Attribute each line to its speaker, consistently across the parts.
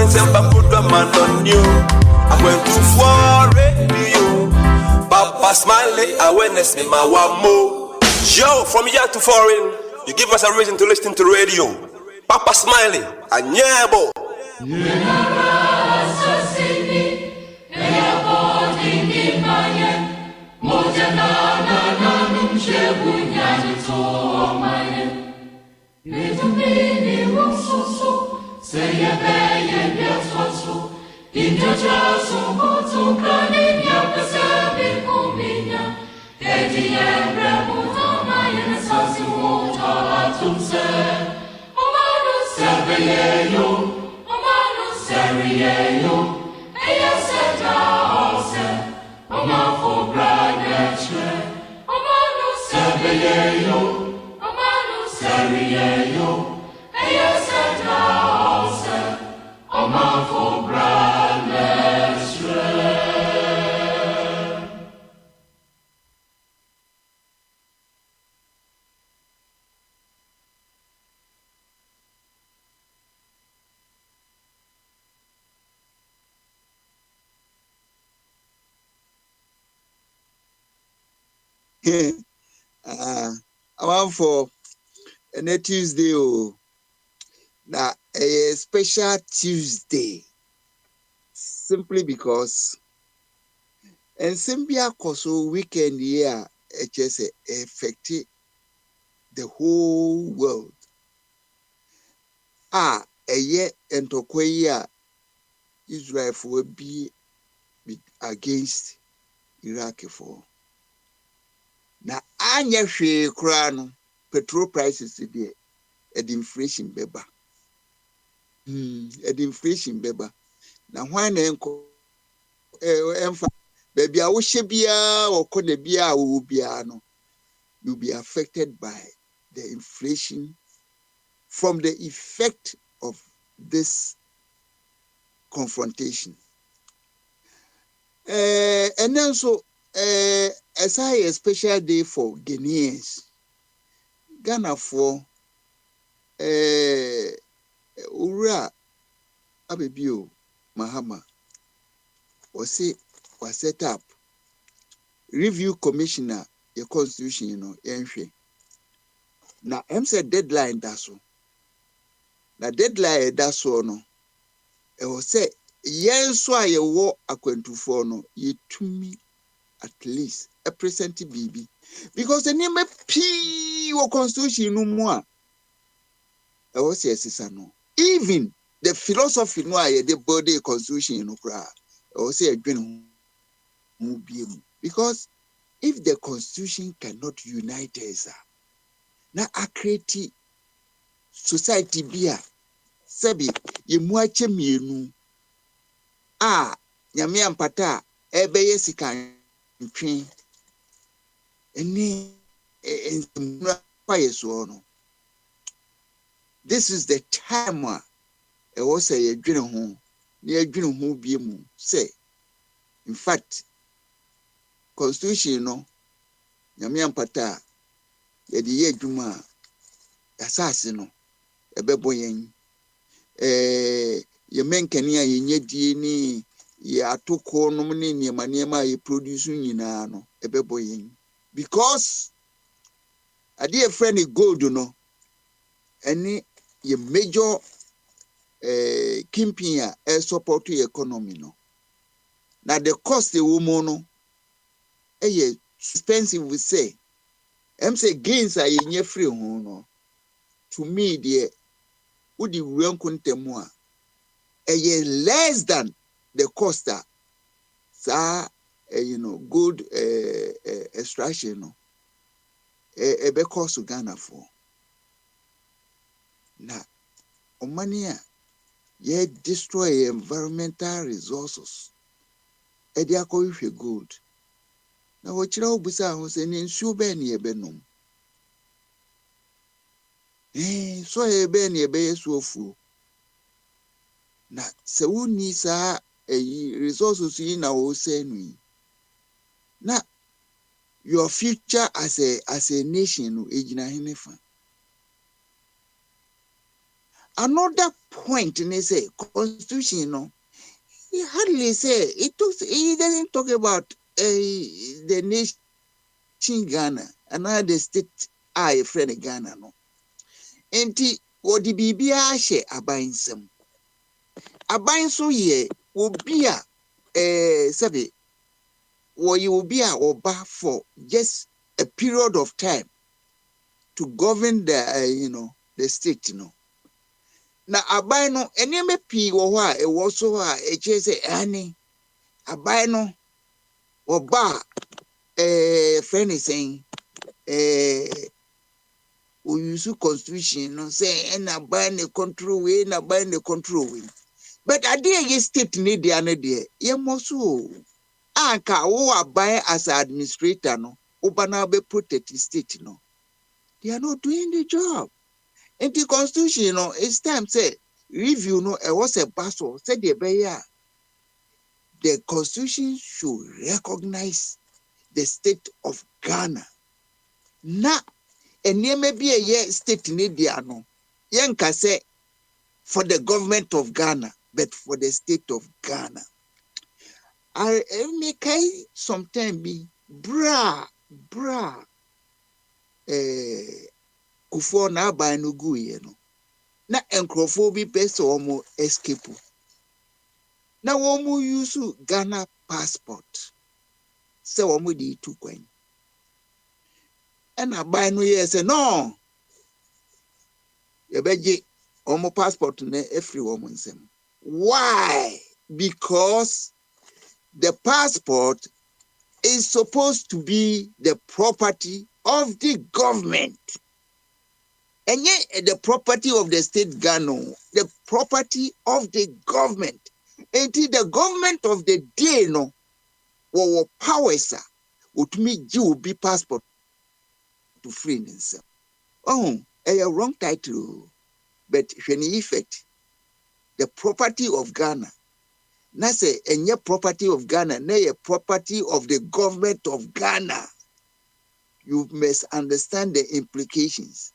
Speaker 1: when Sempa put the man on you. I went to for radio. Papa Smiley, awareness me my one more. Yo, from here to foreign, you give us a reason to listen to radio. Papa Smiley, a nyabo.
Speaker 2: I'm for a Tuesday, now a special Tuesday, simply because and Sambia Koso weekend year just affected the whole world. A year and Tokoya Israel will be against Iraq for. Na anya hwe kura no petrol prices dey at inflation beba at inflation beba na hwan na enko emfa baby a wo hye bia wo na bia wo bia no you be affected by the inflation from the effect of this confrontation and then so as a special day for Ghanaians, Ghana for Ura Abibio Mahama was set up review commissioner your constitution, you know, now said deadline that's so. Now deadline that's so no. It was say yes, so I war acquainted for no ye to me. At least a present BB because the name P or constitution no more. I was yes, no. Even the philosophy no the body constitution no cry. I was say again because if the constitution cannot unite us, now a create society be a sabi ye muache mienu nyame ampata ebeye sikan twin this is the time I was say say in fact constitution no nyame ampata ye de ye adwuma asase no ebebo yen ye menkani a yenye die ni ye atoko no ne niema ye produce nyina no ebebo yen because ade a friend gold no any ye major kimping support the economy no now the cost the woman no expensive we say say gains are yenye free ho no to me the udi wenkuntemu a less than the cost gold extraction no be cost Ghana for na money ye destroy environmental resources e dia ko hwe gold na wo kira obusa ho se ni nsuo be na ye benom so ye be na ye be yesu ofu na se woni sa resources yi na wo se nu na your future as a nation no ejina henefa Another point in say constitution, you know, he hardly say he doesn't talk about the nation Ghana, another state a friend Ghana no. Enti wodi bibia hye aban nsam. Aban so ye obi a sabe you will be oba for just a period of time to govern the the state, you know. Na aban no eneme pii wo ho a ewo so a eche se ani aban no oba friend is saying we use constitution no say en aban the control we na aban the control we. But ade ye state ni dia no de ye moso anka wo aban as administrator no oba na be protect the state no. They are not doing the job. In the constitution, you know, it's time say review no it was a battle. Said the constitution should recognize the state of Ghana. Na and may be a year state in India no. Yanka say for the government of Ghana, but for the state of Ghana. I make sometime be bra. Kufo na aban no gu ye no na enkrofo bi pese omo escape na wo mu use Ghana passport se wo mu di tu kwan and aban no ye se no ye beje omo passport na every woman nsem. Why? Because the passport is supposed to be the property of the government. And yet, the property of the state Ghana, the property of the government. And the government of the day, no, what powers are, would make you be passport to free himself. Oh, a wrong title, but when effect, the property of Ghana. Na say, and your property of Ghana, nay, a property of the government of Ghana. You must understand the implications.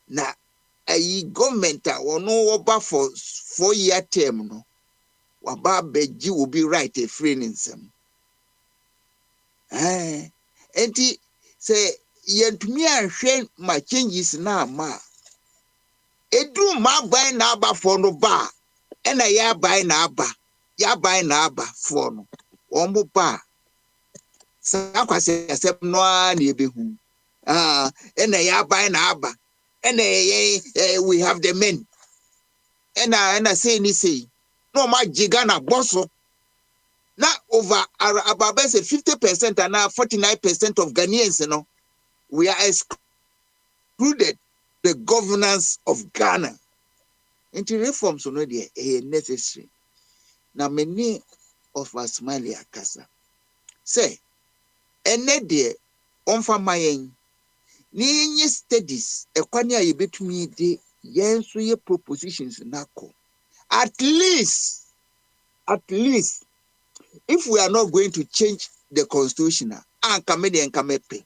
Speaker 2: Na a government or no over for 4-year term no waba beji will be right a free nsem enti say yentumi anhwe ma changes na ma edu ma ban na aba for no ba ena ya ban na aba for no omo ba sa kwase asem no a na ebehu ena ya ban na aba. And we have the men. And I say no my gigana bosso. Now over about 50% and now 49% of Ghanaians, you know, we are excluded the governance of Ghana. And the reforms are necessary. Now many of us Mali Akasa say, and there on my Ninye studies, ekwani a yebetumi de yenso ye propositions nako. At least, if we are not going to change the constitution, ankamepe,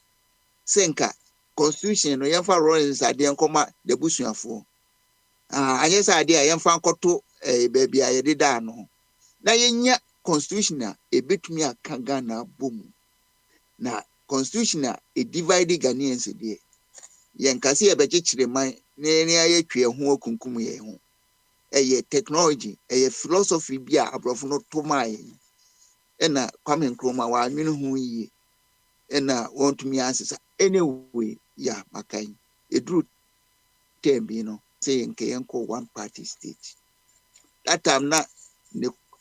Speaker 2: senka constitution no yemfa rollins ade nkoma de busuafo. Anyesa ade a yemfa nkoto baby a yede da no. Na yenya constitution a ebetumi aka Ghana bom. Na constitution a divide Ghanaians there. Yankasi ebechichire man na aye twe ho akunkum ye ho. Eye technology, eye philosophy bi a abrofo no to mai. Ena Kwame Nkrumah wa nwene ho yi. Ena wontumi ansesa. Anyway, ya makai. Edru tembi no say nke yenko one party state. That time na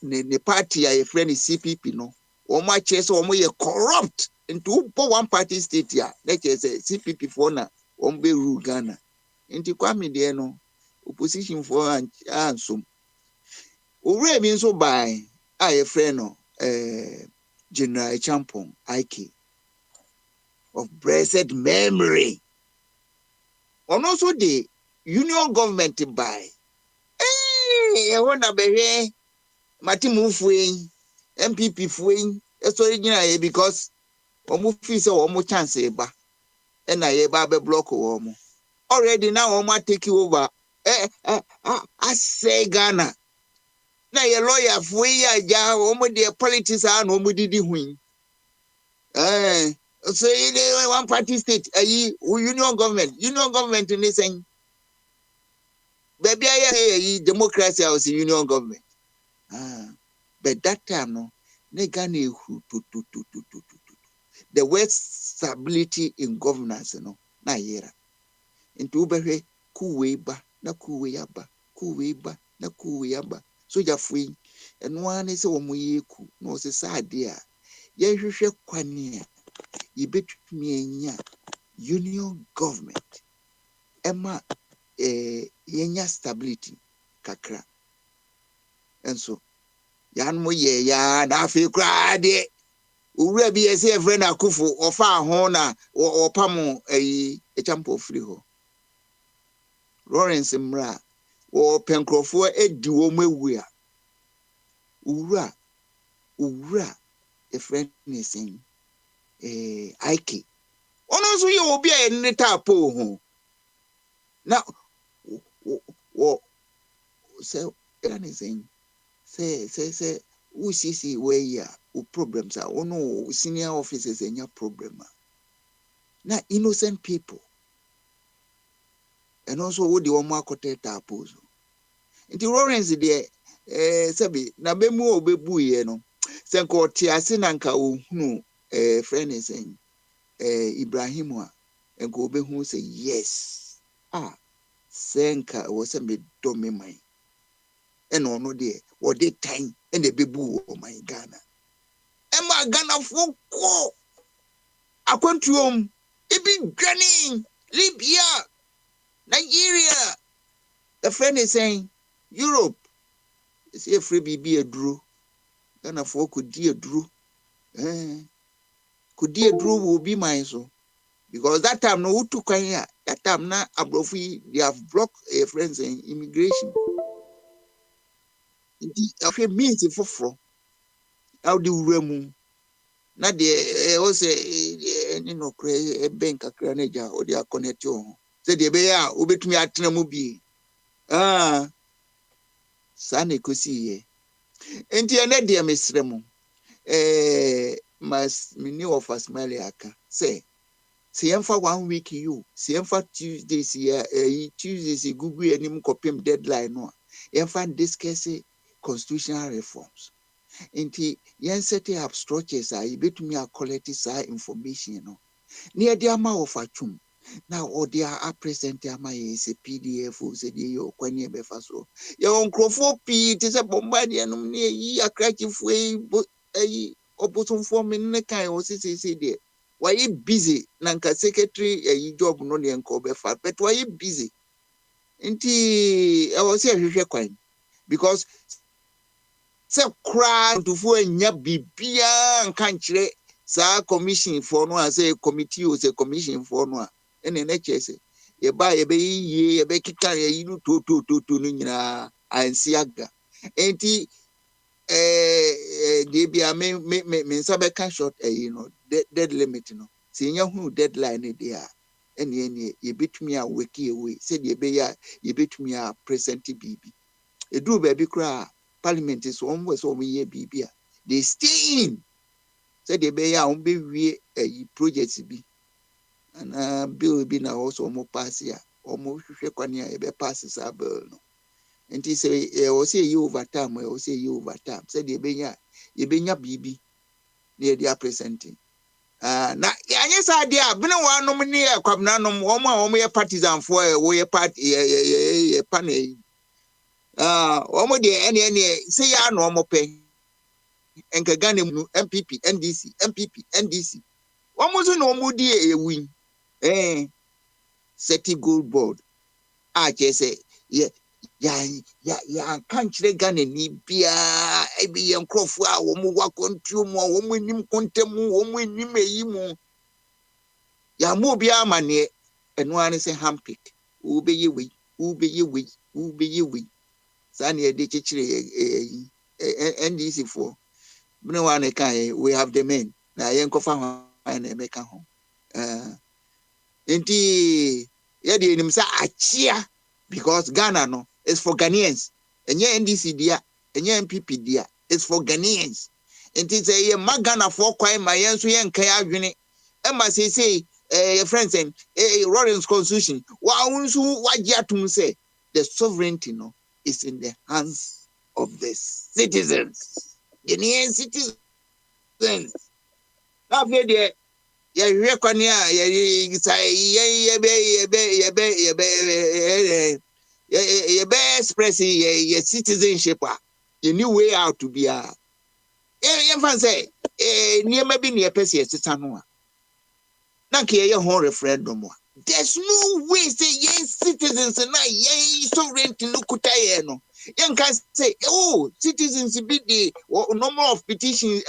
Speaker 2: ne party a friend CPP no. Omo chese omo ye corrupt into one party state ya. Let say CPP for na ombe rule Ghana. Inti Kwame de no opposition for ansum. Ore bi nso by a friend no General Champon IK of blessed memory. And also the union government by wanna be Matimu Fuing, MPP Fuing, that's original because omu fees or omu chance ba and I ba block omo. Already now Oma take over asɛ Ghana na yɛ lawyer fo yi agya wɔn de politics a na wɔn didi hui so one party state union government ni sɛn baabi ayɛ democracy a wɔsi union government but that time no ne Ghana ehu to the word stability in governance no na yera nti wobɛhwɛ kuwei ba na kuwei aba kuwei ba na kuwei aba sojafo yi ɛno ara ne sɛ wɔn yɛ ku na ɔsɛ saade a yɛhwehwɛ kwane a yɛbɛtumi anya union government ɛma yɛnya stability kakra ɛnso yɛanom yɛ ya na afei koraa deɛ owura bi yɛsɛ yɛfrɛ no Akufo ɔfa ho na ɔpam ɛkyampo firi hɔ Lawrence Mra ɔpɛ nkurɔfoɔ edi wɔn ewu a owura yɛfrɛ no sɛn Ike ɔno nso yɛ obi a yɛne taapo ho na sɛ ɛne sɛ usisi wei a problems a ɔno senior officers enya problem a na innocent people and also wo de wɔn akɔtɛ taapo so nti Lawrence deɛ sɛbi na bɛmu obebu yɛ no sɛ nka ɔte ase na nka ohunu friend sɛn Ibrahim a nka obehu sɛ yes sɛ nka wɔ sɛ me dɔ me man ɛna ɔno deɛ wɔde tan ɛna bebu wɔ man Ghana ɛma Ghana fo kɔ akwantuom ebi dwane Libya Nigeria the friend is saying Europe is a free bibi aduro Ghana fo could di aduro will be mine so because that time no who took here that time na abrofi they have blocked friends in immigration indeed means for how the remu na de o say ni no kre bank akra na ja o dey connect you say de be ya obetumi atena mu bi sa na ekosi ye enti ene de mesrem mas mini of us mali aka say yemfa 1 week you say yemfa Tuesdays Tuesdays Google anim kopem deadline no yemfa discuss constitutional reforms enti yen set up structures a yebetumi collect sa information no na ye ama of atwum na odi a present ama ye se PDF o se de yo kwani e befa so ye onkrofo pi ti se bomba de no na yi akrachifo yi opposumfo men ne kan o se de why busy na nka secretary yi job no ne nka obefa but why busy enti e wo se hwehwe kwan because se kra ntufo anya bibia nka nkyere sa commission for no say committee o say commission for no ene na chese ye ba ye be yiye ye be kika ye yilu to no nyina ansi aga enti de bia me nsa be ka short no dead limit no se nya hu deadline de a ene ye betumi a weki away se de be ya ye betumi a present bibi edu ba bi kra parliament is on we so ye bibi a they stay in se de be ya on be wie projects bi and bill bi na also mo pass ya o mo hwehwe kwane a e be pass sa bill no enti say o say you over time o say you over time say de be nya bibi na e dia presenting na anye sa de a bene wanom ne e kwabna nom o mo ye partisan for wo ye party ye panel o mo de ene say ya no mo pe enka Ghana mu MPP NDC o mo so no mo di e win Seti Gold Board chese ya kanchire Ghana ni bia ebi ye nkrofo a wo mo wakontu mu wo mo nim kontemu wo mo nim eyi mu ya mo bia amane eno ane se handpick wo be ye we sa na de chichire NDC for bne wane kan we have the men na ye nkofa ho na emeka ho enti ye de enim sa achia because Ghana no is for Ghanaians. And yeah, NDC dia, and yeah, MPP dia, it's for Ghanaians. And it's a Magana for quite my answer and Kayaguni. Emma say, your friends and Rollins Constitution. What Yatum say? The sovereignty no is in the hands of the citizens. Ghanaian citizens. Now, yeah, expressing your citizenship. Your new way out to be a say, near maybe near Pessia Sitanua. Nanky a whole referendum. There's no way say yes, citizens and I sovereignty no kutayeno. Young can say, oh, citizens be the number of petitions,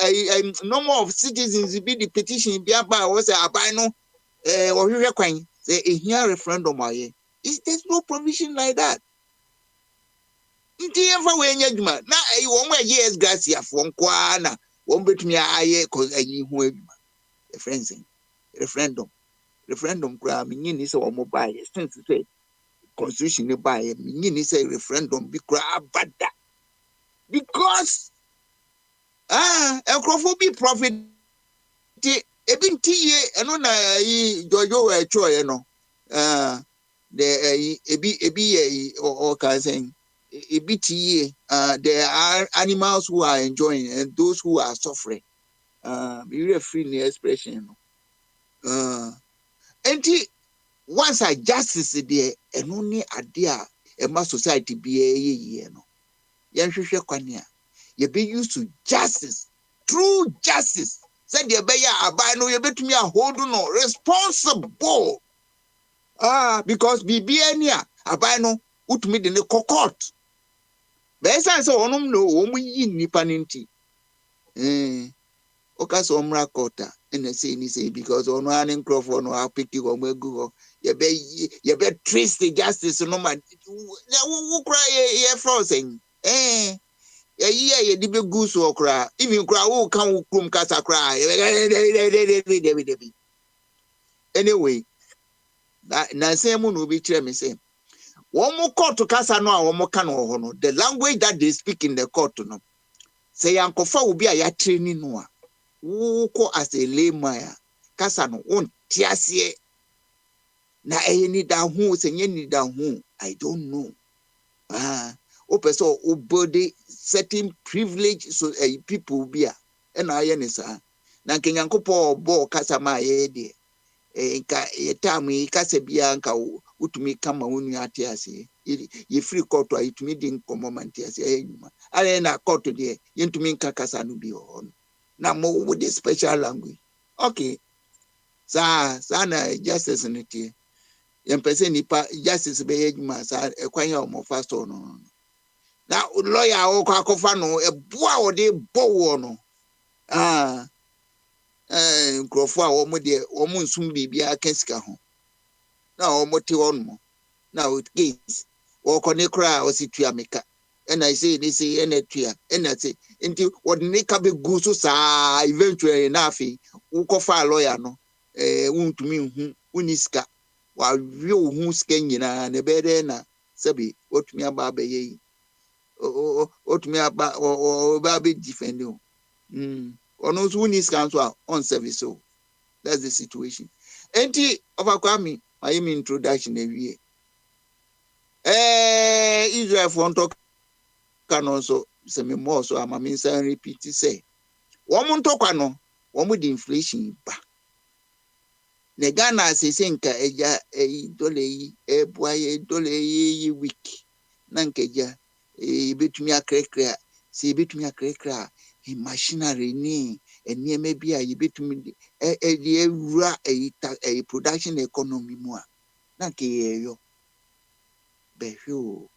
Speaker 2: number of citizens be the petition be about was a albino or require say a here referendum. There's no provision like that. Now, you won't years gracia from Kwana, won't bet me a cause a friends referendum. Referendum crime in or mobile since say constitution by meaning say referendum be crab bad because be profit ebin tie eno na jojo echo no the ebi or can say ebi tie there are animals who are enjoying and those who are suffering be free the expression once I justice there and only idea a mass society be a year no yanhwehwe kwania you be used to justice true justice said the beya abai no you betumi hold no responsible because bibia abai no utumi de ne court be say so onum no wo mu yi nipa ninti okas omra kota and say because ono an crofo no apiki go megu you be trace the justice no man wo cry ye frozen ye di be gusu okra even kra wo kan wo krum kasa kra anyway na say mu no be kire me say one more court to kasa no a one more kan ho no the language that they speak in the court no say yankofa will be a ya training no a wo ko as a layman kasa no won tiase na ni da hu say ni da hu I don't know o body certain privilege so people be a na aye ne sa na kenyankopo bo kasa ma ye de nka yetamu kasa bia nka utumi kama wonu atiase ye free court a itumi din komomante ase enyuma ale na court de yentumi nka kasa no bi ho na mo with the special language okay sa na justice niti yempese nipa justice be enyuma sa ekwan ya omo fast no na lawyer o kwa kofa no eboa o de bowo no nkrofo a wo mo de wo mo nsum bibia akasika ho na wo mo te won na with case wo kone kra o situa meka and I say they say enetua and I say nti wo ne ka be gu so sa eventually na afi wo kofa lawyer no wuntumi hu uniska wa wi hu ska nyina na be de na sabi otumi aba ba ye otumi aba o ba be defend o ono so uniska so on service so that's the situation enti overkwami I am introduction ewie Israel for talk can also say me more so am mean say repeat say woman talk no woman the inflation ba ne Ghana say nka eja dollar yi boa ye dollar yi week na nka eja betumi akrekra say betumi akrekra machinery ni enieme bi a yebetumi ewura production economy mu a na ke yeyo behwe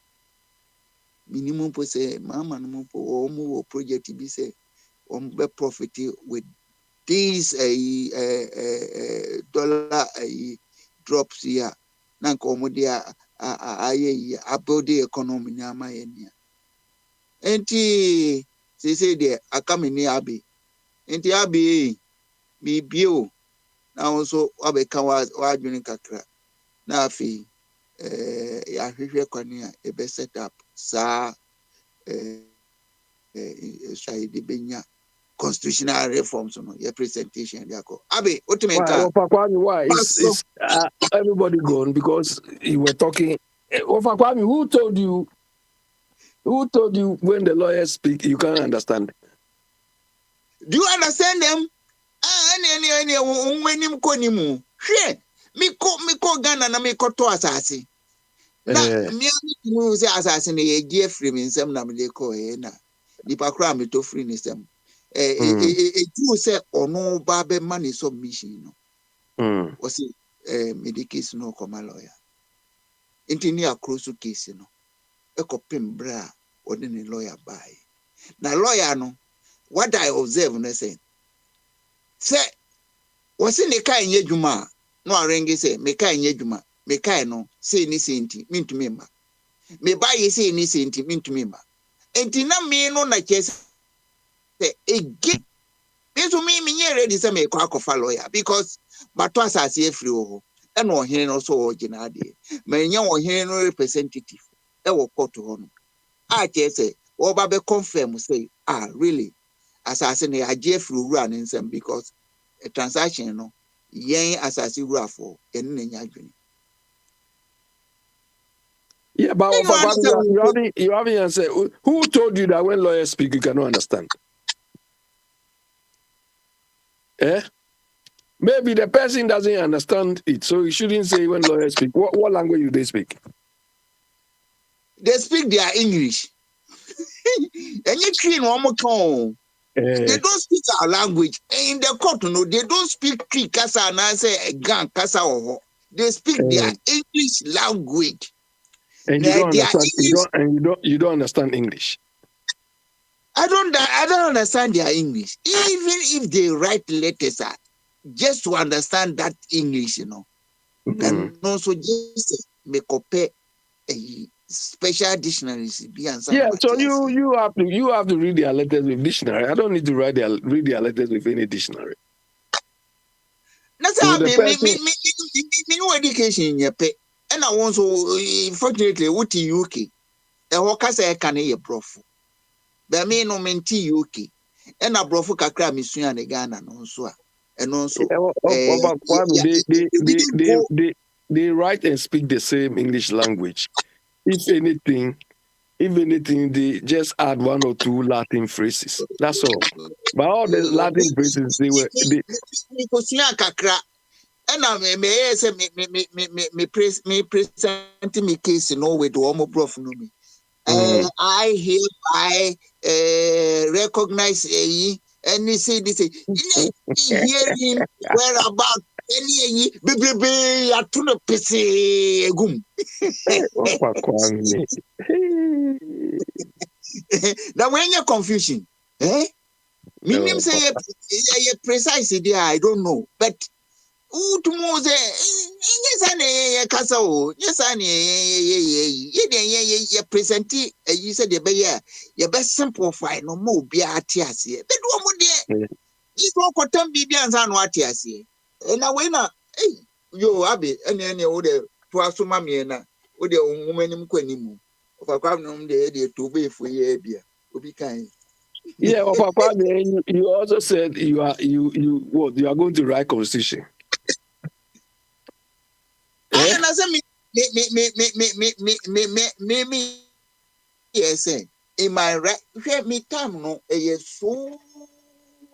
Speaker 2: minimum po say mama no po omo project bi say be profit with these dollar drops here na ko omo dia about the economy na amaye ni enti say there akamini abi enti abi bibio na also abeka wa adwene kakra na afi yɛahwehwɛ kwan a ebe set up saa de benya constitutional reforms no your presentation yako Abe
Speaker 3: Why? Why? It's everybody gone because you were talking. Ofakwami, who told you when the lawyers speak you can't understand?
Speaker 2: Do you understand them? Any umenim konimu. Hwe, miko Ghana na miko to asase. Na mi say asase na ye die free me nsem na me de ko na. Nipa kra me to free ni nsem. You say ono ba be man submission no. O say me case no come lawyer. Inti ni akrosu case no. Ekopem bra odi ni lawyer buy. Na lawyer no what I observe no say wasi ne kai nye dwuma no arenge say me kai nye dwuma me kai no say ni senti mintumi ma me ba ye say ni senti mintumi ma enti na me no na chese ege me so me nye ready say me kwa kofa lawyer because mato asase afiri ho e no ohene no so original de me nye ohene no representative e wo court ho no a chese wo ba be confirm say really asase ne agye afiri wura ne nsem because a transaction no yen asase wura for yen na nya adwene.
Speaker 3: Yeah, but you haven't answered. Who told you that when lawyers speak you cannot understand? Maybe the person doesn't understand it, so you shouldn't say when lawyers speak. What language do they speak?
Speaker 2: They speak their English. And you clean one more tone. They don't speak our language. In the court, no, they don't speak Cree Kasa and I say Gan Kasa or they speak their English language.
Speaker 3: And you don't understand. You don't understand English.
Speaker 2: I don't understand their English. Even if they write letters, just to understand that English, you know. And also just make up a special dictionaries.
Speaker 3: Yeah, so you have to read their letters with dictionary. I don't need to read their letters with any dictionary.
Speaker 2: That's how me no education in your pay. And I want so unfortunately what in UK. The workers say can a prof. But me no menti UK. And a brofu kakra misu and Ghana no so. And also
Speaker 3: they write and speak the same English language. If anything, they just add one or two Latin phrases. That's all. But all the Latin phrases, they
Speaker 2: and I may say me present me case in all with Homo Prof. I hereby recognize any say this hearing whereabout any baby at to the PC gum. Now when you're confusion, meaning say a precise idea, I don't know, but who to move yes, and casa, yes, and ye present it, you said your best simplify no more be at Tiasi. But one more day, this one could be and what Tiasi. And I went up, yo, Abby, and any other to mammy and with the woman in Quenimu. Of a problem, the idea to be for ye beer, will be kind.
Speaker 3: Yeah, you also said you are going to write constitution.
Speaker 2: And as me, yes, in my right, me time no, so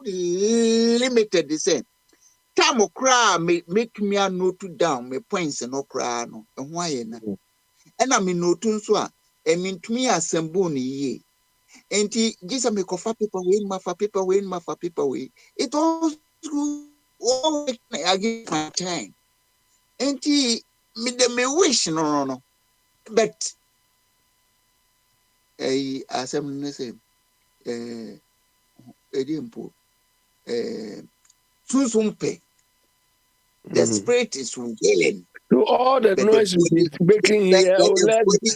Speaker 2: limited the same. Time of cry make me a note down, me points and no cry no, and why na. And I mean no tun so and mean to me assemble ye. And just make of people win my people win my people way. It all again my time. And me wish no. But as I'm saying, edimpo susumpe. The spirit is willing.
Speaker 3: To all the noise you be making here, let's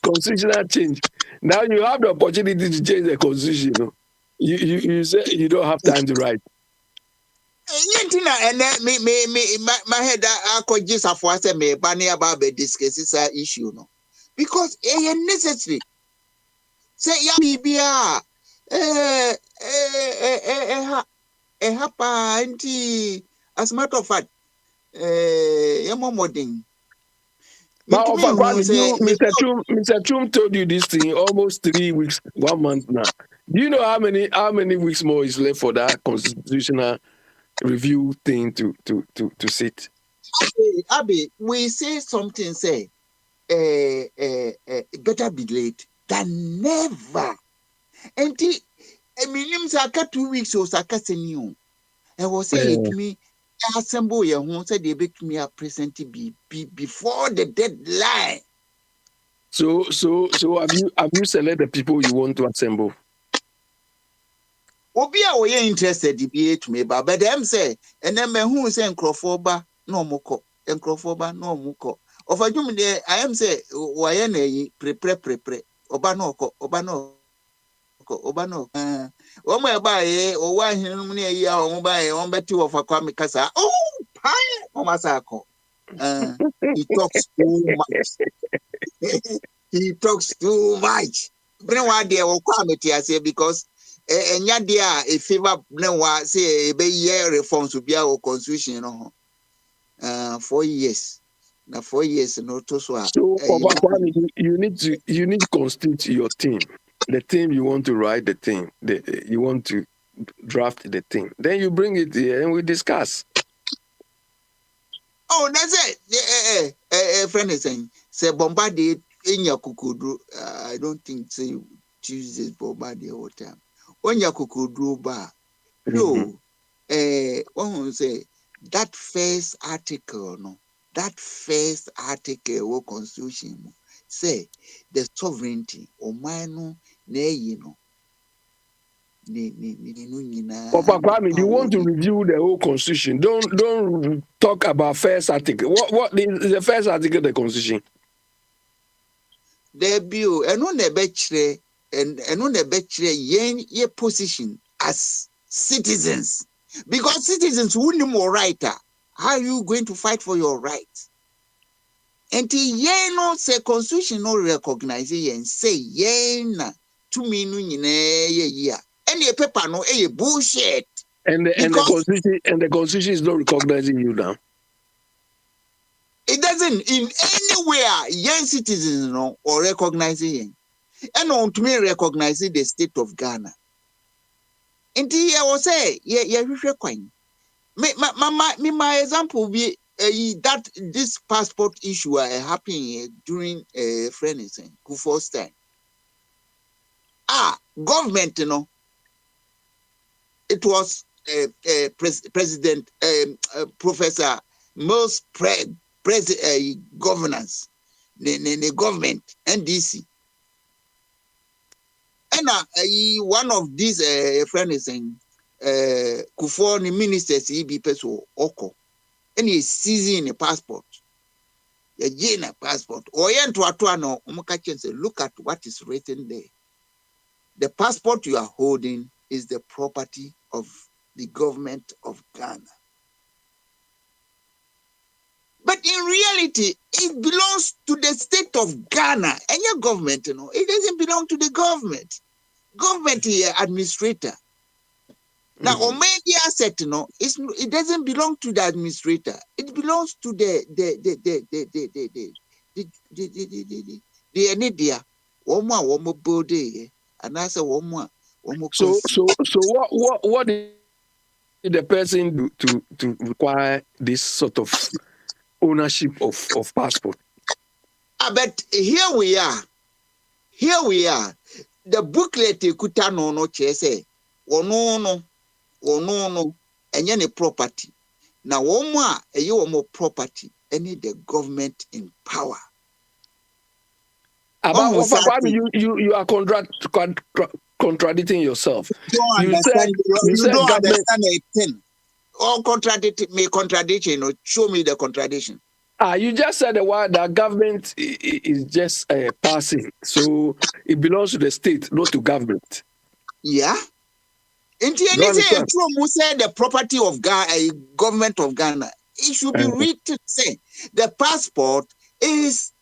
Speaker 3: constitutional change. Now you have the opportunity to change the constitution. You say you don't have time to write.
Speaker 2: Yentina and my head I could just afford me banny about the discuss issue no. Because necessary. Say ya bibia hapa anti as a matter of fact modern.
Speaker 3: But Mr. Chum told you this thing almost 3 weeks, 1 month now. Do you know how many weeks more is left for that constitutional review thing to sit?
Speaker 2: Abby, we say something say better be late than never. And I mean, Saka 2 weeks or Saka senior. I was saying to me, assemble your home said they make me a present be before the deadline.
Speaker 3: So have you selected the people you want to assemble?
Speaker 2: Obia we interested debate me, but them say, and then me who say Encrofoba no moko, Encrofoba no moko. Of a jum there, I am say, why prepare, Obanoko, Obano. Oh, my buy, or why him near ya, or buy, on betty of a comic casa. Oh, pie, oh, Masako. He talks too much. He talks too much. Bring one day, or committee, I say, because. And yet, dear, a favor, no one say a bay year reforms to be our constitution, 4 years. Now 4 years, no to so.
Speaker 3: So, you need to constitute your team, the team you want to write the thing, you want to draft the thing. Then you bring it here and we discuss.
Speaker 2: Oh, that's it. Friend is saying, say bombarded in your kukudu. I don't think say Tuesdays bombarded all the time. On your kukudu bar. No, one say that first article, no, that first article of constitution say the sovereignty or minor ne no.
Speaker 3: Papa Kwame, you want to review the whole constitution. Don't talk about first article. What is the first article of the constitution?
Speaker 2: There be and on the betray and on the betray ye position as citizens. Because citizens wouldn't more right. How are you going to fight for your rights? And ye no say constitution no recognize ye and say ye na to me no ye. Any paper no bullshit.
Speaker 3: And the constitution is not recognizing you now.
Speaker 2: It doesn't in anywhere young citizens no or recognizing yen. And on to me recognizing the state of Ghana. And I was say coin. My example be that this passport issue happening during friendly Kufuor's time. Government, you know. It was President Professor Mills governance, the government NDC, and one of these friends is saying Kufuor the ministers he be peso oko, and he seizing a passport, a Gina passport, or no say look at what is written there. The passport you are holding is the property of the government of Ghana. But in reality, it belongs to the state of Ghana. And your government, you know, it doesn't belong to the government. Government here, administrator. Now, on media asset, you know, it doesn't belong to the administrator. It belongs to the Enidia. One more body, and I say one more.
Speaker 3: So what did the person do to require this sort of ownership of passport?
Speaker 2: But here we are. The booklet kuta no chese no enye ne property. Now one more property any the government in power.
Speaker 3: About you are contradicting yourself.
Speaker 2: You don't understand a thing. Or contradiction. Show me the contradiction.
Speaker 3: You just said the word that government is just passing, so it belongs to the state, not to government.
Speaker 2: Yeah. Inti
Speaker 3: Do you
Speaker 2: any say
Speaker 3: understand?
Speaker 2: true mu say the property of Ghana, government of Ghana. It should be written say the passport is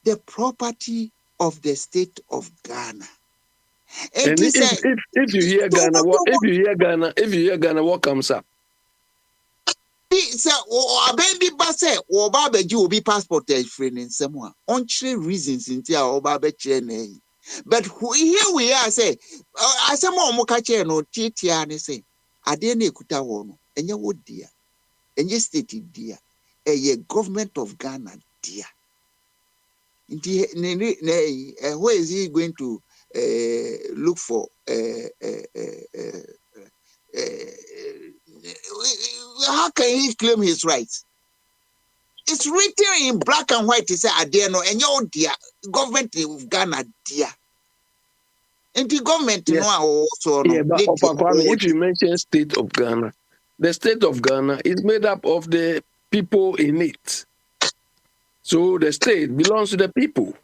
Speaker 2: the property of the state of Ghana.
Speaker 3: And
Speaker 2: Inti say
Speaker 3: if you hear Ghana, if you hear Ghana, what comes up?
Speaker 2: say abebi ba say oba beji obi passport e free in nsem a onchire reasons inti a oba be kire na yi. But here we are say asem o mo ka kire no titia ne say ade na ekuta wo no enye wo dia enye state dia eye government of Ghana dia. Inti where is he going to look for how can he claim his rights? It's written in black and white. It says, "Adeno, and your dear government of Ghana, dear." And the government,
Speaker 3: Yeah.
Speaker 2: no, also
Speaker 3: Yeah,
Speaker 2: no.
Speaker 3: but if you mention state of Ghana, the state of Ghana is made up of the people in it. So the state belongs to the people.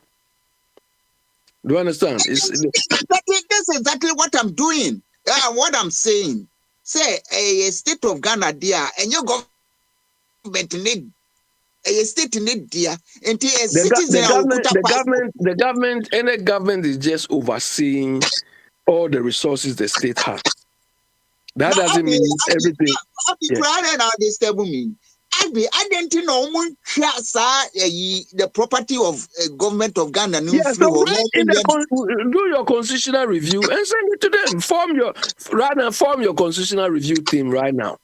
Speaker 3: Do you understand?
Speaker 2: That's exactly what I'm doing. What I'm saying. Say a state of Ghana, dear, and your government need a state need dear, and a citizen.
Speaker 3: The government, any government is just overseeing all the resources the state has. That doesn't mean everything.
Speaker 2: I didn't know the property of government of Ghana.
Speaker 3: Yeah, so do your constitutional review and send it to them. Form your constitutional review team right now.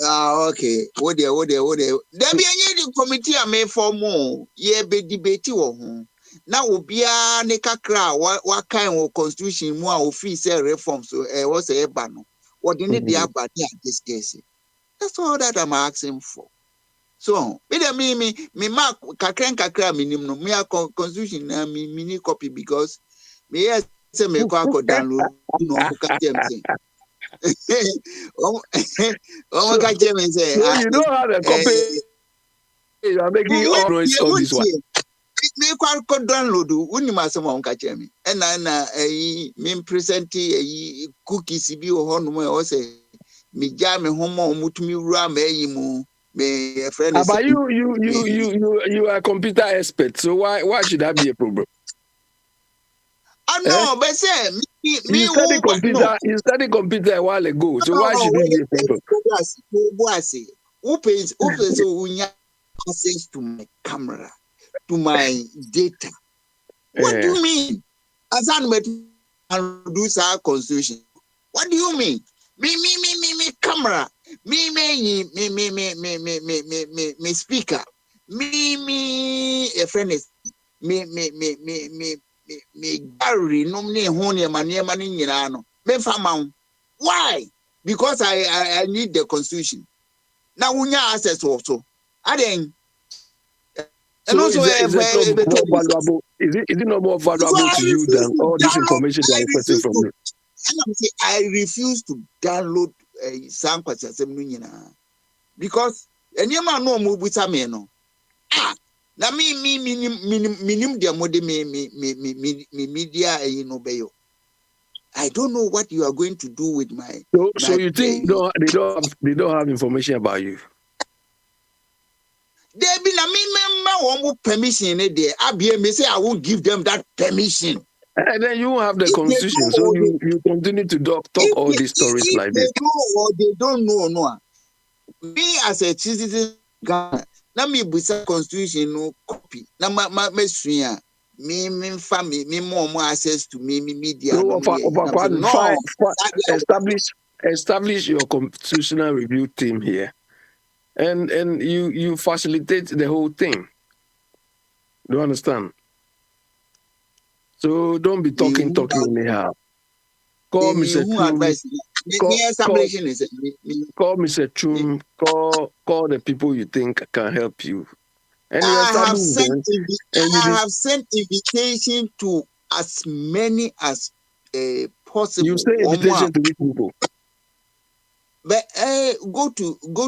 Speaker 2: Okay. What there? There be any committee I made for more. Yeah, be debate now obia ne kakra what kind of constitution mu office reform so was a ban. What you need the about this case. That's all that I'm asking for. So, me mark kakra minimum me a constitution na me mini copy because me say me ko download no ka say. Oh ka say.
Speaker 3: So you don't have a copy. You are making all noise of this one.
Speaker 2: Me ko download uni masem on ka me. Na me present cookies bi o ho no o say me ja me homo mutumi wura ma yi mu.
Speaker 3: But you are a computer expert, so why should that be a problem?
Speaker 2: No, but say
Speaker 3: you studied computer a while ago, so why should it be a problem?
Speaker 2: Who pays access to my camera, to my data? What do you mean? As I do our constitution. What do you mean? Me camera. Me speaker. Me a friend is me Gary no me honey mani nyina me fama. Why? Because I need the constitution. Now unya access also. And also
Speaker 3: is it not more valuable to you than all this information they are requesting from you?
Speaker 2: I refuse to download some because any man no move with me no. Na me minim dia mode me media bayo. I don't know what you are going to do with my.
Speaker 3: So you think they don't have information about you?
Speaker 2: There be na me one permission there. Me say I won't give them that permission.
Speaker 3: And then you have the constitution, so you continue to talk all these stories like this.
Speaker 2: They don't know, no. Me as a citizen, Ghana, na me busa constitution no copy. Na me suya, me family, me more access to me media.
Speaker 3: So establish your constitutional review team here, and you facilitate the whole thing. Do you understand? So don't be talking anyhow. Call Mr. Chum, call the people you think can help you. And
Speaker 2: I have sent invitation to as many as possible.
Speaker 3: You say invitation to which people?
Speaker 2: But go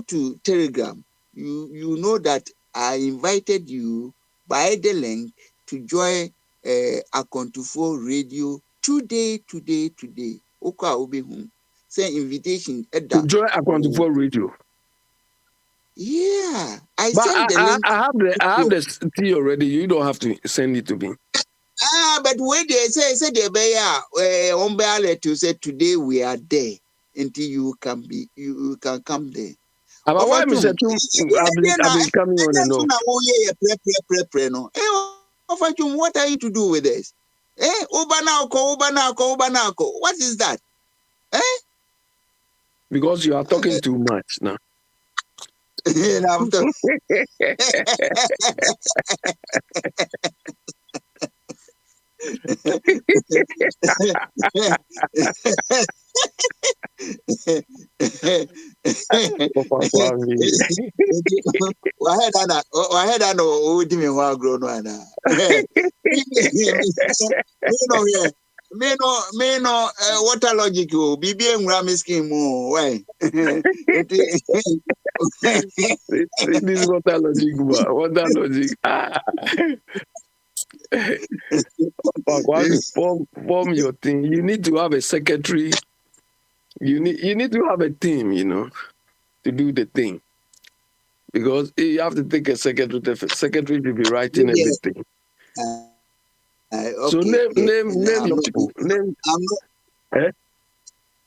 Speaker 2: to Telegram. You know that I invited you by the link to join Akontufo Radio today. Oka obi hum. say invitation at
Speaker 3: To
Speaker 2: that.
Speaker 3: join Akwantufoɔ radio.
Speaker 2: Yeah, I
Speaker 3: But
Speaker 2: sent the link.
Speaker 3: I have the tea already. You don't have to send it to me.
Speaker 2: But when they say they be on ballot to say today we are there until you can come there.
Speaker 3: But why Mr. Tum I've been coming on and off.
Speaker 2: What are you to do with this? Ubanako. What is that?
Speaker 3: Because you are talking too much now.
Speaker 2: I'm talking. Me no water logic bibi enwura scheme why
Speaker 3: This is water logic. Form your thing. You need to have a secretary. You need to have a team, to do the thing. Because you have to take a secretary. The secretary to be writing everything.
Speaker 2: Okay,
Speaker 3: so name your people.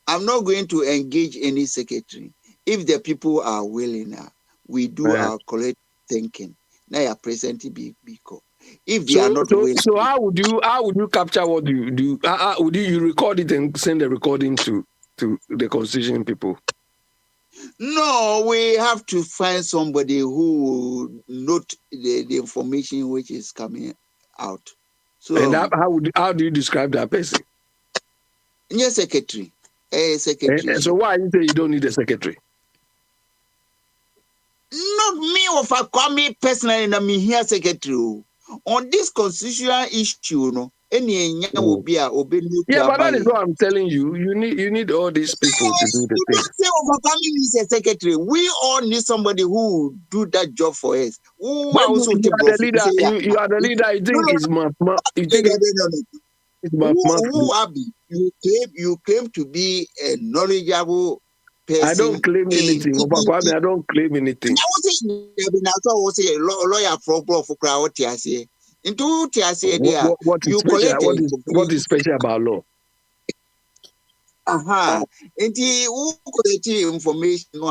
Speaker 2: I'm not going to engage any secretary. If the people are willing, we do our collective thinking. Now you are presenting because if they are not willing.
Speaker 3: So how would you capture what you do? Would you record it and send the recording to the constitution people?
Speaker 2: No, we have to find somebody who will note the information which is coming out. So,
Speaker 3: and how do you describe that person?
Speaker 2: Yes, secretary. Secretary.
Speaker 3: So why you say you don't need a secretary?
Speaker 2: Not me of a Kwame personally, and me here secretary. On this constitutional issue, any will be
Speaker 3: yeah, but that is what I'm telling you. You need all these people to do the thing.
Speaker 2: Say overcoming is a secretary. We all need somebody who will do that job for us.
Speaker 3: You are the leader. You are the leader. You think it's
Speaker 2: You claim to be a knowledgeable person.
Speaker 3: I don't claim anything. I don't claim anything.
Speaker 2: I say lawyer for crowd.
Speaker 3: What is special about law?
Speaker 2: Information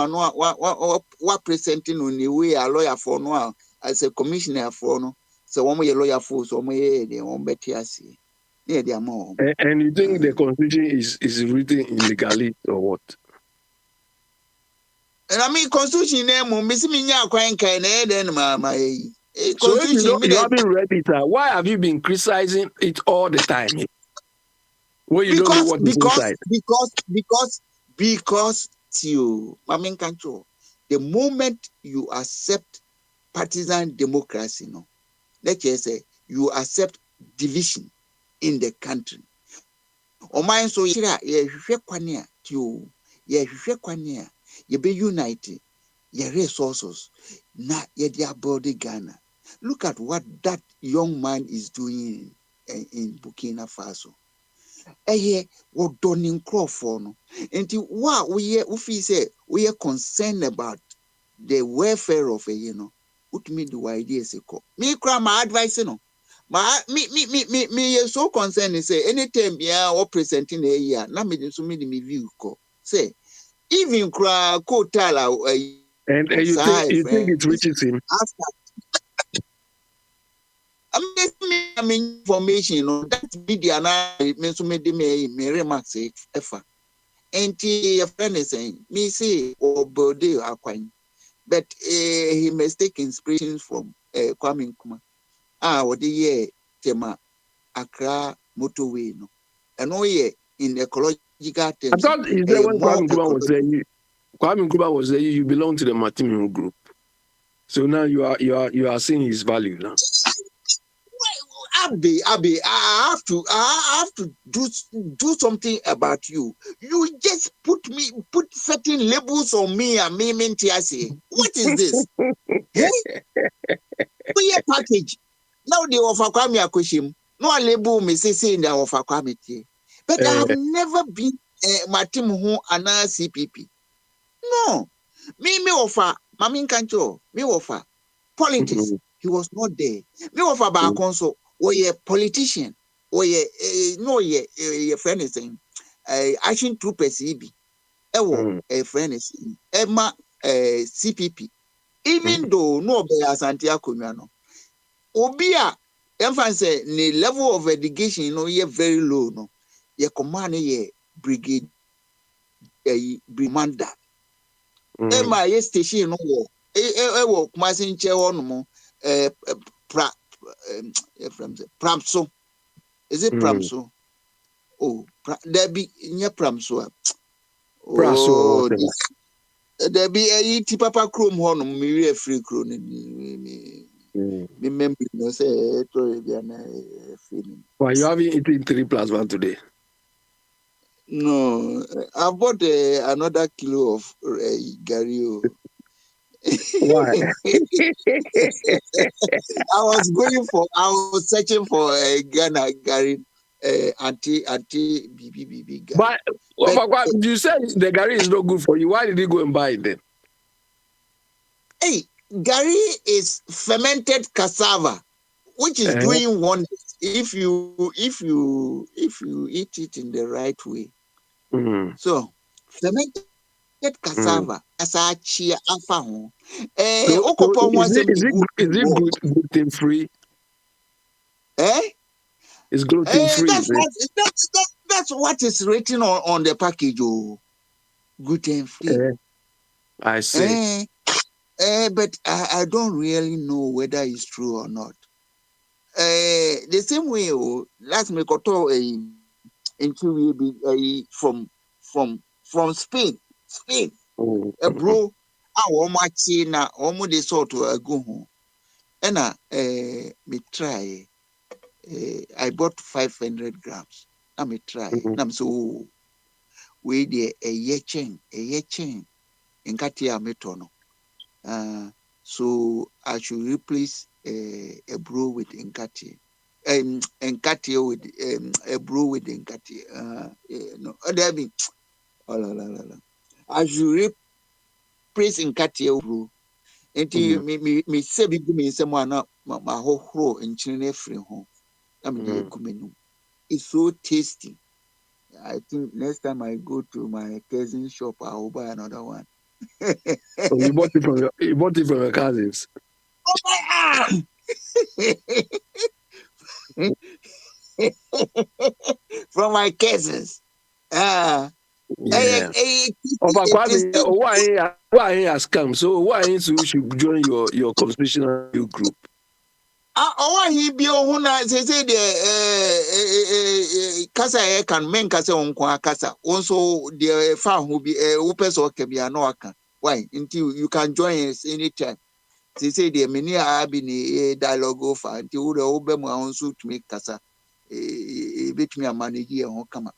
Speaker 2: what presenting on the way a lawyer for no as a commissioner for no. So one way lawyer for so they won't bet here.
Speaker 3: And you think the constitution is written illegally or what?
Speaker 2: And I mean constitution name missing me now quite then my
Speaker 3: so if you haven't read it, why have you been criticizing it all the time? Well, you don't know what is inside.
Speaker 2: Because you, control. The moment you accept partisan democracy, let's just say you accept division in the country. O mind so you be united, your resources, na your body Ghana. Look at what that young man is doing in Burkina Faso. What done in Crawford. And what we are concerned about the welfare of what me do ideas me cry my advice me is so concerned and say anytime or presenting a year na me so me view say even cry tell
Speaker 3: and you think it reaches him.
Speaker 2: I mean information that media now me so me remarks efa and your friend is saying me say bode akwan but he may take inspiration from Kwame Nkrumah what the year tema Accra motorway and in ecological terms.
Speaker 3: I thought he said when Kwame Nkrumah was there, you belong to the Martin group. So now you are seeing his value now.
Speaker 2: Abby, I have to do something about you. You just put certain labels on me and me say, what is this? We a package. Now they offer Kwame Akoshim. No label me say in the offer Kwame. But I have never been Martin who ana CPP. No, me offer, Mammy Cancho, me offer politics. He was not there. Me offer by council, or a politician, or a friend is saying, action troopers, a friend is Emma CPP. Even though no be Asantia Kunyano, Obia, emphasis the level of education, ye very low, no, ye command ye brigade, brigada. Emma, yes, station, no war. Kumasi nche ono mo pramso. Is it pramso? Oh, there be nye pramso. Oh, there be a ti papa chrome hono me free chrome me memory no say to be an feeling.
Speaker 3: Why you having eaten 3+1 today?
Speaker 2: No, I bought another kilo of Gary.
Speaker 3: Why?
Speaker 2: I was searching for Ghana Gary, anti BBB Gary.
Speaker 3: But you said the Gary is not good for you. Why did you go and buy it then?
Speaker 2: Hey, Gary is fermented cassava, which is doing wonders if you eat it in the right way. So fermented cassava as a chia alpha.
Speaker 3: Is it gluten free? It's gluten free.
Speaker 2: That's what is written on the package. Oh, gluten free.
Speaker 3: I see.
Speaker 2: But I don't really know whether it's true or not. The same way, last me koto into from Spain. A bro, na de sort to go home. And me try. I bought 500 grams. Let me try. I'm so we de a ye chain in Katia metono. So I should replace a brew with Nkati. Nkati with a brew with Nkati. No, there be. I should replace Nkati brew. Until me say big me someone my whole in China free home. It's so tasty. I think next time I go to my cousin's shop, I will buy another one.
Speaker 3: So you bought it from your cousins.
Speaker 2: From my cousins.
Speaker 3: Yeah. Why has come? So why you should join your constitutional group?
Speaker 2: He be on say the kasa can men kasa on kasa. Also the farm who be upes or can be an oaka. Why? Until you can join us anytime. They say the many have been a dialogue over until the Obama also to make kasa. Bit me a money here on come.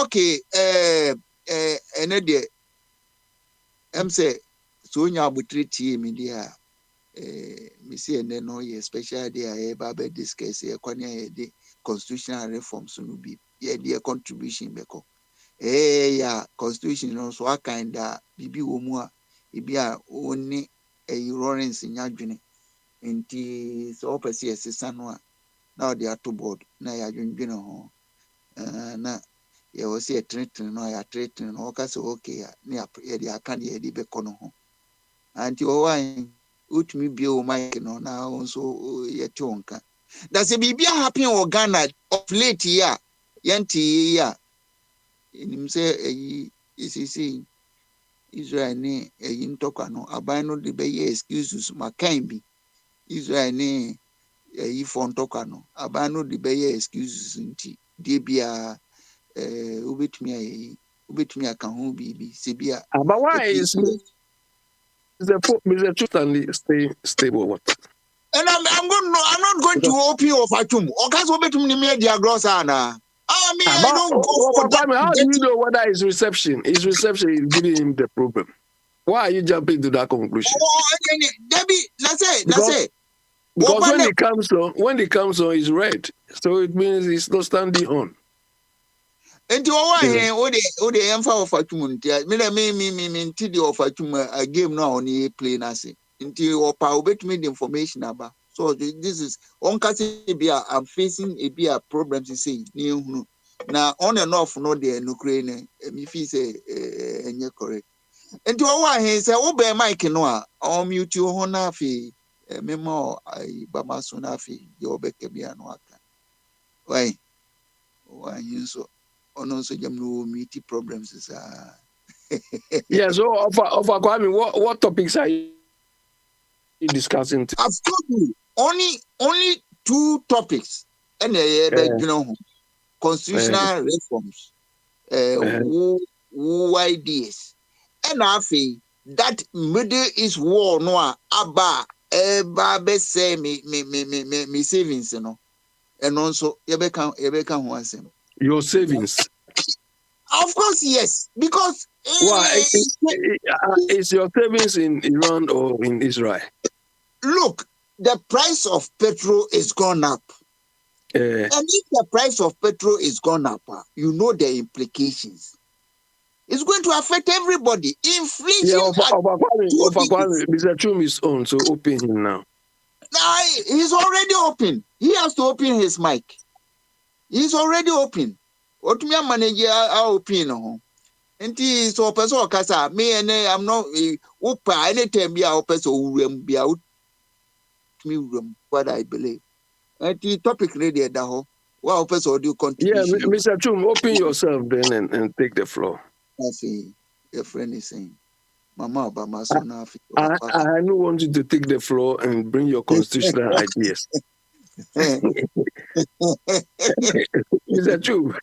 Speaker 2: Okay. Another. I'm say so you have to treat me there. Me see and then no special day I babe discuss the constitutional reforms no be their contribution beko constitution no so kind of bibi wo mu a ebi a oni Lawrence nyadwene nti so opese esesa no a na the ato board na ya dwendwene ho na ye wo se tretin no ya tretin no ka se okay ya na ya the aka de di beko no ho anti o wan utumi bio mic no na also yet onka that's a bibia happen or Ghana of late here yanti ya nim say isi Israel ni ntokwa no aban no de be excuses makan bi Israel ni for ntokwa no aban no de be excuses nti de bia ubetumi aka ho bibi se bia
Speaker 3: but why is Mr. Stanley stay stable? What?
Speaker 2: And I'm not going to open your fatum. Or can't open to me media gross Anna. I mean, I don't go for that.
Speaker 3: How do you know whether his reception is giving him the problem? Why are you jumping to that conclusion?
Speaker 2: Debbie, let's say.
Speaker 3: Because when he comes on, he's red. So it means he's not standing on.
Speaker 2: Enti owa he o de yemfa of atum ntia me nti de of atum a game no on e play na se nti opa obetumi the information aba so this is on kase bia I'm facing a bia problems say ni hunu na on and off no de no kre ne me feel say enye correct enti owa he say wo be mic no a on mute ho na afi memo ai ba maso na afi de obeke bia no aka why yin so ono so jam no meet problems is
Speaker 3: Yeah, so of Kwame, what topics are you discussing?
Speaker 2: I've told you only 2 topics and constitutional reforms who ideas and I feel that Middle East war no aba be say me savings no and also yebeka ho asem
Speaker 3: Your savings.
Speaker 2: of course yes because
Speaker 3: Why is your savings in Iran or in Israel?
Speaker 2: look, the price of petrol is gone up. And if the price of petrol is gone up, you know the implications. It's going to affect everybody. Inflation.
Speaker 3: Yeah, of Kwame, Mr. Chum is on, so open him now.
Speaker 2: He's already open. He has to open his mic. He's already open. What me manager open and so person kasa me and I'm not opa anytime be our person be out me room what I believe. And the topic ready at the whole. Well, person do contribution.
Speaker 3: Yeah, Mr. Chum, open yourself then and take the floor.
Speaker 2: I see your friend is saying, Mama Obama so now.
Speaker 3: I don't want you to take the floor and bring your constitutional ideas. Mr. Chum.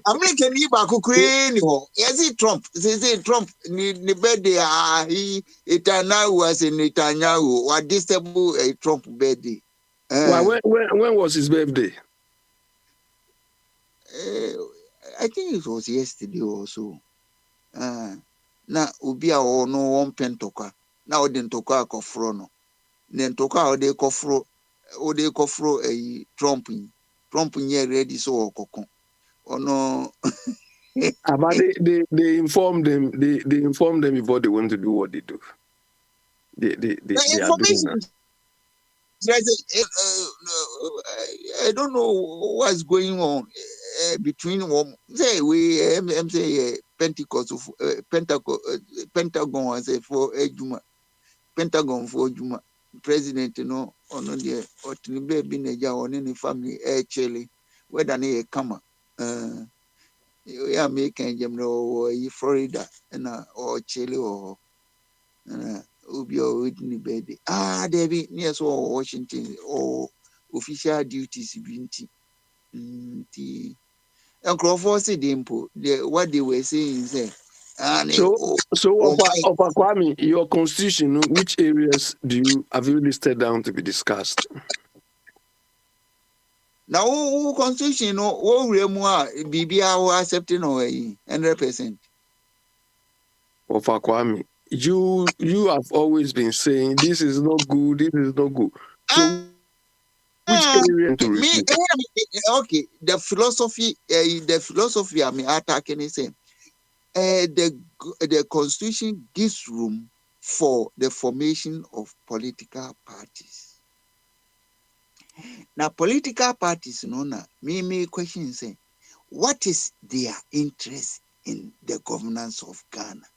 Speaker 2: American Ibaku Crane, yes, it Trump, say Trump, the birthday, he was in Netanyahu, or disable a Trump birthday.
Speaker 3: When was his birthday?
Speaker 2: I think it was yesterday or so. Na ubia or no one pentoka. Now den toka kofrono. Then toka o de kofro a Trump nye ready so kokon. Oh no.
Speaker 3: But they informed them. They informed them before they want to do what they do. They are doing that.
Speaker 2: I don't know what's going on between them. Say we say Pentecost Pentagon say for Juma Pentagon for Juma president no ono de otinibe bi neja oni ni family chele whether na kama ya make njem no Florida na or chele or obi o ni bedi there be near so Washington or official duties binti the Crawford said what they were saying is
Speaker 3: so of Kwame, your constitution, which areas have you listed down to be discussed?
Speaker 2: Now constitution no wo remua bibia wo accepting no 100%.
Speaker 3: Of Kwame, you have always been saying this is not good, this is not good. So which area to repeat?
Speaker 2: Okay, the philosophy I'm attacking is saying the constitution gives room for the formation of political parties. Now, political parties, me question saying, what is their interest in the governance of Ghana?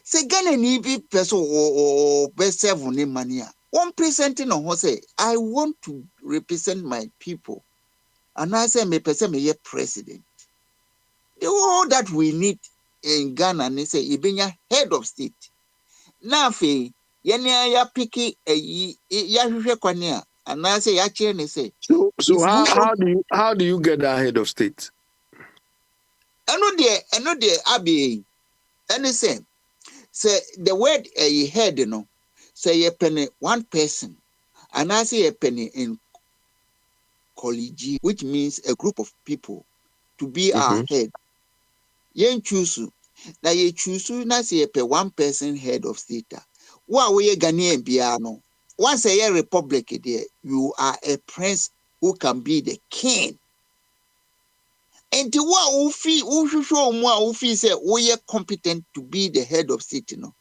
Speaker 2: Say Ghana need be person or best seven money. One presenting on say, I want to represent my people, and I say me person me president. All that we need in Ghana, and they say, Ibenya head of state. Now, fe, ya piki ya kwania, and I say, actually, say.
Speaker 3: So how do you get that head of state?
Speaker 2: I know there, Abi, and they say the word head, say a penny one person, and I say a penny in college, which means a group of people to be our head. Yen choose na ye choose na say pe one person head of state. Wa we Ghanaian biano. Once a year republic there, you are a prince who can be the king. And to what who show more who say we are competent to be the head of state, no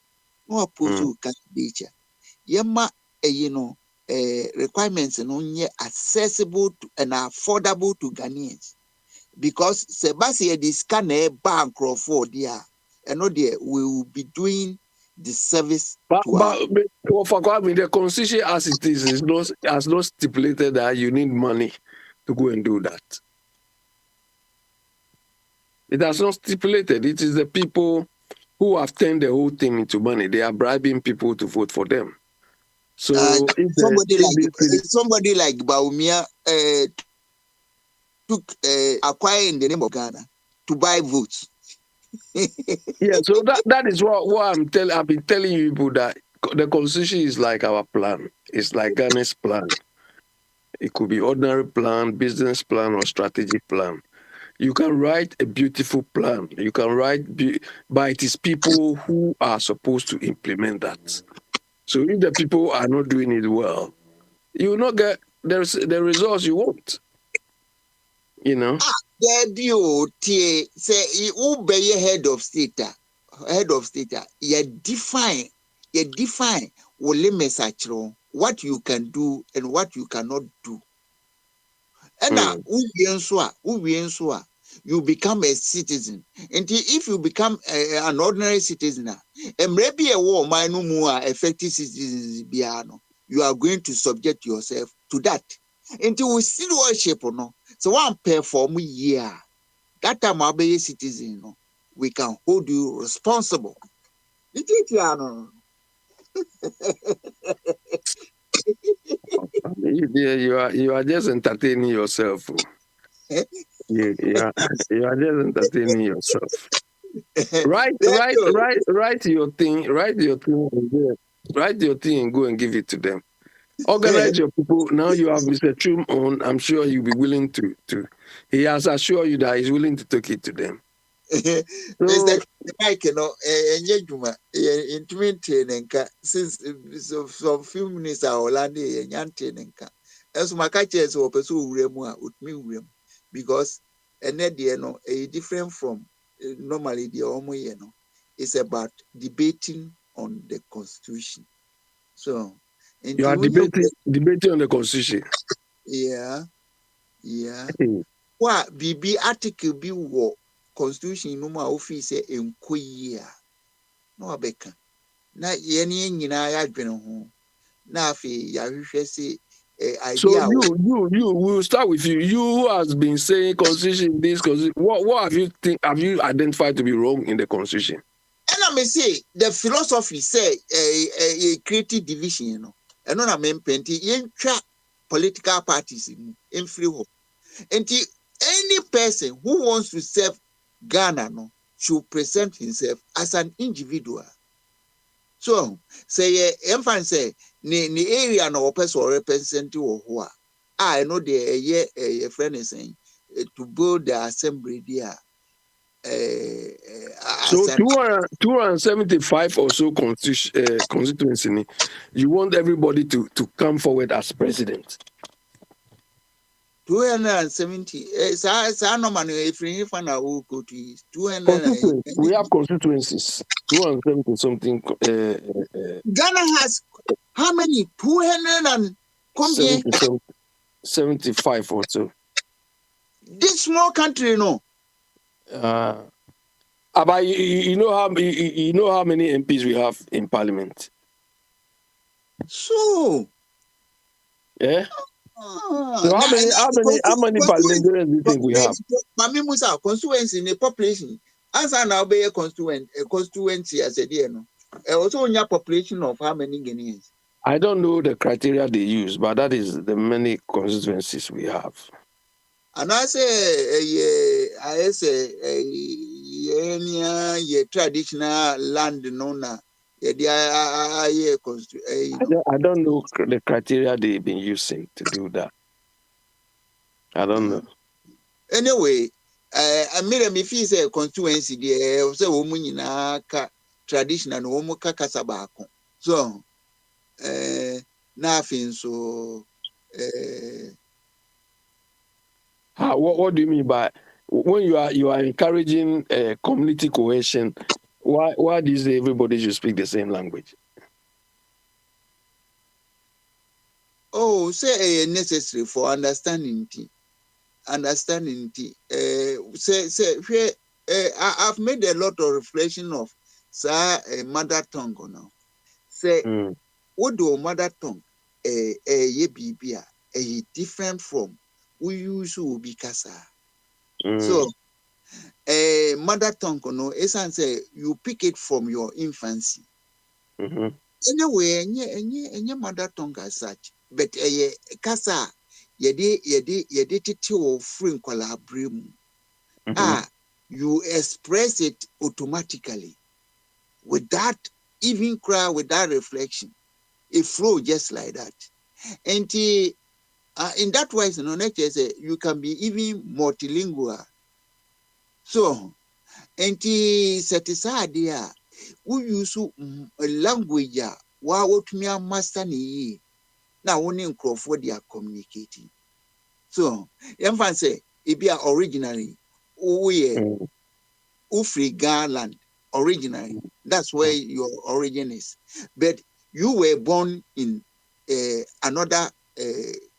Speaker 2: opposed to candidature. Yema requirements no accessible to and affordable to Ghanaians. Because Sebastian is can a bank for there, and no there we will be doing the service to our.
Speaker 3: But for the constitution as it is has not stipulated that you need money to go and do that. It has not stipulated. It is the people who have turned the whole thing into money. They are bribing people to vote for them. So
Speaker 2: somebody like Baumia took acquire in the name of Ghana to buy votes.
Speaker 3: Yeah, so that is what I've been telling you people, that the constitution is like our plan. It's like Ghana's plan. It could be ordinary plan, business plan, or strategic plan. You can write a beautiful plan. You can write, but it is people who are supposed to implement that. So if the people are not doing it well, you will not get the results you want. You know?
Speaker 2: Say who be head of state, you define what you can do and what you cannot do. And you become a citizen. And if you become an ordinary citizen, and maybe a war no more effective citizens, you are going to subject yourself to that. Until we see worship or no. So one perform year. That time I'll be a citizen, no, we can hold you responsible.
Speaker 3: You are just entertaining yourself. You are just entertaining yourself. Write your thing. Write your thing and go and give it to them. Organize your people. Now you have Mr. Chum on. I'm sure you'll be willing to. He has assured you that he's willing to take it to them.
Speaker 2: Mr. Mike, since some few minutes are landing and yantenka. As my catches or pursue with me, because a different from normally the it's about debating on the constitution. So
Speaker 3: you are debating on the constitution.
Speaker 2: Yeah. What BB article be war constitution no more office in queer. No abeka. Na yeni nyina ya dwene ho. Na afi ya hwehwe say idea.
Speaker 3: So you will start with you. You who has been saying constitution this constitution. What have you identified to be wrong in the constitution?
Speaker 2: And I may say the philosophy say a creative division, you know. And on a mempenti yentra political parties in free hope. And any person who wants to serve Ghana should present himself as an individual. So say say ni area no person represent or who I know the a friend is saying to build the assembly there.
Speaker 3: So 275 or so constituency, you want everybody to come forward as president.
Speaker 2: 270.
Speaker 3: We have constituencies. 270 something.
Speaker 2: Ghana has how many?
Speaker 3: 75 or so.
Speaker 2: This small country, no.
Speaker 3: But you know how many MPs we have in Parliament.
Speaker 2: So.
Speaker 3: Yeah. So how many parliamentarians do you think we have?
Speaker 2: Mami Musa, constituency in the population. Answer now be a constituency as a dear. Also on your population of how many Ghanaians?
Speaker 3: I don't know the criteria they use, but that is the many constituencies we have.
Speaker 2: And I say a traditional land owner. I
Speaker 3: don't know the criteria they've been using to do that. I don't know.
Speaker 2: Anyway, I made a feel constituency there. So, woman traditional woman kakasabako. So, nothing. So,
Speaker 3: what do you mean by when you are encouraging community cohesion, why do you say everybody should speak the same language?
Speaker 2: Oh, say necessary for understanding. I've made a lot of reflection of mother tongue now. Say what do mother tongue ye bibia different from we use will be kasa. So mother tongue no say you pick it from your infancy. Anyway, any mother tongue as such, but kasa yede tete o free kwalabrim. You express it automatically without even cry, without reflection. It flows just like that. And in that way, you can be even multilingual. So, and satisfied there, we use a language what me a master ni now only in Crawford they are communicating. So, everyone say it be originally Ufri Garland originally. That's where your origin is. But you were born in another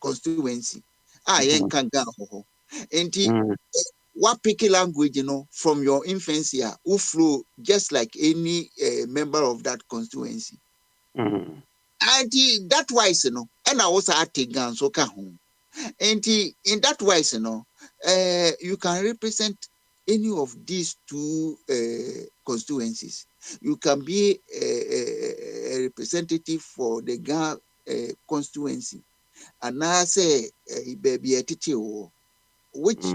Speaker 2: constituency. And what picky language, from your infancy, who flew just like any member of that constituency. And that wise, and I also take guns so home. And in that wise, you can represent any of these two constituencies. You can be a representative for the Ga constituency, and I say baby a teacher, which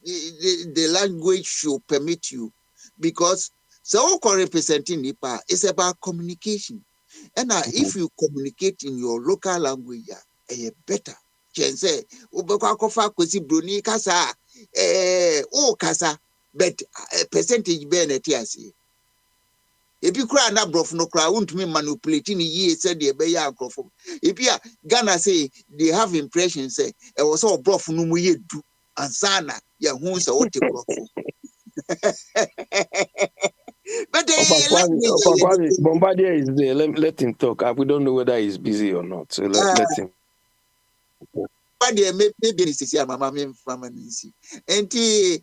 Speaker 2: the language should permit you, because so representing Nipa is about communication, and if you communicate in your local language, better. Can say Ubekofa kwesi bruni kasa kasa, but percentage be na tiasi. If you cry na brof no cry won't me manipulate ni ye said the be ya crofo. If you Ghana say they have impression say e was all brof no mu ye du ansana ya hu say what crofo. But
Speaker 3: Bombardier is there. Let him talk. We don't know whether he's busy or not. So let him.
Speaker 2: But maybe this year, Mamma, permanency. And ye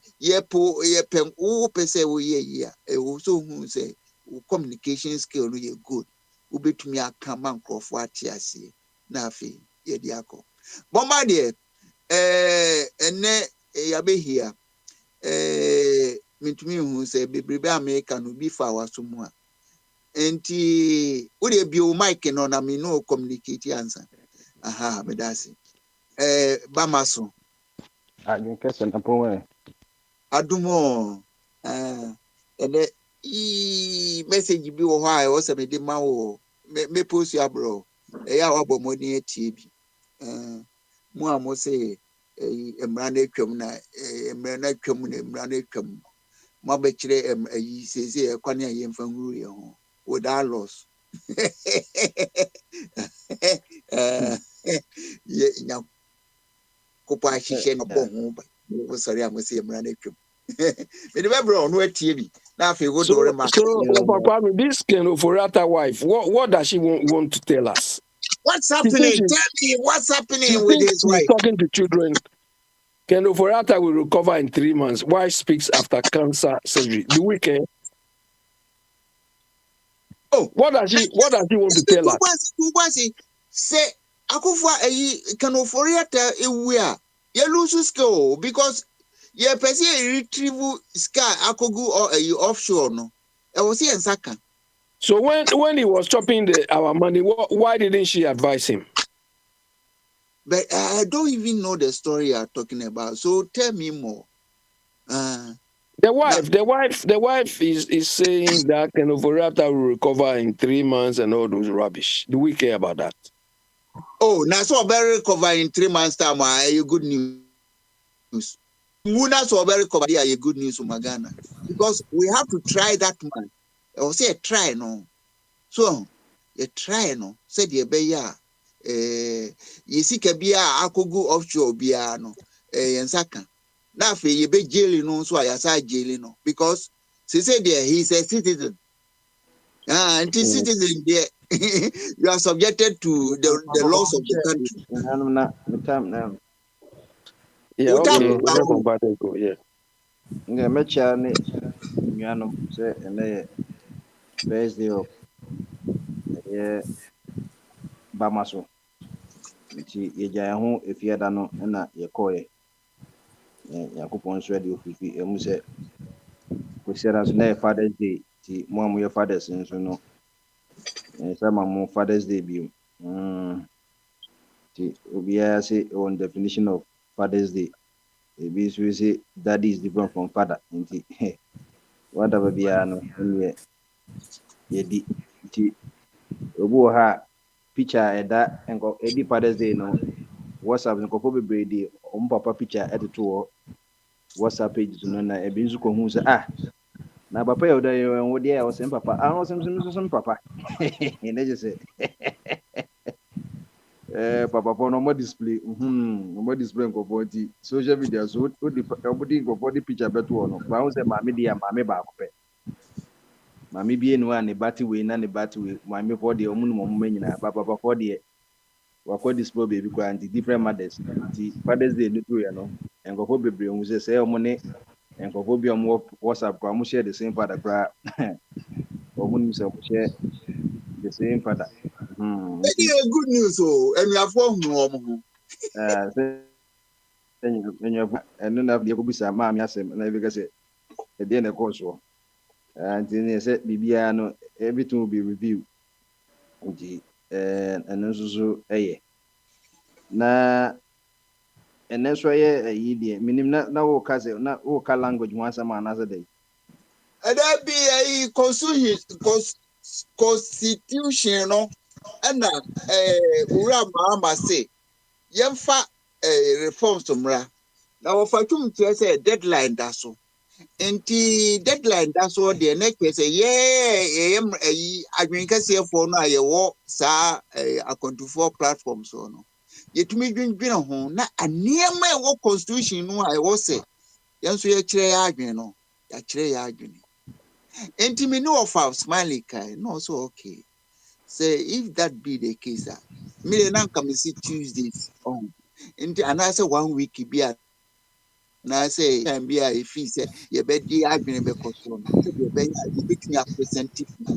Speaker 2: pen, per se, we also who say communication skill no ye good. Ube to me a command crop what ya see. Nafi, ye diaco. Bombardier, and yabe here. Me to me who say, Baby American will be for someone. And would it be your mic and on a me no communicate answer? Aha, but that's it. Bamaso. Adumo. And the message be why I was a medimao. Me post ya bro. Our money at TV. Mua say a manacum na a manacum, a manacum. Mabechere says a quania yem from Rurio without loss. Yeah. Sorry, I must say, I'm running.
Speaker 3: So, Papa, this Ken Ofori-Atta wife, what does she want to tell us?
Speaker 2: What's happening? Tell me what's happening with his wife.
Speaker 3: Talking to children. Ken Ofori-Atta will recover in 3 months. Wife speaks after cancer surgery. The weekend. Oh, what does she want to tell us?
Speaker 2: Say, Akufo Ken Ofori-Atta ewia. You lose skill because you person retrieve sky akogu or offshore no. I was here in Saka.
Speaker 3: So when he was chopping our money, why didn't she advise him?
Speaker 2: But I don't even know the story you're talking about. So tell me more.
Speaker 3: The wife is saying that Ken Ofori-Atta will recover in 3 months and all those rubbish. Do we care about that?
Speaker 2: Oh, now so very recover in 3 months time. You good news. Muna so very recover. You good news from Ghana because we have to try that man. I will say try no. So you try no. Say the beya. You see kabia akogu offshore biya no. Yensaka. na fe ye be jail no so ayasa jail no because say there he is a citizen. And citizen there you are subjected to the laws of the country.
Speaker 3: Yeah,
Speaker 2: Without
Speaker 3: okay. We don't come back and go. Yeah.
Speaker 4: nga mecha ne nuanom sɛ ɛnɛ first day of ɛyɛ bama so nti yɛgya yɛn ho efiada no na yɛkɔɛ Nyankopɔn nso de ofifi emu sɛ kwesiara so na yɛ Father's Day nti mo a moyɛ fathers nso no sɛ ma mo Father's Day bio nti obiara sɛ on definition of Father's Day ebi nso sɛ daddy is different from father nti whatever biara no ɛneɛ yɛdi nti obi wɔ ha picture ɛda ɛdi Father's Day no WhatsApp nkɔfo bebree de ɔmo papa picture ɛtoto wɔ WhatsApp page no na ebi nso kɔhu sɛ na papa yɛ ɔda yɛ wo deɛ ɔsɛm papa ɔsɛm papa ne gye sɛ papa no mo display nkɔfo nti social media so ɔmo di nkɔfo de picture bɛto wɔ no ba ho sɛ maame deɛ maame baako pɛ maame bie no a ne bati wei na ne bati wei maame fɔ deɛ ɔmo no mo nyinaa papa fɔ deɛ wakɔ display baby kwa nti different mothers nti Father's Day no yɛ no nkɔfo bebree hu sɛ ɔmo ne nkɔfo bi ɔmo WhatsApp kwa ɔmo share the same father kwa ɔmo nim sɛ ɔmo share the same father
Speaker 2: good news and you have one
Speaker 4: ɛno na deɛ kɔbisa maame asɛm na ebi ka sɛ ɛdeɛ na ɛkɔɔ soɔ nti ne sɛ biribiara no everything will be reviewed nti ɛno nso so ɛyɛ na ɛnɛ nso ɛyɛ ayi deɛ minim na wɔka sɛ na wɔka language ho asɛm anaasɛ dɛ
Speaker 2: ɛda bi ayi constitution no ɛna owura Mahama se yɛmfa reforms to mmra na wɔfa twum kyerɛ sɛ deadline da so nti deadline da so deɛ na kyerɛ sɛ yɛyɛ ayi adwenkɛseɛfoɔ no a yɛwɔ saa akwantufoɔ platform so no yɛtumi dwendwene ho na nneɛma ɛwɔ constitution no a ɛwɔ sɛ yɛn nso yɛkyerɛ yɛ adwene no yɛakyerɛ yɛ adwene nti me no of Smiley kai no so okay say if that be the case me na come see Tuesdays nti anaasɛ 1 week bi a na say time bi a if he say ye be di adwene be koso no say ye be betumi representative bi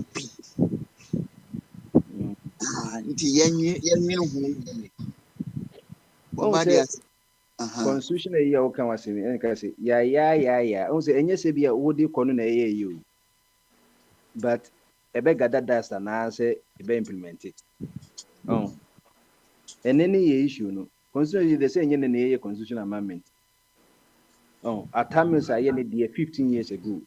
Speaker 2: nti yenwe ho
Speaker 4: constitution yi a wɔka wasɛm ɛnka sɛ ya ɔn sɛ ɛnyɛ sɛ bi a wodi kɔ no na ɛyɛ yi o but ɛbɛgada dust anaasɛ ɛbɛ implement it ɛnɛ ne yɛ issue no constitution yi de sɛ ɛnyɛ ne na ɛyɛ constitution amendment at times ayɛ ne deɛ 15 years ago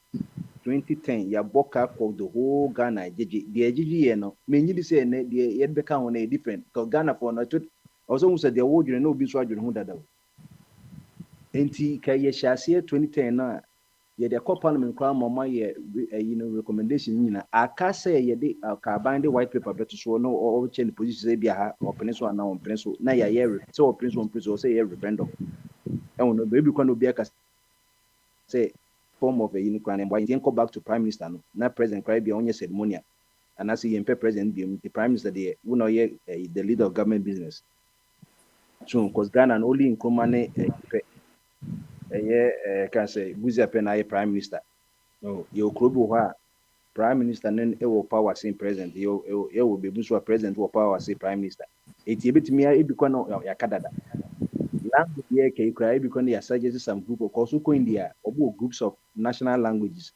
Speaker 4: 2010 yɛabɔ ka for the whole Ghana gyegye deɛ gyegye yɛ no menyi di sɛ ɛnɛ deɛ yɛbɛka ho no yɛ different because Ghana for no ɔsɛ hu sɛ deɛ wɔdwene na obi so adwene ho dada o enti ka yɛhyɛ aseɛ 2010 no a yɛde kɔ parliament koraa ma ɔma yɛ recommendation nyina aka sɛ yɛde akaban de white paper bɛto so no ɔkyɛ ne position sɛ bi ha ɔpene so ana ɔmpene so na yɛyɛ sɛ ɔpene so ɔmpene so sɛ yɛ referendum ɛwɔ no baabi kwa na obi aka sɛ form of no koraa no yɛn kɔ back to prime minister no na president koraa bi a ɔnyɛ ceremonial anaasɛ yɛmpɛ president bi the prime minister deɛ wo na ɔyɛ the leader of government business so because Ghana no only nkroma ne can say Buzi Apena ye prime minister. No, you could be prime minister then it will power same president. You will be Buzi president will power say prime minister. It bit me it become ya kadada. Language here can cry because they suggest some group of course ko India or groups of national languages.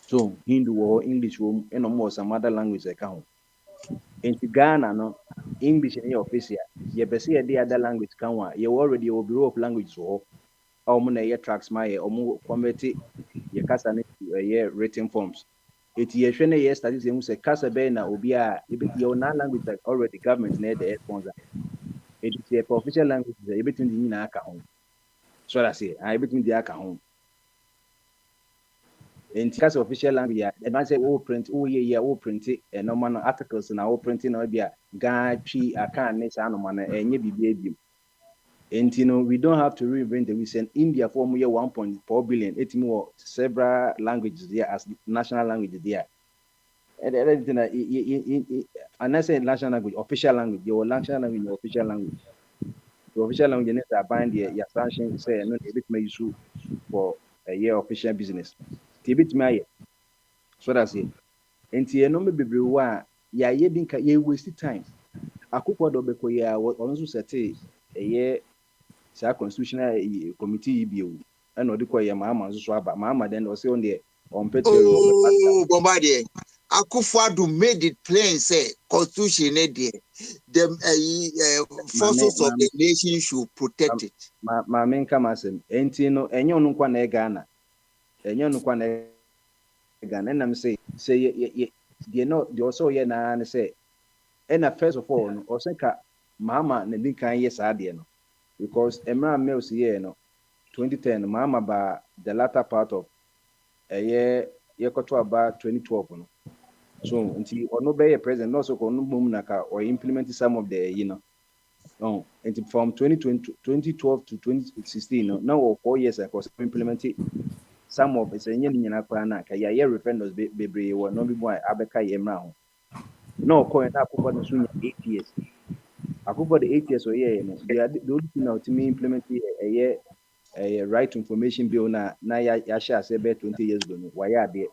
Speaker 4: So Hindu or English or more some other language account. In Ghana no English in your office here. You be see the other language can one. You already will bureau of language so na ye tracks my convert ye kasa ne ye written forms it ye hwe na ye studies em say kasa be na obi a your language like already government na the sponsor it is a official language ye between the nyina aka ho so that say I between the aka ho and kasa official language ya e ban say o print o ye o print e normal articles na o print na obi a ga twi aka ne sa no ma na enye bibia bi And we don't have to reinvent the wheel. Send India for more 1.4 billion. It's more several languages there as national languages there. And everything and I say national language, official language, your national language, your official language. The official language is a bind your sanction say no a bit may issue for a year official business. It's a bit may so that's it. And no maybe ya ye dinka ye waste time. Akufo do beko ya also set a year sa constitutional committee bio and odi ko ye mama so aba mama then o say on the on petrol
Speaker 2: Oh, Bombardier. Akufo-Addo made it plain say constitution the forces of the nation should protect it.
Speaker 4: Ma men come asem enti no enye onu kwa na Ghana enye onu kwa na Ghana na me say they no they also here na say and first of all no o say ka mama na din kan yes ade no because Emra Mills here no 2010 mama ba the latter part of a year yekoto about 2012 no so until ono be president no so ko no mum na ka or implement some of the and from 2012 to 2016 no now 4 years I was implementing some of it enye nyina kwa na ka ya referendums bebre wo no bi mo abeka yemra ho no ko na akufo no so 8 years akufo the 8 years o ye no the only thing now to me implement a right to information bill na ya share say be 20 years ago no why ade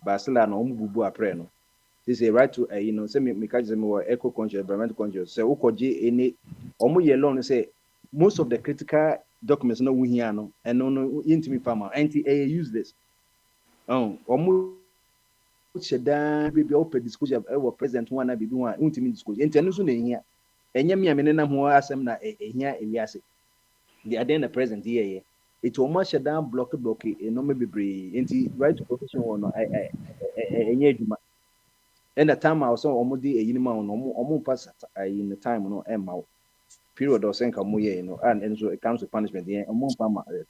Speaker 4: basila no bubu apre no this is a right to say me catch them or eco conscious environmental conscious say ukoje any omo ye law no say most of the critical documents no we here no and no intimi farmer anti use this omo sheda be open discussion e president one na be do one intimi discussion enti no so na ehia enye me amene na ho asem na ehia ewiase the at the present here it omo sheda block no me bebre enti right to profession no enye adwuma and the time I was almost a minimum almost pass in the time no emma period or senka moye and so it comes to punishment the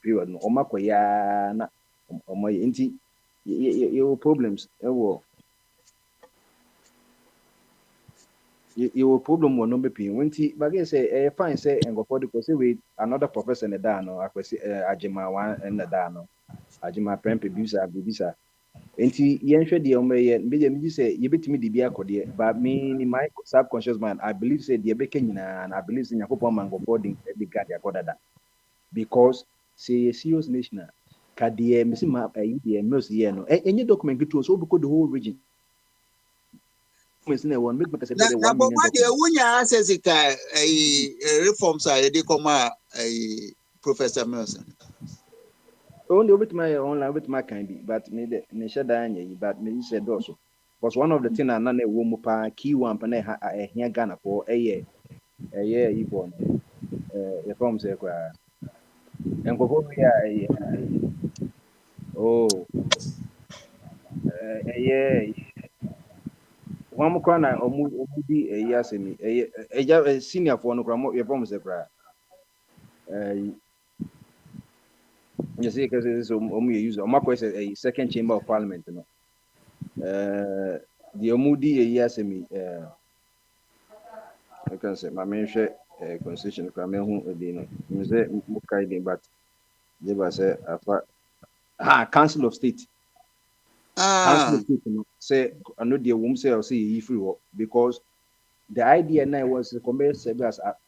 Speaker 4: period no omakoya na omoy inti your problems your problem will not be pin when but I say fine say and go for the say with another professor in the dano akwesi ajima one and the dano ajima prempe bisa enti yenhwe de omeye me say ye betimi de bia akode but me in my subconscious mind I believe say de beka nyina and I believe say yakopon mango boarding the guard akodada because say a serious nation ka de me say ma de meals here no any document gitu so because the whole region na one make say the 1 million
Speaker 2: na wunya access ka reforms are dey come Professor Mills.
Speaker 4: Only with my online with my kind be, but me the shada but me said also. Because one of the thing I none woman pa key one pane here Ghana for a year you born form say kwa and go one more corner or be a year semi a senior for no cramo your form say kwa you see, because it's use a second chamber of parliament, you know. The Omudi a year me I can say my main share constitution but they say Council of State. Council of State, you know, say I know the woman say I'll see free because the idea now was to come as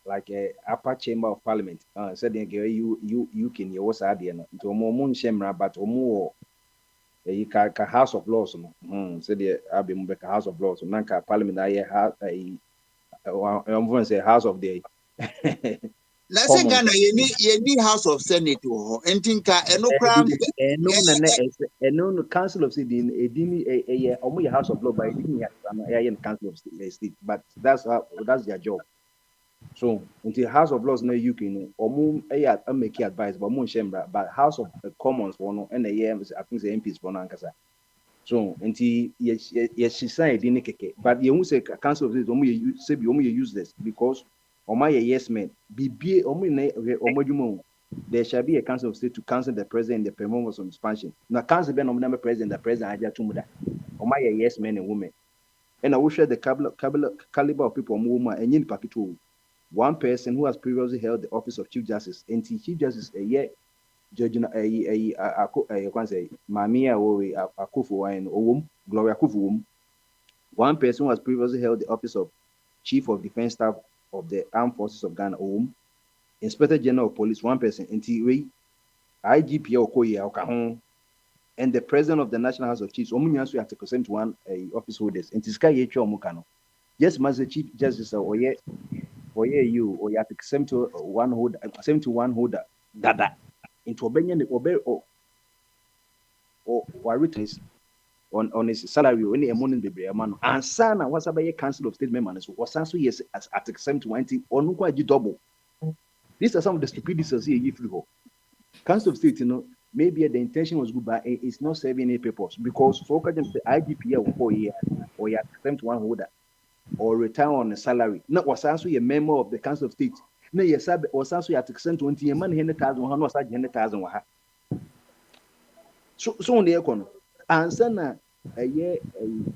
Speaker 4: like a upper chamber of parliament. Said you can your was idea no. To moon shemra but omo a house of laws no. Said the Abbey Mbeka house of laws. Nanka parliament I say house of the
Speaker 2: Let's say Ghana you need House of Senate or entinka
Speaker 4: no Council of State in a House of Law by a Council of State, but that's their job. So until House of Laws no you can or make advice but moon chamber but House of Commons for no and I think the MPs for Nankasa. So until yes she said keke but you say Council of State you use this because my yes man be there shall be a Council of State to cancel the president the performance of expansion. Now council be number president the president aja tumuda. My yes men and women. And I will share the caliber of people woman and yin pakitu. one person who has previously held the office of Chief Justice, and Chief Justice a year judge I can say Mamia or Akufu and Owum, Gloria Kufu. One person who has previously held the office of Chief of Defense Staff of the Armed Forces of Ghana, Owum, Inspector General of Police, one person, NTA, IGP Okoye, and the President of the National House of Chiefs, Omunyasu Article 71 office holders, and Tiska Yecho Mukano. Yes, Master Chief Justice Oye you or Article 71 holder, Dada, into Obenyan or returns on his salary when a morning the man and sana was a council of state members was also yes as Article 720 on quite double. These are some of the stupidities here if you go. Council of State, maybe the intention was good, but it's not serving any purpose because for the IGP or 4 years or you attempt one holder or retire on a salary. Not was also a member of the Council of State. No, yes, was also at 20 man 100,000 was 100,000. So on the economy. And then a year,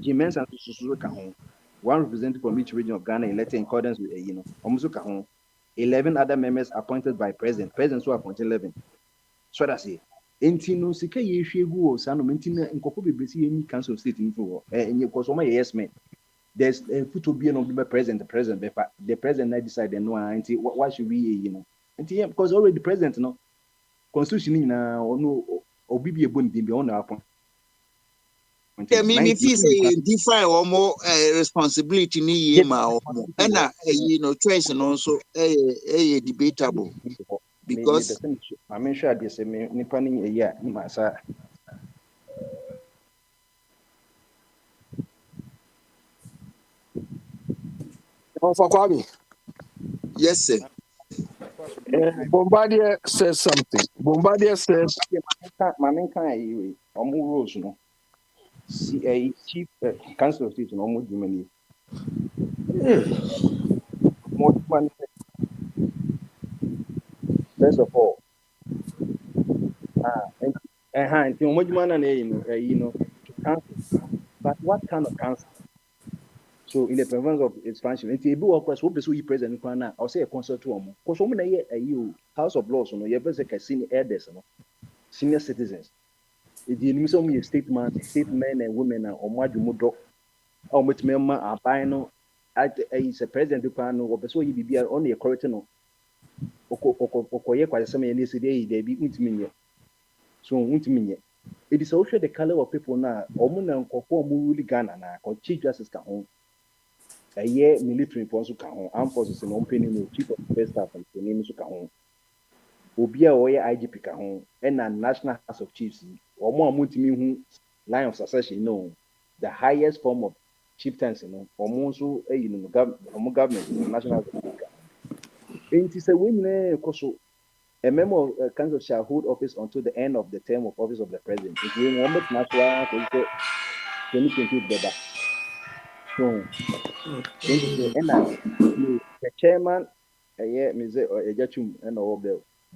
Speaker 4: Jimenez and Suzuka, one representative from each region of Ghana elected in accordance with Omusuka, 11 other members appointed by President who appointed 11. So that's it. Entino sika ye hwegu o sano mentina nkoko bebesi any council of state info and you cause my yes man. There's a photo be no be president the president I decide no anti why should we because already the president no constitution na no obi be ebon be on our point.
Speaker 2: Me feel say define or more responsibility ni ye ma o and choice and also debatable. Because
Speaker 4: I'm sure this Nippon a year, Massa.
Speaker 3: For Kwame.
Speaker 2: Yes, sir.
Speaker 3: Bombardier says something. Bombardier says,
Speaker 4: Mamma can't rules, no. See a chief council of state, no more Germany. More money. First of all, and but what kind of council? So in the prevalence of expansion, and the of course, what you president I'll say a concert to them. Because women a House of Laws, you have a senior elders, senior citizens. If you need some state men and women or Majumodo, or which member are buying is a president or so you be only a corrector. Okoye quite some years today, they be ultimate. So ultimate. It is also the color of people now. Omuna and Kofo Muli Ghana now, Chief Justice Kahon. A year military force Kahon, armed forces and opening chief of the staff and the name of Kahon. Obia Oya IGP Kahon, and a National House of Chiefs, or more multi line of succession, the highest form of chieftaincy, or Monsu, government, national House of Chiefs. It is a win, a member of council shall hold office until the end of the term of office of the president. If you want to national, 2020 so, the chairman, the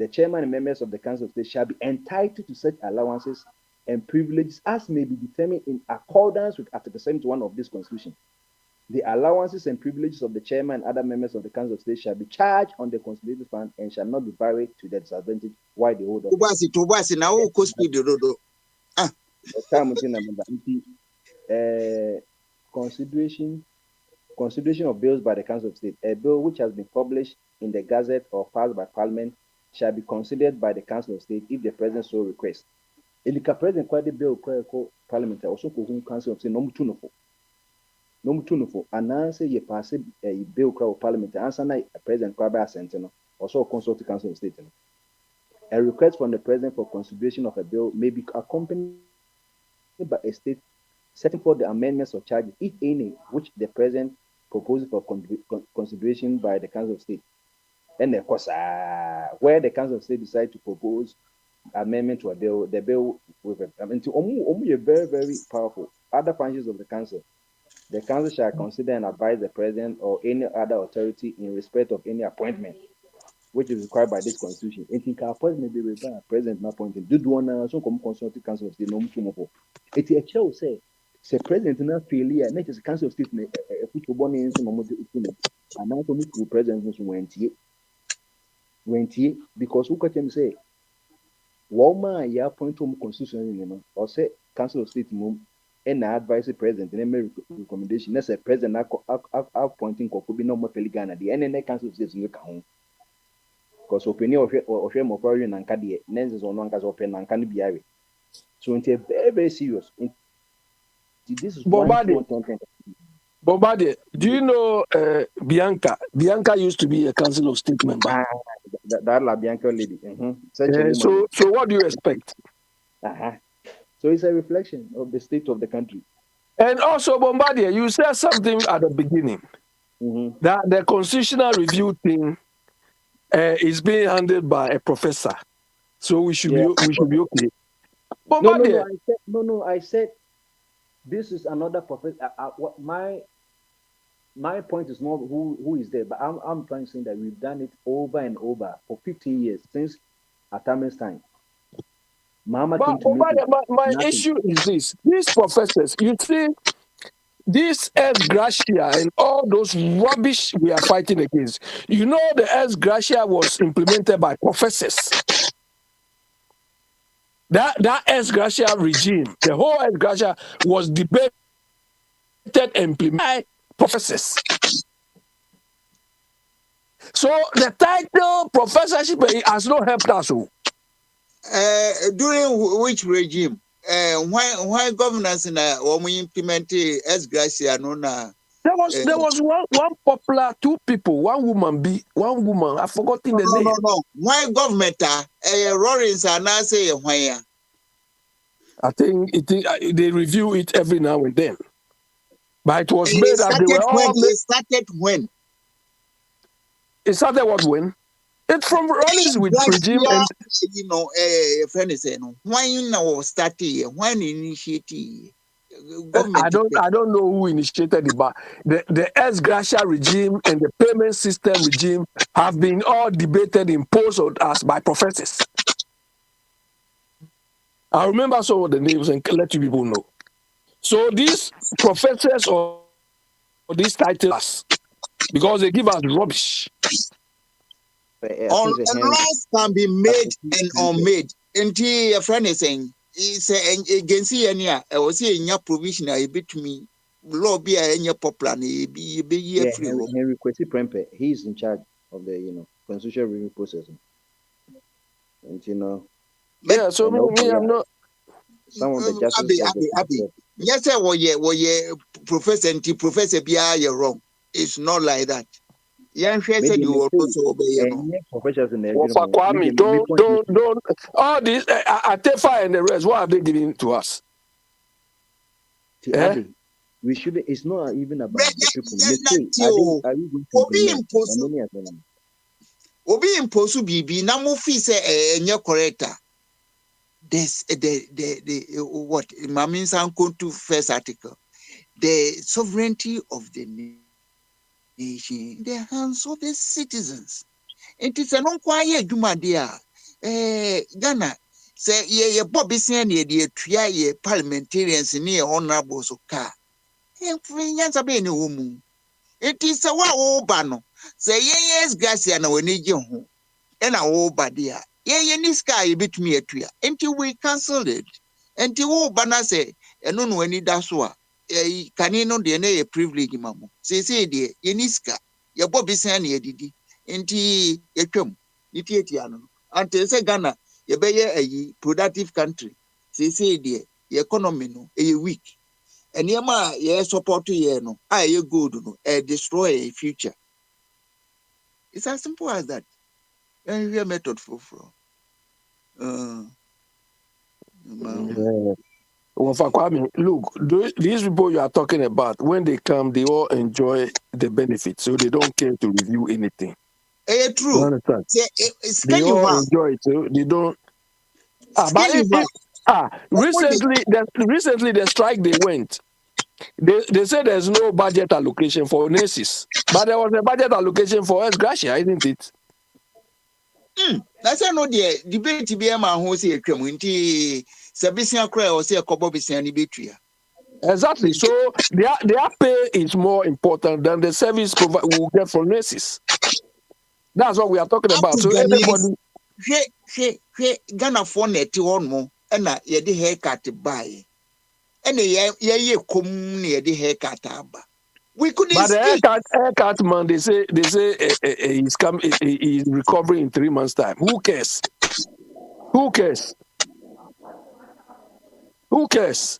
Speaker 4: chairman and members of the council of state shall be entitled to such allowances and privileges as may be determined in accordance with Article 71 of this Constitution. The allowances and privileges of the chairman and other members of the Council of State shall be charged on the consolidated fund and shall not be varied to the disadvantage while they hold office.
Speaker 2: Tubasi now speed the road.
Speaker 4: Consideration of bills by the Council of State. A bill which has been published in the Gazette or passed by Parliament shall be considered by the Council of State if the President so requests. If the President quite the bill Parliament also Council of State no tunufo ananse ye pass a bill crowd Parliament answer na President Kwabena Senteno also consult the Council of State. A request from the President for consideration of a bill may be accompanied by a state setting for the amendments of charges, if any, which the President proposes for consideration by the Council of State. And of course, where the Council of State decides to propose amendment to a bill, the bill will only a very, very powerful. Other branches of the Council. The Council shall consider and advise the President or any other authority in respect of any appointment which is required by this Constitution. It can appointment be required President not appointed. Do one so come consult the Council of State no much more. It a chair say Say president na fail here, not just council of state na put born in some of the and now to meet president went here because who can say Walma ya appoint home constitution, you know, or say council of state move and advise the president and make recommendation. That's a president appointing could be no more Ghana. The NNA council of state in the count. Because opinion of shame of foreign and Kadi, Nenses on one open and can be. So it's very, very serious. This is
Speaker 3: Bombardier, do you know Bianca? Bianca used to be a council of state member.
Speaker 4: That La Bianca lady.
Speaker 3: So what do you expect?
Speaker 4: So it's a reflection of the state of the country.
Speaker 3: And also, Bombardier, you said something at the beginning that the constitutional review thing is being handled by a professor, so we should be okay. Bombardier,
Speaker 4: I said this is another professor. My point is not who is there, but I'm trying to say that we've done it over and over for 15 years since Atame's time.
Speaker 3: My issue is this: these professors, you see, this ex gratia and all those rubbish we are fighting against. You know, the ex gratia was implemented by professors. That ex gratia regime, the whole ex gratia was debated and implemented by professors. So the title professorship has not helped us.
Speaker 2: During which regime? Why governance in when we implemented ex gratia no na?
Speaker 3: There was one popular, two people, one woman. I've forgotten the name.
Speaker 2: No. Why government Lawrence and I say why?
Speaker 3: I think they review it every now and then. But it was made that they were all.
Speaker 2: It started when?
Speaker 3: It started what when? It's from Rollins with regime and
Speaker 2: you know, friend is saying when now started when initiated.
Speaker 3: I don't know who initiated it, but the ex gratia regime and the payment system regime have been all debated, imposed on us by professors. I remember some of the names and let you people know. So these professors or these titles, because they give us rubbish.
Speaker 2: Laws can be made and unmade. And a friend is saying, it's against any, I was saying, your provision, I bit me, law be a popular, be
Speaker 4: Henry Kwesi Prempeh, he's in charge of the, constitutional review process. And,
Speaker 3: yeah, so me, I'm not.
Speaker 4: Some of the justices.
Speaker 2: Yes, sir, Professor Bia, you're wrong. It's not like that. Young said you will also obey.
Speaker 4: Professors in
Speaker 3: Kwame, don't. All these Atefa and the rest, what are they giving to us?
Speaker 4: We should. It's not even about the people. Are we going to
Speaker 2: Obi imposu bibi na mo fi say enye corrector. This the what Mamin Sanko to first article. The sovereignty of the nation in the hands of the citizens. It is an unquiet Jumadia. Ghana say ye Bobby Senior, the tria parliamentarians near honorable Soka. And free Yansa Bene woman. It is a wow bano. Say yes, Garcia no need you home. And a old badia. Ye sky bit me a tree until we cancelled it. Until all banner say, and no any daswa. Can you know the privilege, mamma? Say, dear, Yeniska, your Bobby Sani didi, until ye come, Nitiano. Until say Ghana, ye be a productive country. Say, dear, your economy no, a weak. And yama, ye support to ye no, I good no, destroy a future. It's as simple as that. And your method for.
Speaker 3: Look, these people you are talking about, when they come, they all enjoy the benefits, so they don't care to review anything.
Speaker 2: True.
Speaker 3: You understand? They all enjoy it, so they don't. Recently the strike they went. They said there's no budget allocation for nurses, but there was a budget allocation for ex gratia, isn't it?
Speaker 2: That's no the debate to be a man who say a community. Sabisia cry or say a couple of Bissani Betria.
Speaker 3: Exactly. So their pay is more important than the service we will get from nurses. That's what we are talking about. So
Speaker 2: Ghanaians,
Speaker 3: everybody,
Speaker 2: Ghana for net on mo, and ye the haircut buy. And ye come near the haircut abba. We couldn't
Speaker 3: but the
Speaker 2: speak.
Speaker 3: haircut man, they say he's recovering in 3 months' time. Who cares? Who cares? Who cares?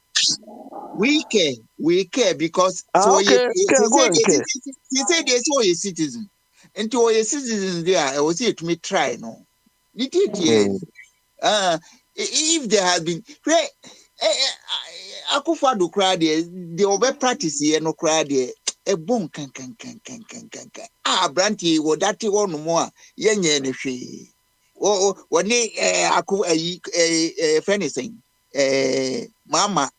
Speaker 2: We care because
Speaker 3: Ah,
Speaker 2: so
Speaker 3: okay, okay, go and care.
Speaker 2: he said they saw a citizen. And to a citizen there, I was here to me try no.
Speaker 3: Mm.
Speaker 2: If there had been Akufo-Addo crowd there, they over practice here no crowd there. A boom can. Branty, what that one more, yen she. Oh, when anything, mama,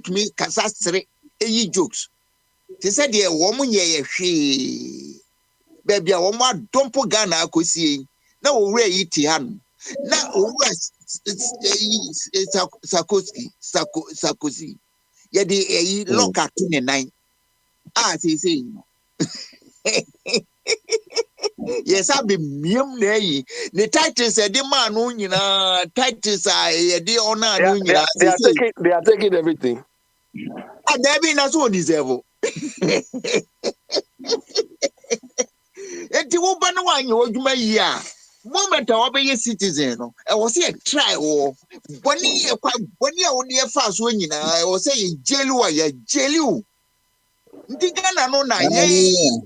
Speaker 2: me casastre, jokes. They said, yeah, woman, yeah, she. Baby, a woman don't put Ghana, I could see. Now, we're eating. Now, Sarkozy. Yeah, the
Speaker 3: Mm.
Speaker 2: lock at 29. Say, yes, I'll be mum nay. The titles are the man who you know, titles are the honor,
Speaker 3: They are taking everything.
Speaker 2: and there be not so deserve. And the woman one you would my year. Moment I be a citizen. I was here try or Bonnie only a fast when you know, I was saying jail. Ntigana no na ye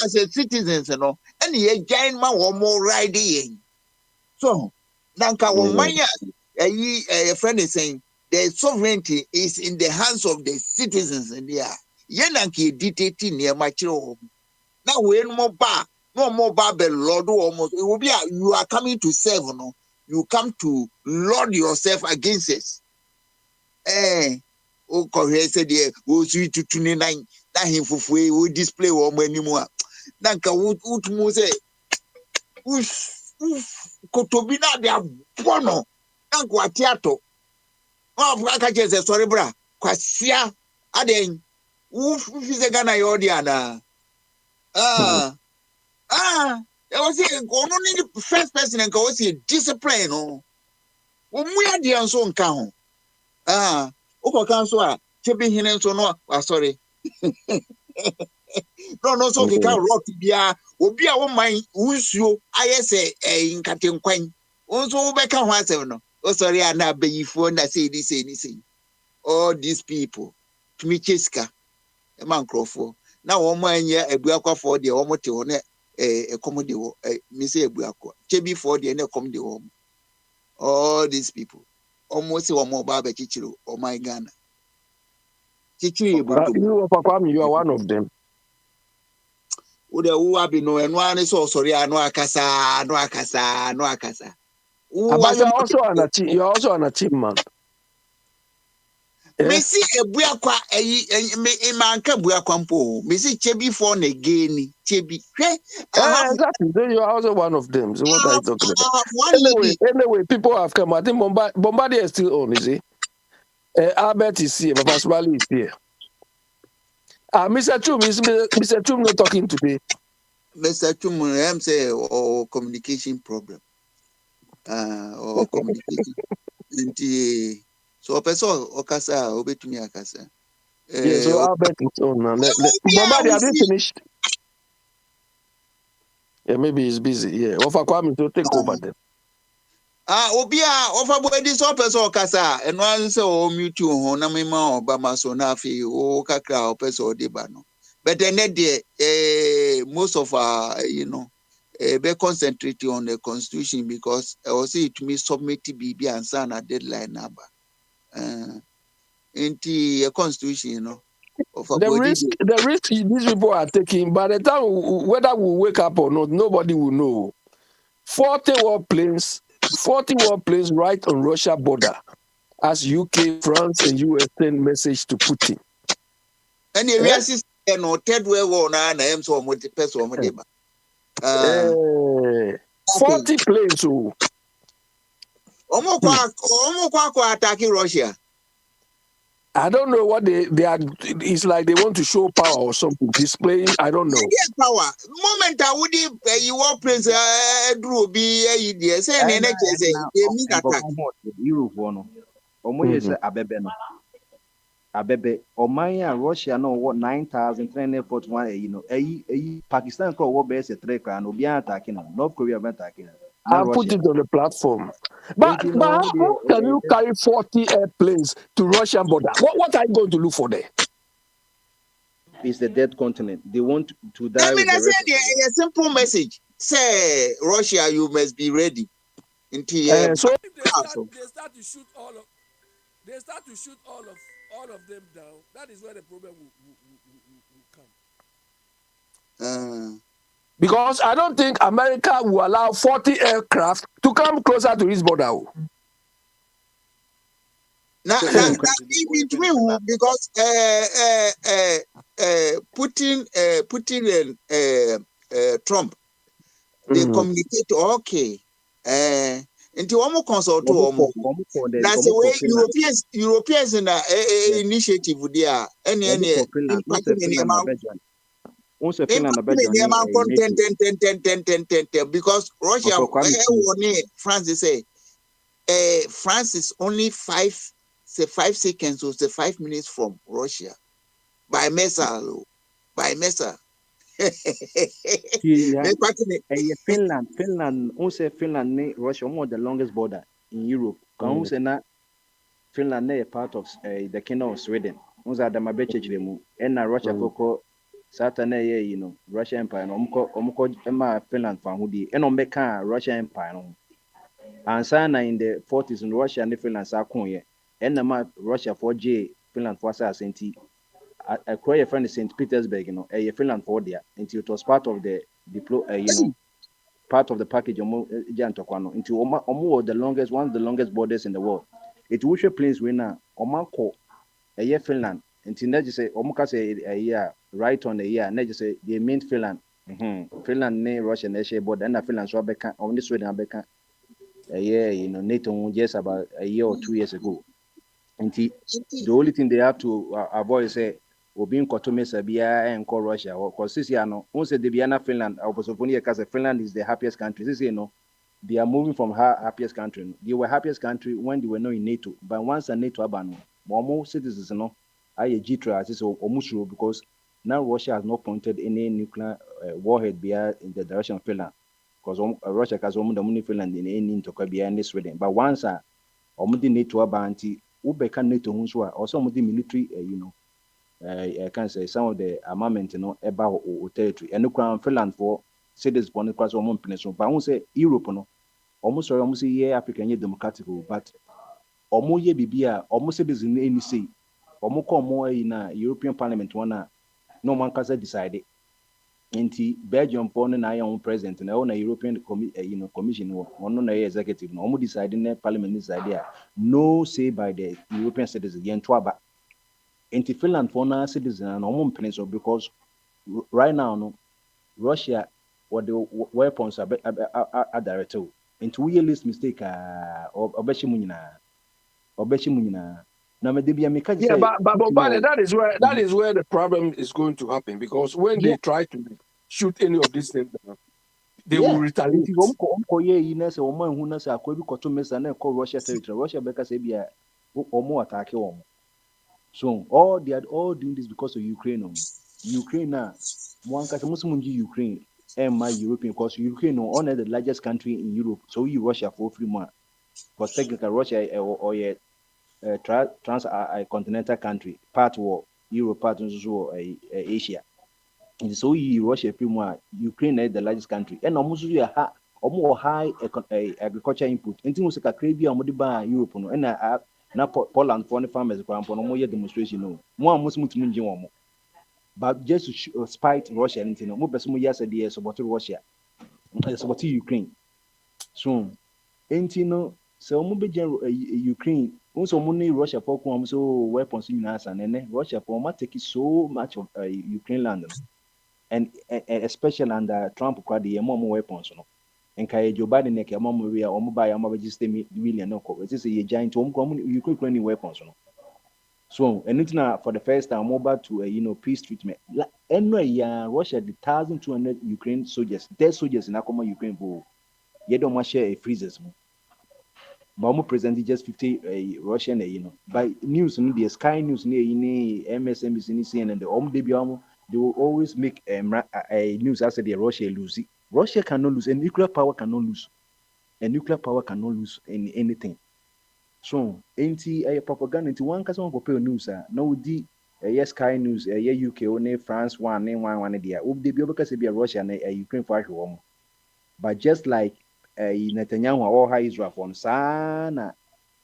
Speaker 2: as a citizens no and ye giant man one more riding. So nanka
Speaker 3: Mm.
Speaker 2: womanya a friend is saying the sovereignty is in the hands of the citizens in there. Ye nanki dictating near macho. Now we no more bar but lord almost it will be you are coming to serve no. You come to lord yourself against us. O said there was sweet to 29 that him for free will display one anymore. Nanka would say Kotobina de Bono Nanka Tiato. Oh, Braka just sorry, bra. Quasia Aden Woof is a Ghana Yodiana. There was a only the first person and go see discipline. Oh, we are the answer count. Oko council, Chipping Hinen so no, sorry. No, so we can rock bia, obi a woman unsuo ayese in katenkwan. Also beka ho asem no. Oh sorry, na beyifo na say this. All these people to me cheska e man crofo. Na wo man anya abuakwafo de wo mote wo na komode wo me say abuakwa. Chebi for de na komode wo. All these people almost one more baba chichiro oh my Ghana. Chichiri ebuto.
Speaker 3: You, Papa, you are one of them.
Speaker 2: Ude uwa bino enwane so sorry no akasa.
Speaker 3: But you are also an achievement.
Speaker 2: Me see ebuakwa me manka buakwa mpo. Me see chebi for na geni chebi.
Speaker 3: Exactly. So you are also one of them. So what are you talking about?
Speaker 2: I have one lady.
Speaker 3: Anyway, people have come. I think Bombardier is still on, is he? Albert is here. Papa Smiley is here. Mr. Chum not talking today.
Speaker 2: Mr. Chum, say or communication problem. Or communication. So person okasa obetumi akasa.
Speaker 3: Yeah, so Albert is on now. Bombardier, have you finished? Yeah, maybe he's busy. Yeah, Ofa Kwame to take over them.
Speaker 2: Obi a ofa body so person okasa eno an say o mute ho na mema Obama so na afi o kakra o person odeba no. But then most of our be concentrate on the constitution because I was say to me submit BB and sign a deadline number. Into a constitution,
Speaker 3: The risk these people are taking, by the time whether we wake up or not, nobody will know. 40 warplanes right on Russia border as UK, France, and US send message to Putin.
Speaker 2: And the real system, third way war na am so much person.
Speaker 3: 40 planes.
Speaker 2: Omo kwa attack Russia.
Speaker 3: I don't know what they are. It's like they want to show power or something. Displaying. I don't know.
Speaker 2: Yes, power. Moment I would you want Prince Drew be a idea. Say,
Speaker 4: And
Speaker 2: and say, they mean attack.
Speaker 4: Europe one. Omo yes abebe no. Abebe Omaya Russia no what 9,341 you know. Pakistan call what base a trek and Obi attacking North Korea attacking.
Speaker 3: I put it on the platform. But how can you carry 40 airplanes to Russian border? What are you going to look for there?
Speaker 4: It's the dead continent. They want to die.
Speaker 2: I mean,
Speaker 4: with
Speaker 2: I
Speaker 4: the
Speaker 2: said a simple message. Say, Russia, you must be ready. Until
Speaker 3: So
Speaker 5: If they start to shoot all of them down, that is where the problem will come.
Speaker 3: because I don't think America will allow 40 aircraft to come closer to his border.
Speaker 2: Now, between because Putin and Trump, they communicate okay. Into one more consult to that's the way Europeans in initiative there. Any because Russia, France, they say France is only 5 seconds or 5 minutes from Russia by missile.
Speaker 4: Finland, also Finland, Russia, one of the longest border in Europe. Finland is part of the kingdom of Sweden. Also, the Mabeche and Russia for Saturn, you know, Russia Empire. Finland for Hudi, and on Russia Empire. And Sana in the 40s in Russia and Finland are cool, and the Russia for J, Finland for Sassenti. I cry a friend in St. Petersburg, you know, a Finland for there until it was part of the part of the package of into one of the longest borders in the world. It will show planes winner Omako a year Finland until they just say Omoka say a year right on the year, and they just say they mean Finland. Finland ne Russia and Asia border and Finland so back on this Sweden back a year, you know, NATO just about a year or 2 years ago. And the only thing they have to avoid is being Kotomesa and call Russia because this year no once the Biana Finland because Finland is the happiest country. This year no they are moving from her happiest country. They were happiest country when they were not in NATO, but once a NATO abano, more citizens no I G3 as almost because now Russia has not pointed any nuclear warhead in the direction of Finland because Russia has almost the money Finland in any into behind Sweden. But once almost the NATO abanti Ubeka NATO Hunswa or some of the military you know. I can say some of the armament, you know, about territory. And the crown Finland for cities born across one peninsula. But I won't say Europe, no, almost a year African year democratic, but almost ye bibia, almost it is in any say, almost more in a European Parliament one. No one can decide. Inti Belgium born and I own president and I own a European commission or non executive, no deciding the parliament this idea. No say by the European citizens again to into Finland for now citizen and home peninsula because right now no Russia what the weapons are directed into we list mistake obeshi munyina na me debia me kaji
Speaker 3: yeah but that is where the problem is going to happen because when they try to shoot any of these things they will retaliate.
Speaker 4: Russia territory Russia because attack so all they are all doing this because of Ukraine. Ukraine now, one Muslim Ukraine and my European because Ukraine one of the largest country in Europe. So you Russia for 3 months. Because technically Russia or a transcontinental country, part of Europe, part of Asia. And so you Russia 3 months, Ukraine is the largest country. And almost you have more high agriculture input. Anything was like a crazy Europe and na Poland for the farmers for no demonstration no more Muslim but just to spite Russia and no more person yesterday support Russia support Ukraine so no so mo be Ukraine also money Russia for come so weapons in us and Russia for take so much of Ukraine land and especially under Trump quite the more weapons no and Joe Biden neck a mom we are buy a register million no cover. This is a giant home Ukraine weapons. So anything for the first time mobile to peace treatment. Russia the 1,200 Ukraine soldiers, dead soldiers in Akoma Ukraine for you don't want share a freezers. But almost presently just 50 Russian, by news in the Sky News near MSNBC, CNN, they will always make a news as the Russia lose. Russia cannot lose, and nuclear power cannot lose, and nuclear power cannot lose anything. So, propaganda into one case on popular news, no di Sky News, UK, only France, one there. They be because be a Russia and Ukraine for home. But just like Netanyahu or high Israel for sana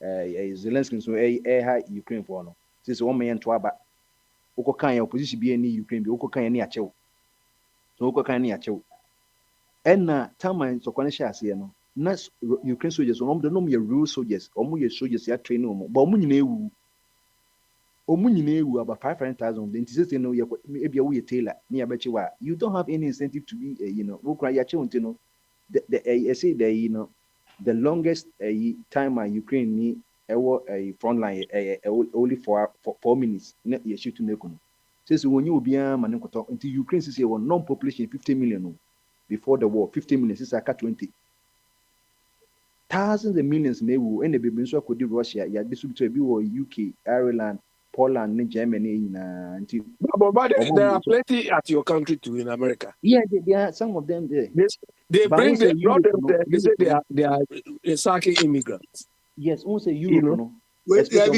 Speaker 4: Zelensky so high Ukraine for no. Since 1 million to aba. Oko kan opposition be any Ukraine be oko kan any achew. So oko kan any achew. And na time so kwane share ase no. Na Ukraine soldiers no them no real soldiers. Omo ye soldiers ya train omo. But omo nyina ewu. Omo nyina ewu about 500,000. Then say no ye be a we tailor. Ni abechi wa. You don't have any incentive to be wo kra ya chew ntino. I say the longest time Ukraine ni a front line only for 4 minutes. You shoot to Nekono. Says when you be a man until Ukraine says one non-population 50 million before the war. 50 million since I 20. Thousands and millions maybe and the baby so could do Russia. Yeah, this would be UK, Ireland, Poland, Germany until.
Speaker 3: But there are plenty at your country too in America.
Speaker 4: Yeah, there are some of them there.
Speaker 3: They bring them, brought them there. They say they are Saki immigrants.
Speaker 4: Yes, we say Europe, no.
Speaker 2: They are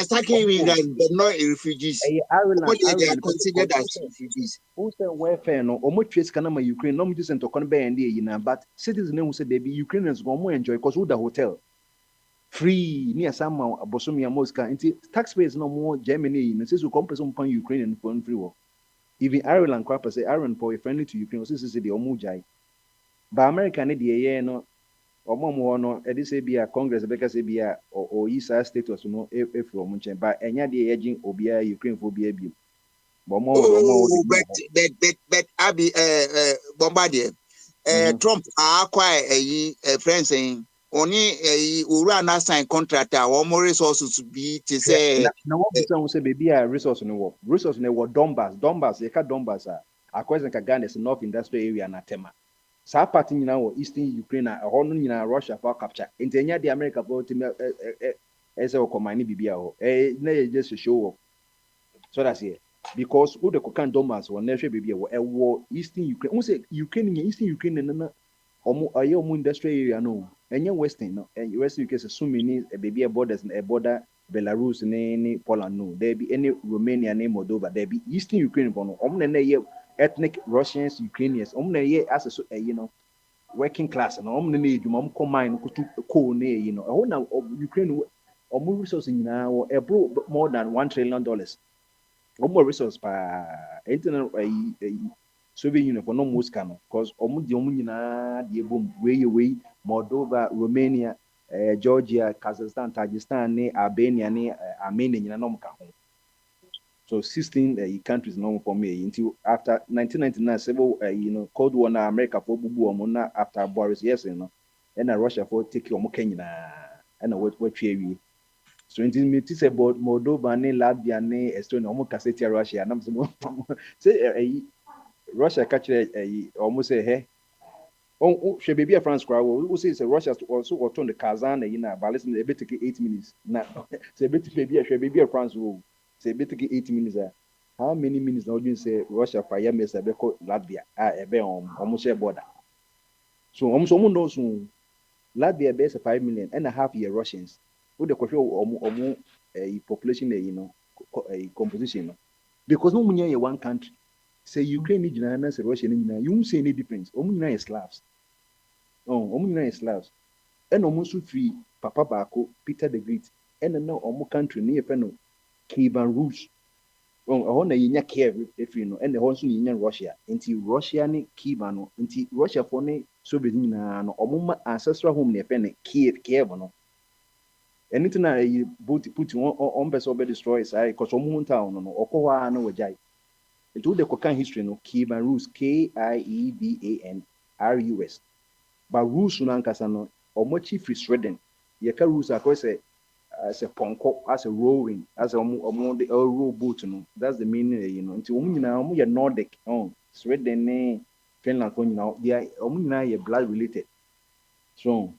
Speaker 2: attacking immigrants, but not refugees.
Speaker 4: Ireland,
Speaker 2: they are considered as refugees.
Speaker 4: Who say welfare no? Omo trace kanama Ukraine. No, me just to come and there, but citizens who say they be Ukrainians go more enjoy because who the hotel free near some Bosomia Moscow. Taxpayers no more Germany. And says we come person upon Ukrainian for free war. Even Ireland, crap say Ireland for friendly to Ukraine. So say the Omujai. But America need the no. Omo no edi say bia Congress beka say bia o isa status no from nchen ba enya de aging obia Ukraine for bia bi but
Speaker 2: Abi Bombardier Trump acquire friends saying only ura na sign contract our more resources to be to say
Speaker 4: na what person say baby a resource no Donbas ye ka Donbas a question ka Ghana is north industrial area na tema sa party nyina wo eastern Ukraine a ho no nyina Russia for capture entenya the America for team ese o command bibia ho na just show up so that's here because who the can Donbas won na hwe bibia wo eastern Ukraine who say Ukraine eastern Ukraine na omo aye omo industrial area no enye western no western Ukraine so many bibia borders na border Belarus ni Poland no there be any Romania ni Moldova there be eastern Ukraine for no omo na ye ethnic Russians, Ukrainians. As a working class and combine Ukraine resources now more than $1 trillion. More resources per internet Soviet Union for no most kind because the boom way away Moldova, Romania, Georgia, Kazakhstan, Tajikistan, Albania, Armenia, So 16 countries no for me until after 1999 several Cold War na America for bubu omo after Boris Yeltsin and Russia for take omo Kenya and what we so until me say about Moldova ne Latvia ne Estonia omo kaseti Russia na say Russia catch almost say hey she baby France crowd who say Russia also turn the Kazan but listen a bit take 8 minutes na say baby France will say basically 8 minutes. How many minutes now do you say Russia fire mess abeko Latvia? Ebe almost share border. So almost no so Latvia base 5 million and a half year Russians. Who the control a population a composition. Because no munya one country. Say Ukraine ni say Russia ni you won't see any difference. Omunya is Slavs. Omunya is Slavs. And almost free Papa Bako, Peter the Great. And no omu country near Feno. Kievan Rus. Na yinya Kiev if you know, and the also yinya Russia. Until Russia ni Kievan, until Russia for ne Soviet Union, or ancestral home near Penny, Kiev no. Anything I put on best over destroy side, because town or Kowa no Wajai. Into the Kokan history no Kievan Rus, Kievan Rus. But Rus Sunankasano, or Mochi free Sweden. Yaka Rus are as a ponko, as a rowing, as a rowboat. No, that's the meaning. You know, until you're Nordic. Oh, Sweden, Finland, you know, they are blood related. So,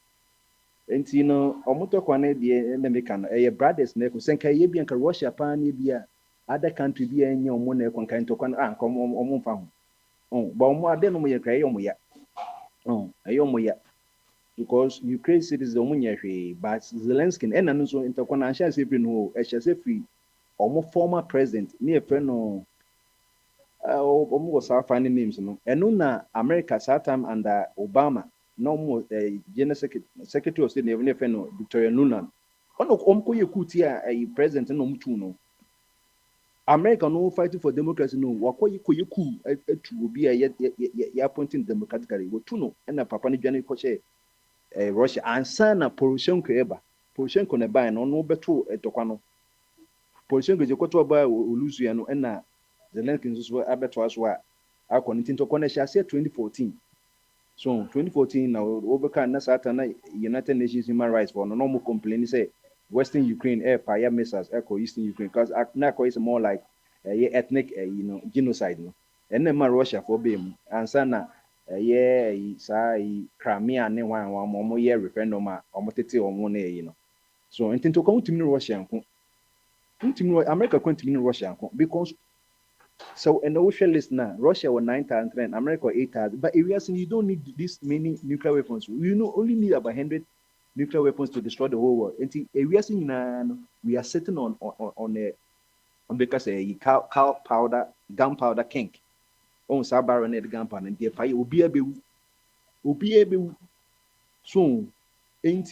Speaker 4: and you know, Omoto Kwane, the American, a brothers, Neko, Senka, Yabi and Russia, Pan, Yabia, other country, be any money, kind to come on found. Oh, but more than we are crying. Oh, a because Ukraine cities the money, but Zelensky and also interconnection every no, free, almost former president, near Feno, almost our finding names, no, and no, America, that time under Obama, no more General Secretary of State, never Feno, Victoria Nuland. Ono omko yekutia a president no mutuno. America no fighting for democracy no wakoyi koyeku to be a appointing democratically. Wo tuno and a papa ni dwane koche Russia ansana Poroshenko eba. Poroshenko ne ba no no beto etokwa Poroshenko je koto ba olusu ya no na Zelensky nso abeto aso a akoni tintokwa na shase 2014. So 2014 na obeka na satana United Nations Human Rights for no more complain say Western Ukraine air fire missiles echo Eastern Ukraine because now is more like ethnic genocide no and then Russia for beam and sana Crimea ne one more year referendum or tete or one so intend to come to me Russia America continue Russia because so in the official list now Russia was 9,000 America 8,000 but areas you don't need this many nuclear weapons you only need about 100 nuclear weapons to destroy the whole world. And we are sitting on because a gunpowder king. On Sabara net gunpowder and the fire will be able soon. Ain't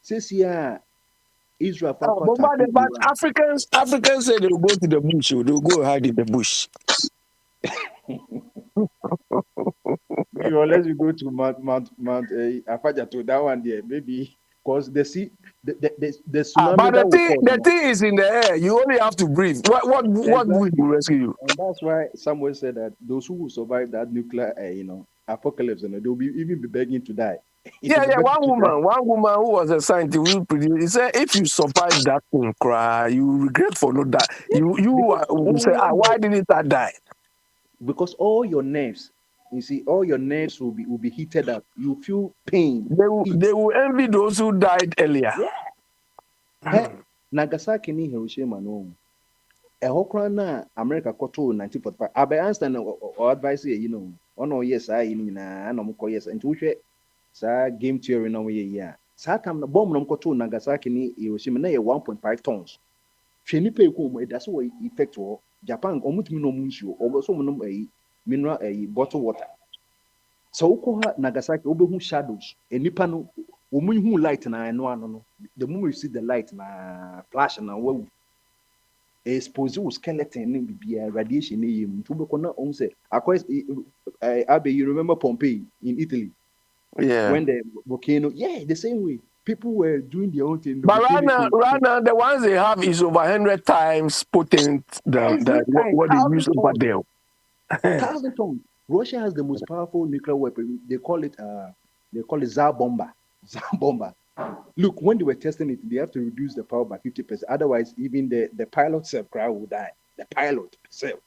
Speaker 4: says here Israel.
Speaker 3: But Africans say they'll go to the bush, they'll go hide in the bush.
Speaker 4: Let's go to Mount Afaja to that one there, maybe because the tsunami.
Speaker 3: But the thing is in the air. You only have to breathe. What will rescue you?
Speaker 4: And that's why someone said that those who will survive that nuclear, apocalypse, they'll even be begging to die.
Speaker 3: One woman who was a scientist who produced. He said, if you survive that thing, cry, you regret for not that. You will say, why didn't I die?
Speaker 4: Because all your nerves. You see, all your nerves will be heated up. You feel pain.
Speaker 3: They will envy those who died earlier.
Speaker 4: Yeah. Nagasaki ni Hiroshima no. Ehokra America koto 1945. Albert Einstein or advice yes I na no ko yes nti wohwe sa game theory no ye Satam na bomb no koto Nagasaki ni Hiroshima na 1.5 tons. Hwe nipa ekom that's what effect wo Japan omutumi no munsuo oboso mo no mineral bottled water. So Nagasaki obehu shadows. Enipa no omunhu light na no. The moment you see the light na flash na wo expose skeleton be radiation ni yim. Tubeko na on say Abe, you remember Pompeii in Italy?
Speaker 3: Yeah.
Speaker 4: When the volcano, the same way. People were doing their own thing.
Speaker 3: But right now, the ones they have is over 100 times potent than what they use over there.
Speaker 4: 1,000 tons. Russia has the most powerful nuclear weapon. They call it Tsar bomber. Tsar bomber. Look, when they were testing it, they have to reduce the power by 50%. Otherwise, even the pilot self will die. The pilot self.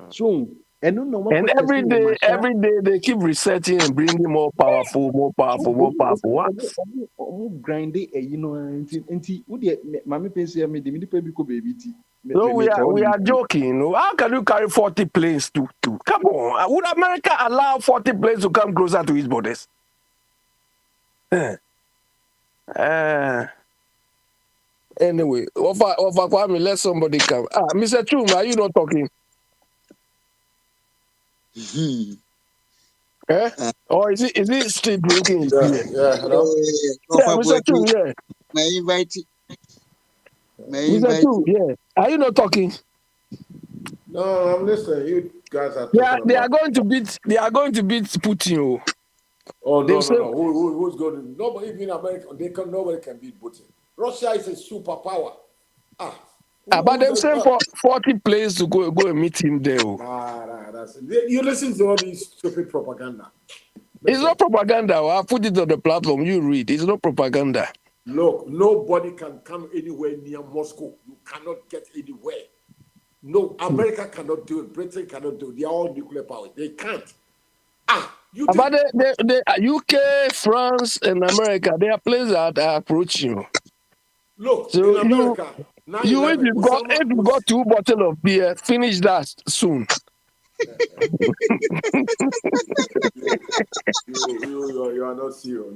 Speaker 4: So, and
Speaker 3: every day they keep researching and bringing more powerful ones.
Speaker 4: Grinding,
Speaker 3: So we are joking. How can you carry 40 planes to? Come on. Would America allow 40 planes to come closer to its borders? Anyway, Kwame, let somebody come. Mr. Chum, are you not talking? Or is he still drinking his beer?
Speaker 2: Hello.
Speaker 3: Mr. Chum,
Speaker 2: May I invite you?
Speaker 3: Mr. Chum, are you not talking?
Speaker 5: No, I'm listening. You guys are talking
Speaker 3: they are going to beat Putin.
Speaker 5: Oh no. Who's going to? Nobody, even America, nobody can beat Putin. Russia is a superpower.
Speaker 3: But they're saying for 40 planes to go and meet him there.
Speaker 5: That's it. You listen to all these stupid propaganda.
Speaker 3: It's not propaganda. I put it on the platform. You read. It's not propaganda.
Speaker 5: Look, nobody can come anywhere near Moscow. You cannot get anywhere. No, America cannot do it. Britain cannot do it. They are all nuclear power. They can't. You
Speaker 3: But
Speaker 5: think,
Speaker 3: the UK, France, and America, they are places that are approaching you.
Speaker 5: look,
Speaker 3: So
Speaker 5: in America,
Speaker 3: if you got 2 bottles of beer, finish that soon.
Speaker 5: You are not serious.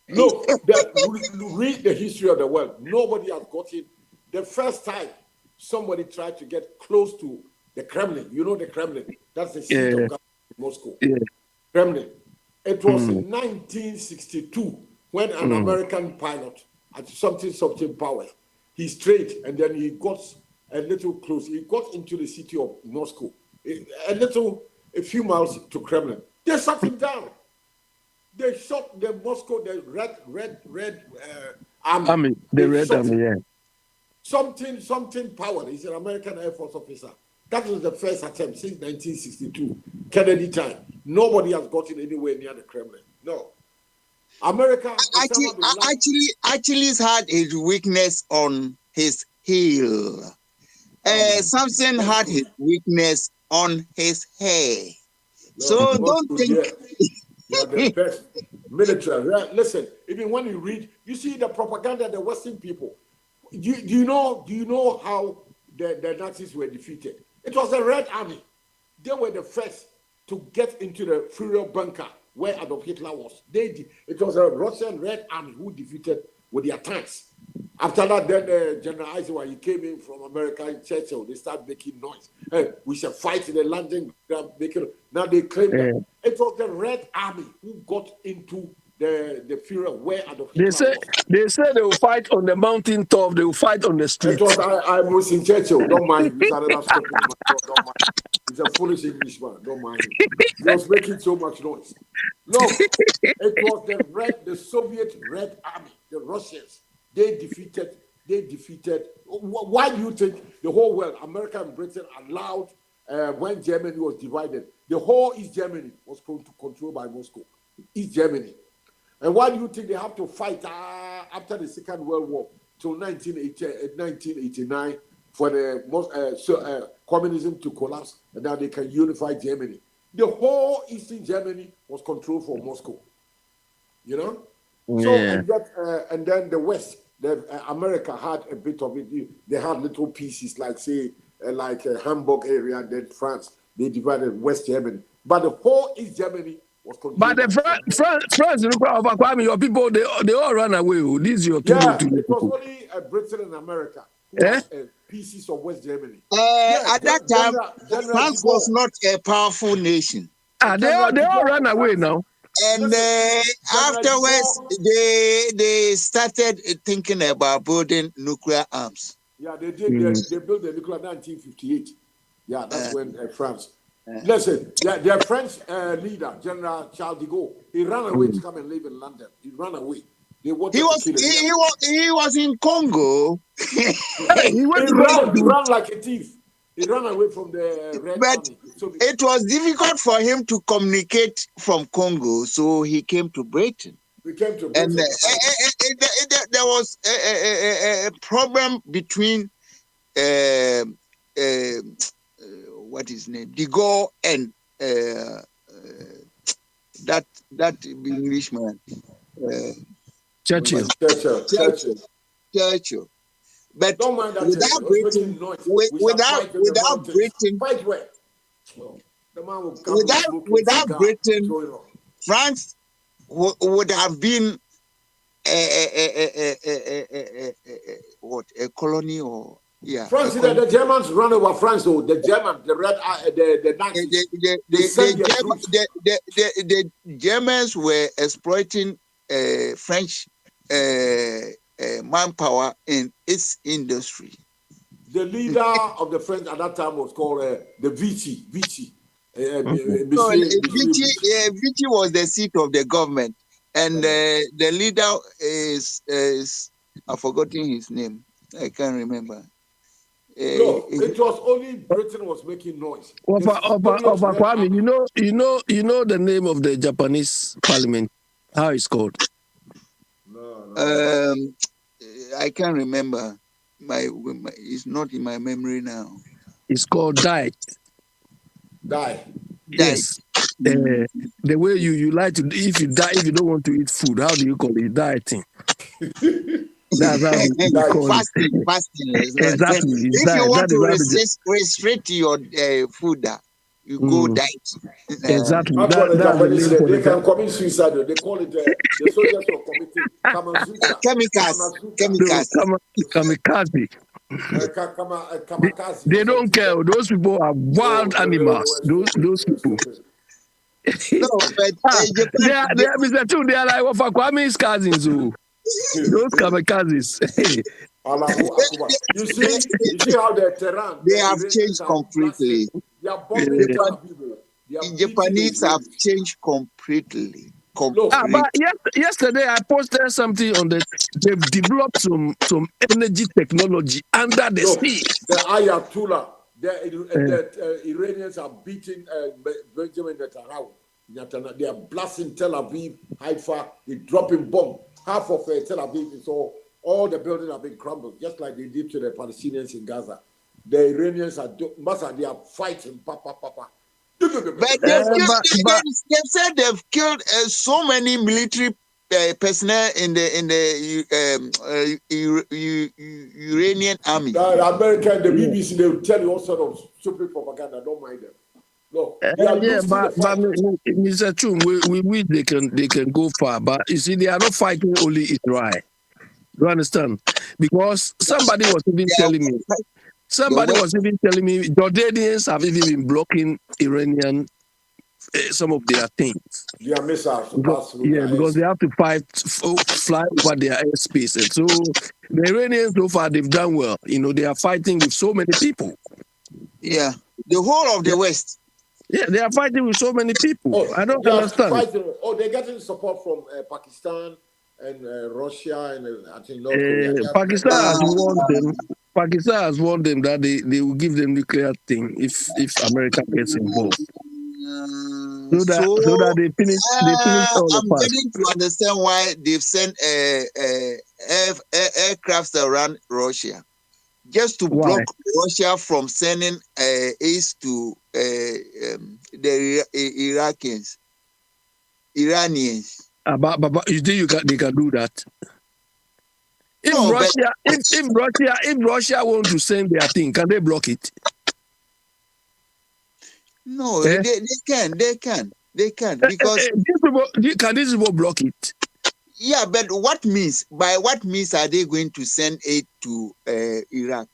Speaker 5: Look, read the history of the world. Nobody has got it. The first time somebody tried to get close to the Kremlin, you know the Kremlin, that's the seat of government in Moscow.
Speaker 3: Yeah.
Speaker 5: Kremlin. It was in 1962 when an American pilot at something power, he strayed and then he got a little close. He got into the city of Moscow, a few miles to Kremlin. They shut him down. They shot the Moscow, the red army.
Speaker 3: The Red Army, yeah.
Speaker 5: Something power. He's an American Air Force officer. That was the first attempt since 1962, Kennedy time. Nobody has gotten anywhere near the Kremlin. No. America
Speaker 2: actually had his weakness on his heel. Samson had his weakness on his hair.
Speaker 5: No,
Speaker 2: so don't think.
Speaker 5: You are the best military. Listen, even when you read, you see the propaganda of the Western people. Do you know how the Nazis were defeated? It was the Red Army. They were the first to get into the Führer bunker where Adolf Hitler was. It was a Russian Red Army who defeated with their tanks. After that, then General Eisenhower, he came in from America in Churchill. They started making noise. Hey, we shall fight in the landing ground. Now they claim that it was the Red Army who got into the Führer where Adolf Hitler was.
Speaker 3: They say they will fight on the mountain top. They will fight on the street.
Speaker 5: I was in Churchill. Don't mind. Don't mind. He's a foolish Englishman. Don't mind him. He was making so much noise. Look, it was the Soviet Red Army, the Russians. They defeated. Why do you think the whole world, America and Britain, allowed when Germany was divided, the whole East Germany was controlled by Moscow, East Germany. And why do you think they have to fight after the Second World War till 1989 for the communism to collapse and now they can unify Germany? The whole Eastern Germany was controlled from Moscow. You know?
Speaker 3: Yeah.
Speaker 5: So, and then the West, America had a bit of it. They had little pieces like, say, Hamburg area, and then France. They divided West Germany. But the whole East Germany was controlled.
Speaker 3: But the France, your people, they all run away. This is your two.
Speaker 5: It was only Britain and America who had pieces of West Germany.
Speaker 2: At that time, France was not a powerful nation.
Speaker 3: They all run away now.
Speaker 2: And afterwards, they started thinking about building nuclear arms.
Speaker 5: Yeah, they did. They built the nuclear in 1958. Yeah, that's when France. Listen, their French leader, General Charles de Gaulle, he ran away to come and live in London. He ran away. He
Speaker 2: was in Congo.
Speaker 5: he ran like a thief. He ran away from the Red Army.
Speaker 2: It was difficult for him to communicate from Congo, so he came to Britain. And there was a problem between what is his name, de Gaulle and that Englishman,
Speaker 3: Churchill.
Speaker 2: But without Britain, France would have been a colony or
Speaker 5: France. The Germans run over France, though. The
Speaker 2: the Germans were exploiting French manpower in its industry.
Speaker 5: The leader of the French at that time was called the Vichy. Vichy
Speaker 2: was the seat of the government, and the leader is I've forgotten his name. I can't remember.
Speaker 5: No, it was only Britain was making noise.
Speaker 3: Kwame, you know the name of the Japanese parliament. How it's called?
Speaker 2: Um, I can't remember. It's not in my memory now.
Speaker 3: It's called diet.
Speaker 5: Die.
Speaker 3: Yes. The way you like to, if you don't want to eat food, how do you call it? Dieting. That's how we call
Speaker 2: Fasting.
Speaker 3: it.
Speaker 2: Fasting.
Speaker 3: Exactly. It's
Speaker 2: If you
Speaker 3: diet.
Speaker 2: want
Speaker 3: That
Speaker 2: to
Speaker 3: is
Speaker 2: restrict your food, you go diet.
Speaker 3: exactly.
Speaker 5: That's what the
Speaker 3: That's the
Speaker 5: Japanese
Speaker 3: name
Speaker 5: say.
Speaker 3: for
Speaker 5: They
Speaker 3: the
Speaker 5: can commit suicide. They call it the soldiers of committing Kamazuka.
Speaker 2: Chemicals.
Speaker 3: kamikaze.
Speaker 5: Kamikaze.
Speaker 3: They don't care. Those people are wild animals. Those people.
Speaker 2: No, but
Speaker 3: They are Mr. Two, they are like what Kwame's cousins. Those kamikazes.
Speaker 5: You see how the Tehran,
Speaker 2: they have changed completely.
Speaker 5: They are bombing Tel Aviv.
Speaker 2: The Japanese have changed completely.
Speaker 3: But yesterday I posted something on they've developed some energy technology under the sea.
Speaker 5: The Ayatollah, the Iranians are beating Benjamin Netanyahu. They are blasting Tel Aviv, Haifa, they're dropping bombs. Half of Tel Aviv is all the buildings have been crumbled, just like they did to the Palestinians in Gaza. The Iranians they are fighting, papa.
Speaker 2: But they've said they've killed so many military personnel in the Iranian army.
Speaker 5: The American, the BBC, they will tell you all sort of stupid propaganda. Don't mind them. No,
Speaker 3: but Mr. Chum, we wish they can go far, but you see, they are not fighting only Israel. You understand? Because somebody was even telling me. Jordanians have even been blocking Iranian some of their things.
Speaker 5: Their missiles to pass through.
Speaker 3: Because they have to fly over their airspace. And so the Iranians so far they've done well. They are fighting with so many people.
Speaker 2: Yeah, the whole of the West.
Speaker 3: Yeah, they are fighting with so many people. I don't understand.
Speaker 5: They're getting support from Pakistan and Russia and I think North Korea.
Speaker 3: Pakistan has warned them. Pakistan has warned them that they will give them nuclear thing if America gets involved. So that they finish all the
Speaker 2: I'm beginning to understand why they've sent aircrafts around Russia, just to block Russia from sending aid to the Iranians.
Speaker 3: But you think they can do that? If Russia want to send their thing, can they block it?
Speaker 2: No, they can because
Speaker 3: these people block it?
Speaker 2: Yeah, but by what means are they going to send aid to Iran?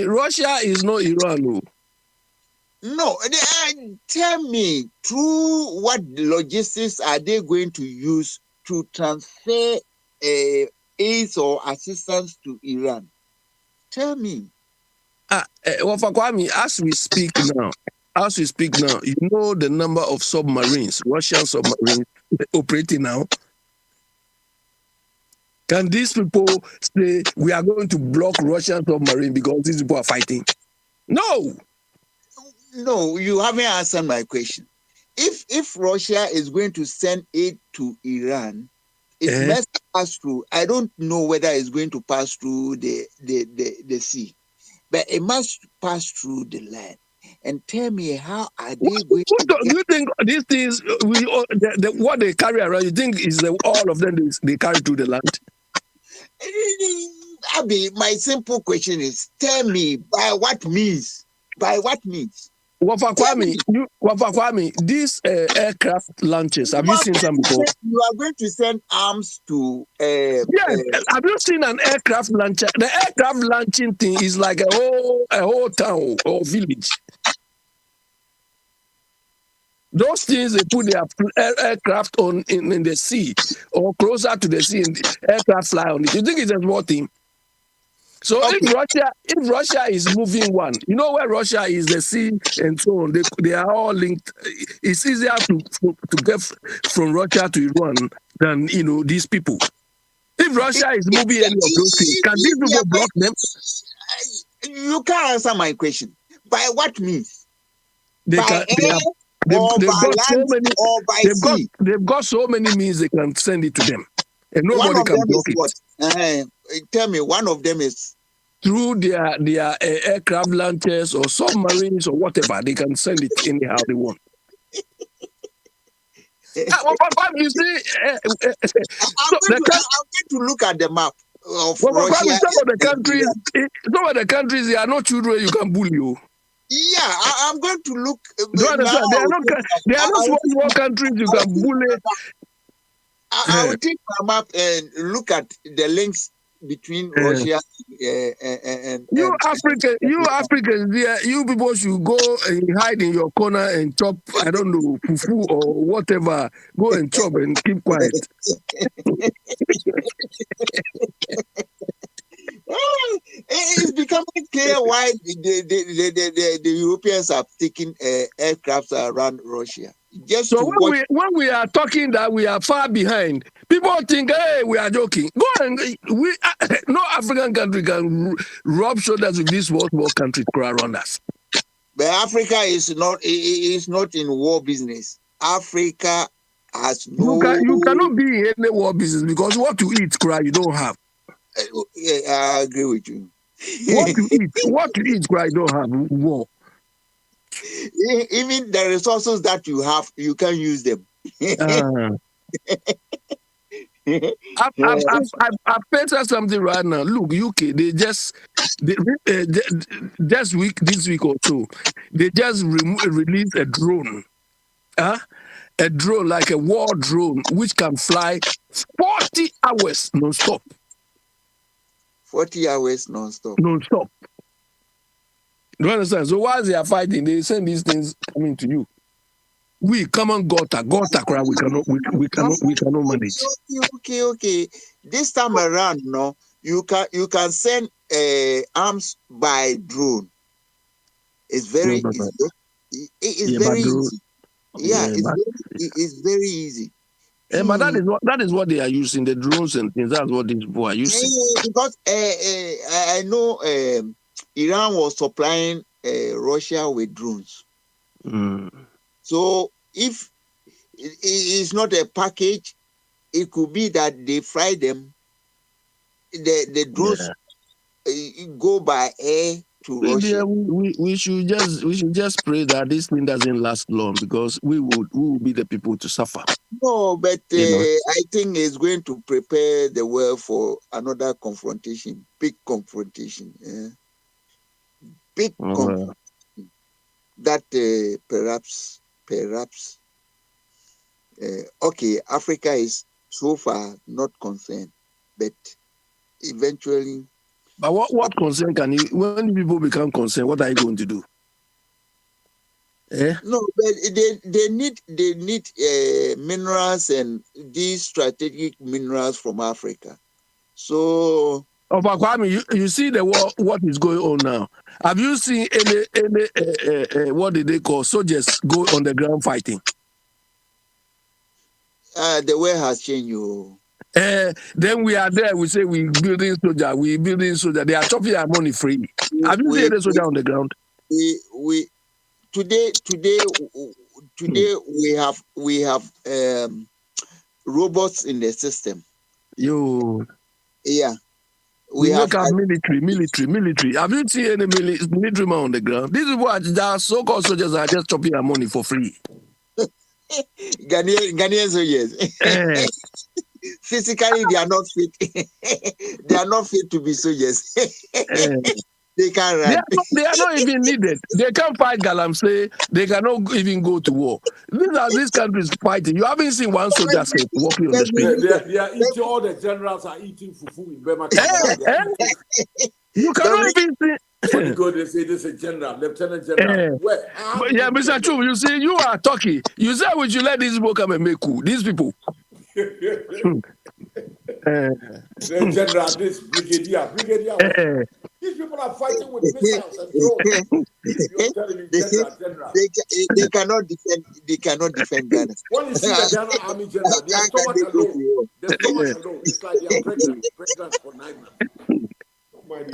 Speaker 3: Russia is not Iran.
Speaker 2: No, tell me, through what logistics are they going to use to transfer aid or assistance to Iran? Tell me.
Speaker 3: As we speak now, you know the number of submarines, Russian submarines operating now. Can these people say we are going to block Russian submarine because these people are fighting? No,
Speaker 2: you haven't answered my question. If Russia is going to send aid to Iran, it must pass through. I don't know whether it's going to pass through the sea, but it must pass through the land. And tell me, how are they going to
Speaker 3: do you think these things, what they carry around, you think is all of them they carry to the land?
Speaker 2: Abi, my simple question is, tell me, by what means? By what means?
Speaker 3: Wafakwami, these aircraft launches, have you seen some before?
Speaker 2: You are going to send arms to...
Speaker 3: yes, have you seen an aircraft launcher? The aircraft launching thing is like a whole town or village. Those things, they put their aircraft on in the sea or closer to the sea and the aircraft fly on it. You think it's a small thing? So if Russia is moving one, you know where Russia is, the sea and so on, they are all linked. It's easier to get from Russia to Iran than these people. If Russia is moving any of those things, can these people block them?
Speaker 2: You can't answer my question. By what means? or
Speaker 3: they've
Speaker 2: by
Speaker 3: got so
Speaker 2: land
Speaker 3: many
Speaker 2: or by sea.
Speaker 3: they've got so many means they can send it to them, and
Speaker 2: One
Speaker 3: nobody
Speaker 2: of
Speaker 3: can
Speaker 2: them is
Speaker 3: block it.
Speaker 2: what? Tell me, one of them is.
Speaker 3: Through their aircraft launchers or submarines or whatever, they can send it anyhow they want. But you see,
Speaker 2: I'm
Speaker 3: so
Speaker 2: going to look at the map of
Speaker 3: well,
Speaker 2: Russia.
Speaker 3: some of the countries, there are no children you can bully. You.
Speaker 2: Yeah, I'm going to look
Speaker 3: Do you understand? They are not small countries you can bully.
Speaker 2: I will take my map and look at the links between Russia and
Speaker 3: you Africans, you people should go and hide in your corner and chop, I don't know, fufu or whatever. Go and chop and keep quiet.
Speaker 2: It's becoming clear why the Europeans are taking aircraft around Russia. Just
Speaker 3: So
Speaker 2: to
Speaker 3: when we are talking that we are far behind, people think, hey, we are joking. Go and no African country can rub shoulders with this world country around us.
Speaker 2: But Africa is not in war business. Africa has no.
Speaker 3: You cannot be in any war business because what to eat, you don't have.
Speaker 2: I agree with you.
Speaker 3: What to eat, you don't have war.
Speaker 2: Even the resources that you have, you can use them.
Speaker 3: I've painted something right now. Look, UK, this week or so, they just released a drone. A drone, like a war drone, which can fly 40 hours non-stop.
Speaker 2: 40 hours non-stop.
Speaker 3: Non-stop. Do you understand? So while they are fighting, they send these things coming to you. We come on, Gota, crowd. We cannot manage.
Speaker 2: Okay. This time around, no, you can send arms by drone. It's very easy. It's very easy.
Speaker 3: But that is what they are using, the drones and things. That's what these people are using.
Speaker 2: Because I know Iran was supplying Russia with drones. So if it's not a package, it could be that they fly them. The drones go by air to Russia.
Speaker 3: We should just pray that this thing doesn't last long because we will be the people to suffer.
Speaker 2: No, but I think it's going to prepare the world for another confrontation, big confrontation. Big confrontation. That perhaps, Africa is so far not concerned, but eventually.
Speaker 3: But what concern can you? When people become concerned, what are you going to do?
Speaker 2: No, but they need minerals and these strategic minerals from Africa. So.
Speaker 3: But Kwame, you see the war. What is going on now? Have you seen any what did they call soldiers go on the ground fighting?
Speaker 2: The way has changed.
Speaker 3: Then we are there. We say we building soldier. They are chopping our money free. Have you seen any soldier on the ground?
Speaker 2: Today we have robots in the system. Yeah.
Speaker 3: We have military. Have you seen any military man on the ground? These people are so-called soldiers are just chopping our money for free.
Speaker 2: Ghanaian soldiers. Physically, they are not fit. They are not fit to be soldiers. They can't run.
Speaker 3: They are not even needed. They can't fight Galamsey. They cannot even go to war. These countries fighting. You haven't seen one soldier walking on the street.
Speaker 5: They are eating. All the generals are eating fufu in Burma.
Speaker 3: You cannot even see.
Speaker 5: When you go, they say this is a general, lieutenant general.
Speaker 3: Mr. Chu, you see, you are talking. You said we should let these people come and make coup. These people.
Speaker 5: General, this brigadier. These people are fighting with missiles and drones. You're telling me, general.
Speaker 2: They cannot defend. They cannot defend Ghana.
Speaker 5: When you see the Ghana Army general, their stomach alone, it's like they are pregnant for 9 months.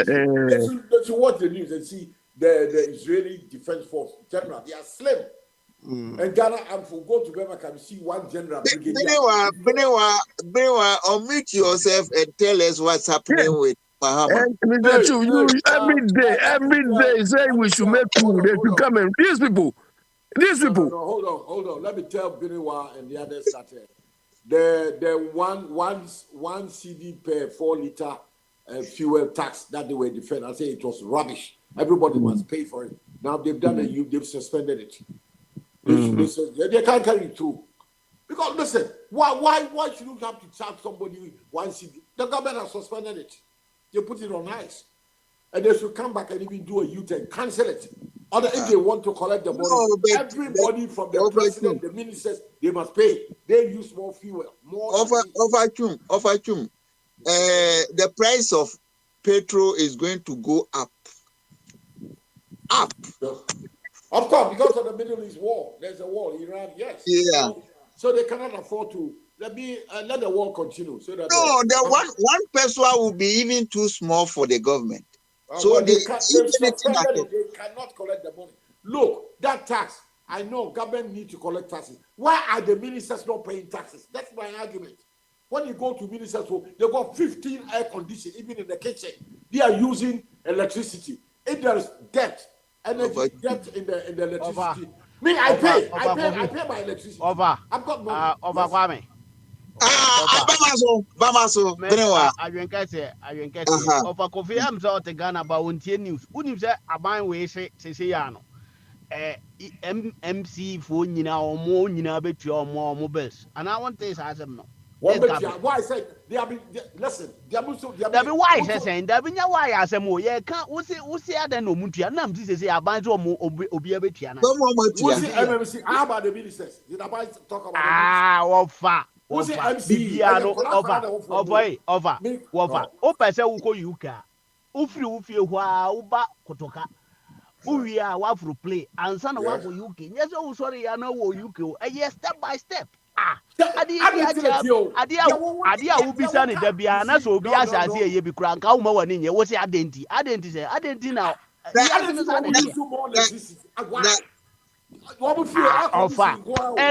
Speaker 5: They should watch the news and see the Israeli Defense Force general. They are slim. And Ghana, I'm for go to Burma can see one general brigadier.
Speaker 2: Benewa, unmute yourself and tell us what's happening with Mahama.
Speaker 3: And Mr. Chu, you every day say we should make coup. They should come and these people.
Speaker 5: No, hold on. Let me tell Benewa and the others that the one CD per 4 liter fuel tax that they were defending. I say it was rubbish. Everybody must pay for it. Now they've done it. They've suspended it. They can't carry it through. Because listen, why should you have to charge somebody one CD? The government has suspended it. They put it on ice. And they should come back and even do a U-turn, cancel it. Or if they want to collect the money, everybody from the president, the ministers, they must pay. They use more fuel.
Speaker 2: Overchum. The price of petrol is going to go up.
Speaker 5: Of course, because of the Middle East war. There's a war, Iran, yes.
Speaker 2: Yeah.
Speaker 5: So they cannot afford to let the war continue. So that
Speaker 2: one person will be even too small for the government.
Speaker 5: So they cannot collect the money. Look, that tax, I know government need to collect taxes. Why are the ministers not paying taxes? That's my argument. When you go to ministers' home, they got 15 air conditioning, even in the kitchen. They are using electricity. If there is debt, energy debt in the electricity. I pay my electricity. I've got money.
Speaker 6: Kwame.
Speaker 2: Bamaso. Benewa.
Speaker 6: Ayenkese. Over Kofi Amza te Ghana ba wontie news. Unim se aban we se ya no. MC fo nyina omo nyina betua omo bills. And I want this asem no.
Speaker 5: Why I said they have been listen, they have been
Speaker 6: why saying that be why asem o ye kan wo se adan no mutua na mti se aban so omo obi abetua na.
Speaker 5: MMC how about the ministers? Did I talk about
Speaker 6: Ofa Bibiano over. O pese wo ko UK. Ufiri hwa wo ba kotoka. Uwi a wa fro play ansa na wa for UK. Yes o sorry ya na wo UK. Step by step. Adi a ubisa ne da bia na so obi asase eye bi kura nka wo ma wani nye wo se adenti na Ofa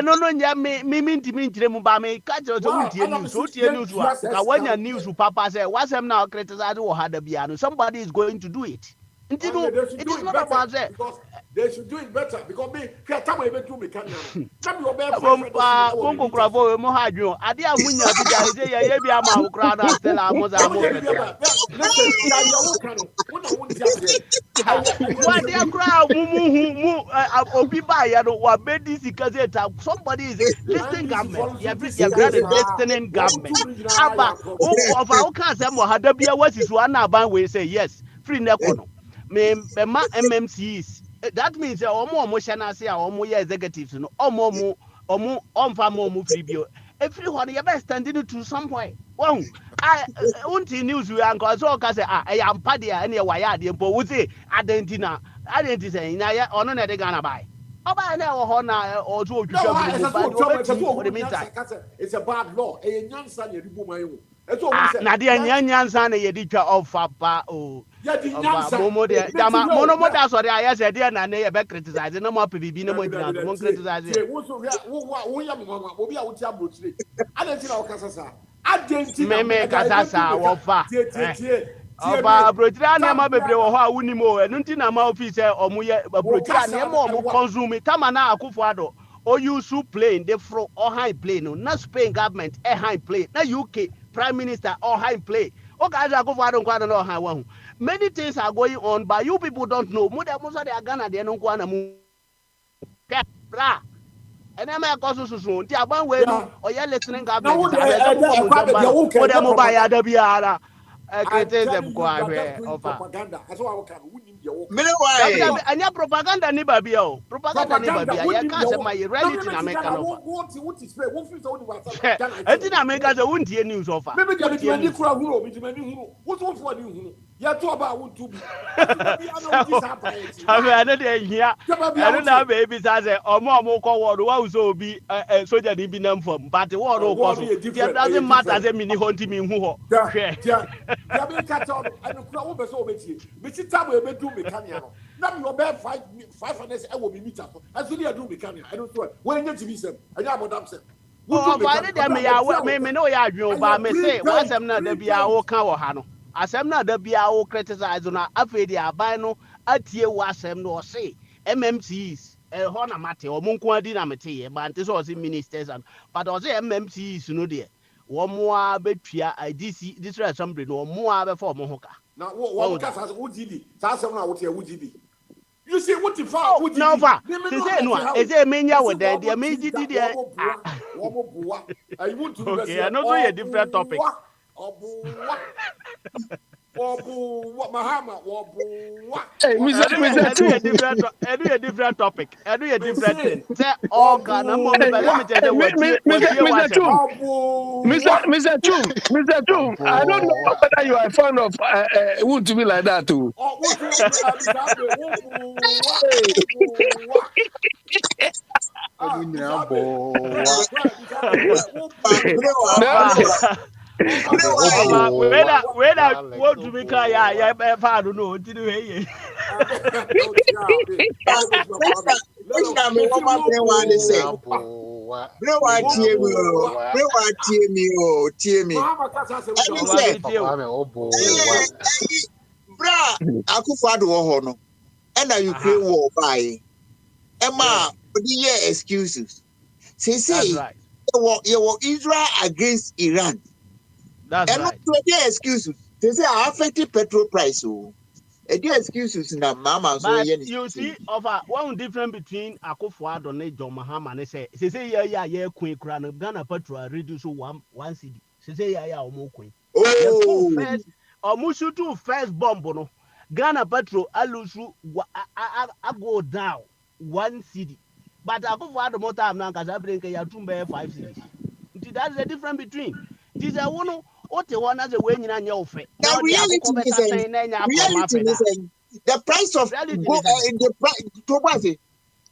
Speaker 6: no nya me ntimi nkyire mu ba me ka jero so untie news ka wanya news papa say wasem na criticize wo hada bia no somebody is going to do it. It is not about that.
Speaker 5: They should do it better because me time we do me can
Speaker 6: Bongo Cravo mo hadwo ade a munya bi da ye bia ma wo kra na stella amoza mo what they crowd mu obi ba ya no wa be this gazeta somebody is listening government you have a listening government aba o kan say mo hada bia wasisu na ban we say yes free nekono me ma MMCs that means omo shana say omo ye executives no omo onfa mo free bio everyone you best standing to somewhere won I unti news we anko so ka say I am pade a na waya ade mpo wo say identity say na ya ono na de Ghana bai oba na wo ho na ozo otwitwa
Speaker 5: it's a bad law e nyansa na edibu man wo
Speaker 6: na de nyansa na yeditwa ofa pa o momo de dama mono da so de ayase de na ne ye be criticize na mo PBB na mo dina mo criticize
Speaker 5: wo ya mama obi a wo ti abrotire adenti na wo kasasa adenti
Speaker 6: na me kasasa wo fa oba abrotire na ma bebre wo ho a wuni mo enu nti na ma office omo ye abrotire na mo consume tama na akufo ado o use plane the fro or high plane no na Spain government high plane na UK prime minister or high plane o ka ja akufo ado nkwa na high one. Many things are going on, but you people don't know. Most of the Ghana they don't want to move. And I'm a cause so soon. The Aban way or you're listening. Propaganda.
Speaker 5: That's why I can win your
Speaker 2: and
Speaker 6: your propaganda never be all. Propaganda never be. I can't say my reality in America. I think America won't hear news offer. Maybe
Speaker 5: you talk about want to be.
Speaker 6: I don't know, baby. I say, or more call what so be a soldier be known from, but the war doesn't matter as a mini hunting me who.
Speaker 5: Now you bear 500. I will be meet up. As soon as I do become, I don't know when you to be some. I know about them.
Speaker 6: Oh, but them ya me no ya adwon ba me say wasem na da bia wo ka wo ha no. Asem na da bia wo criticize na afi di aban no atie wasem no say MMCs ho na mate o mo nko adi na mete ye ba nte so ministers and but o say MMCs no de wo mo a betua DC district assembly no mo a be for mo ho ka.
Speaker 5: Now what can say UGD? That's na what you UGD. You see what if UGD?
Speaker 6: No fa. They say no, is it menya with them? They me GD there.
Speaker 5: I want to
Speaker 6: okay, I know so a different topic.
Speaker 5: What Mahama?
Speaker 3: Hey,
Speaker 6: I do a different topic. I do a different thing. Say all kind of let me tell you what
Speaker 3: Mr. Chum, I don't know whether you are fond of wood to be like that too.
Speaker 6: What to be ya fa do no ti do he
Speaker 2: Bra Akufo-Addo wo ho no and na Ukraine war by Emma the excuses say you Israel against Iran.
Speaker 6: That's
Speaker 2: and
Speaker 6: right.
Speaker 2: not the excuses they say affected petrol price oh the excuses na mama so
Speaker 6: you see over one difference between Akufo-Addo and John Mahama say yeah queen kra no Ghana petrol reduce one cedi say yeah omo queen
Speaker 2: oh
Speaker 6: first omo to first bomb no Ghana petrol alusu go down 1 cedi but Akufo-Addo more time now cuz bring ya tumbe 5 cedis. That's the difference between this is one what the one as a way in your face.
Speaker 2: Now reality is the price of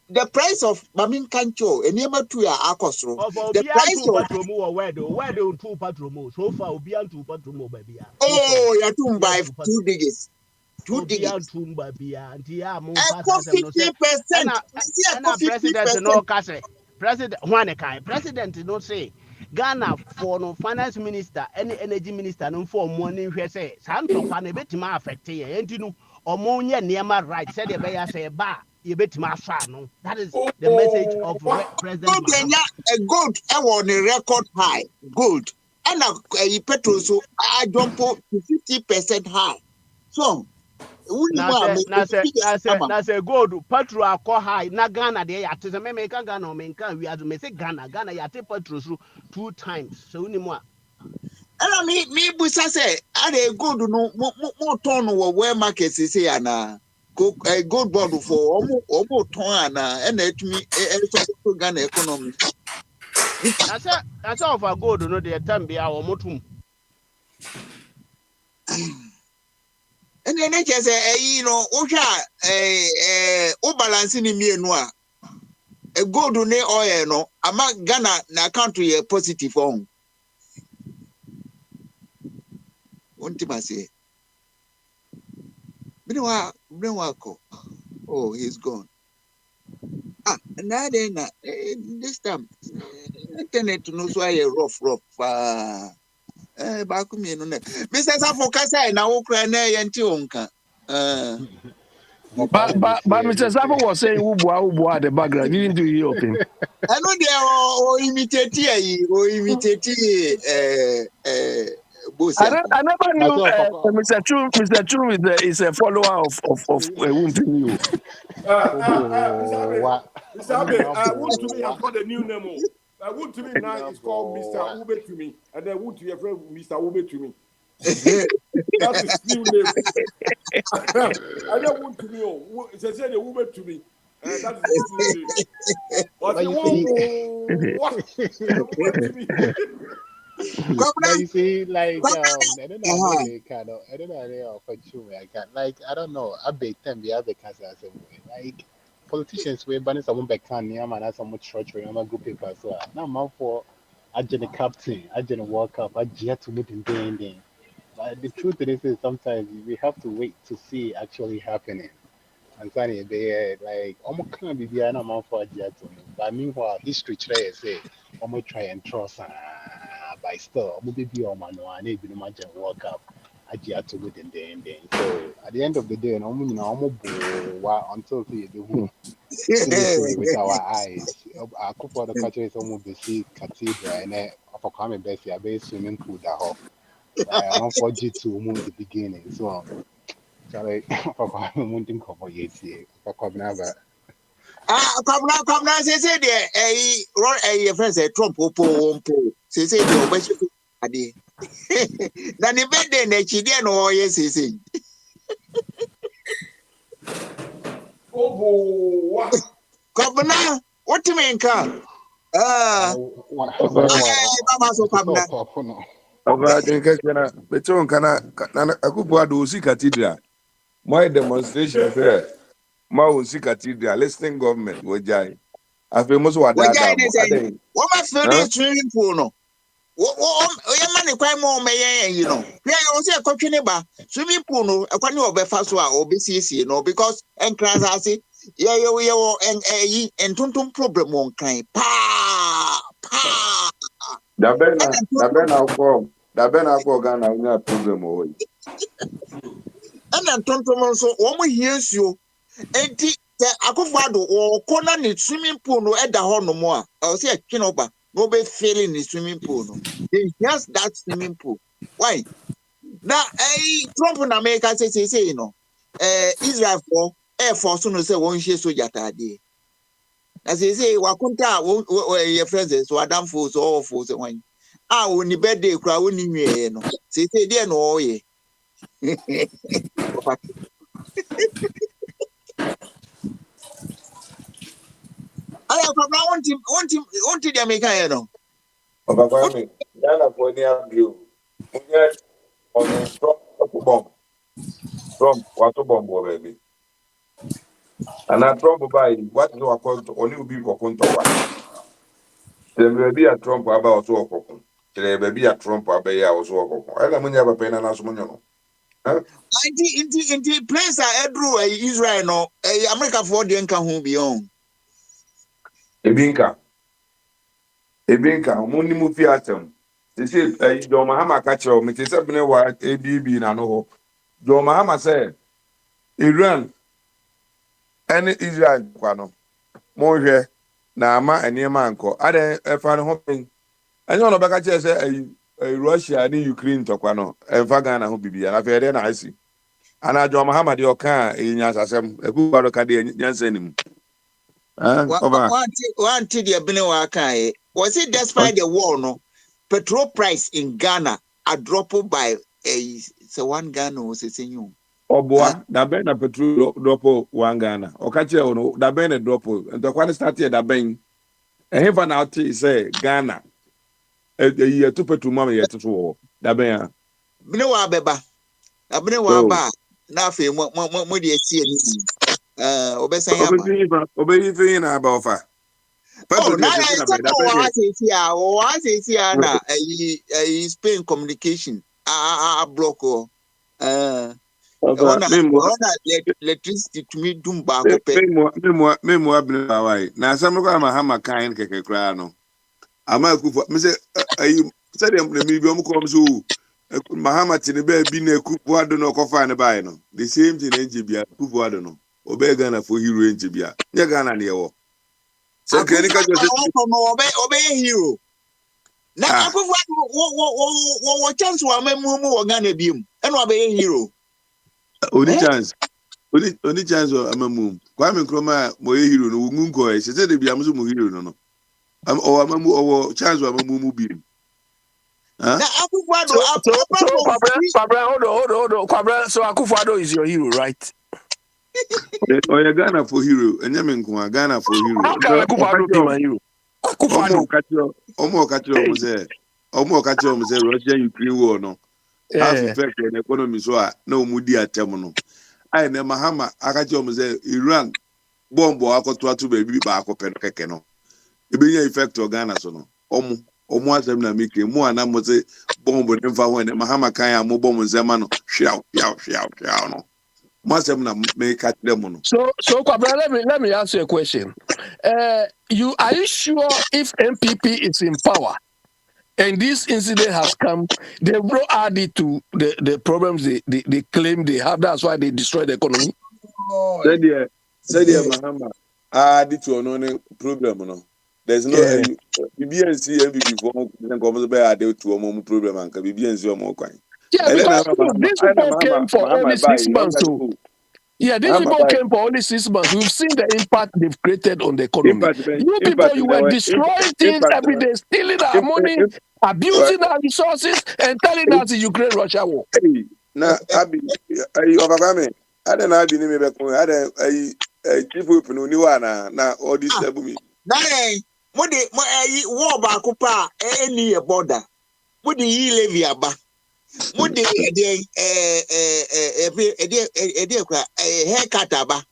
Speaker 2: the price of Mamin Kancho and Yama to Akosro. The price of
Speaker 6: Patromo where the 2 patromo so far will be on 2 patromo baby.
Speaker 2: Oh, you're to buy 2 digits. 2 digits.
Speaker 6: 2 baby and yeah,
Speaker 2: 50%.
Speaker 6: President no case. President Juanekai, President no say Ghana for no finance minister, any energy minister, no for money. We say Santo Fan betima affect ye. And no or monya near right said the bear say ba you betima no. That is the message of President.
Speaker 2: Gold on a record high. Gold and a petrol so I jump to 50% high. So
Speaker 6: na say gold petrol akọ high na Ghana dey ya te me make Ghana o me kan wi adu me say Ghana ya te petrol through 2 times so ni mo
Speaker 2: and me busa say are gold no mo ton wo where market say ana gold bond for omo ton ana and etumi so Ghana economy
Speaker 6: that's all for gold no dey time bia o motum.
Speaker 2: And then I just say, balance in me a gold ne oil no, among Ghana na country a positive on. Won't you say? Oh, he's gone. Now then, this time, internet knows why a rough. Back me no Mr. Safoka say na wo kra na yenti onka
Speaker 3: But Mr. Safo was saying Ubua at the background. You didn't do your thing.
Speaker 2: I know they are imitate boss.
Speaker 3: I never knew Mr. Chum is a follower of Wuntumi.
Speaker 5: Mr. Abe, Wuntumi have got a new name. Wuntumi now is called Mr. Ube to me, and then Wuntumi your friend Mr. Ube to me. That's his new name. I don't want to know. They say the Ube to me. That's his new name. But
Speaker 7: you see, like, I don't know, like, I don't know, I bet them the other cancer, like, politicians, we ban some back can near man, some church, we have a good paper, so now I'm for I the captain, I didn't walk up, I jet to meet in the but the truth is sometimes we have to wait to see it actually happening. And Sunny, they like almost can't be there, no man for a jet. But meanwhile, history today say, almost try and trust by still, maybe on man, no, I need to imagine World Cup. I just to within the end. So at the end of the day, no, you know, until the who see with our eyes. I could for the country some the sea cathedral and for coming best, I be swimming pool that hole. I'm for G2 move the beginning. So Charlie, for coming wanting cover yet for coming over.
Speaker 2: Come now, say there, a friend said Trump, say the obesity. Then the bed then, she didn't know, yes, he said.
Speaker 5: Oh,
Speaker 2: Come now, what do you mean, car?
Speaker 8: Aba denka kana beton kana akupo ado usi cathedral. My demonstration there. Ma usi cathedral listening government wajai. Afi muso wadada mo ade.
Speaker 2: What my feeling swimming pool no. Your money quite more may you know. Yeah, you say a coaching ba swimming pool no a kwani obefa so a obcc no because and class ase yeah and tuntum problem on kind pa.
Speaker 8: Da bena ko Ghana unya problem o.
Speaker 2: And tuntum so wo mo hiesuo enti akofado o kona ni swimming pool no eda ho no mo a o say twinoba no be failing the swimming pool no. They just that swimming pool. Why? Now, Trump in America say you know, Israel for Air Force no say one share soldier tadi. As they say, wakunta your friends so Adam force all force one. Ah, when the birthday crowd when you no. Say there no ye. I from now want him the American no.
Speaker 8: Oba kwame Ghana for ni abio. Unya on Trump wato bomb o baby. And I Trump by what do I call only be for contour. There may be a Trump about so okokun. There may be a Trump about ya also okokun. I don't have a pen and as monyo.
Speaker 2: Inti place Edru Israel no America for the nka ho bi on.
Speaker 8: Ebinka omuni mu fi atem. They say John Mahama catch me te say bene wa ADB na no ho. John Mahama say Iran and Israel kwano. Mo hwe na ama enema anko. Ade efa no ho pin. Enyo no beka che say Russia and Ukraine to kwano. Efa Ghana ho bibia. Na fe de na asi. Ana John Mahama de oka enya asasem. Eku kwado ka de nyansa nim.
Speaker 2: One to the Benewa Kai. Was it despite the war? No, petrol price in Ghana are dropped by one Ghana was a senior.
Speaker 8: Oboa, da ben na petrol dropo 1 Ghana. Okache ono, da ben na dropo. And the one start here da ben. And he van out say Ghana. Year to petrol mama yet to da ben.
Speaker 2: Benewa beba. Benewa ba. Na fe mo de see anything.
Speaker 8: Obey na about fa.
Speaker 2: Spain communication block electricity to me dum ba ko pe
Speaker 8: me abne bawai na asam ko Mahama kan keke kra no ama ku me say say dem na mi bi om ko so Mahama tini be bi na ku ado no ko fa ne bai no the same thing enje bia ku ado no obey Ghana for hero enje bia nye Ghana ne wo so can you just
Speaker 2: obey hero na akufo wo chance wa mamu wo Ghana biom e no obey hero
Speaker 8: only chance wa amamu Kwame Nkrumah mo hero no ngunko e se de bia mo mo hero no o amamu o chance wa amamu mu biom
Speaker 2: na akufo
Speaker 3: hold on Kwabra, so Akufo-Addo is your hero, right?
Speaker 8: Oh, yeah, Ghana for hero. And Ghana for hero.
Speaker 3: How can Akufo-Addo be my hero?
Speaker 8: Omo catch say Russia Ukraine war no. Have effect on the economy so no mudi atem no. I na Mahama akacho say Iran bomb akoto atu baby ba akopɛ no keke no. Ebenya effect on Ghana so no. Omo asem na make mu ana mo say bomb dem fa ho na Mahama kan ya mo bomb nzema no. Hwia no. Masem na make at them.
Speaker 3: So, Kwabra, let me ask you a question. Are you sure if MPP is in power and this incident has come, they will add it to the problems they claim they have? That's why they destroy the economy.
Speaker 8: Said Mahama, add to no problem. No, there's no BBNC MPP for come by add to a problem and BBNC or more coin.
Speaker 3: Yeah, because these people came for only 6 months. So, yeah, these people came for only 6 months. We've seen the impact they've created on the economy. You people, you were destroying things every day, stealing our money, abusing our resources, and telling us the Ukraine-Russia war.
Speaker 8: Now, Abi, overcome. I don't have any back. I don't. Chief Whip no new one na all this level me.
Speaker 2: Na mo de war ba ko pa any border. Mo de yi levy aba. Mo de haircut aba.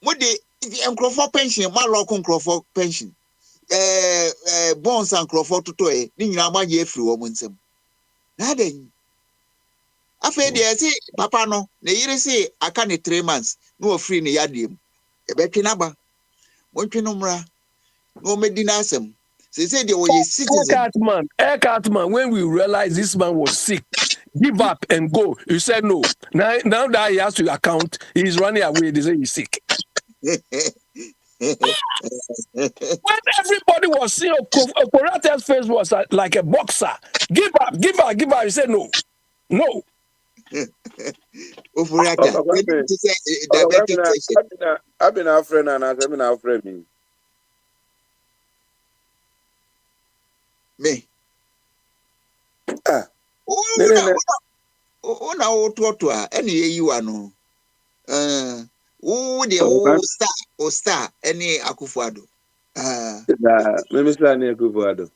Speaker 2: Mo de nkrofo pension ma lo nkrofo pension. Bonds and nkrofo toto ni nyina ma ye free wo mo nsem. Na den afa de say papa no na yire say aka ne 3 months no free ne yadem. Ebetwe naba. Mo twe no mra. No medina asem. Say they were a citizen.
Speaker 3: Cartman, when we realized this man was sick, give up and go. You said no. Now that he has to account, he's running away. They say he's sick. When everybody was seeing Okorate's face was like a boxer. Give up. He said no.
Speaker 8: I've been our friend and I've been our friend.
Speaker 2: Me. Una otuotua eni yeyi ano. Wo de o star eni Akufo-Addo.
Speaker 8: Me Mr. Ani Akufo-Addo.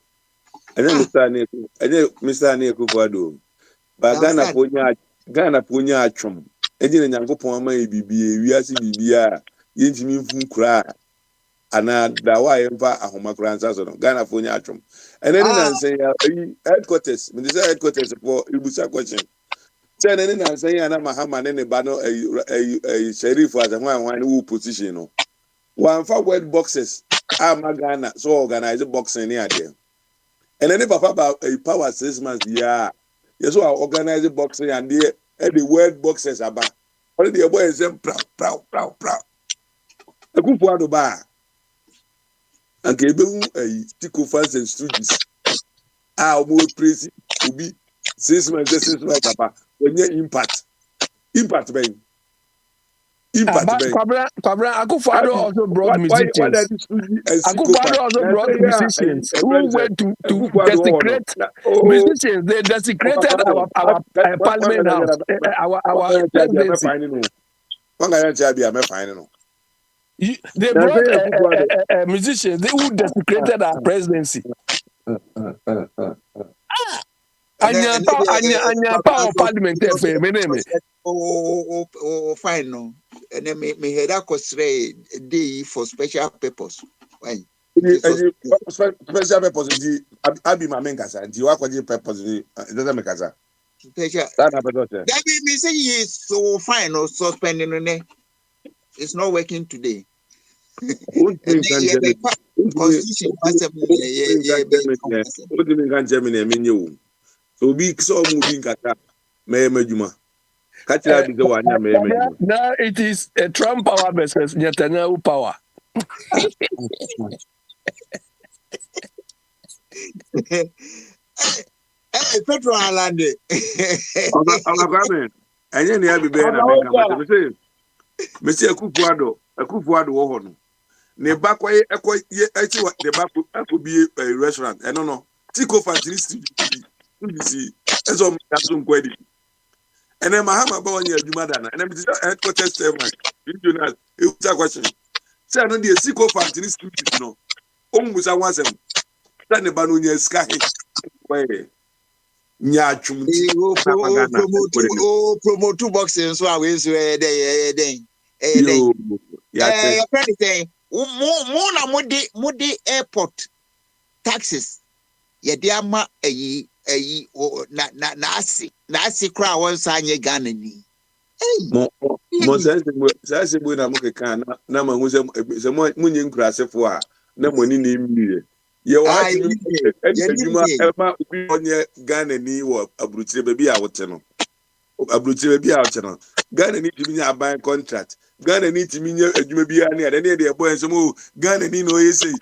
Speaker 8: Mr. Ani Akufo-Addo. Ba Ghana ponya atwom. Ejine Nyankopon ama bibie wiase bibia yentimi mfun kura ana dawa yemfa ahomakura ansa so no Ghana ponya atwom. And then say headquarters, me say headquarters for Ibusa question. Say then say ana Mahama ne ba no sheriff as one who position no. One for word boxes Ghana so organize boxing near there. And then papa about a power 6 months yeah. Yes, so organize boxing and the word boxes about. All the boy is proud. Akufo-Addo ba. And gave a stick of fans and studios. More praise to be 6 months, papa. When you impact baby.
Speaker 3: Kwabra, Akufo-Addo also brought musicians. Akufo-Addo also brought musicians who went to desecrate musicians. They desecrated our parliament house, our presidency. They brought musicians who desecrated our presidency. Anya power parliament
Speaker 2: fine no. And then me head akosre day for special purpose. Why?
Speaker 8: Special purpose di abi ma menkasa nti wa kwaje purpose di doesn't make asa.
Speaker 2: Special. That me say he so fine no suspending no. It's not working today. Constitution
Speaker 8: so big so moving kata mejuma kachira bi go anya mejuma.
Speaker 3: Now it is a Trump power versus Netanyahu power.
Speaker 2: Petrol Island.
Speaker 8: Enye ne abi be na menka me say me say Akufo-Addo wo ho no ne ba kwaye ekoye echi wa de ba akobie restaurant no tiko factory see ezo me kaso nkwadi ene Mahama ba onye adwuma da na ene me say headquarters chairman Jonas e uta question say no de siko factory studio no omusa wansem say ne ba no nya ska he kwaye nya atwum
Speaker 2: promote boxing so we so den Mudi airport taxes. Yedi ama na asi crowd one sanye Ghana ni.
Speaker 8: mo se bo na mo keka na ma hu se mo nyi nkurasefo a na mo ni mmire ye wa ti adwuma ma obi onye Ghana ni wo aburuchire baby a wote no aburuchire baby a wote no Ghana ni timi nya aban contract Ghana ni timi nya adwuma bi ani ade ne de ebo enso mo Ghana ni no yesi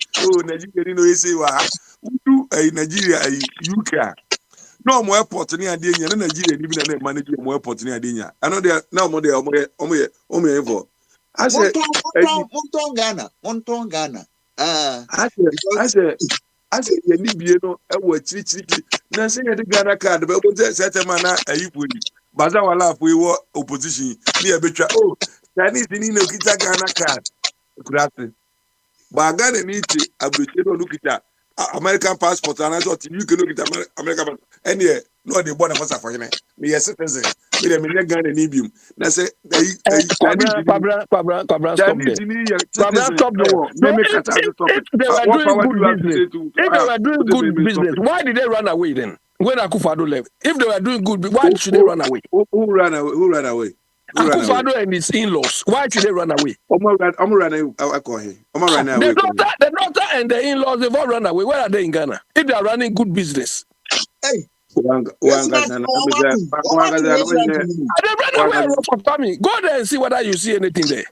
Speaker 8: Nigeria ni no yesi wa ha udu Nigeria UK no mo airport ni ade nya na Nigeria ni bi na manage mo airport ni ade nya ano de na mo de omo evo ase
Speaker 2: monton Ghana
Speaker 8: ase ye ni bie no e wo chirichiri na se ye de Ghana card be bo se setema na ayipoli baza wala afo e wo opposition ni e betwa Chinese ni no kita Ghana card kurate ba Ghana ni ti abroche no kita American passport and so you can look at American passport any no the border for Safari me yes citizen me the me Ghana ni bium na say
Speaker 3: Pabra stop there. If they were doing good business, why did they run away then? When Akufo-Addo left, if they were doing good, why should they run away?
Speaker 8: Who ran away?
Speaker 3: Akufo-Addo and his in-laws, why should they run away?
Speaker 8: The
Speaker 3: daughter and the in-laws, they've all run away. Where are they in Ghana? If they are running good business.
Speaker 2: Hey.
Speaker 3: Are they running away from farming? Go there and see whether you see anything there.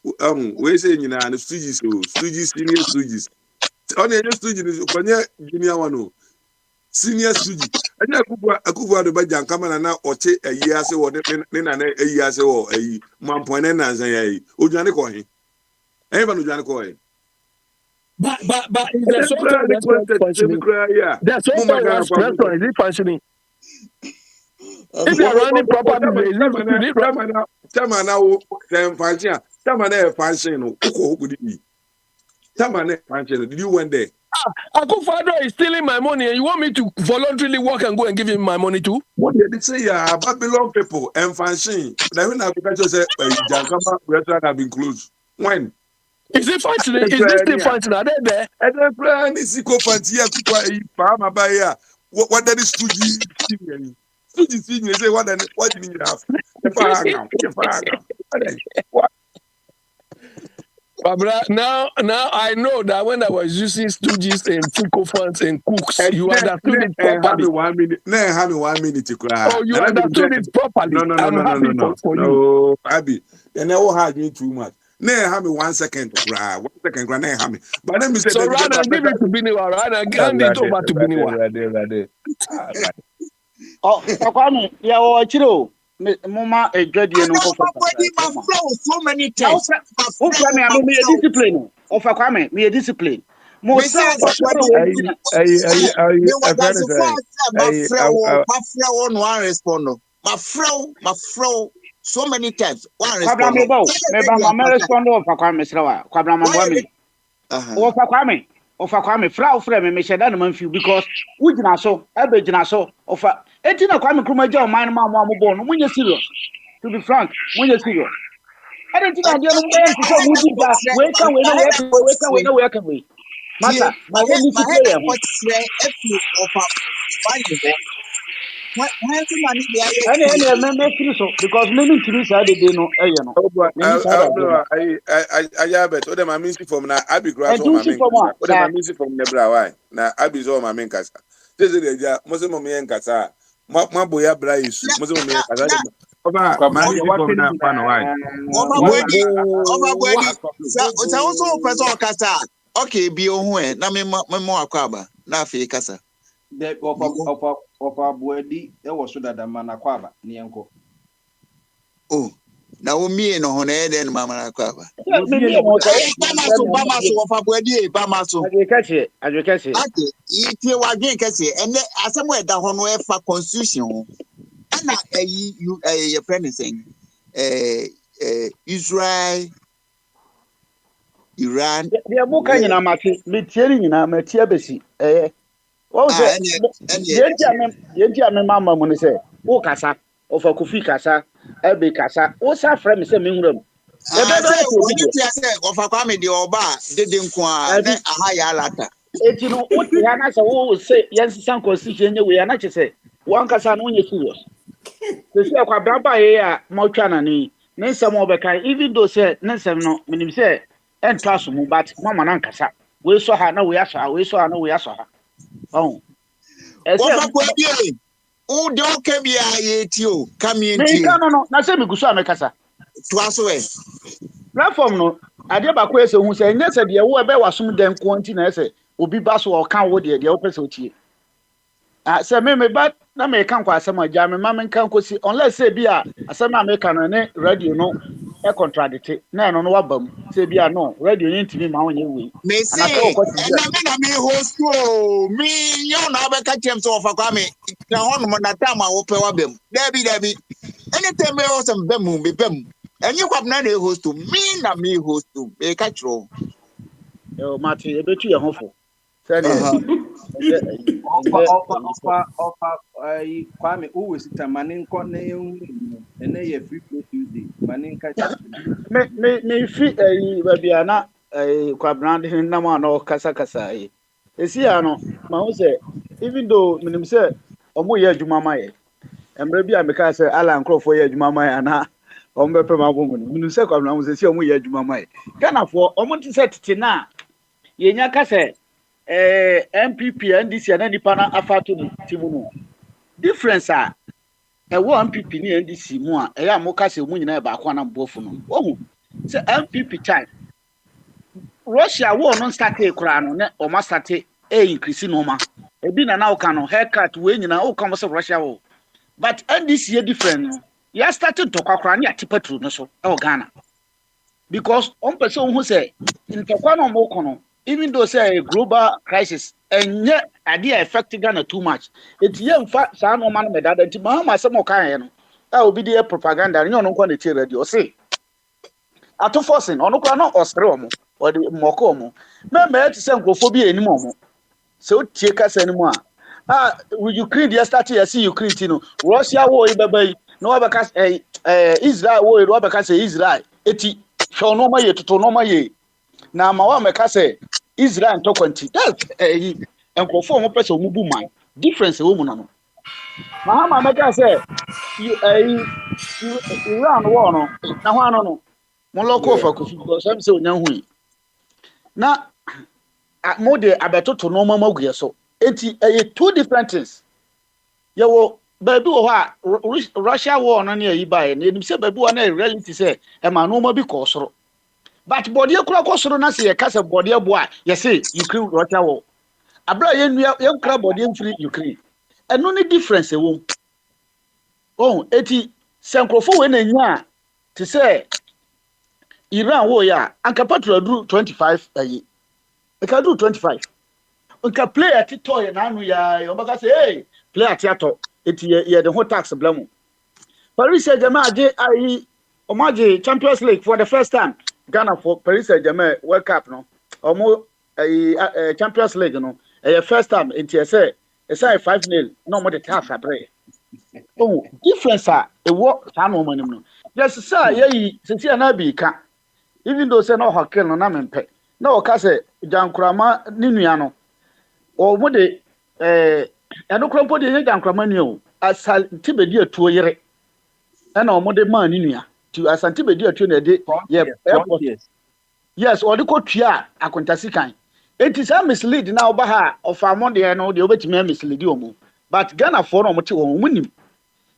Speaker 8: We say you know the Stooges, senior Stooges. Only the Stooges, when junior one, senior Stooges. And Akufo-Addo ba jan kama na oche ayi ase wo ne na ayi ase wo ayi mampone na nsan yayi ojuane ko hin ba no juane ko hin
Speaker 3: but is the social restaurant functioning? The social restaurant is it functioning? If they are running properly,
Speaker 8: Tama na function no uko hukudi. Tama na function. Did you went there?
Speaker 3: Akufo-Addo is stealing my money, and you want me to voluntarily work and go and give him my money too?
Speaker 8: What did they say? Babylon people and function. Now when agriculture say Jankama restaurant have been closed. When?
Speaker 3: Is it functioning? Is this still functioning? Are they there?
Speaker 8: And then plan is fancy farm abaya. What that is Stooges? Stooges say what do you have?
Speaker 3: Now I know that when I was using Stooges and sycophants and cooks, you understood it properly.
Speaker 8: Have me 1 minute to cry.
Speaker 3: Oh, you understood it properly.
Speaker 8: No, Abby. They never had me too much. Have me 1 second to cry. 1 second, cry. Have me. But then we say,
Speaker 3: so rather give it to Biniwa, rather hand it over to Biniwa.
Speaker 6: Oh, Kwame, yeah, Chiro. Mama, a good year.
Speaker 2: So many times.
Speaker 6: Me a discipline. Of a Kwame, me a discipline.
Speaker 2: So many times. One
Speaker 6: respond of a Kwame, Kwame, of a Kwame, Frau Frame, me said that because we did not so, Abedina so, of a 18 Kwame Krumaja, my mamma born, when you're serious. To be frank, when you're serious. I don't think I don't wake away. Mata, my because many trees are the no.
Speaker 8: I bet what am I missing from now? I be grass on my main. What am I missing from Nebra? Why? Now I be all my main casa. This is the Muslim and Casa. My boy, Bryce, Muslim and Casa.
Speaker 2: Okay, be on na me mo akwaba na afi kasa.
Speaker 4: The of Abuedi, there was so that the Manakwaba, Nianko.
Speaker 2: Oh, now me no hone den mama akwaba. Bamaso.
Speaker 6: As you catch it.
Speaker 2: Okay, you wa again kase and asem da ho no e fa constitution ho. Na your friend is saying Israel, Iran.
Speaker 6: The book in Amati, Mitieri in Amatia Bessi. What was it? Mamma when say, O Casa, of a Kofi Casa, Elbe Casa, what's our friend is a minimum? Of
Speaker 2: a comedy or bar, didn't qua a higher latter.
Speaker 6: You know what the answer will say, yes, some constitution, we are not to say, one Casa, when you serious.
Speaker 9: The say kwa braba here mo twa na ni. Ne nsɛm obɛka even though say ne nsɛm no menim say ɛntwa so mu but mama na nkasa. We so ha na we aso ha, we so ha na we aso ha. Oh.
Speaker 2: Ofa kwa bi o de o ka bi a ye ti o community.
Speaker 9: Me ka no na say me guso a me kasa.
Speaker 2: To aso e.
Speaker 9: Platform no ade ba ko ese hu say nya say de wo ebe wasom den ko nti na ese obi ba so o kan wo de wo pese o tie. Say me ba na me kan kwa asem agya me ma me kan kosi unless say bi a asem na me kan no ne radio no e contradict na no no wabam say bi a no radio ni ntimi ma wonye we
Speaker 2: Me say na me host o me yo na be ka chem so ofa kwa me na hono mo na time a wo pe wabam dabi anytime me host am be bam enyi kwap na na host me na me host me ka tro
Speaker 9: yo mati e betu ye hofo say
Speaker 4: Ofa Kwame always tamanin ko na ene ye free play Tuesday manin ka
Speaker 9: me fi babiana kwa brand na ma no kasa esi ya no ma ho say even though minim say omo ye adwuma ma ye emre bi a me ka say ala nkrofo ye adwuma ma ye na omo be pema bomu minim say kwa brand say omo ye adwuma ma ye Ghana fo omo ti say tete na ye nya ka say MPP NDC and nipa na afato ni timu no difference a wo MPP ni NDC mu a ya mo ka se mu nyina e ba kwa na mbofo no ohu se MPP time Russia wo no start e kura no ne o ma start e increase no ma e bi na o ka no haircut we nyina o ka mo se Russia wo but NDC e different no ya started to kwakura ne atipatru no so e Ghana because on person who say ntokwa no mo kono even though say a global crisis and yet idea affecting Ghana too much it yem fa sa no man me dada nti ma se mo kan ye no a obi dey propaganda nyo no kwa na tie radio say ato forcing ono kwa no osre omo o de moko omo me ti se nkofo bi enim omo se o tie kasa ni mu a Ukraine dey start here see Ukraine tino Russia wo e baba no abaka Israel wo e ro abaka say Israel eti hwo no ma ye toto no ma ye na ma wa meka say Israel and Tokwanti that enkofo mo pese omu bu man difference wo mu no Mahama meka say Iran war no na ho ano no mo loko fa kofi because am say onya hu na mo de abetoto no ma maguye so enti two different things ye wo baby wo ha Russia war no na yi bae na enim say baby wo na reality say e ma no ma bi ko soro but body ekura ko soro na se ye kasa body ebo a ye say Ukraine Russia war abra ye nua ye nkra body mfiri Ukraine eno ni difference e wo oh eti senkrofo we na nya to say Iran wo ya anka patro duru 25 ayi e ka duru 25 unka player tito ye na anu ya obaka say hey player tiato eti ye the whole tax blamo Paris Saint-Germain age ayi omaje Champions League for the first time Ghana for Paris Saint-Germain World Cup no omo Champions League no first time enti say e say 5-0 no more the tax abre oh difference e wo sa no manim no just say ye sisi na bi ka even though say no hokel no na mempe na o ka say jankrama ni nua no o mo de eno krompo de jankrama ni o asal tibedi atuo yere na o mo de man ni nua ti asanti bedi atuo na de yes o de ko tua akontasi kan enti say mislead na oba ha of amon de no de obetimi mislead o mo but Ghana for no mo ti won munim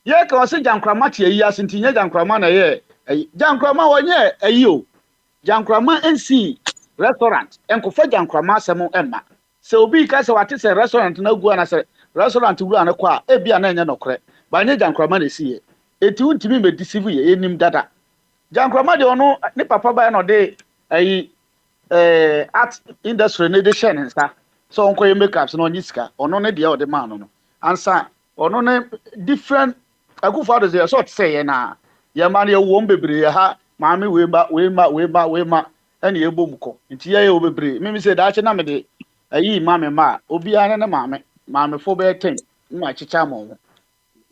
Speaker 9: ye ka o se jankrama ti ayi asinti nya jankrama na ye jankrama wonye ayi o jankrama NC restaurant enkofa jankrama asem emma se obi ka se wate se restaurant na gu ana se restaurant gu ana kwa e bia na nya nokre ba nya jankrama na siye eti untimi me deceive ye enim dada jankrama de ono ne papa ba no de ayi art industry ne de share nsa so onko ye makeups no nyisika ono ne de o de man no ansa ono ne different akufa de say sort say ye na ye man ye wo mbebre ha maami wema ene ebomko nti ye obebre mimi say da che na me de ayi maami ma obi ane na maami fo be 10 ma chicha mo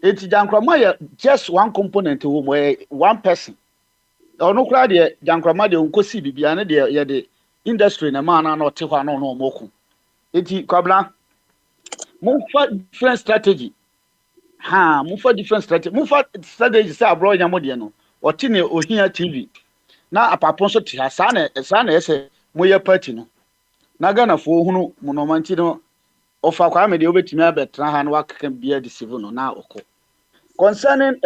Speaker 9: eti jankrama ye just one component wo mo one person ono kra de jankrama de onkosi bibia ne de ye de industry na ma na no te hwa no no moku eti kwabla mo fa different strategy ha mufa different strategy mufa strategy say abro nya modie no ɔte ne ohia TV na apapon so te ha saa na ɛsɛ moyɛ party no na Ghana fo hunu monomanti no ofa kwa me de obetimi abetra ha na wakaka bia de civil no na okɔ concerning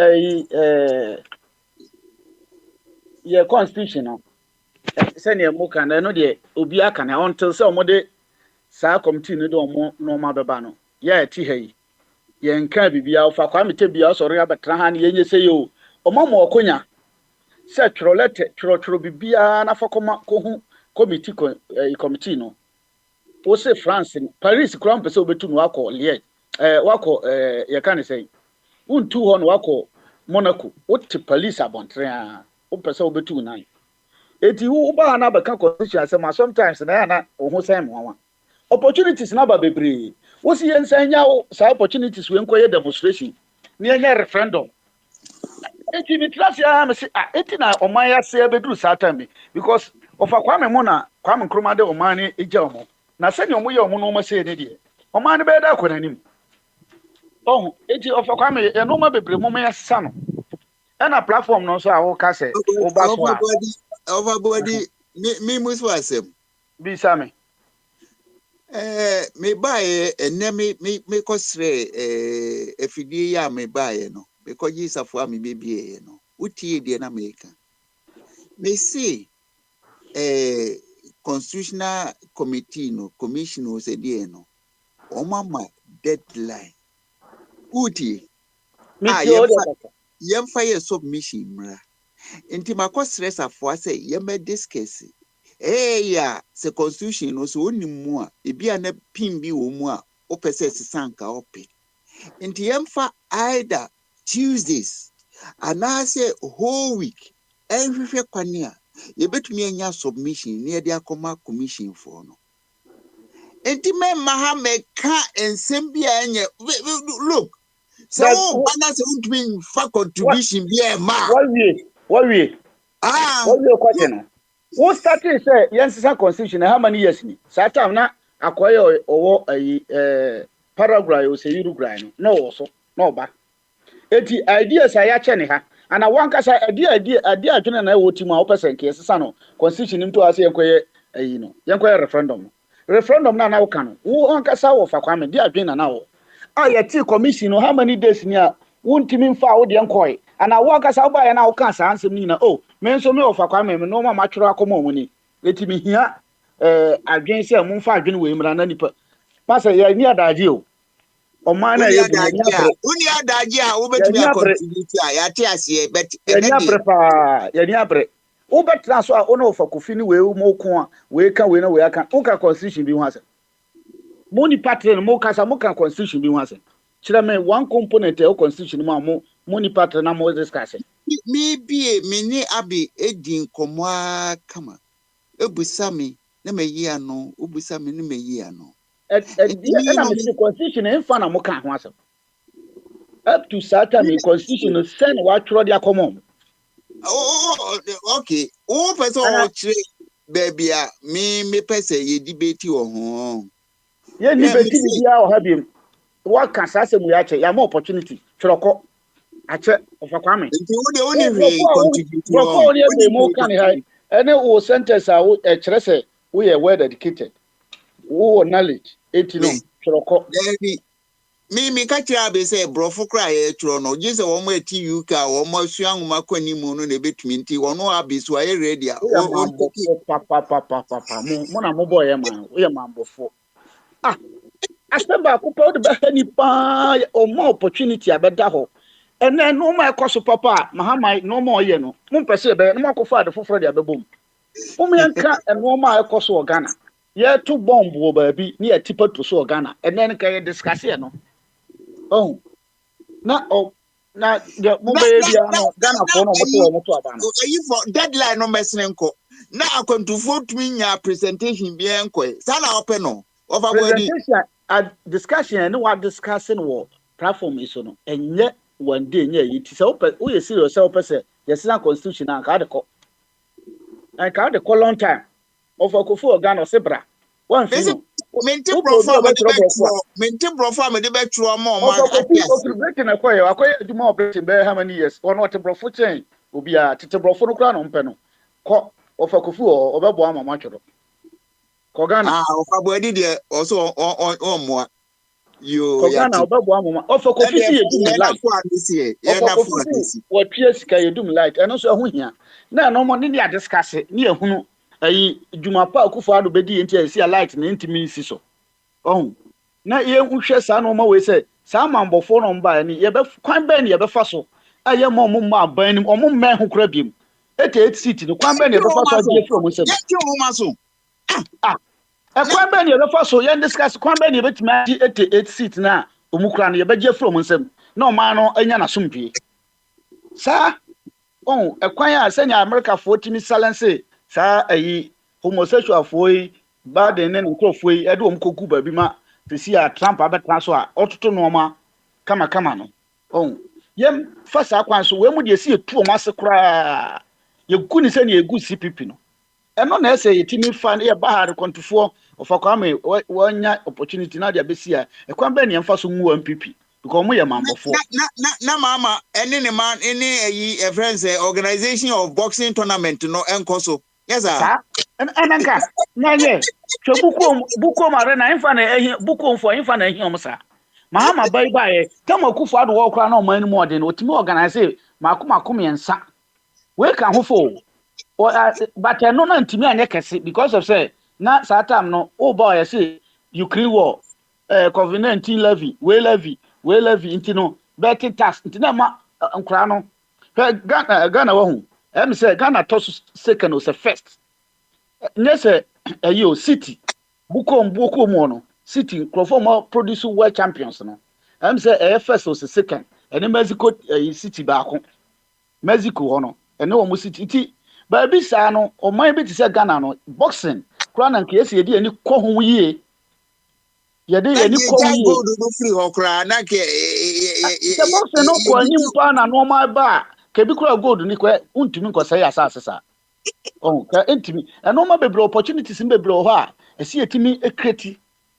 Speaker 9: your constitution no sɛ ne mu kan no de obi aka na until sɛ ɔmode saa committee no de ɔmo no ma beba no yɛ ti ha yi yɛn ka bibia ofa kwa me te bia ɔsɔre abetra ha na yɛnyɛ sɛ yo ɔmo mo ɔkonya sɛ twerɛ bibia na fa kɔma kohu committee committee no wo se France Paris kura mpɛ sɛ obetu no akɔ Liège wakɔ yɛ ka ne sɛ untu hɔ no wakɔ Monaco wote police abɔntere a wopɛ sɛ obetu nan eti wo ba na bɛka constitution asɛm sometimes na ya na wo ho sɛn mo opportunities na ba bebree wo si yɛn sɛn nya wo saa opportunities we nkɔyɛ demonstration ne yɛnyɛ referendum eti bi trasia me se eti na ɔman ya se beduru saa time because ofa Kwame mo na Kwame Nkrumah de ɔman ne egya ɔmo na sɛ ne ɔmo yɛ ɔmo no ɔmo se ne de ɔman ne bɛyɛ da akɔ nanim eti ofa Kwame yɛ no ma bebree mo ya sa no ɛna platform no so a wo ka sɛ wo ba so a
Speaker 2: overbody me musu asem
Speaker 9: bi sa me
Speaker 2: me bae enne me kosre efidie ya me bae no because yisafo a me bebie no utie die na meka me see constitutional committee no commission o se die no o mama deadline utie yemfa ye submission mra inti makosre safo ase yema discuss ya se constitution no so onimu a ebia na pin bi wo mu a opese sisanka ope inti yemfa either Tuesdays anase whole week enhwehwe kwane a yebetumi anya submission ne de akoma commission for no inti me mahameka ensem bia enye look so anase untumi fa contribution bia ma
Speaker 9: what we question who started say yensa constitution how many years ni saa time na akoye owo paragraph o say Uruguay no also no ba eti ideas aya che ne ha ana wankasa idea adwene na wo timu a wo person ke sesa no constitution nim to ase yenkoye no yenkoye referendum na wo kan wo wankasa wo fa Kwame dia adwene na wo ayeti commission no how many days ni a wontimi mfa wo de enkoye ana wankasa wo ba ya na wo kan sa ansem ni na me nso me ofa Kwame me no ma matwero akoma mu ni eti me hia adwen se mu mfa adwen we mra na nipa pasa ya ni adaje o man na ye bu
Speaker 2: uni adaje a wo betumi contribute a ya te ase bet
Speaker 9: ya ni abre wo betra so a ono ofa Kofi ni we mo ko a we ka we na we aka wo ka constitution bi ho ase mo ni patron mo ka constitution bi ho ase kira me one component e constitution mo ni patron na mo discuss
Speaker 2: me ni abi edin komoa kama ebusami na meyi ano ubusami na meyi ano
Speaker 9: na me constitution en fa na mo kan ho asem up to certain constitution send what throw their common
Speaker 2: okay o person o chire baby a me person ye debate o ho
Speaker 9: ye debate bia o ha biem what can say mu ya che ya more opportunity chiroko ache ofa Kwame
Speaker 2: nti wo de oni we contribute
Speaker 9: o ni e mo kan ha ene o sentence a wo kire say we are well educated wo knowledge etino chiroko
Speaker 2: me ka kira be say brofo kra ye chiro no je say wo mo eti UK wo mo asu anwuma kwani mu no na betumi nti wo no abiso aye ready a
Speaker 9: papa mo na mo boy man we mambofo asamba ko pa de ba ni pa o mo opportunity abeda ho ene no ma ekoso papa mahama no ma oye no mo mpese be no ma ko fa de foforo de abebom mo me nka eno ma ekoso Ghana ye to bomb wo ba bi ni atipa to so Ghana ene nka ye discuss ye no na the mo be bia no Ghana for no mo to aba no
Speaker 2: you for deadline no mesnenko na akontufo tumi nya presentation bia enko sana open no over body
Speaker 9: discussion no what discussing wo platform is no enye one day nya yi ti say o ye serious say o person yes na constitution na ka de ko and ka de ko long time of Akufo Ghana sebra one
Speaker 2: Mente profile me de betro. Mente profile me de betro mo ma
Speaker 9: okay, breaking a choir. Akoya adwuma operation be how many years? Or not brofo chain. Obi a tete brofo no kra no mpe no. Ko ofakofu o obebo ama matwero. Ko Ghana.
Speaker 2: ofa boadi de also on mo.
Speaker 9: Ko Ghana obebo ama. Ofakofu si edum light. Ofakofu si watue sika edum light. Eno so ho hia. Na no mo ne dia discuss ne ehunu ayi dwuma pa akufo ado bedi enti asi light na ntimi si so. Na ye nhwe sa no ma we say sa mambofo no mba ni ye be kwan be ni ye be fa so aye mo ma aban ni omo mma ho kra biem 88 seat no kwan be ni ye be fa so die from sem kwan be ni ye be fa so ye discuss kwan be ni ye betimi agi 88 seat na omu kra no ye be je from sem na o ma no anya na sompie sa kwan ya senya America fo timi silence sa ayi homosexual fo yi baden ne nkrofo yi e de om kogu ba bi ma tesi a Trump abetran so a ototo no ma kama no yem fasa kwan so we mu de si etu o mase kura ye gu ni se na ye gu CPP no eno na ese yetimi fa ye bahar kontufo ofa kwa me wanya opportunity na de abesi a ekwan be ne mfa so nwu MPP because mo ye mambofo
Speaker 2: na mama ene ne man ene ayi friends organization of boxing tournament no enko so yes sir
Speaker 9: enanka na ye twa buko mare na infa na ehi buko mfo infa na ehi omsa mahama bye tamo kufu ado wo kra na oman ni mo de no otimi organize makomakom yensa we kan ho fo but no na ntimi anye kese because of say na satam no o ba ya say Ukraine war COVID-19 levy intino betting tax intina ma nkra no Ghana wa hu em say Ghana toss second or first nese ayo city buko mo no city crofoma produce world champions no am say first or second ene Mexico city baako Mexico ho no ene wo city ti ba bi sa no o man bi ti say Ghana no boxing kura na nke ese yedi ani ko ho yie yedi ani ko ho yie
Speaker 2: do free ho kura na ke
Speaker 9: the boxing no ko ani mpa na normal ba ke bi kura gold ni ko untumi nko say asase sa ka entimi eno ma bebre opportunities bebre ho a esi etimi ekreti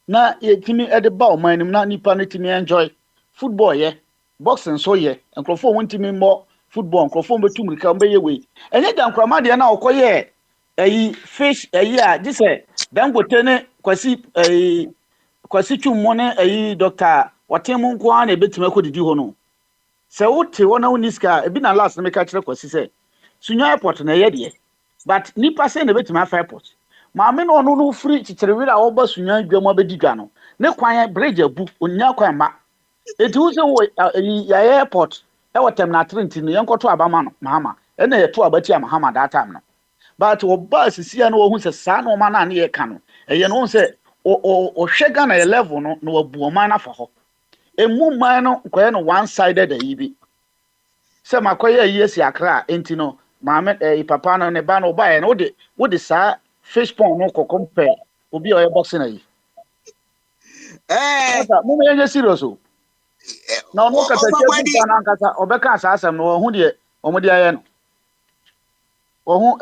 Speaker 9: na etimi ede ba o man nim na nipa na etimi enjoy football ye boxing so ye enkrofo wontimi mo football enkrofo betum rika mbe ye we enye da nkrama de na okoye ayi fish ayi a dise Dangote ne kwasi twummo ne ayi Dr. Watemu nko a na ebetimi akodidi ho no se wote wona uniska ebi na last na meka kire kwasi se Sunya airport na ye de but nipa say na betima airport maame no no free chicherewira a oba Sunya dwam abedidwa no ne kwan bridge abu onya kwan ma eti wo se ya airport e wotem na trent no yenkoto abama no mahama e na yeto abati amahama that time no but oba sisia no wo hu se sa no ma na ne ye ka no e ye no se o hwega na level no no abu o man na fa ho emu man no koye no one sided ayibi se makoye yesi akra enti no maame papa no ne ba no ba ye no wo de sa fish pond no compare obi o ye boxing ayi mo me ye serious o na no kata che na nkata obeka asasem no hu de omo de aye no hu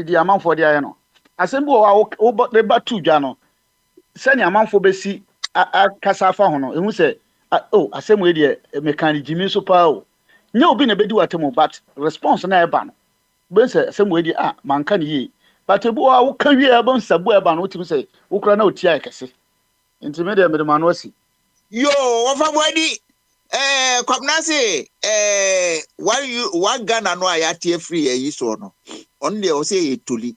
Speaker 9: di amanfo de aye no asem bi wo de ba tu dwa no se ni amanfo besi akasa fa ho no ehu se asem we de mechanic jimi so pa o nye obi na bedi watemo but response na e ba no ben se asem we de manka ne yi but ebu wo ka wie e bon sabu e ba no timi se wo kra na otia ekese intimate me de manu asi
Speaker 2: yo ofa body kwabnase what Ghana no ayatie free yi so no on dey o say etoli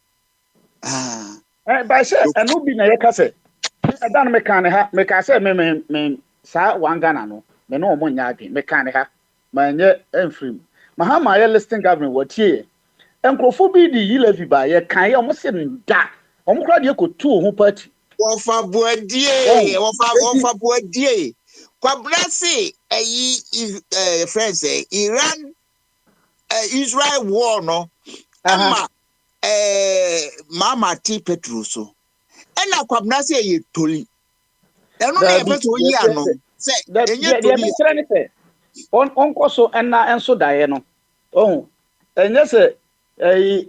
Speaker 9: by say enu bi na ye ka se dan me kan ha me ka se me sa one Ghana no me no mo nya adwen me kan ha ma nye enfrim mahama ye listing government watie enkrofo bi di yi levi ba ye kan ye o mo se nda o mo kra de ko tu ho party
Speaker 2: ofa boadie kwabrasi friends Iran Israel war no ama mama ti Petruso ena kwabrasi ye toli eno na ye beto yi ano se enye toli
Speaker 9: on koso ena enso dae no enye se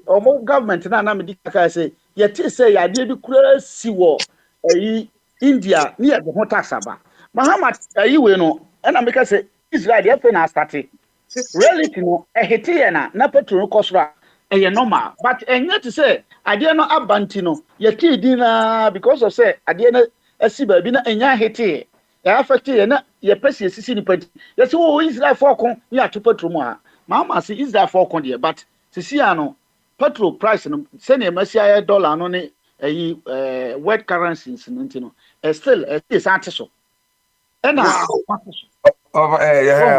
Speaker 9: omo government na me di kaka se ye ti se ya de bi kura si wo India near the hot taxaba. Muhammad, you will know, and I'm because Israel, the FN started. Reality, no, a hetiana, na petrol cosra, a normal. But and yet to say, I dare not abantino, your tea dinner because of say, I dare not a sibabina and ya heti. Ya affected and your precious city, but that's all Israel for con, ya to petrol. Mamma see Israel for con, but Siciano, petrol price, and send a messiah dollar on it. Word currencies no still is artificial and
Speaker 8: yeah,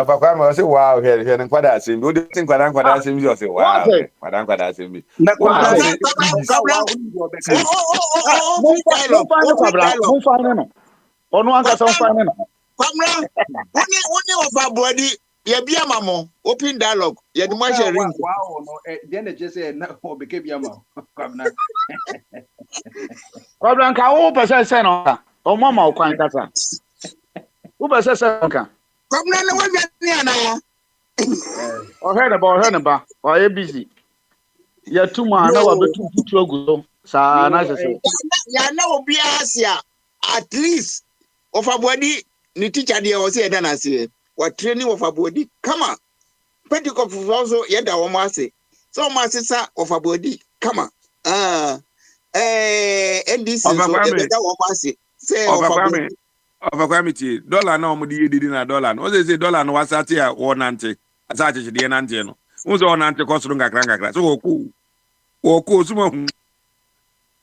Speaker 8: but I say wow here and kwada sim do think kwada sim you say wow kwada sim be
Speaker 2: open dialogue ye the more sharing
Speaker 4: wow no then just say na obeke biama kwabna
Speaker 9: Kwabran ka wo pese se no o mama o kwan kasa wo pese se ka
Speaker 2: kwamna na wa ni ana
Speaker 9: o he ba o ye busy ya tuma na wa betu futu ogu sa na se
Speaker 2: ya na obi asia at least of abodi ni teacher dey o say na se wa training of abodi come on Pentecost also yeda wo ma se so ma se sa of abodi come on NDC so yeda wo ma se say of abodi
Speaker 8: Kwamiti dollar na omudi yedidi na dollar no say dollar no wasati ya wonante asache chide nante no unzo wonante kosuru ngakra so oku suma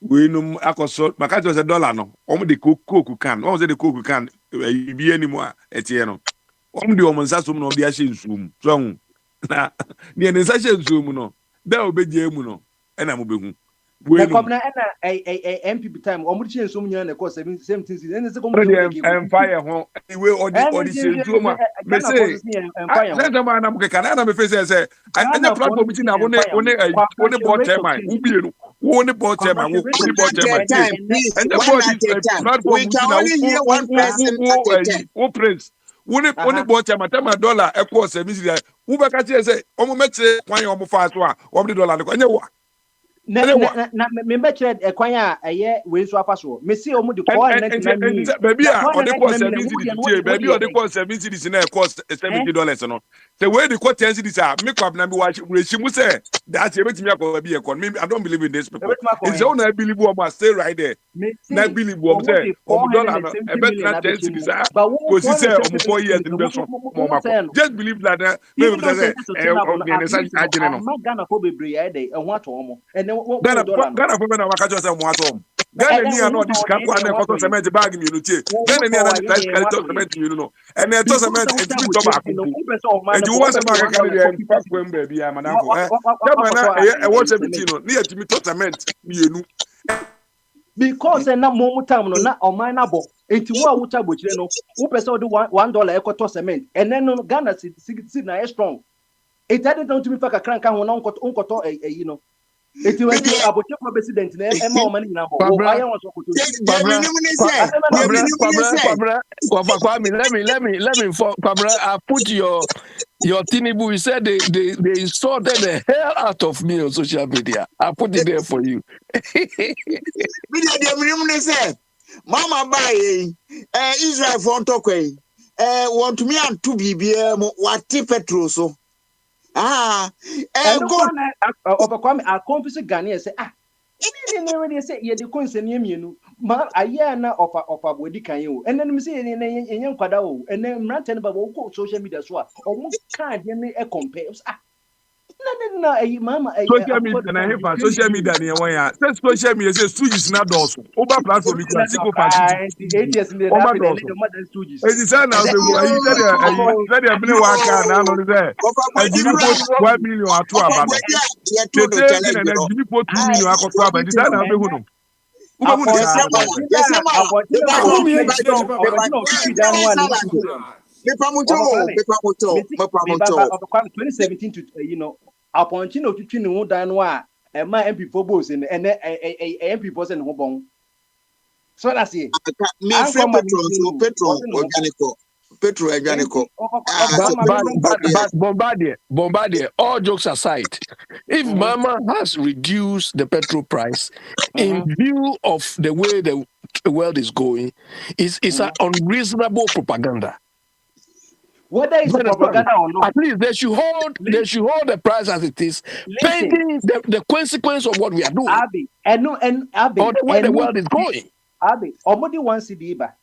Speaker 8: we no akoso makacho say dollar no omudi koku kan o say the koku kan bi animu a etie no omudi omonsa sum no bia hye nsum so na ne ne sa hye nsum no da obeje mu no na mo behu
Speaker 4: we no na MPP time omudi hye nsum nya na ko 17 ene se ko mo
Speaker 8: empire ho we odi se nsum me say na ma na mo keka na me face say anya platform ti na one board chairman ubienu one board chairman one board chairman and the board
Speaker 2: we can only hear one person at a time
Speaker 8: who praise one board chairman tell my dollar equal 70 who be ka say omo meche kwan omo fa so a omo dollar ko anya wa
Speaker 4: na me be chere ekwan a eye we so afa so me see omo de call $99
Speaker 8: baby a o de call 70 baby o de call 70 na cost $70 no the way the cost 10 cedis a me kwab na me wa rechimu say that e betimi akọ be ekon me I don't believe in this people it's all na believe o ma stay right there na believe o say omo dollar no e bet na 10 cedis a go see say omo 4 years in be so mo ma just believe that me say e say ajene no
Speaker 4: Ghana ko bebre ya dey ehun ato omo
Speaker 8: Ghana for me na waka just say mo atom Ghana ni ano this kan kwa na koto cement bag mi no tie Ghana ni ana price quality cement mi no and e to cement e ti to ba ko and you want say ma ka dey pass when baby am na ko tell na e watch 17 no ni e ti to cement mienu
Speaker 4: because na mo mutam no na oman na bo enti wo a wuta bochire no wo pese o de $1 ekoto cement and then no Ghana si na strong it had don't to me fa kakran kan ho na onkoto you know eti we aboche president na ema o mani na bo o aye won so koto
Speaker 3: let me for Kwabra, I put your Tinubu. You said they insulted the hell out of me on social media. I put it there for you.
Speaker 2: Mama buy Israel for talk want me and to be what petrol so
Speaker 4: go overcome a confess Ghanaian say any say ye the coins and yemienu ma aya na of abodi kan you and then me say yen kwada o and then ranten ba go social media so a omo kan de me e compare na mama
Speaker 8: social media ni won ya social media say stooges na dos over platform you can see go pass it is na be who he said the been waka na no say ajini post 1 million atu aba no tete na ajini post 2 million akoto aba it is na be who no
Speaker 4: upon chino twitwi ne ho dan no a e ma MP for boss ne MP boss ne ho bon so that's it
Speaker 2: me free petrol organico
Speaker 3: but Bombardier, all jokes aside, if Mama has reduced the petrol price in view of the way the world is going is an unreasonable propaganda.
Speaker 10: Whether it's
Speaker 3: You understand?
Speaker 10: propaganda or not,
Speaker 3: At least they should hold the price as it is,
Speaker 10: listen,
Speaker 3: pending the consequence of what we are doing
Speaker 10: Abi, and Abi,
Speaker 3: or the way the world is going.
Speaker 10: Abi, omodi wan CD ba.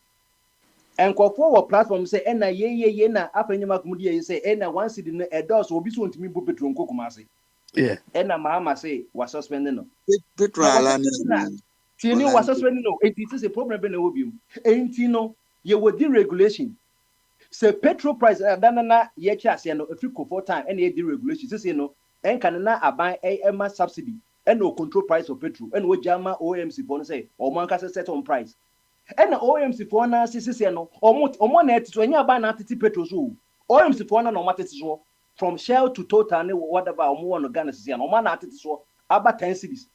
Speaker 10: And for our platform say, "Ena ye na afenyama kumudi ye say, ena one CD na edos obi so ntimi bu petrol nko kumase."
Speaker 3: Yeah.
Speaker 10: Ena mahama say was suspended no.
Speaker 2: Petrol
Speaker 10: Tini was suspended no. It is a problem be na obi mu. Enti no, ye would deregulation. Say petrol price na ye chase no every for time and ye deregulation. Say no, en kanana aban ema subsidy and no control price of petrol and we jama OMC for say or man can set on price. And the OMC for na say no omo na etiso enya aban na titi petrol so. OMC for na no matete so from Shell to Total and whatever omo want Ghana say no man na titi so about 10 cities.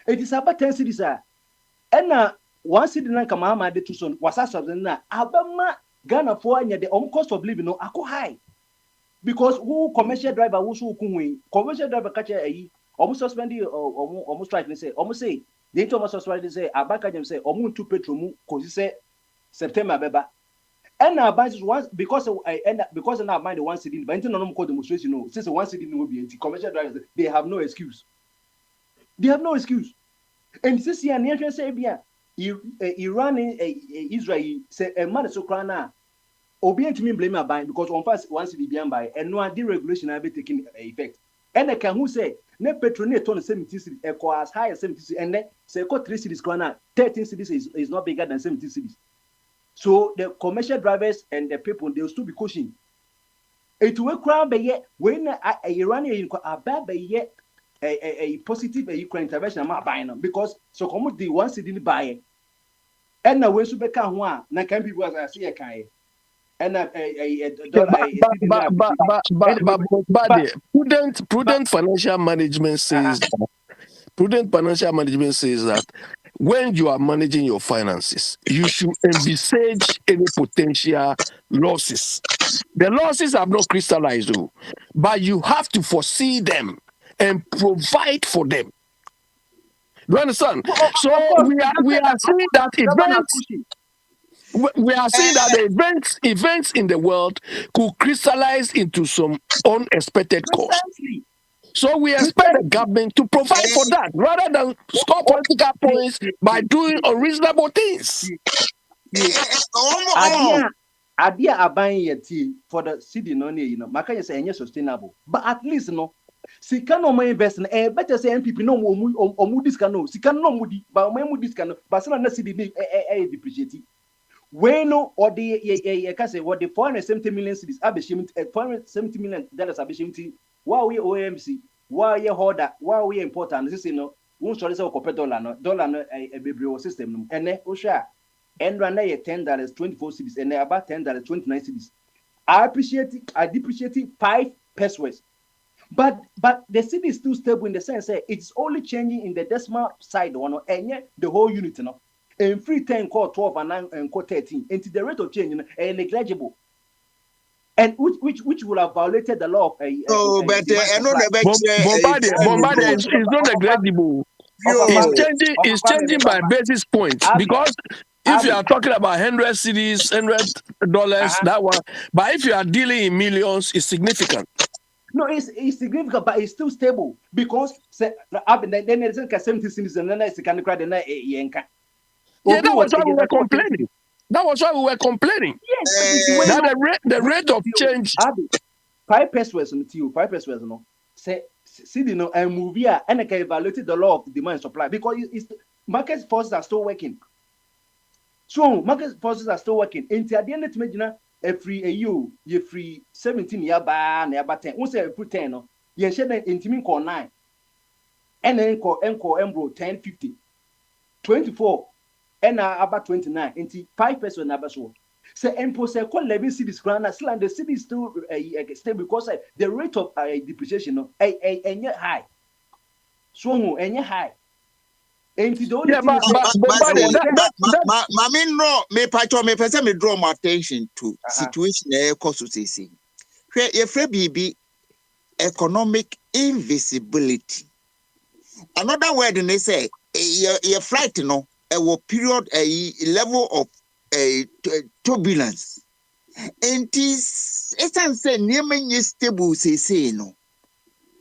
Speaker 10: It is about 10 cities and na one city na kama ma de to so wasa subsidy na abama Ghana for anya the cost of living no ako high because who commercial driver who so kunwe commercial driver catch almost suspended almost strike say almost say they almost suspended say abaka dem say almost two petrol mu kosi say September beba and now buy once because now mind the one city but no no call demonstration no since one city no be commercial drivers they have no excuse and this year nation say bia Iran Israel say a man so crana obi ntimi blame aban because on first once the bian by and no deregulation have been taking effect and I can who say ne petrol ne ton 70 cities equal as high as 70 cities and then say equal 3 cities crana 13 cities is not bigger than 70 cities. So the commercial drivers and the people they will still be caution. It will crowd be yet when Iranian a bad be yet a positive Ukraine intervention am buying them because so come the one city buy and now when super can one na can people as I see a kind and
Speaker 3: prudent financial management says that when you are managing your finances, you should envisage any potential losses. The losses have not crystallized, though, but you have to foresee them and provide for them. Do you understand? So we are seeing that events. We are seeing that the events in the world could crystallize into some unexpected costs. So we expect the government to provide for that rather than score political points by doing unreasonable things.
Speaker 10: Idea are buying your tea for the city, no, Maka say sustainable, but at least no. Sika no more investment. Better say MPP no more discount no. Sika no moody, but my moody discount. But some na city depreciate. When no or the can say what the 470 million cities abeshimti $470 million abeshimti. Why we OMC? Why we holder? Why we important? This no. Won't sorry say compare dollar no a baby system no. And osha. And run $10 24 cities and about $10 29 cities. I appreciate it. I depreciate it 5 pesos. But the city is still stable in the sense that it's only changing in the decimal side one and yet the whole unit and free 10 core 12 and 9 and core 13 and the rate of change negligible and which will have violated the law of
Speaker 3: Bombardier is not negligible. It's changing by basis points because if you are talking about 100 cities, $100, that one, but if you are dealing in millions, it's significant.
Speaker 10: No, it's significant, but it's still stable because then there's 70 cities and then it's kind of crowd and
Speaker 3: yeah, that was why we were complaining. Yes, that the rate of change.
Speaker 10: 5 pesos on the 5 pesos no. Say city no and movie and can evaluate the law of demand and supply because it's market forces are still working. So market forces are still working. Until the end of the every you free 17 year ba na about 10 won say every 10 no ye share den intimi call 9 and then call embro 10 50 24 and about 29 into 5 person na so say empo say call 11 cities grand still and the city is still stable because the rate of depreciation no high so high.
Speaker 2: Me draw my attention to situation economic invisibility. Another word they say your flight a period a level of turbulence. And this essence near me stable say no.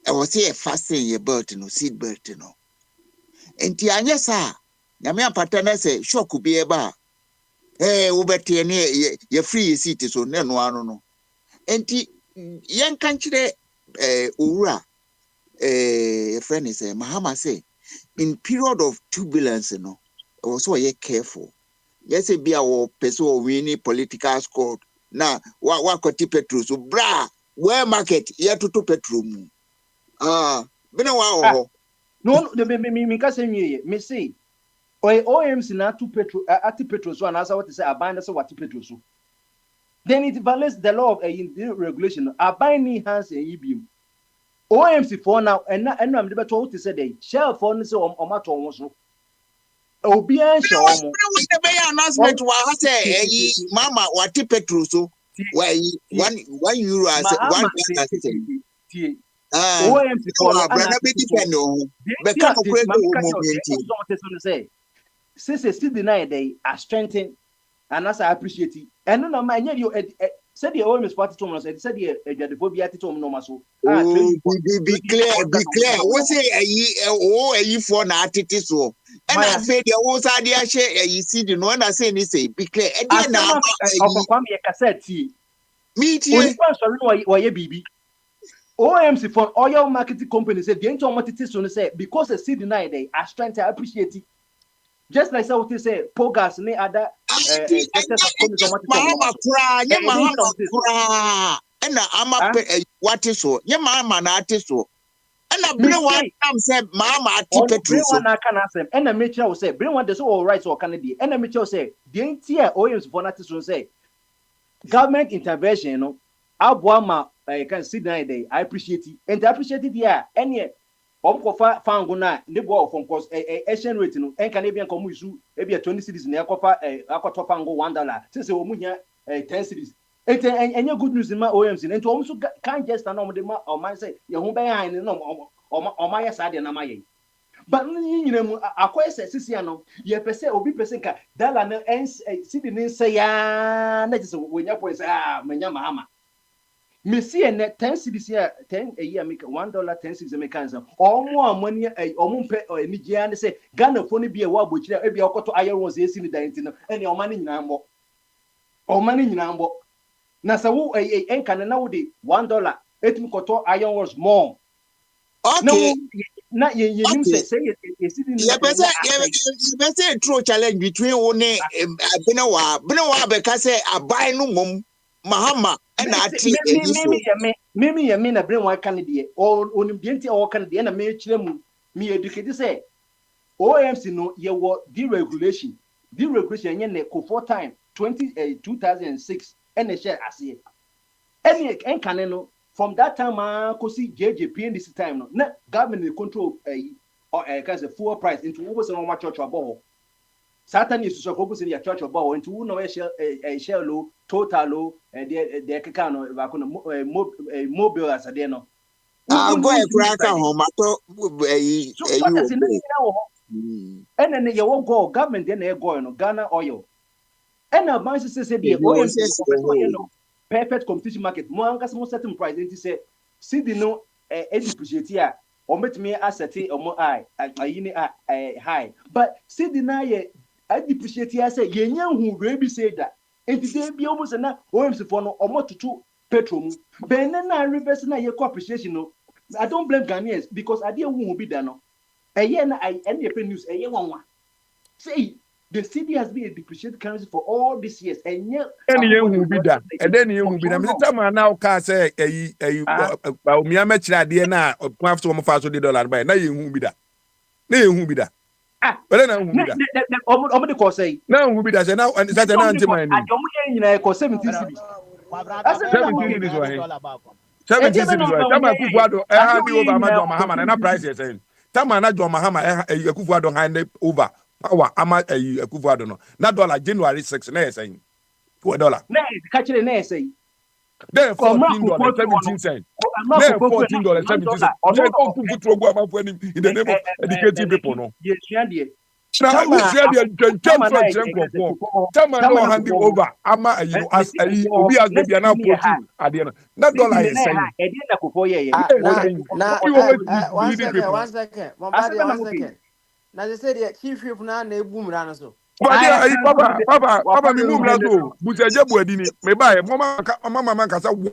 Speaker 2: I was here fasting your belt no seat belt no. And Tianya sa Yamia Patana say shock could be a bar. Eh, over near your free seat so no. And young country Ura friend is Mahama say in period of turbulence no also careful. Yes, be our person winning political score. Now, what petrol so bra where market here to petrol. Been a while.
Speaker 10: No, the me can say me say. Or OMC na to petrol at petrol so and as what say abandon so what petrol so. Then it violates the law of regulation. Abandon hands and EBM. OMC for now and I'm the told to say they shall for so on matter so. Obian show
Speaker 2: announcement was say mama what petrol so why 1 euro as one
Speaker 10: OMC for say since still deny they are strengthened and as I appreciate it and no man you said the OMC party to us said the phobia to no so
Speaker 2: be clear what say a for na attitude so and I say the whole side share you see the one I say say be clear again now
Speaker 10: cassette
Speaker 2: me
Speaker 10: sorry why baby OMC for oil marketing company said the entire marketing say because the city deny they are strength I appreciate it just like what you say Pogas and other
Speaker 2: mama and I'm what is so your mama not so and I bring one time said mama
Speaker 10: petrol and the Mitchell say bring one the all rights or Canada and the Mitchell say the entire OMC for not to say government intervention you know Abuama I can see that day I appreciate it and I appreciate it yeah any Omkofa Fanguna, Nebo from course Asian rate no and Canadian Comusu, maybe a 20 cities in Akofa Akotopango $1, since Omunya 10 cities. And your good news in my OMC, and to also can't just an or man say, your home behind no or my side and Amaye. But you know, a question, Siciano, you per se or be percent, Dalla ends sitting say, that is when your boys are Manyama. Me see a net 10 cities here, 10 a year make $1, 10 cities mechanism. Or more money, or moon or any giant say, Ghana phone be a war, which every to iron was in the dentino, and your money in Nambo. Or money in Nambo. Nasawu a encan now the $1, 8 koto iron was more.
Speaker 2: Okay.
Speaker 10: Not you say
Speaker 2: it's true challenge between only Benawa because I buy no mum. Mahama and I
Speaker 10: Mimi a mean a brain one candidate or Unimdienti or Canadian and a major me educated say OMC no ye were deregulation yen ko 4 time 2006 and a share as ye any caneno from that time could see JJP this time no government control or a full price into what was on my church or Satan is to focus in your church of bow into no a shell low, total low, and the Cacano, mobile as a deno.
Speaker 2: I'll go a crack home.
Speaker 10: And then you won't go government, then they're going Ghana oil. And now, my sister said, the perfect competition market, more certain price, and he said, see the no depreciate here, or met me as a tea or more high, high. But see the I depreciate here say ye who really say that. And today be almost enough OMC for no or more to 2 petrol. Ben na reverse na ye appreciation no. I don't blame Ghanaians because I didn't who be done. A year na I any news a year one. Say the city has been a depreciated currency for all these years and yet
Speaker 8: any who be done. And then you will be the time now can say a Miami chila na or perhaps one of $1 by now you who be that. No who be that. But then I'm
Speaker 10: the course say
Speaker 8: now will be that now and that's an anti mine.
Speaker 10: I don't mean 17 cities.
Speaker 8: 17 cities why 17 cities why Tama Kufuado hand over Mahama and a price you're saying Tama na John Mahama Kufuado hand over power ama Kufuado no na dollar January 6 na saying $4
Speaker 10: na catch the na say
Speaker 8: then $14 17 cents then $14 17 cents in the name of educating people no Now, who's ready to jump from Chenko? Tama no handing over. Ama, you know, as a Obi as baby now put at the end. That dollar is saying.
Speaker 11: One second. One second. Now they say the chief whip now they boom run so.
Speaker 8: But Papa, me move na so. Busa jabu edini. Me buy mama man kasa wo.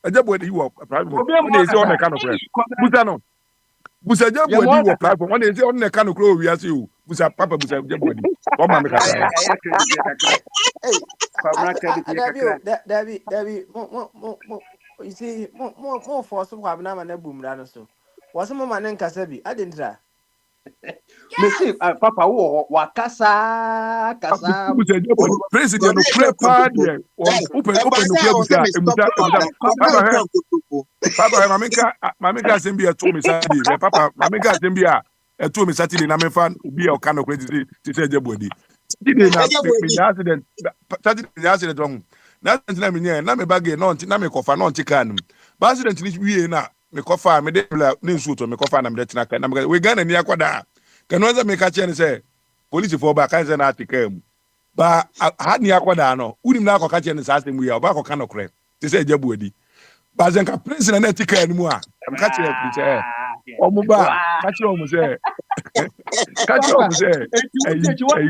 Speaker 8: Jabu edi wo private. When they say on the kind of friend. Busa no. Busa jabu edi wo platform. When they say on the kind of crow we are see. Busa Papa busa jabu edi. One man kasa.
Speaker 11: Debbie, you see, more force of have now and boom run so. Was some man in Kasabi? I didn't try.
Speaker 10: Mesi papa wo wakasa
Speaker 8: president no prepare there open papa mamika sembi eto me Saturday papa mamika sembi eto me Saturday na me fan obi e o kan no credit ti say jebodi Saturday na accident on na na me nya na me bag na me kofa na on chikan ba accident ni wie na me kofa me de na nsu to me kofa na me de tina kan na we Ghana ni akwada kanwaza me ka che ni say police for ba kan say na atikam ba ha ni akwada no unim na akoka che ni sa asem wi ba akoka no kre ti say jabuadi ba zenka president na atikam mu a ka che ni say omu ba ka che omu say ayi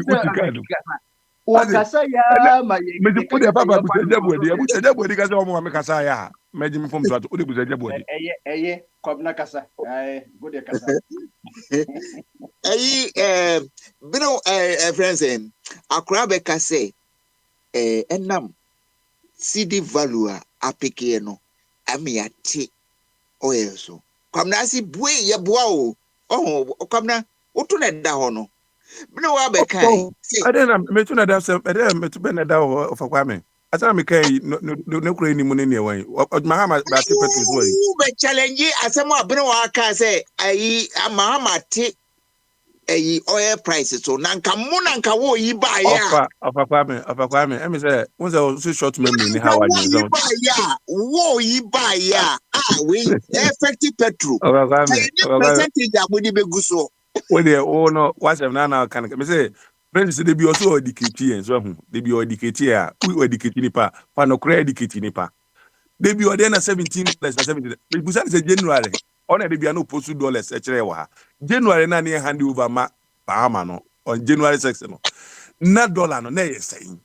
Speaker 8: utikam
Speaker 10: wakasa ya ma
Speaker 8: me di put papa bu jabuadi ka say omu ma kasa ya me di me fom so o de bu jabuadi
Speaker 10: eye kwabna kasa gode kasa
Speaker 2: bino friends akura be ka say enam CD value apeke no amiate oyeso kwamna si bue ye boa o kwamna otu na da ho no bino wa be kai
Speaker 8: adena me tu na da se me tu be na da ho of kwame asa me kai no kura ni mu ne ne wan mahama ba ti petu so yi
Speaker 2: be challenge asemo abino wa ka say ayi mahama ti ayi oil prices so nanka munanka wo yi ba ya
Speaker 8: of kwame emi say won say short memory ni how anyi zone
Speaker 2: wo yi ba ya we effective petrol
Speaker 8: of kwame
Speaker 2: percentage abudi beguso
Speaker 8: we dey no what's na kan me say friends dey be also educate so hu dey be educate a we educate ni pa no credit educate ni pa dey be order na 17 plus 17 we busa say January on dey be no post dollars e kire wa January na ne hand over ma Bahama no on January 6 no na dollar no na yesai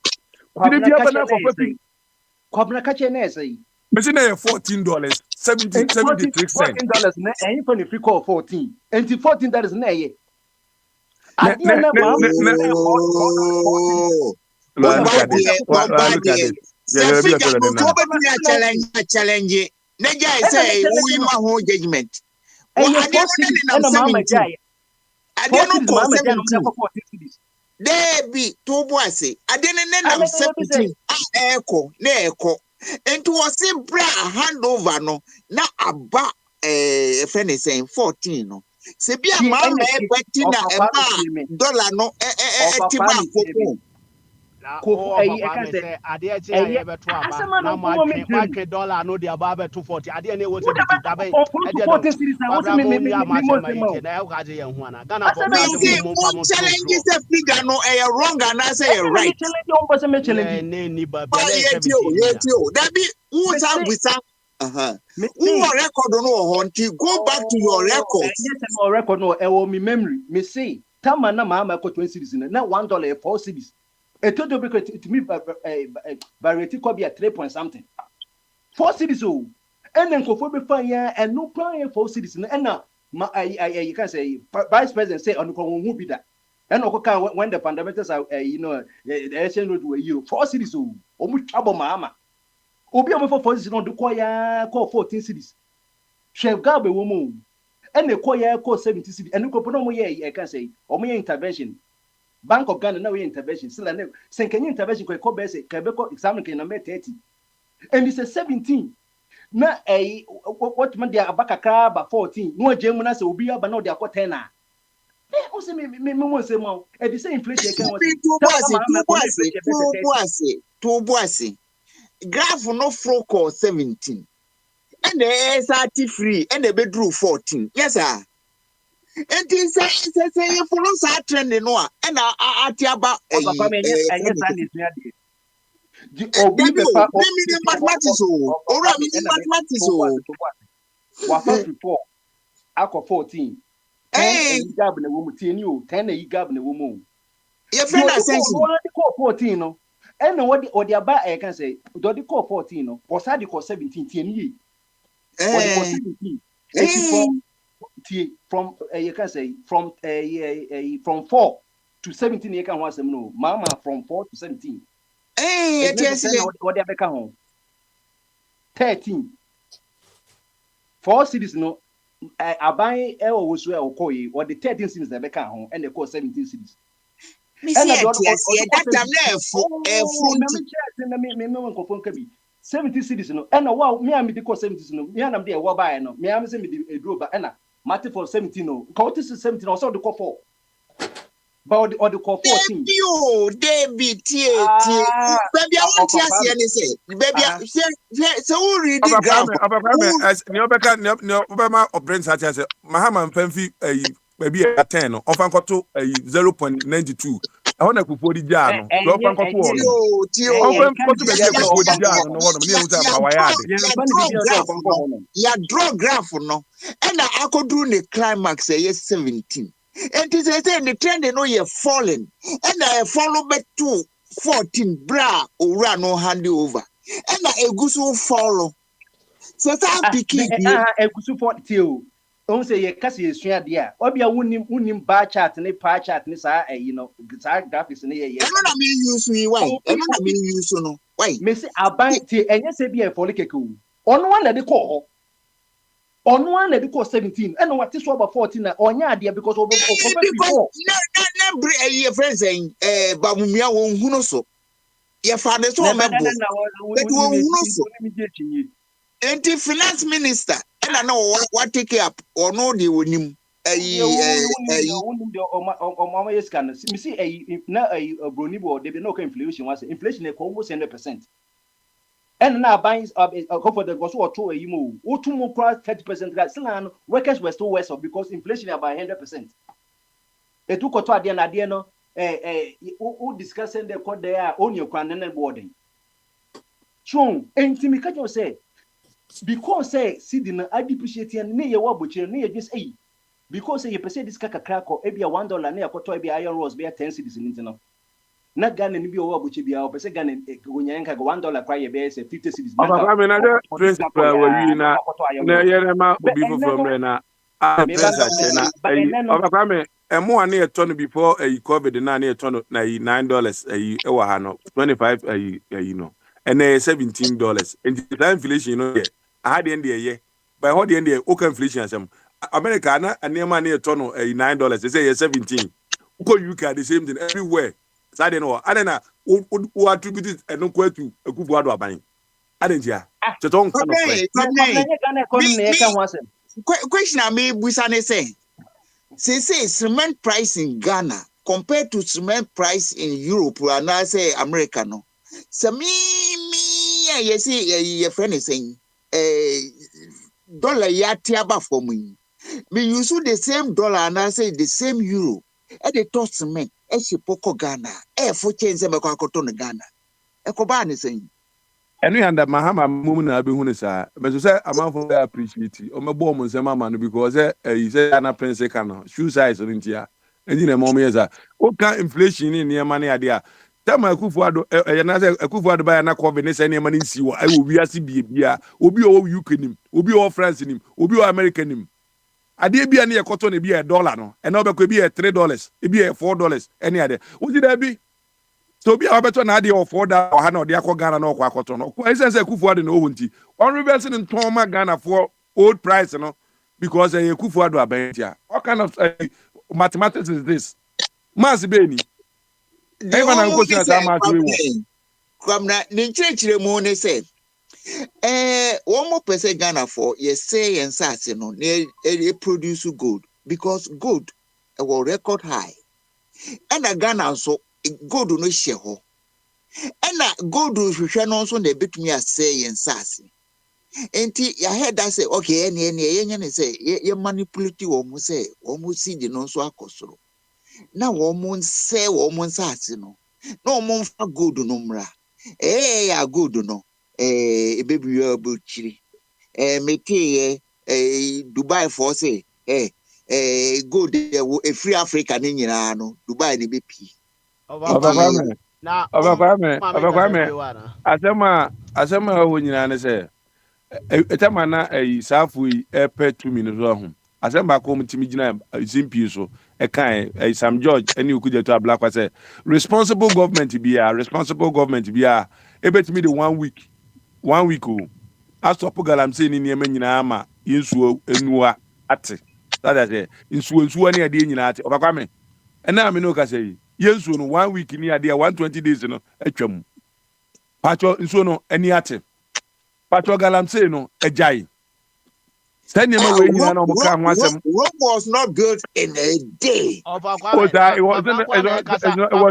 Speaker 8: dey be abana for papi
Speaker 10: kwabna kache na yesai
Speaker 8: me say na $14 73 cents
Speaker 10: $14 na any for the free call 14 and $14 na ye
Speaker 8: look at it.
Speaker 2: Challenge. Neja say we ma ho judgment. Debi to boase. Adene nenam 17 eko na eko. Enti wose bra handover no na aba friend is saying 14 no. Se bia ma na ebeti na eba dollar no tiba koko
Speaker 6: ko say ade e che ya be to aba na ma twe dollar no dia ba be 240 ade ne wo se bi da be e dia 40 series na wo se me na e ka je ye hu ana Ghana for mo
Speaker 2: challenge se figure no e wrong and I say right
Speaker 10: challenge on bo se me challenge
Speaker 6: ni ba
Speaker 2: be that be who say wisa who record no hunting go back to your records
Speaker 10: yes my record no e wo me memory me say tama na ma ko 20 series na $1 4 series it told you to me variety could be at 3 point something 4 series oh and then go be fine yeah and no plan 4 series and now you can say vice president say on who be that and when the fundamentals are the exchange rate were you 4 series oh almost trouble mama obi am for 4 series no do call 14 series chef gabe woman and they call 70 series and no no I can say or intervention Bank of Ghana now intervention still and say can you intervention ko be say Quebec exam can number 30 and it's a 17 na what man dia abakaka ba 14 no jemu na say obi aba na dia ko 10 na o say me won say ma e the same inflation can
Speaker 2: to boase graph no flow call 17 and the 30 free and the bedroom 14 yes sir And it says, you follow that trend in one, and I about a
Speaker 10: Sunday Obi
Speaker 2: Debut,
Speaker 10: bepa
Speaker 2: mathematics, or I mean, mathematics,
Speaker 10: wafa free 4 akọ 14 10 gab na wo mu tieni o 10 na yi gab na wo mu
Speaker 2: your friend ascension
Speaker 10: no dey call 14 no and no what the aba I can say do dey call 14 no or say dey call 17 tieni yi or dey call 17 from you can say from 4 to 17 you can want some no mama from 4 to 17 what dey beka home 13 4 cities no aban was where okoyi or the 13 cities that beka home and they call 17 cities.
Speaker 2: Me see that
Speaker 10: me 70 cities no and wow me am the call 70 cities no me am there wa buy no me am say me the draw ba and matter for 17 no count is 17 also the call 4 but or the call 14
Speaker 2: David baby I want to ask you anything baby so who read the graph
Speaker 8: as no obama operate such as Mahama Mpemfi baby 10 no ofan koto 0.92 I want to put the jar no ofan koto ofan koto be put the jar no one me uza pawaya
Speaker 2: ya draw graph no and I could do the climax 17 and it is the trend no you falling and I follow back to 14 bra or no hand over and I go follow so that picking
Speaker 10: egusu 40 don't say you kasi esua dia obi a wunim bar chart ne pie chart ne sa you know sa graphics ne ye
Speaker 2: na me use we why na me use no why
Speaker 10: me say aban ti enye se bia follow keke o ono one na de call ono one na de call 17 and what is over 14 na onya ade because of before
Speaker 2: na your friends saying bamumia won hunu so your father so mebo but won hunu so anti finance minister and I know what take up or no they wonim
Speaker 10: mama yes can me see na broni bo dey no inflation was inflation e almost 100%. And now buying for the gospel or 2 a you move 2 more 30% still workers were still worse because inflation about 100%. They took to at the end no who discussing the code there on your and boarding. So and to me can you say because say see the I depreciate and near what butcher near just because you perceive this crack or maybe $1 near koto be iron rose be 10 cities in internal. Not Ghana ni bi owo abuchi bia o pese Ghana gonyanka $1 kwa ye be say 50 cities na
Speaker 8: I mean na principle we na yere ma obi from na pesa na obakwa me emo ane eto no before covid na ane eto no na $9 e wa ha no 25 no and $17 and the inflation no ye ha de ndie ye by how de ndie o inflation asem America na anema ane eto no $9 they say 17 uko UK the same thing everywhere. Sade no adena o attribute eno kwatu akufu ado aban adenjia cheton kan
Speaker 2: question am busa ne say cement price in Ghana compared to cement price in Europe and I say America no so me yes your friend is saying dollar ya tiaba for me use the same dollar and I say the same euro at the top cement poko Ghana for change me kwa koto no Ghana ba ne sen
Speaker 8: enu yanda Mahama mum na be hunu sa but say amafo appreciate o mebo mo nsem ama no because he say na prince kan shoe size no ntia eni na mo yeza o ka inflation ni ne ma ne ade a tama akufu ado na say akufu ado ba na covid ne say ne ma ne nsi wo ai obi ase bia obi o UK nim obi o France nim obi o America nim ade bia ne yekoto ne bia $1 no e na obekọ bia $3 e bia $4 eni ade wo di da bi so bia obeto na ade o $4 o ha na ode akọ Ghana na okọ akoto no ko sense akufu ade na ohunti on reverse in toma Ghana for old price no because akufu ado abentia what kind of mathematics is this mass be ni even na go see that mass we wo
Speaker 2: from na ni chire mu ne say one more person Ghana for yes say and say no they produce gold because gold will record high and Ghana so gold no share ho and gold hwehwe no so na betumi asay and say Enti ya heard that say okay any say ye manipulate wo mu say wo mu seed no so akosoro. Na wo mu nse wo mu nsase no. Na wo mu mfa gold no mra. Ya gold no. Baby you buchiri. Meke Dubai for say gold e free Africa ni nyina no Dubai ni be pi.
Speaker 8: Obakwame
Speaker 6: na
Speaker 8: asema ho nyina ne se etama na safu yi epe 2 minutes ho asema ko mtimi gina simpi so e kan Sam George eni okuja to Ablakwa say responsible government bia ebetimi the 1 week o astopo galamse ni niema nyina ama yensuo enua ate that is nsuo ne ade nyina ate Obakwame ena me no ka say yensuo no 1 week ni ade 120 days no atwam pacho nsuo no eni ate pacho galamse no ejai send him away nyina no muka ho asem
Speaker 2: Rome was not built in a day.
Speaker 8: it was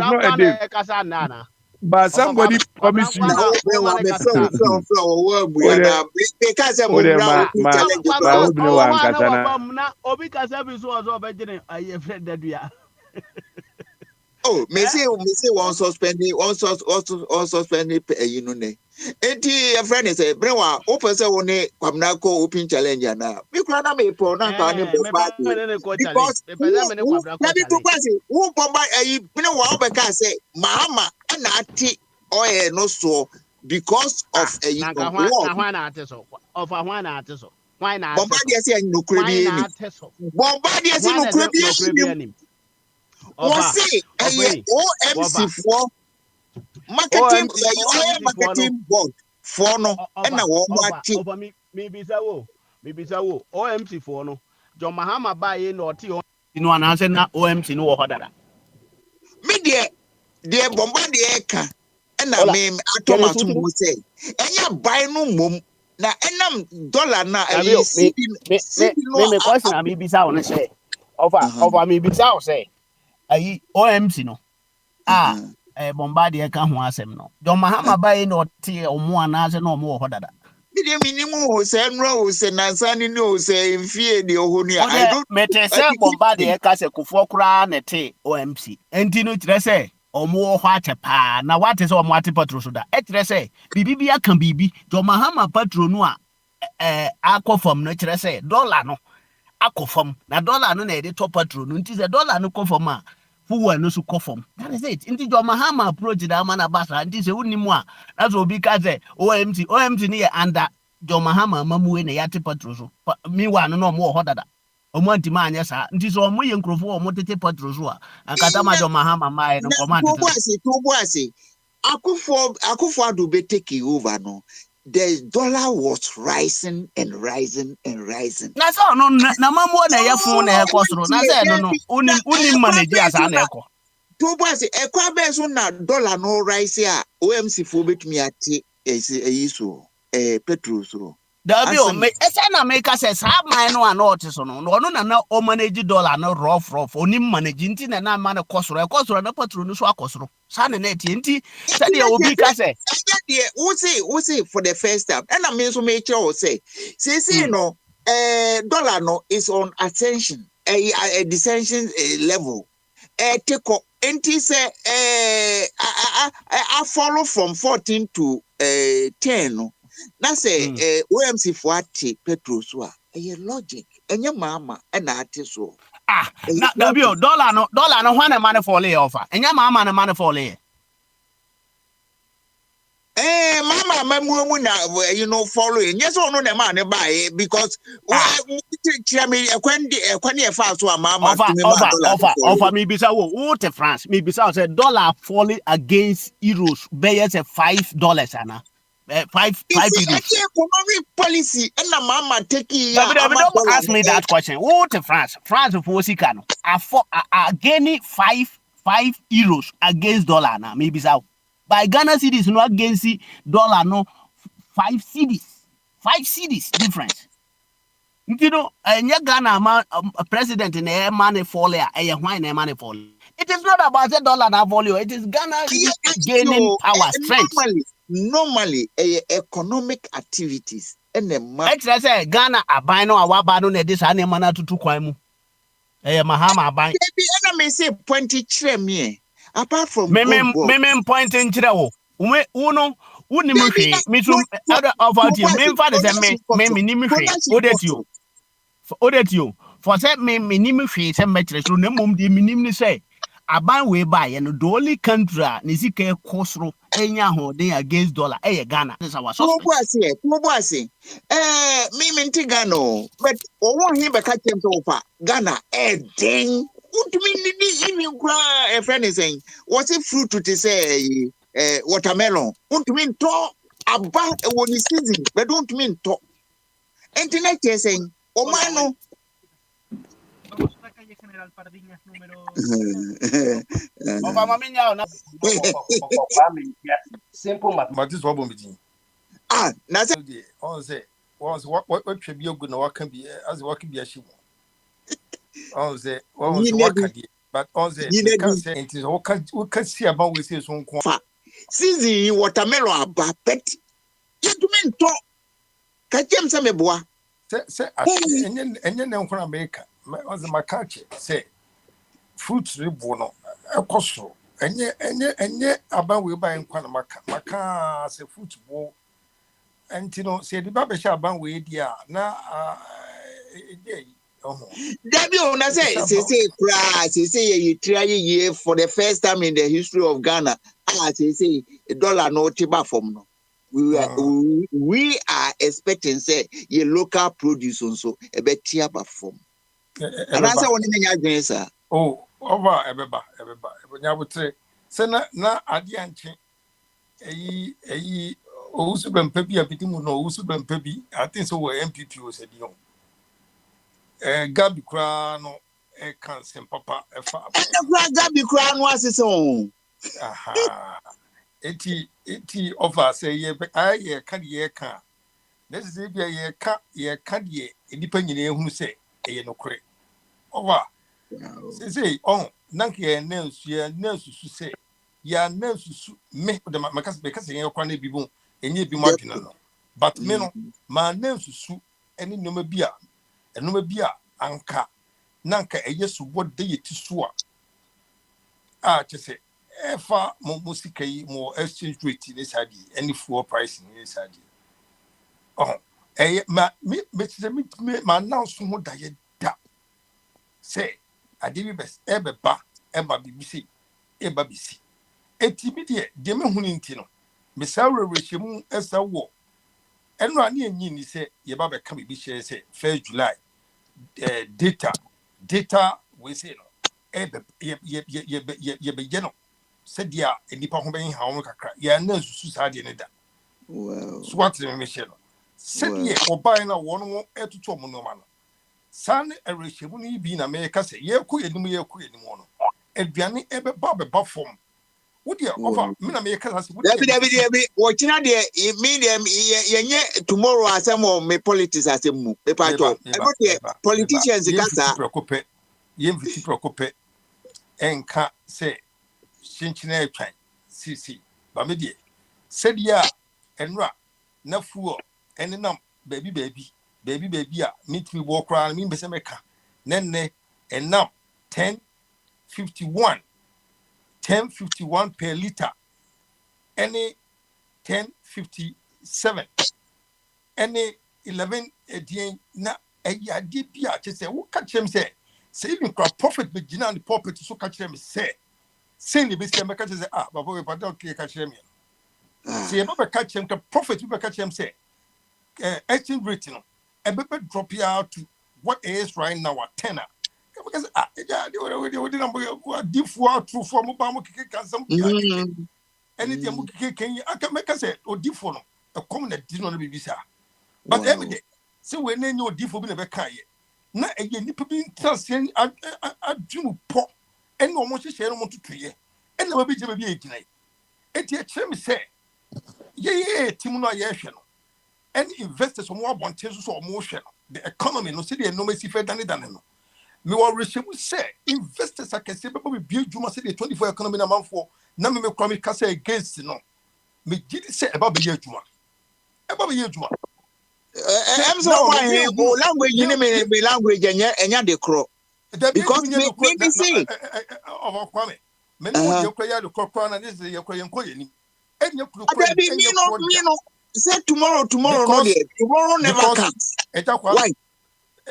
Speaker 8: not a day. But somebody promised you.
Speaker 2: Oh, me say one suspended, you know. Enti a friend is a brewa open say one kwamna ko open challenge na. Me kura na me pro na ka ne because na be to kwase who bomba me no wa obeka say mama na ati oye no so because of
Speaker 6: why na ate so why na
Speaker 2: bomba dey say no kura bi ni bomba dey say no kura bi ni o say OMC for marketing board for no na wo mati
Speaker 6: me bisa wo OMC for no John Mahama buy no oti no ananse na OMC no wo hodada
Speaker 2: me de bomba de ka na me atomato mo say enya buy no mom na enam dollar na
Speaker 6: me question am bisa wo no say over me bisa wo say ayi OMC no Bombardier ka ho asem no John Mahama bae no te omo anase no omo wo hodada
Speaker 2: me de minimu se nro se nansani no se mfie de ohonu I don't
Speaker 6: mete se Bombardier ka se kufo kura na te OMC enti no kire se omo wo ho achepa na wate se omo ate patro so da e kire se bibi aka bibi John Mahama patro no a akofam no kire se dollar no akofam na dollar no na e de top patro no nti se dollar no kofam a who no so conform. That is it. Inti John Mahama approach that man abasa. Inti se unimwa. That's what because OMC ni under John Mahama mamu ne yate patroso. Meanwhile no more hodada. Omo anti ma anya sa. Inti so omo ye nkrofo omo tete patroso a. Ankata ma John Mahama mai no command.
Speaker 2: Toboase. Akufo ado be take over no. The dollar was rising and rising and rising.
Speaker 6: Na so no na mamu na ye fun na e kosoro. Na say no unim manage asa na e ko.
Speaker 2: Toboase ekwa be so na dollar no rise a OMC fo betumi ate eyiso petrol so.
Speaker 6: Dabi o me esa na make say man no ana ote so no na o manage dollar no rough onim manage nti na man kosoro na petrol no so akosoro. Sa na na tie nti say dey obi ka say
Speaker 2: we say for the first time and I mean so make sure say no dollar no is on ascension a descension level take enti say I follow from 14 to 10 no na say OMC for ati petrol so a logic enye mama na ati so
Speaker 6: na dabi o dollar no hwan na money for lay offer enye mama na money for lay
Speaker 2: mama mamu na following yes or no na man buy because me ekwani e fa so mama
Speaker 6: offer me bisa wo te France me bisa say dollar falling against euros be say $5 ana 5 euros
Speaker 2: economic policy and mama take
Speaker 6: don't ask me that question what France for sika no gaining 5 euros against dollar na me bisa by Ghana cedis no against dollar no 5 cedis difference. You know, Ghana president in a money fall a wine a money fall. It is not about the dollar na value. It is Ghana gaining power strength.
Speaker 2: Normally economic activities enema
Speaker 6: Extra say Ghana aban no awaba no na de sa na mana tutu kwan mu. Mahama aban.
Speaker 2: baby ena me say point kire me apart from gold ball
Speaker 6: Me point nkyerɛ wo. Uno uni mu
Speaker 2: baby
Speaker 6: hwe. Me so other of out you. Me fa de say me ni mu hwe. Odetio. For say me ni mu hwe say me kyerɛ so na mom de me nim ni say aban we ba ye no the only country ne sika kosro enya ho den against dollar Ghana. This is our suspect.
Speaker 2: Kubuase me minti Ghana but owo hin be ka kem so fa Ghana den utumi ni imi kra a friend is saying what if fruit to say watermelon utumi nto aba woni season but don't mean to internet saying o mano
Speaker 10: simple
Speaker 5: mathematics what bombi
Speaker 2: na say
Speaker 5: on say what should be a good no can be as what can be a shimo on say what can be but on say you can say it is what can see about we say so
Speaker 2: season watermelon aba pet you do mean to ka jem se meboa
Speaker 5: say enye na nkwa America was my culture say fruits ribo no ekoso enye aba we buy nkwa na maka say fruit bo entino say the baba sha aba we dia na
Speaker 2: Debbie ona say you try ye for the first time in the history of Ghana say dollar no tiba from no we are expecting say your local produce also a better perform. And I say one thing again, sir.
Speaker 5: Oh, over ebeba. When I would say, "Sena na adianchi, osu bempebi apitimu no osu bempebi." I think so. We MPP was said you. Gabi kura no can sem papa efa.
Speaker 2: Gabi kura no asison.
Speaker 5: Aha. Eti offer say ye aye ka ye ka. Let's say ye ka ye nipa nyine hu say eye no kore. Over. Say nanke ye nansu say ya nansu me the makas because ye kwa na bibu enye bi ma dwena no. But me no ma nansu eni noma bia anka nanka eye subo de yeti so a chese efa mo musika yi mo exchange rate ni sadi any fuel price ni sadi me ma announce ho da ye da say adibi best ebeba bibisi eba bisi etimi de me hunu nti no me sawerehemu esa wo eno ani enyi ni say ye ba be ka bibi share say 1st July data we say no ye be no said ya nipa ho ben ha wo kakra ya na susu sa de ne da wow so what me share no said ye obai na wo no etutu omo no ma no san erehemu ni bi na me ka say ye ko enim no aduane ebe ba form wo de over me na me ka say
Speaker 2: David wo kina de me dem yenye tomorrow asem o me politics asem mu me pa to politicians kasa
Speaker 5: ye mfiti preoccupy enka say chinchina atwan sisi ba me de said ya enra na fuo enenam baby a meet me walk around me be meka nenne enam 1051 per liter any 1057 any 11 edien na ayade bia che say wo ka chem say even profit be gina the profit so ka chem say ni be say meka che say baba we pata okay ka chem say baba ka chem ka profit be ka chem say exchange rate no e be drop ya to what is right now at 10 because we number difu true for mo ba mo kike kan sam anything mo kike kan aka make say odifu no e come na di no be bisa but every day say we na nyo odifu bi na be kan ye na eye nipa bi ntasen adwumu po ene o mo hyehyɛ no mo tutuye ene ba bi je ba bi egina eti e kyerɛ me say ye team no ye hwɛ no any investors mo abonte so mo hwɛ no the economy no say the no mesi fe dane no me wa rehemu say investors akese be be adwuma say the 24 economy na manfo na me kwa me kasa against no me gidi say eba be adwuma
Speaker 2: I'm so why language you me language enya de cro. Because me see
Speaker 12: me no ye kwaya de kro na this ye kwaya nkoye ni. Enya kru kwa
Speaker 2: me no say tomorrow no there. Tomorrow never comes. Why?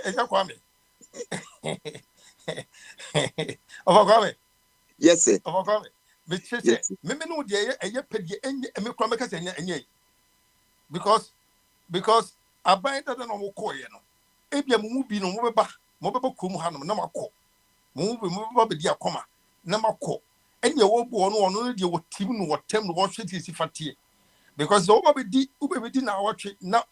Speaker 12: Eja kwame. Kwame.
Speaker 2: Yes sir.
Speaker 12: Kwame. Me say me no there eye pede enya me kwa me ka say enya because aban that no mo koye no ebia mu bi no mo beba krom ha no na makọ mo beba be dia koma na makọ enya wo bo no de wo tim no wo tem no wo hweti si fatie because wo be di na wotwe na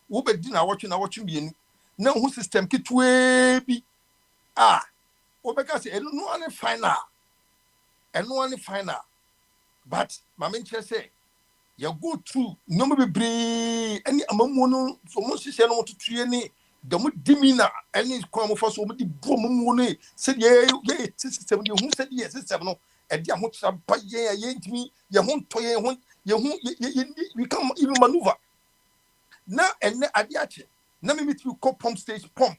Speaker 12: wo be di na wotwe bienu na hu system kitwe bi wo be ka say eno no ani final but mama nche say you go through no me be any amamu no so mo hihye no tutue ni da mo dimina any kwa mo fa so mo di bo mo no se ye system de hu se ye system no e dia ho chaba ye ntimi ye ho ntoye ho we can even maneuver na enne ade ache na me meet you call pump station pump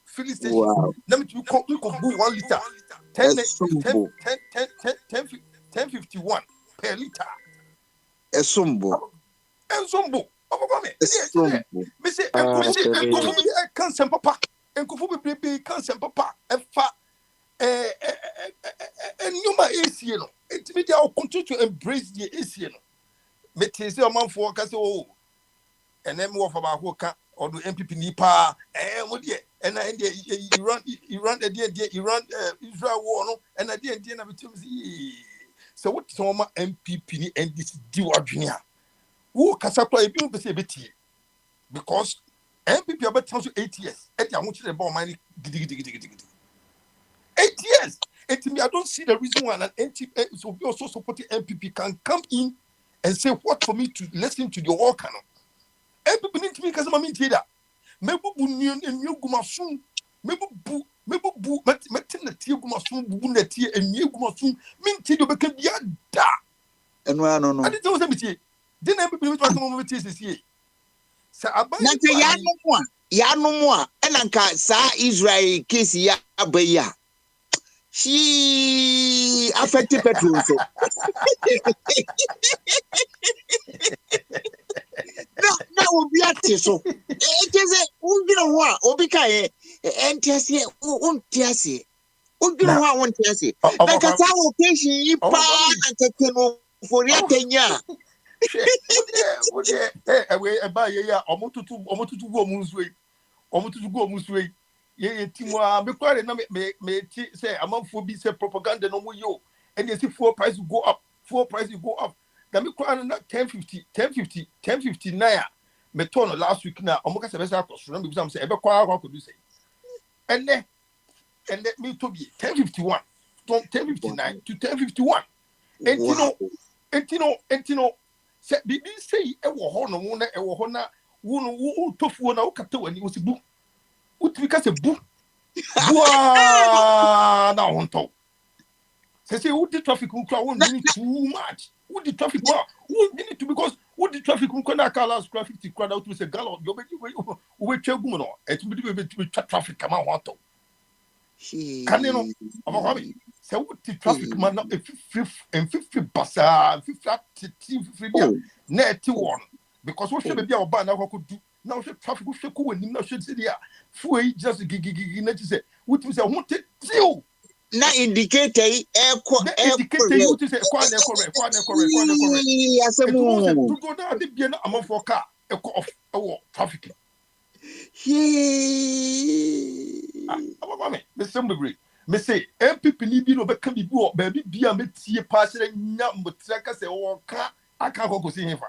Speaker 12: filling station
Speaker 2: wow.
Speaker 12: Na me you call 1 liter 1051 per liter
Speaker 2: Esumbo.
Speaker 12: Me say cancer papa enkufu be cancer papa efa nyuma esie no etimi dia continue to embrace the esie no me te say omanfo ka say oh enem wo fa ba ho ka odo MPP ni pa mo de na Iran Iran Israel war no na de na betum so what some MPP ni NDC di wadwene a wo kasa kwa ebi mo pese betie because MPP about 8 years e dia ho kire ba man gidi 8 years I don't see the reason why an NPP so be also supporting MPP can come in and say what for me to listen to the war canon MPP need to be kasa mami tieda mebu bu nyu gumasun mebu metina tie gumasun bu na tie enye gumasun minti do beka bia da
Speaker 2: eno ano no
Speaker 12: ade te wo se mitie de na MPP to akoma mo tie sesi sa aban
Speaker 2: na te ya no mo a ena nka sa Israel case ya abaya she affected petrol so na obi ate so ejeze undiro ho a obi kae entiase untiase undiro ho a untiase na ka sa occasion yi pa na keke no fori atenya
Speaker 12: we ba ye ya omotutu go omunsuwe ye timwa me kware na me ti say amanfo bi say propaganda no mo yo and you see fuel price go up na me kware na 1059 me turn last week na omo ka se be say akoso na me bisa say e be kwa do say and me to be 1051 from 1059 to 1051 entino se bibi say e wo ho no na e wo ho na wo tofuo na wo kata wani wo si bu utrika se bu na honto say who the traffic won't need too much who the traffic who need to because who the traffic na kala square 50 crowd out to say gallon you we chegu no et be traffic come on to can you know about say who the traffic man na 50 basa 50 net one because what should be about na could do now traffic we should go and now should see there fuel just gigi na say what we say want you
Speaker 2: na indicator
Speaker 12: indicator you to say kwa na correct asemu to go na de bia na amafo car off traffic me some me say MPP ni bi no be ka bi o ba bia metie pa sere nya mbotra ka se wo ka aka ko si hefa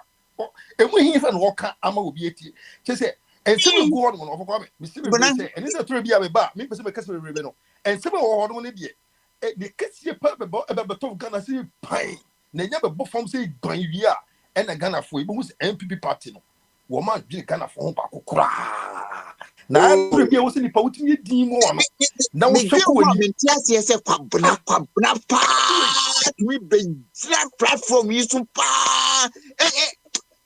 Speaker 12: emu hefa no ka ama obi etie che say ensem go on no ofo me see me say eni se tro bia be ba me pese me ka se rebe no ensem wo no ne de the kesie pa be to Ghana say pai na nya be bo fam say gban wi a e na Ghana fo e bo hu MPP party no wo ma dwi Ghana fo ho ba kokora na tro bia wo se ni pa wutimi din mo no na wo hweko wani
Speaker 2: mentiase se kwabna pa we be platform yi so pa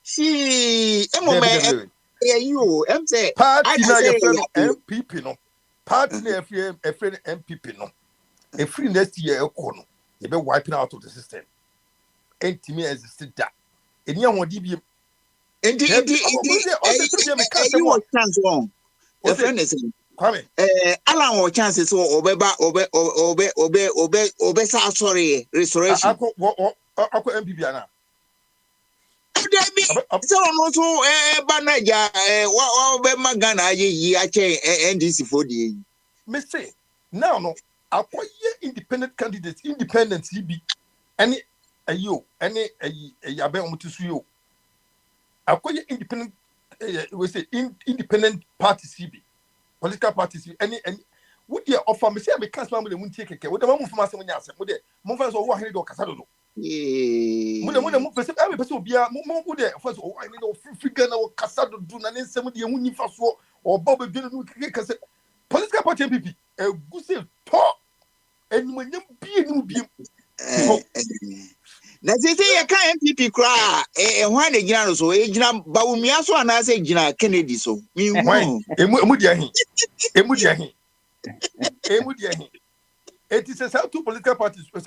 Speaker 2: si you. I'm saying,
Speaker 12: Party
Speaker 2: I
Speaker 12: na
Speaker 2: say,
Speaker 12: your friend MPP no. Party na your friend MPP no. A free next year econo. You be wiping out of the system. Entimi existed that. And you want DB.
Speaker 2: Indeed, you was chance wrong. Your friend is
Speaker 12: Kwame.
Speaker 2: Alan was chances or obey, sorry, restoration.
Speaker 12: Ako MPP ana.
Speaker 2: So also Banaja, what Magana ye NDC for the
Speaker 12: Me say now no. Akoye independent candidates, independent CB, any any abe omutusuyo. Akoye independent, we say independent party CB, political party CB. Any would you offer me say I can't spam with the muntie keke. Would the move from us when you say, would the move us over here do kasado do. Would the move person every person be a would the first oh I need to figure now kasado do na nse mu de muni faso or bob be no keke political party MPP. Good talk. And when you be
Speaker 2: na say you can MPP cry when the general so ejina bawumia so na say ejina Kennedy so me hu
Speaker 12: emu dia hin it is a two political parties we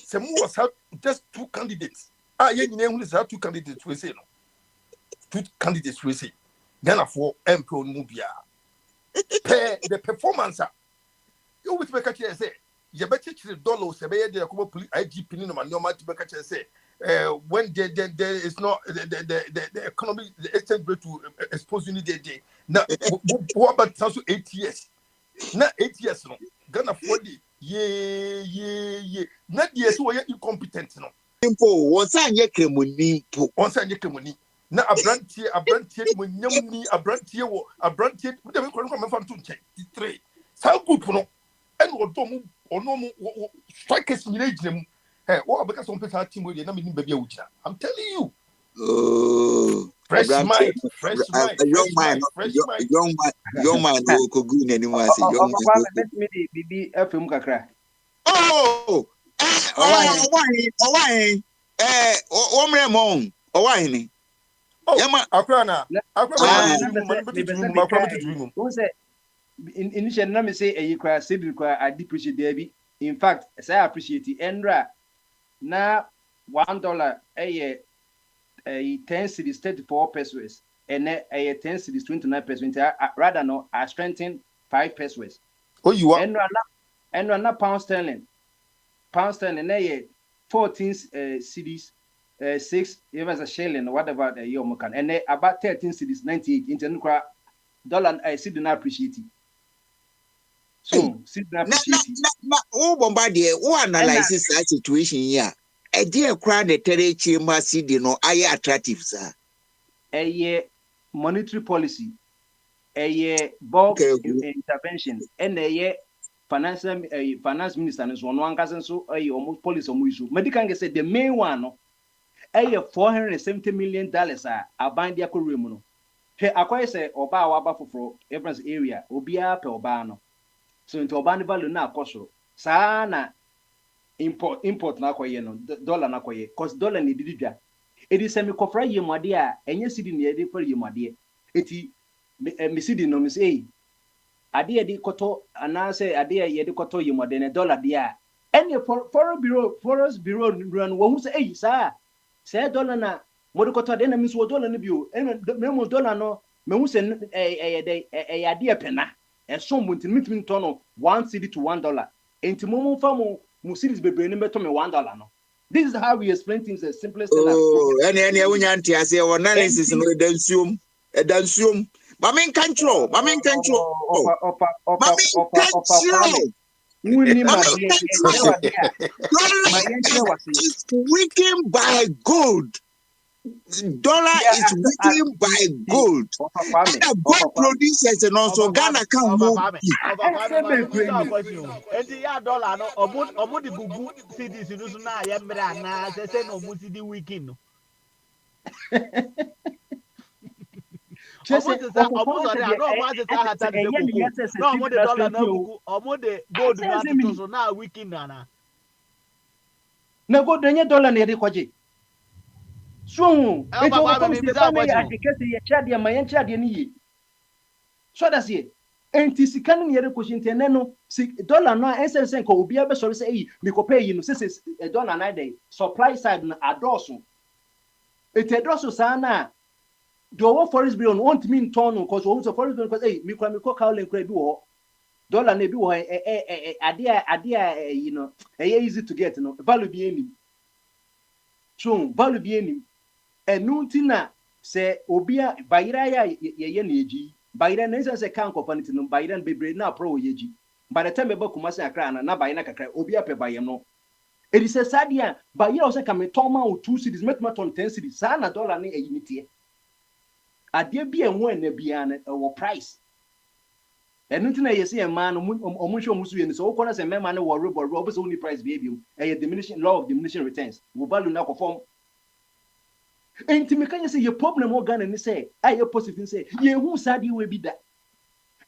Speaker 12: some was have just two candidates ye nyina hu say two candidates we say no two candidates we say Ghana for MP no bia the performance you with make a say you better $3 say be there come IGP no man no man to make a say when there is not the economy the exchange rate to expose you day now what about 8 years now 8 years no Ghana for the yeah not yes we are incompetent no
Speaker 2: impo once anye kremoni
Speaker 12: na abrantie mo nyamni abrantie we dem ko me fam to nche 3 sa group no en ono mo strikers nyina gina mu wo abeka so pesa team we na me nim bia wugina I'm telling you fresh mind
Speaker 2: young man ko gu na ni mu ase young man
Speaker 10: let me bibi afem kakra
Speaker 2: owan omre mo owan ni
Speaker 12: yama akra
Speaker 10: initially na me say e kwa cedric kwa I depreciate there be in fact say I appreciate it enra na $1 10 cities 34 pesos and 10 cities 29 pesos rather no I strengthen 5 pesos
Speaker 12: you are
Speaker 10: enra na pound sterling na 14 cities 6 even as a shilling or whatever the year can and about 13 cities 98 into dollar I see do not appreciate it. So see do not appreciate it.
Speaker 2: Na bombard who analyzes that situation here. A dear crowd the territory must see the no aye attractive sir.
Speaker 10: A monetary policy, a bulk intervention, and a finance minister and so one cousin so almost policy on issue. Medical say the main one $470 million a bind their career. He acquire say oba waba for everyone's area, obia pe oba no. So into oba ni value na koso. Sa na import na kwaye no dollar na kwaye. Cause dollar ni didida. Edi semi kofra yemade a enye sidi ni edi for yemade. Eti me sidi no me say ade edi koto ana say ade yedi koto yemade na dollar dia. Any forest bureau run wo hu say say dollar na modikoto de na mi so dollar no bio me mo dollar no me hu se ade pena e so mo ntimi to no 1 cedi to $1 enti mo fa mo cities bebre ni beto me $1 no. This is how we explain things as simplest thing.
Speaker 2: Any wunya ntia say analysis no dansuom ma men control it's weakened by gold. Dollar is weakened by gold. And the gold producers and also Ghana can move.
Speaker 6: $dollar no omo di gugu CDs no so na ya mbra na say no mo CD weekend no.
Speaker 10: Na go denye dollar na yede kwaje. So
Speaker 6: Eh,
Speaker 10: it
Speaker 6: papa,
Speaker 10: will come
Speaker 6: me
Speaker 10: to
Speaker 6: be
Speaker 10: the
Speaker 6: that
Speaker 10: family
Speaker 6: question.
Speaker 10: at the case ye chadi ma yen chadi ni. So that's it. Enti sika no yere question tene no dollar no ensen ko obi abe sori say eh me ko pay you no say dollar na dey supply side na adoso. It adoso sana do wo forest bill no want me turn no cause wo forest bill cause eh me ko ka ole nkra bi wo dollar na bi wo ade you know easy to get no value bi enim. So value bi enim. Enu ntina se obi a bayira ya ye na eji bayira na nsa se kan company no bayira bebre na pro yeji by the time be kuma se akra na bayira kakra obi a pe bayem no edi se sadia bayira o se ka me ton ma o 2 cities met ma ton 10 cities sa na dollar na eyi nitie ade bi enwo na bia na wo price enu ntina ye se ma no omo hwe omo su ye ni so wo kona se mema na wo robo obo se uni price bi ebium e diminishing law of diminishing returns wo value na ko form. Enti me can say your problem organ and say I positive say ye who said you will be that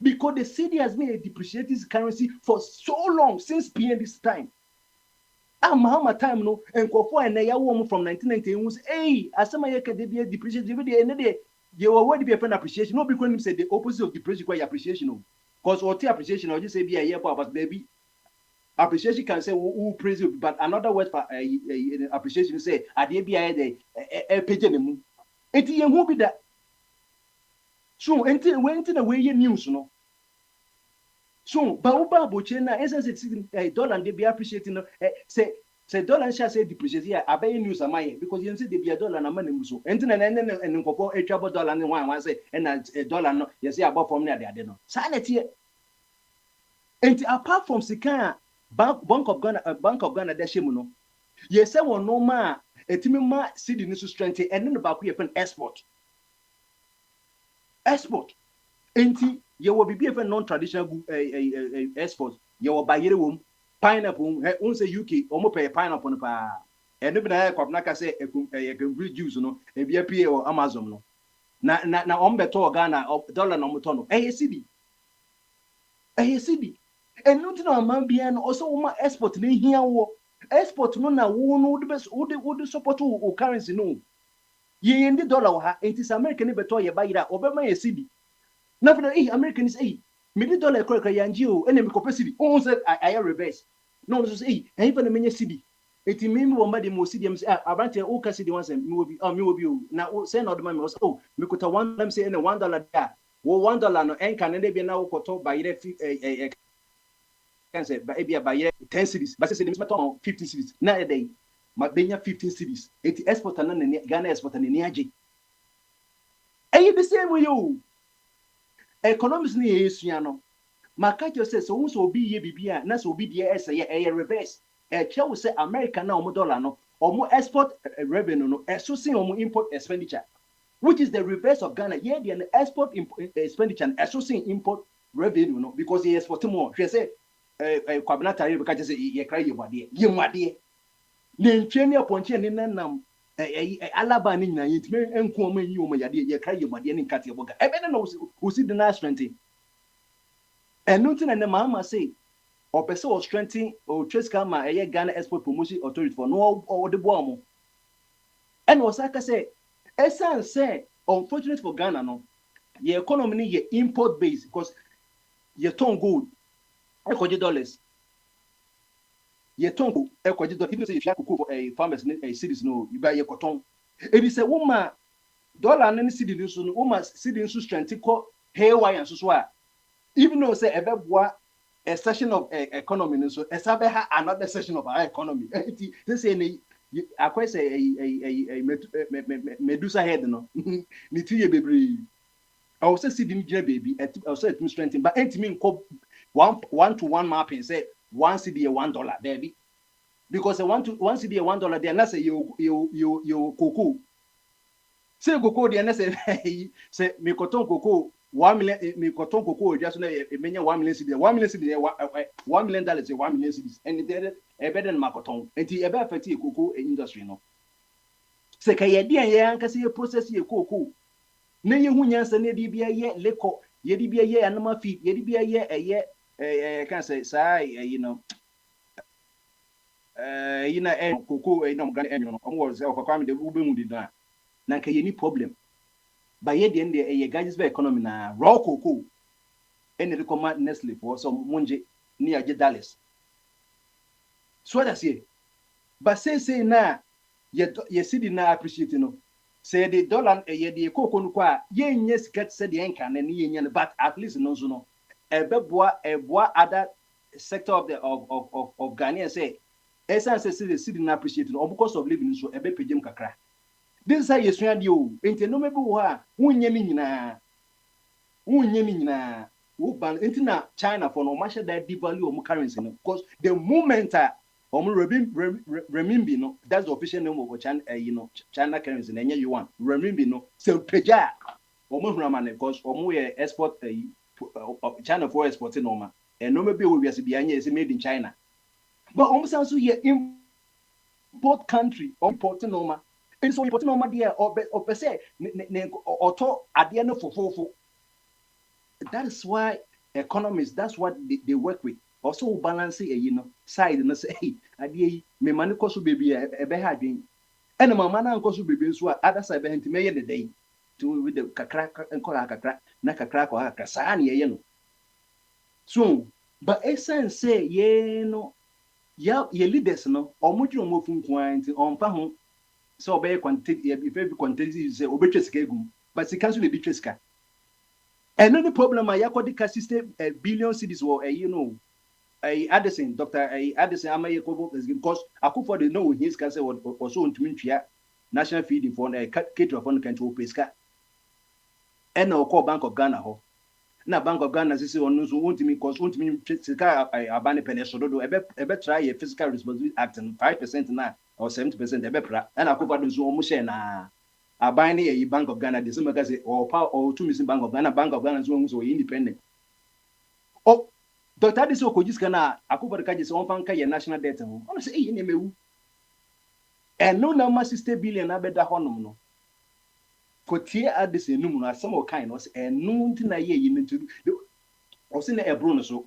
Speaker 10: because the city has been a depreciating currency for so long since PN this time. Mahama time no and for and ya woman from 1990 was hey asama ye can be depreciate day you were already be a appreciation no because him say the opposite of depreciation quite appreciation no because what appreciation or just say be a year but baby appreciation can say who praise you, but another word for appreciation say ade bia dey page nemu enti ye hu bi da so enti na we ye news no so ba u ba boche na essence dollar dey be appreciating no say dollar sha say depreciate here abey news amaye because you say dey be dollar na man nemu so enti na nkofo etwa dollar ne wan say na dollar no you say above from na ade no sa na tie enti apart from sika Bank of Ghana de shemu no ye say won no ma etimi ma cedi ni so strength and no ba ku ye pen export enti ye wo bibi e non traditional export ye wo bayere wom pineapple un say UK o mo pay pineapple no pa eno bi na kwabna ka say e can juice no e bi apie o Amazon no na o mbeto Ghana dollar no mo to no e cedi and nothing on man being also export in here export no na wo the best would support currency no ye in the dollar ha it is American beto ye buy that obema ye cedi nothing American is me dollar correct yanji o ene me ko cedi on say I reverse no so say even me cedi eti me wo ma de mo cedi am say abante o ka cedi once me will be o na say no the man me so me ko ta one them say ene $1 there wo $1 no en kan ne be na wo ko to buy can say by 10 cities, but say 50 cities. Now a day, my benya 15 cities. 80 export and Ghana export and energy. And you the same way you economics ni Yano. Makajo says so also be ye bibia, na so be the a reverse. A chair say America now $1 no or more export revenue no associating or more import expenditure, which is the reverse of Ghana. Yeah, the export expenditure and associating import revenue no because he export more. She say kwabena tare be ka je ye kra ye mwade ne ntwe ne aponche ne nanam alaba ne nyina yetime enko ma yi o ma yade ye kra ye mwade ne nkate boga ebe ne no osi de na strength enu ntina ne mama say opese o strength o trace kama Ghana Export Promotion Authority for no o de bo amo and osaka say esan say unfortunate for Ghana no ye economy ne ye import based because ye ton gold ekoje dollars ye tongo ekoje dollars even say if you cook for farmers cities no you buy ye cotton it is a woman dollar na cedi no so no woman cedi no strength ko haywire so a even though say ebeboa a section of economy no so esabe ha another section of our economy they say ni akwa say medusa head no ni tiye bebre I will say cedi ni gina baby I will say it strength but entimi nko 1-to-1 mapping say one cedi $1 baby because one cedi $1 there na say you cocoa say cocoa there na say me cotton cocoa 1 million me cotton cocoa just na menya 1 million cedi $1 million $1 cedis and there e better than cotton and e be affect cocoa industry no say ka ye dia ye anka say process ye cocoa na ye hu nyansa na di bia ye leko ye di bia ye anama feed ye di bia ye can say you know cocoa no gan no was of kwame de ube mu di na na nka yɛ ni problem ba yɛ deɛ deɛ ɛyɛ gadgets bɛ economy na raw cocoa ɛna de kɔma Nestle for so monje ni agye dollars so that's it but say na yɛ cedi na appreciate no say the dollar yɛ de cocoa no kwa yɛ nyɛ sika sɛ deɛ nka na ne yɛ nya but at least no so no ɛboa other sector of the of Ghana say esan say cedi na appreciate no because of living so ebe pagem kakra this is how you sua de o enti no mebi wo ha wonye ni nyina wo ban enti na China for no masha that devalue of currency no because the moment renminbi no that's the official name of China China currency na enye yuan renminbi no so peja hurama ne because ye export China for export no ma no mebi wo wiase bia anya is made in China but san so ye import country importing no ma and so importing no ma there or per se auto ade no fofofo. That is why economists, that's what they work with. Also balance side and say, hey, ade me money cost baby e be ha dwen. And my man cost baby so other side be henti me the day to with the kakra enkola kakra na kakra ko kakra sa na ye no. So, but essence say ye no ya ye leaders no omudru omofun kwan nti onpa ho so obey quantity if every quantity say obetwe sika egum but sika so be betwe sika. And the problem I yakodi system billion cities or Addison, Dr. Addison Amaye Kobo because Akufo they know his cancer or so to national feeding fund cater fund control pesca. And no call Bank of Ghana ho. Na Bank of Ghana say on so won't me cause won't me sika abane penesodo ebe try a fiscal responsibility act and 5% na or 70% ebe pra and Akufo do so omo share na abine a Bank of Ghana, the same as or power or two missing Bank of Ghana, so independent. Oh, Dr. Adiso Kojis Kana, Akuba Kajis on Fanka, your national debt. I say, you and no number 60 billion, I bet the honor. Cotier at this number, some kind was and noon to a year you need to do. Or send a Bruno so.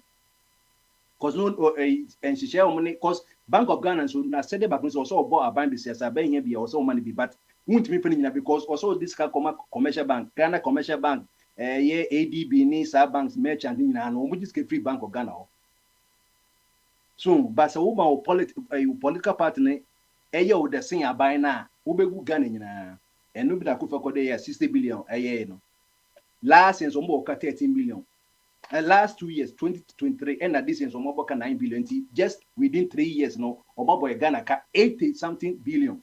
Speaker 10: Cause no, and she share money, cause Bank of Ghana, so I said about also bought a bank this year, I bet here be also money be, but won't be putting because also this commercial bank, Ghana commercial bank, ADB, NISA banks, merchant, and which is free Bank of Ghana. So, but a woman or political partner, with the same by now, Ubegu Ghana, and nobody could for 60 billion a year. Last year, some 13 billion. And last 2 years, 2023, and this year, some 9 billion. Just within 3 years, no, or Ghana 80 something billion.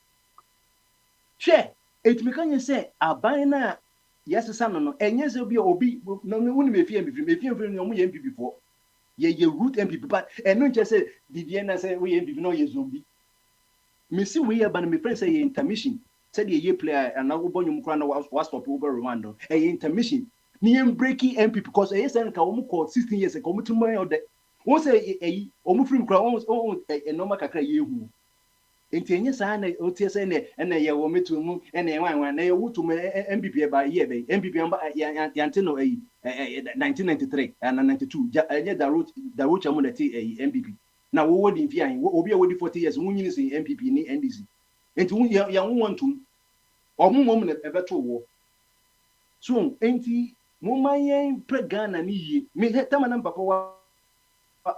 Speaker 10: Share it can say abana yes son no enyeze obi no woni me fie no mo MP before ye root MP but eno nche say didie na say we MP no ye zombie me see we ban me friend say ye intermission said ye player and na wo bonyum kra na was stop over Rwanda intermission ni em breaking MP because ye say nka wo ko 16 years ago mo tumo ye ode wo say o mo film kra wo normal kakra ye hu enti enye saa na otie say na ye wo metu mu na wan na ye wutu mu MPP ba ye be MPP yante no 1993 and 92 enye da rocha mu na ti MPP na wo wodi mfi an obi a wodi 40 years munyini sin MPP ni NDC enti ya wontum omumom na ebeto wo so enti mo mayen pregana ni ye me tama na papa wa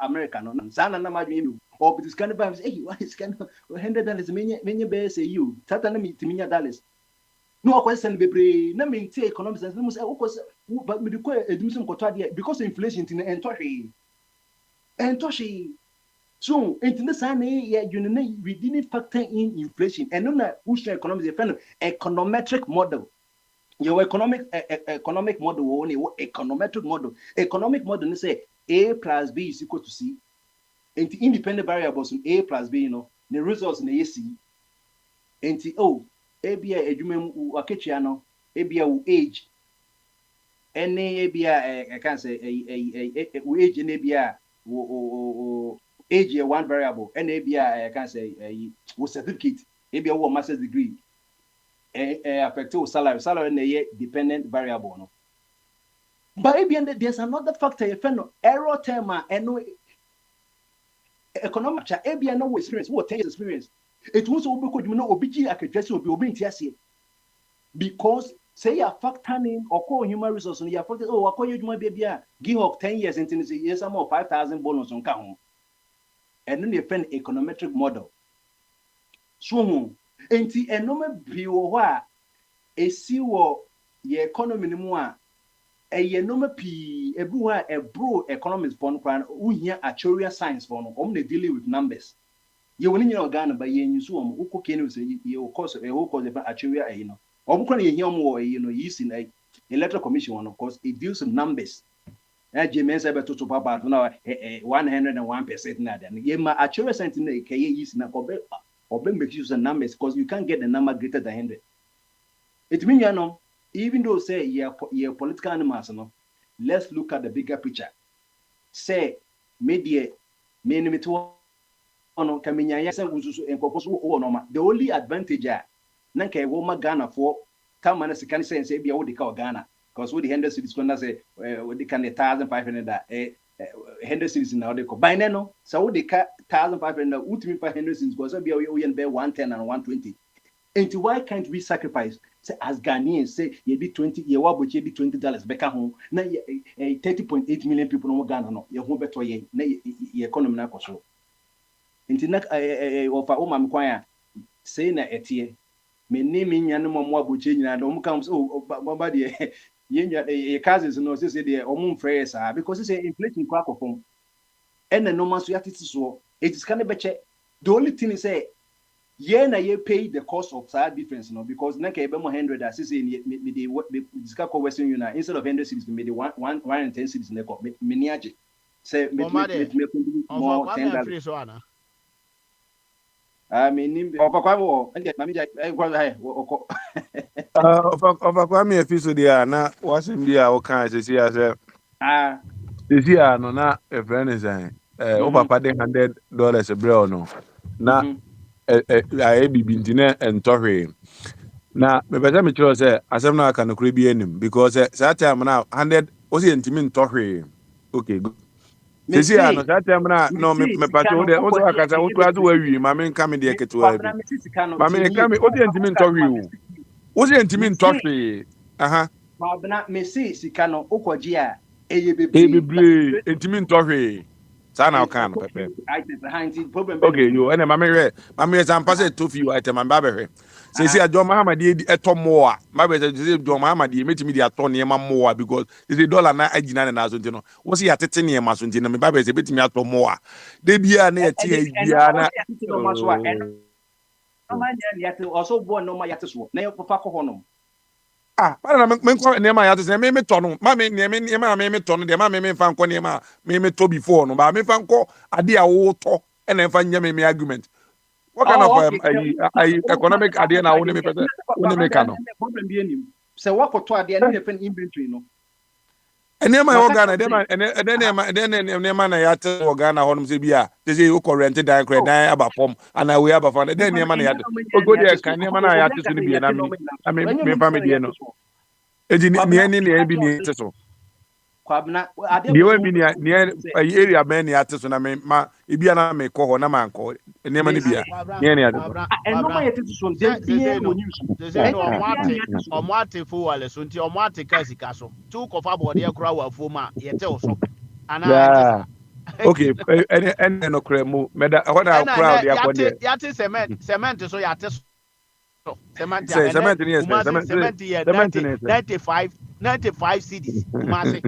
Speaker 10: America no sana na madwe or this kind of balance hey what is kind of $100 many bear say you tata na mitiminya dollars no question bebre na me tie economics and no say but me ko edumsem koto ade because inflation tin entohwe so into sana you know we didn't factor in inflation and no na who's economics econometric model your economic model only economic model ni say A plus B is equal to C. And the independent variables in A plus B, the results in the AC. And the ABI edume wakechiano, ABI age. Any ABI I can't say age and ABI age one variable. And ABI I can't say a certificate. ABI a master's degree. Affected salary in the dependent variable. No. But there's another factor, error term and economic no experience, what 10 years experience. It was also because obiji aketwese obi ntiase. because say you're factoring or call human resource and you're factoring, oh, I call you my baby, give up 10 years into this year, some more 5,000 bonus on count. And then you find econometric model. So, and the enormous view a see what your economy more a yenoma p everywhere a bro economics for no here actuarial science for no only dealing with numbers. You will in your Ghana by yen so uko kenu say you course a whole course of actuarial, you know. Omukon ye here more, you know, use in a electoral commission one, of course, it deals with numbers. James ever to papa now 101% now. Then ye my actuarial science in the K use in a cobe or make use of numbers because you can't get the number greater than 100. It means you know. Even though say you're political animals, no, let's look at the bigger picture. Say media me to ono kaminya ya say ususu enkoposo o no ma. The only advantage na nke wo ma Ghana for come na sika say bia wo de ka Ghana because wo the 100 cities gonna say wo de ka 1,500 100 cities na wo de ko. By no so wo de ka 1,500 ultimate 500 cities go so bia wo yen be 110 and 120. And why can't we sacrifice? Say as Ghanaians say you be 20, you want to be $20 back home. Now 30.8 million people no Ghana no. You won't better ye. Now your economy na koso. Into na ofa o mam kwanya say na etie. Me name nya no mo abuche nyina do mo come so baba de ye cousins no say dey omum free sa because say inflation kwa kofom. And no man so yatiti so it is can be check. The only thing is say yeah, na you pay the cost of that difference, no, because na kebe mo 100 as say me the what discuss ko Western Union instead of 100 cities me the 110 cities na ko me niaje say me more $10. I mean ofa kwa wo ande mami ja kwa hai oko
Speaker 8: ofa kwa me efiso dia na wasem dia wo kan se sia se sia no na e friend is o papa de $100 a bro no na I bibi ntine entohwe na me beta me kiro say asem na aka no kure bi anim because that time na 100 o say ntimi ntohwe okay good sisi ano that time na no me pati o de o so aka say o tu azu wawi ma me nka me de ketewa bi ma me nka me o de ntimi ntohwe o say ntimi ntohwe aha
Speaker 10: ma bna me si sika no okoji a eye
Speaker 8: bebre ntimi ntohwe sana okan no pepe okay yo ene mame zampase tofi yo item amba behwe sesi ajo Muhammad e etomo a mabe sesi ajo Muhammad e metimi di ato ne ma mo a because sesi dollar na agina na aso ntino wo se yatete ne ma so ntino me babe se betimi ato mo a de bia na yati bia na
Speaker 10: also born no ma yate so na yo papa ko hono
Speaker 8: para na me ko ne ma yate se me tono ma me ne me tono de ma me fa nko ne ma me to before no ba me fa nko ade a wo to e na fa nya me argument what kind of economic ade na wo ne me pese wo ne me ka no
Speaker 10: problem bi enim se wo ko to ade na fe inventory no
Speaker 8: ene ma wo Ghana ene ma na yate wo Ghana honum se bia de se wo corrent dan kre dan aba pom ana we aba fa de ne ma na yate ogo de kan ne ma na yate so ne bi na me family no eji ni bi ni teso
Speaker 10: kwabna
Speaker 8: ni we bi ni area ben ni yate so na me ma ebia na me ko ho na ma nko ne ma ni bia ni ade
Speaker 10: eno ma yate so de bi no news
Speaker 6: de no omate fo wale so nti omate kasika so tu ko fa bode ekura wa fo ma yete so ana
Speaker 8: okay ene no kra mu meda what are crowd ya ko de
Speaker 6: yate cement so yate cement 95 cities kumase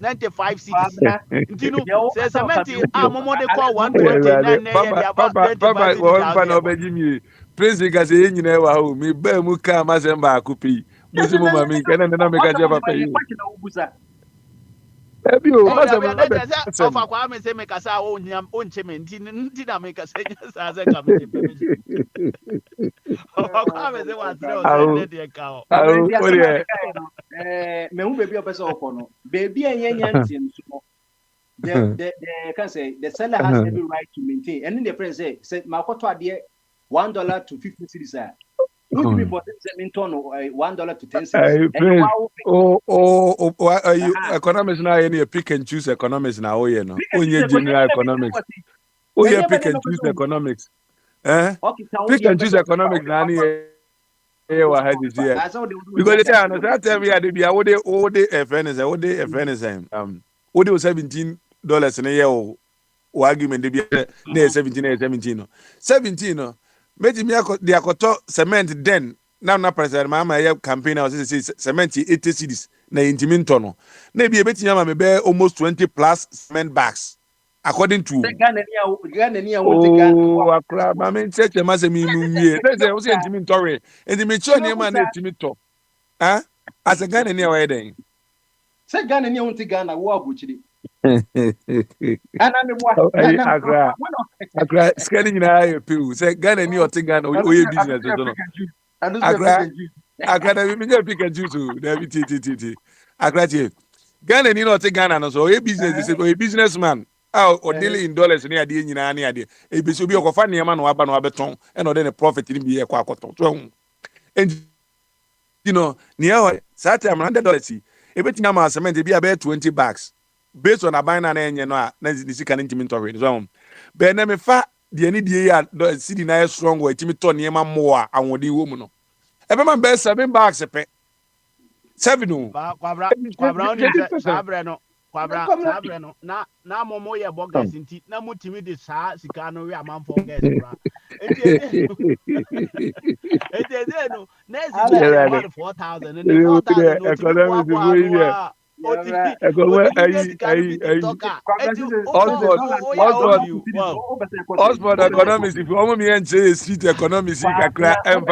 Speaker 6: 95 cities ntinu say cement amomo de call 120 na
Speaker 8: papa wo fa no beji mi praise ga say nyina wa ho mi ba mu ka ma se mba akupi mo se mo ma mi kana na me ga je papa yi ebi o ma se
Speaker 6: ofa kwa me se me kasa o nche me nti na me kasa sa se ka me ofa kwa me se wa tre o de ka o
Speaker 10: me hu baby opese okono baby enyenye ntim so the can say the seller has every right to maintain and in the friend say makoto ade $1 to 50 cedis a would be for $1 to 10 cents.
Speaker 8: Economics now any pick and choose economics now. Oh yeah, no. Only general economics. Oh yeah, pick and choose economics. Pick and choose economics now. Yeah, what had this year?
Speaker 10: I saw the
Speaker 8: Because they say, that time we had to be a what day a friend is a what day a friend is what do $17 in a year or argument to be near 17 17 no. Meti me the akoto cement then now na president mama ya campaign I was say cement 80 cedis na intiminto no. Na be beti me be almost 20 plus cement bags. According to
Speaker 10: Ghana ni
Speaker 8: oh, akra, ma me check ma se mi mu wie. Say we say ntimi ntore. Enti me cho ne ma na etimi to. Ah? As a Ghana ni away den.
Speaker 10: Say Ghana ni won't Ghana wo abuchiri. Ana me bo.
Speaker 8: Akra. Akra scanning na ayo piu. Say Ghana ni otin Ghana oye business so no. Akra na me pick and choose to. Na bi ti. Akra ti. Ghana ni otin Ghana no so oye business say oye businessman. Or dealing in dollars near the Union near the ABCB or Fanny Man or Aban or Beton and or then a profit in be a quacoton. And you know, near Saturday $100. Everything I'm a cement to be about 20 bucks based on a binary and you know, this can intimate zone. But then if the any day city nice strong way, Timmy Tony more and what the woman. Every man best $7 a pay. 7
Speaker 6: Kwabra sabre no na momo ye bogus nti na mutimi de saa sika no we amanfo guys bra ede no na ezi 4000 and 4000
Speaker 8: Oxford economics if you me and street economics kakra and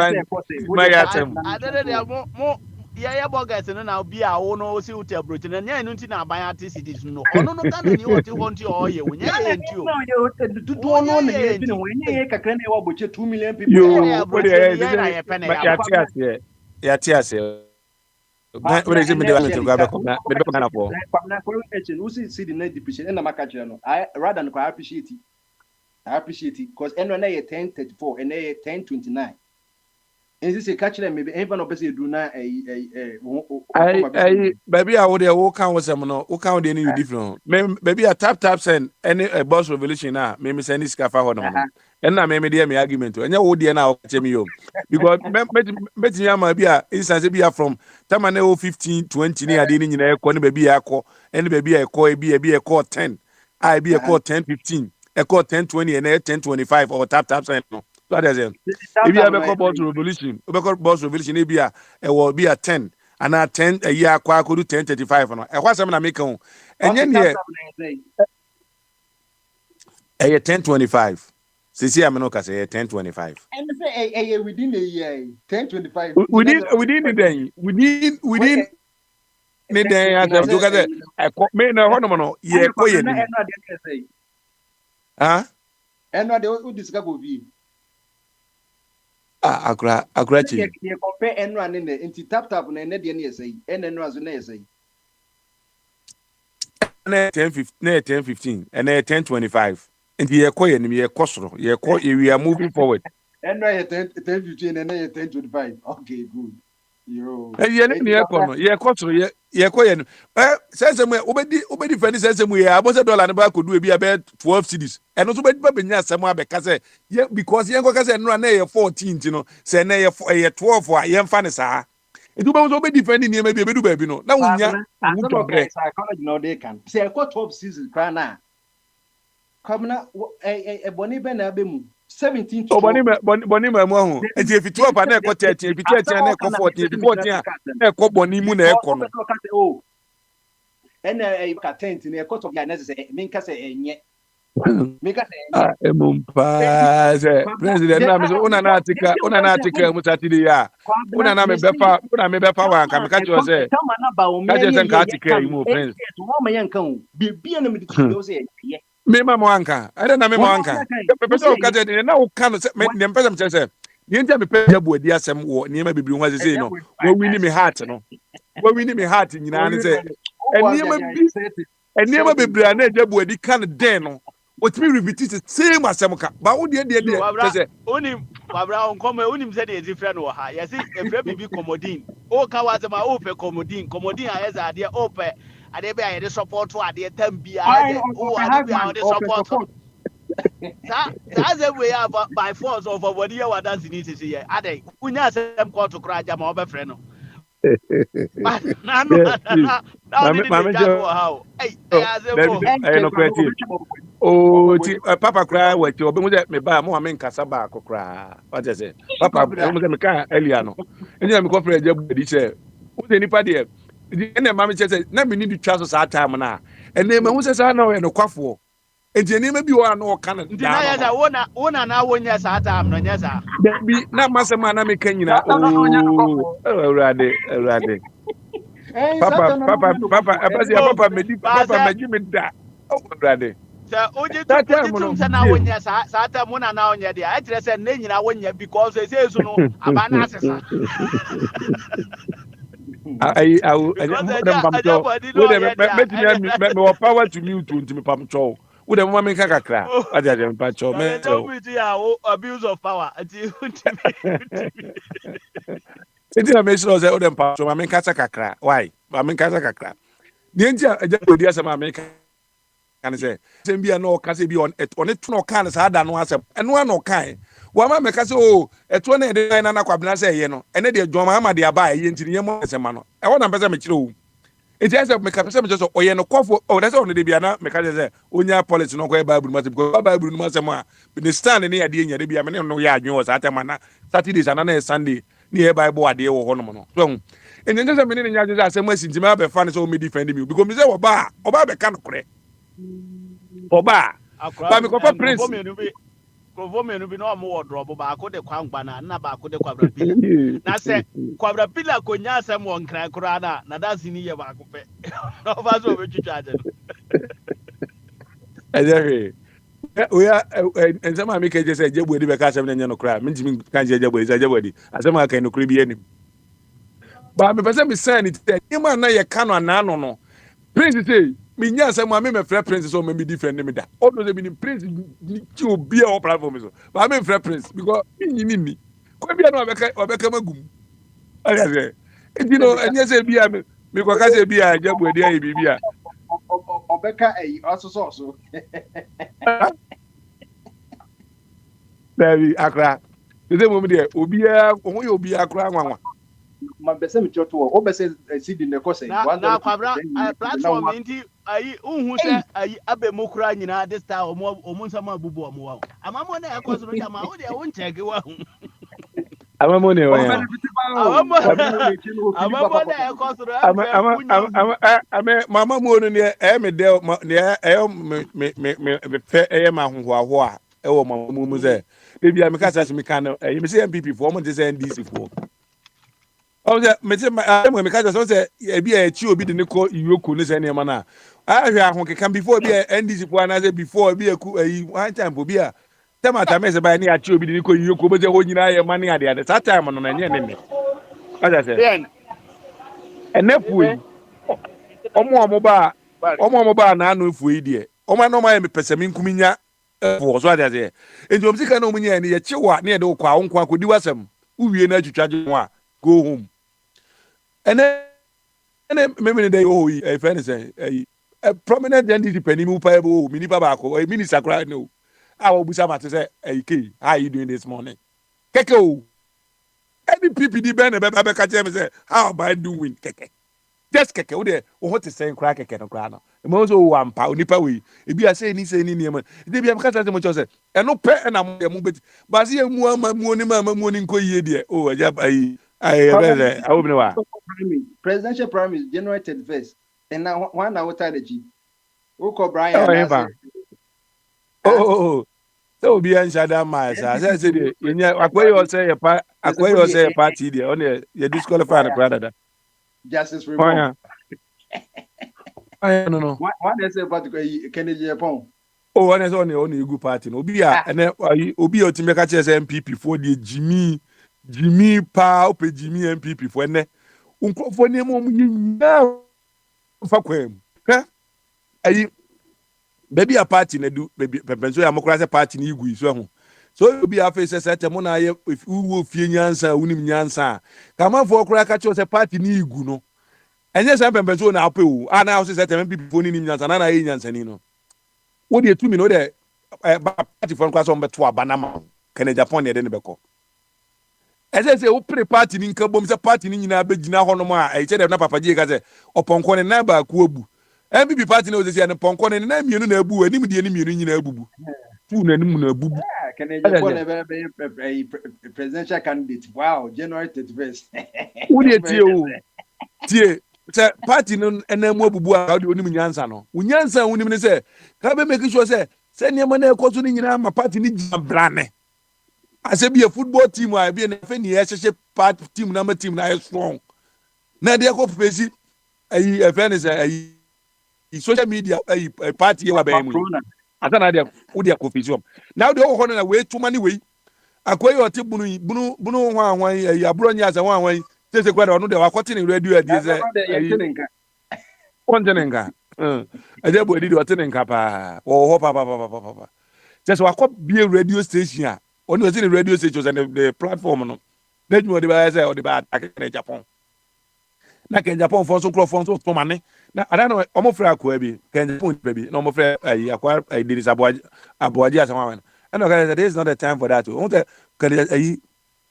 Speaker 8: my item
Speaker 6: yeah, bogus and now be our own OC hotel Britain and yeah, no buy artist no. No, Ghana, you want your oil when you ain't you. Don't know when 2 million people.
Speaker 8: Yeah, what is it?
Speaker 10: See the net depreciation and I rather than appreciate it. I appreciate it because NNA 1034 and 1029. And this is catching maybe even of do na
Speaker 8: baby I would walk out with some no walk out any different maybe a tap send any boss revolution now maybe send this cafe on and now maybe there me argument and you would now tell me because bet me be a instance be from time 15 20 near the in a corner baby a call and baby a call be a call 10 I be a call 10 15 a call 10 20 and 10 25 or tap send no. So that's it. If you have a boss revolution, maybe it will be a 10 and a 10 a year. Could do 1035 and what's I'm make on and then here a 1025. See, I'm not say 1025.
Speaker 10: And say within a year 1025.
Speaker 8: Within the day, within the day. I may no yeah. Huh?
Speaker 10: And what they will discover be.
Speaker 8: Akra chi.
Speaker 10: You compare Enron in the into tap na ne say and Enron na say.
Speaker 8: Na 10 15 and 10 25. And ye koye ni ye kosoro. Ye ko we are moving forward.
Speaker 10: Enron 10 15 and 10 25. Okay, good. Yo.
Speaker 8: Ye ni ye kono. Ye kosoro ye koye ni. Sense me obedi fani sense mu ye abose dollar ne ba kodu e bi about 12 cedis. And also be benya asem abeka say because ye nkoka say Enron na ye 14 you know. Say na ye 12 a ye mfa ne saa. Edu ba so be defend ni e ma bi ebedu ba bi no. Na wunya
Speaker 10: psychology no they can. Say I got 12 seasons cry na. Come na e boni be na be mu 17 to
Speaker 8: boni ma mu ho. E je fi 12 na e ko 13, fi 13 na e ko 14, fi 14 na e ko boni mu na e ko no.
Speaker 10: And ka 10 na e ko to ya na say me nka say enye.
Speaker 8: President na me una na atika mu Saturday ya una na me befa wan ka me ka jo say ka je sen ka atika mu prince me ma mo anka I don't know me mo anka person ka je na wo ka no say me person me say ni ntia me pe bu adi asem wo ni ma bibiri ho say no wo wini me heart no wo wini me heart nyina ne say eni ma bibiri na je bu adi kan den no what me repeat the same as Samuka. But what the
Speaker 6: only Babra on come, only said a different or high. Yes, a very big commodine. Oh, Kawazama open commodine has idea open. I never had a support for idea 10 be I support. That's the way by force of what you are dancing is here. Ade, unya sem call to cry jama obe friend. But now did the jack or how? Hey, as a
Speaker 8: no creative. Oh, Papa cry what you open me ba mo amen kasa ba ko cry. What is it? Papa mo se me ka earlier no. Enya me ko friend jabu di say. Who dey nipa dey? Di na mama say na me need to twa so sa time na. Ene me hu say sa na o no kwafo. Enti ni me bi wa na o kan
Speaker 6: da. Nti na wona na wonya sa time no nya sa.
Speaker 8: Bi na masema na me kan nyina. Oh, Urade. Papa, Papa, me da. Oh, brother.
Speaker 6: Sir, oje tu se na wonya sa ta mo na wonya dia. I tell say na nyina wonya because say so no abana asesa.
Speaker 8: I power to mute to me pam chow. Wo dem ma me kakra. What dey dem pa chow me.
Speaker 6: Abuse of power.
Speaker 8: Enti na me sure say wo dem pa chow ma me kasa kakra. Why? Ma me kasa kakra. The entia eja odi asema me kan say sem bia na o kasa bi on it no kan sa da no asem. Eno na o kan. Wa ma me kasa o eto na de na kwabena say ye no. Ene de dwoma ma de aba ye ntini ye mo asema no. E wona pese me kire o. It is a make up some just or no cough. Oh, that's only the Biana, make say, Unya policy no go Bible must go Bible must but the stand near the end, the Biana no yard was at a manna, Saturdays and another Sunday near Bible a day or Honomono. So, and then just a minute, and I just say, Messi, Jimmy, be funny, so me defending you because Miss Oba, Oba can't correct. Oba, but Prince.
Speaker 6: Provo me no bi no mo wodrobo ba ko de kwangba na ba ko de kwabra pila na se kwabra pila ko nya asem won kran kura na da sini ye ba ko pe no ba so be twitwa ade
Speaker 8: Ezehe we are and some make just say jebu edi be ka asem na nya no kura me ntimi kan je jebu edi jebu edi asem aka no kura bi enim ba me pese me sign it e ma na ye ka no anano no Prince say me nya say mo me frɛ Prince so me be different me da all those be Prince ti obi a platform so but me frɛ Prince because ni ko bia na obeka magum ala say you know anya say bia me ko ka say bia jabu edi ayi bibia
Speaker 10: obeka so
Speaker 8: baby akra de mo me de obi a ohun ye obi akra nwanwa
Speaker 10: ma bese mi choto o bese sidi ne ko say
Speaker 6: na kwabra platform ndi ayi unhu se ayi abemokura nyina this time omo nsama abubu omo wa amamo na ekoso no jama wo de won chege wa hu
Speaker 8: amamo ne wa
Speaker 6: amamo na ekoso no
Speaker 8: ame mama mo no ne me de ne me fe ma hoho a e wo mama mu ze e bia me ka sa me kan e me se MPP for mo de se NDC for o ze me se me ka so se e bia e chi obi de ne ko iyoku ne se ne ma na ahwe ahon kekan before bia NDC for na say before bia ku one time for bia temata me se ba ne achi obi de ne ko iyoku bo je ho nyina ye ma ne ade that time no na nye ne aja se enefui omo ba na anu efui de omo na ma me pese me nkuminya for so aja se enjo msika na omunya ne ye chewa ne de kwa wonkwa kodi wasam uwie na atwitwaje ho a go home ene me dey oh e friend say a prominent NDC penimu pa ebo minipa ba ko minister kra no awo busa mate say k how you doing this morning keke o any PPD ben e be ka tell me say how am I doing keke just keke o de o hot say kra keke no kra no e mo so wampa onipa we e bi say ni niam de bi am ka say mo cho say e no pe na mo beti ba say mu ama mu oni nko yie de o aja I will be
Speaker 10: presidential primary January 31st. And now one hour the Oko Brian.
Speaker 8: Oh, so be answered that my I said, Akwe say a party there, only you disqualify the brother.
Speaker 10: Justice Reform.
Speaker 8: I don't know.
Speaker 10: One is about Kennedy Japan.
Speaker 8: Oh, one is only a good party. Obia, and then Obia to make a chess MPP for the Jimmy pa ope Jimmy MPP for ne unkofo ne mo nyina fa kwem ka ayi baby a party na du baby pepenso ya mokra se party ni igui so ho so obi a face se temo na ye uwo fie nyansa unim nyansa ka manfo okra ka cho se party ni igu no enye se pepenso na ape o ana o se temo MPP for ni nyansa na ye nyansa ni no wo de tumi no de party for nkwa so mbeto abanama Kenya Japan ne de ne beko say wo pre party ni nka bom say party ni nyina begina ho no ma e che de na papa ji ka say oponko ne na ba ku obu MPP party na ozesi ne ponko ne na mienu na abu anim de ne mienu nyina abubu tu na anim na abubu
Speaker 10: Kenya Japan presidential candidate wow January 31st
Speaker 8: wo de tie say party no enamu abubu a de onim nyansa no unyansa wonim ne say ka be make sure say ne ma na ekoso ni nyina ma party ni blane ase be a football team a be na fe ni ehye part team na ma team na strong na de ko face ayi e fe ne say ayi social media ayi party wa be mu asa na de wo de ko face now de ho na we tuma ni we akoyi ote bunu ho anwan ayi aburo nya asa ho anwan tese kwada onu de wakoti ni radio adi say kontenenga aje bo edi de otenenga pa ho pa just wakọ be radio station a oni o the radio station and the platform no let me dey say o dey attack in Japan na Ken Japan for so to mane na ada no omo frɛ akwa bi Ken Japan bi na omo frɛ ayi akwa ayi Denis Aboaji asama wan and okay there is not the time for that o te Ken ayi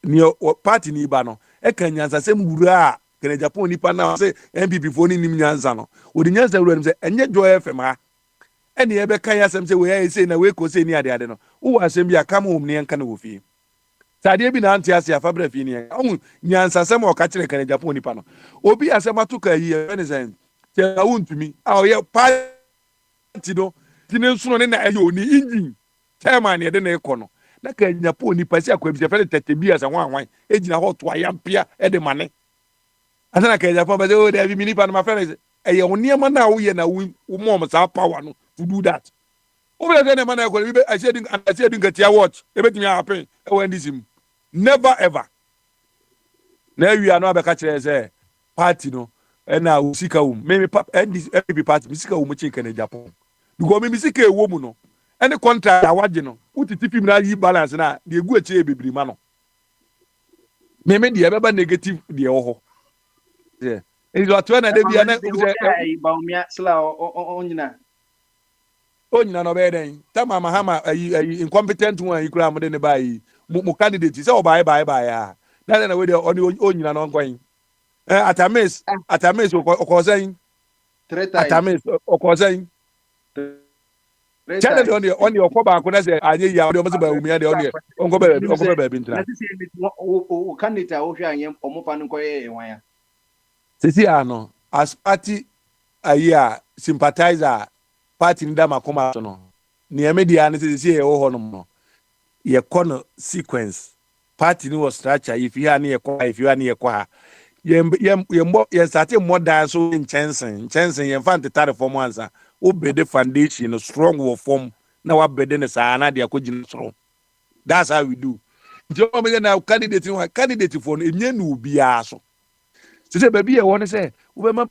Speaker 8: ni party ni ba no e kan nyansa sem wura Ken Japan ni pa na say MPP for ni nim nyansa no o di nyansa wura nim say enye Joy FM ha ene ye be kan yasem say we say na we ko say ni ade no wo asem bi aka mo ne nka na wo fi sade bi na ante ase afa bra fi ni on nyansa sem o ka kire Ken Japan ni pa no obi asem atuka yi ene say te awuntumi a o ye party do tine suno ne na ayo ni engine chairman ye de na eko no na Ken Japan ni pa si akwa bi se fe tete bi asa hwan ejina ho to ayampia e de mane asa na Ken Japan ba say o de bi mini pa no ma fe eye oniema na wo ye na wo mo sa power no to do that. Over there, man, I said, get your watch. Everything happen. Never ever. Now we are not catching a party, no. And now, Sika, maybe and this every party, Sika, chicken in Japan. Because maybe Sika, a woman, no. And the contract, I want you know. Put the tip in that balance now. The good baby, man. Maybe the ever negative, the oh. Yeah. It's what when I did the Onyina no be den tama mahama incompetent one ikura mo de ne bai mo candidate say o bai ya na we de onyina no nkwan atamis okozain atamis okozain chale de on your koba ko na say anye ya de mo se ba umia de on onko be ntra
Speaker 10: o candidate o hwa anye omofa no koye wan ya
Speaker 8: sisi ano as party aya sympathizer party nda makoma so no ne media ne se ye ho no no ye kono sequence party ni was structure if you are ne ye kwa ha ye start more dance so in chansen ye fan tare form ansa o bede foundation no strong wo form na wa bede ne sa na de akogin strong. That's how we do. Nti me na candidate for enye no bia so say baby e won say we ma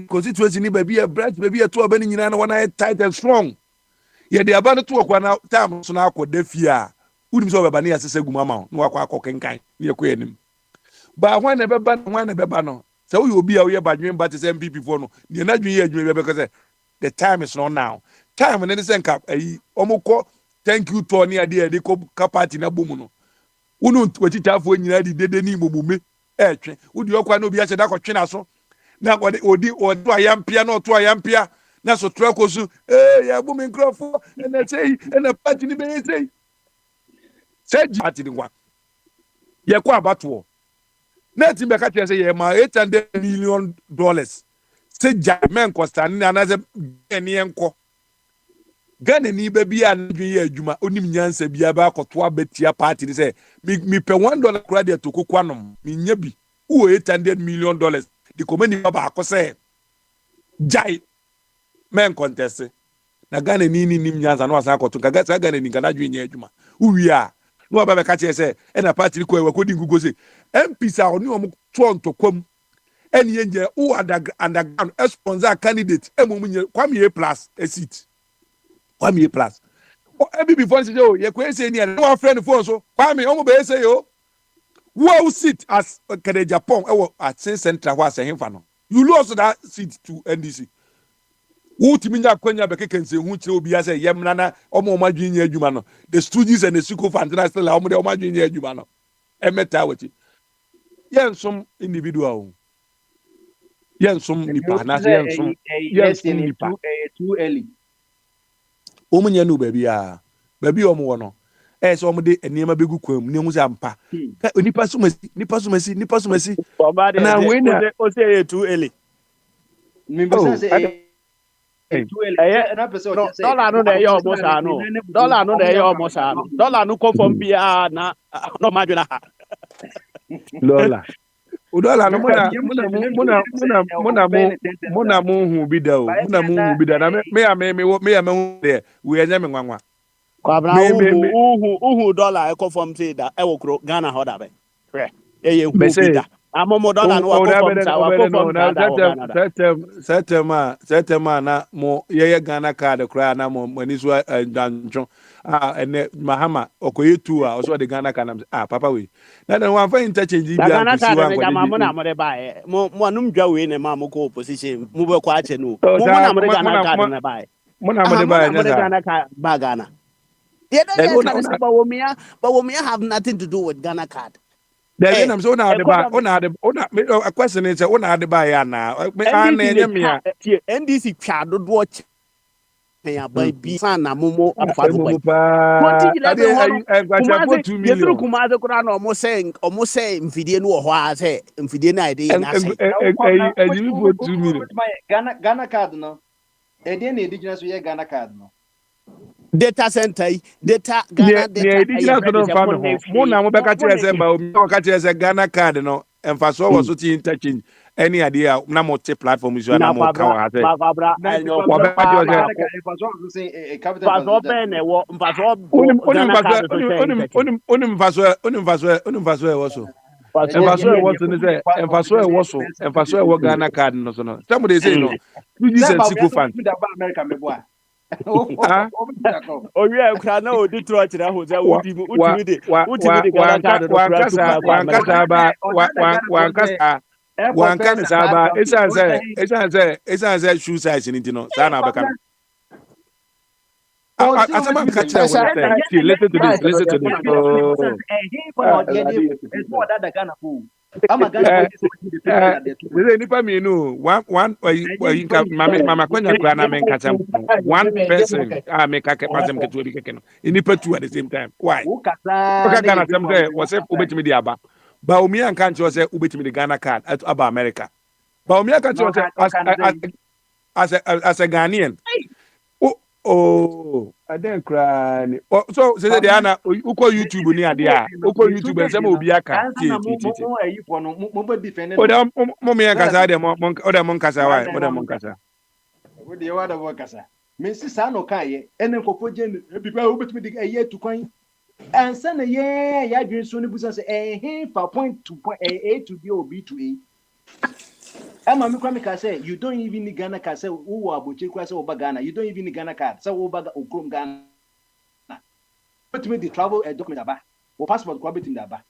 Speaker 8: constituency ni baby e branch baby e to obani nyina na wana tight and strong ye de aba no to kwa na time so na akoda fia unim so beba na yasese guma ma no akwa akokenkan ye ko yanim ba hwan na beba no say we obi a we badwen ba te say MPP for no ne na dwen ye adwen be say the time is not now time ne say nka omukọ thank you to ni ade ade ko party na bomu no unu wachitafo nyina di dede ni momume etwe udi okwa na obi ache da kotwe na so na odi ayampia na oto ayampia na so trakosu ya bu microphone na say na party ni be say party ni kwa ye kwa abato na ti be ka tell say ye ma $800 million say jamen costa ni na say eni enko Gane ni baby an ye adwuma onim nyansa bia ba akoto abetia party ni say mi pe $1 kura de to kokwanom mi nya bi wo $800 million the komani baba akose jai men contest na Gane ni nim nyansa no asa akoto kaga sa Gane ni kana dwen nya adwuma uwi a no baba ka che say e na party ko e wakodi ngugo say MP sa oni omo to kwam eni yenje wo underground sponsor candidate emom nye Kwame plus a seat Kwame plus. Every before say oh ye kwese ni na one friend phone so Kwame omo be say yo who sit as Ken Japan at Central was him no you lost that seat to NDC Wotimi nya kwanya bekeke nse hu kire obi ya say yemna na omo omadwe nya adwuma no. The Stooges and the Siko Fantina still omo de omadwe nya adwuma no. Emeta wati. Yensom individual. Yensom nipa na yensom nipa.
Speaker 10: Too early.
Speaker 8: Omo nya no baby a. Baby omo wo no. So omo de enema begu kwam ne hu sa mpa. Nipa sumasi.
Speaker 6: Na we na o say too early.
Speaker 10: Member say
Speaker 6: dollar no dey almost ano. Dollar no dey almost ano. Dollar no come from bia na no madwena ha.
Speaker 8: Dollar. Dollar no muna hu bida o. Muna mu hu bida na me ya hu there. We anya me nwanwa.
Speaker 6: Kwabra uhu dollar e come from say da e wo kro Ghana ho da be. Eye hu bida. Amomo dollar no wa
Speaker 8: Setema na mo ye Ghana card kra na mo mani so danjo ene Mahama okoye tu a so de Ghana card papa we na den wan fa interchange bia
Speaker 6: Ghana card na ma mo na mo de bae mo anum dwa we ne ma mo ko opposition mo be kwa ache no mo na mo de Ghana card na bae
Speaker 8: mo na mo de bae
Speaker 6: na Ghana card ba Ghana yeah that but we have nothing to do with Ghana card.
Speaker 8: Then I'm so now a question is a buy na
Speaker 6: NDC chado watch by B sana momo afado Kumaze kura no almost say mfidie no ho a say mfidie na ide na say
Speaker 8: $2 million.
Speaker 10: Ghana card no e dey na indigenous we Ghana card no
Speaker 6: data center data Ghana data
Speaker 8: mo na mo beka kire se ba o ka kire se Ghana card no emfaso wo so ti interchange any idea na multi platform is na mo ka wa say emfaso Ghana card no so no somebody say no use and Siko fan
Speaker 6: oye kra na odi tro akira ho za utimi de Ghana card
Speaker 8: wankasa saba esa say shoe size ni no sa na beka asama kacha listen to this nipa mienu one mama kwanya kura na men kacha one person make ka pasem ketu obi keke no nipa two at the same time why ka Ghana tem say was say ubetimi di aba ba omi an kan cho say ubetimi di Ghana card aba America ba omi an kan cho say as a Ghanaian I don't cry. So say the Anna uko YouTube ni ade a uko YouTube and say obi aka mo me kasa de mo kasa why mo kasa
Speaker 10: we dey wada wo kasa me si sa no kai ene nkofo je bigba obetumi de eye tu kwan ansa na ye ya dwen so ne busa say fa point to point A to B or B to A Emma Mikwamika say you don't even need Ghana card. Say who are Boche Kwasa over Ghana. You don't even need Ghana card. Say over Okrom Ghana. But me the travel document aba. Or passport ko betim aba.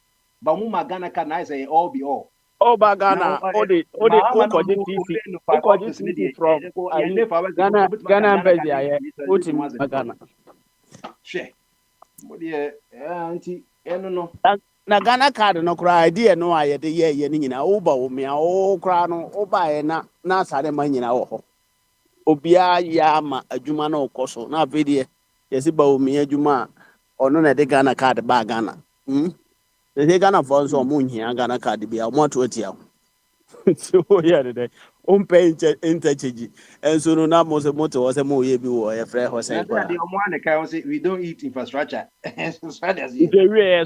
Speaker 10: Ba mu ma Ghana card na say all be all.
Speaker 6: Over Ghana. Odi TC from Ghana embassy aye. Uti Ghana.
Speaker 10: She. Mo die anti eno no.
Speaker 6: Na Ghana card no kra idea no aye de ye ni nyina wo ba wo mia wo kra no wo ba ye na sare ma nyina wo ho obia ya ma adwuma na okoso na afedie yesi ba wo mia adwuma ono na de Ghana card ba Ghana de Ghana for so mo nhia Ghana card bia mo to atia so yeah de pay interchange enso no na mo se moto wo se mo ye bi wo ye frɛ ho se kwa
Speaker 10: we don't eat infrastructure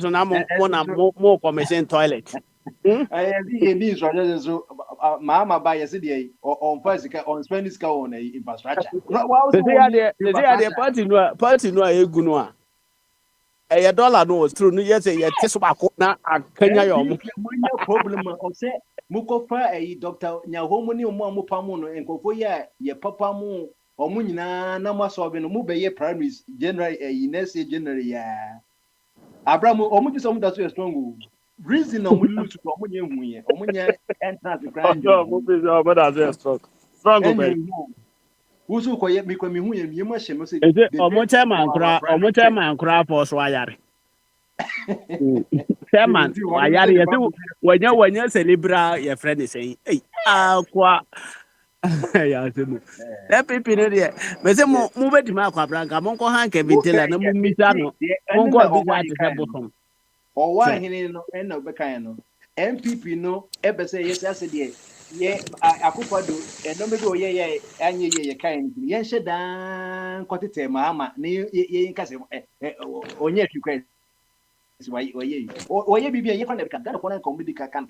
Speaker 6: so na mo commission toilet
Speaker 10: I need so mama buy yesterday on first on Spanish car on infrastructure
Speaker 6: the party no egu no a e dollar no was true no yes e tiso bako na akanya yo mo
Speaker 10: problem o se mukofa Dr. Nyahomu ni omo pamu no enkofo ye papa mu omo nyina na maso no mu be ye primaries general next January ya Abraham omo just omo that so strong reason omo lose to omo nyehu ye omo nya entrance grand
Speaker 6: omo be omo that so strong
Speaker 10: Usu koye mi kwa mi hu ye mi mo hye mo say
Speaker 6: Is it
Speaker 10: the
Speaker 6: omo
Speaker 10: day
Speaker 6: chairman kra omo chairman kra for so ayare. Chairman ayare ye say wanya celebra your friend is saying hey akwa ya temu. That people no there. Me say mo betimi akwa branka mo ko han Kevin Taylor na mo misa no. Mo ko bisa te say bottom.
Speaker 10: Owa hene no na obeka no MPP no ebe say yes ase de ye akufado no me do ye anye ye kan ni ye hye dan kotete maama na ye nkase onye twikwa oye bibia ye fa na kan ko na komedi kan kan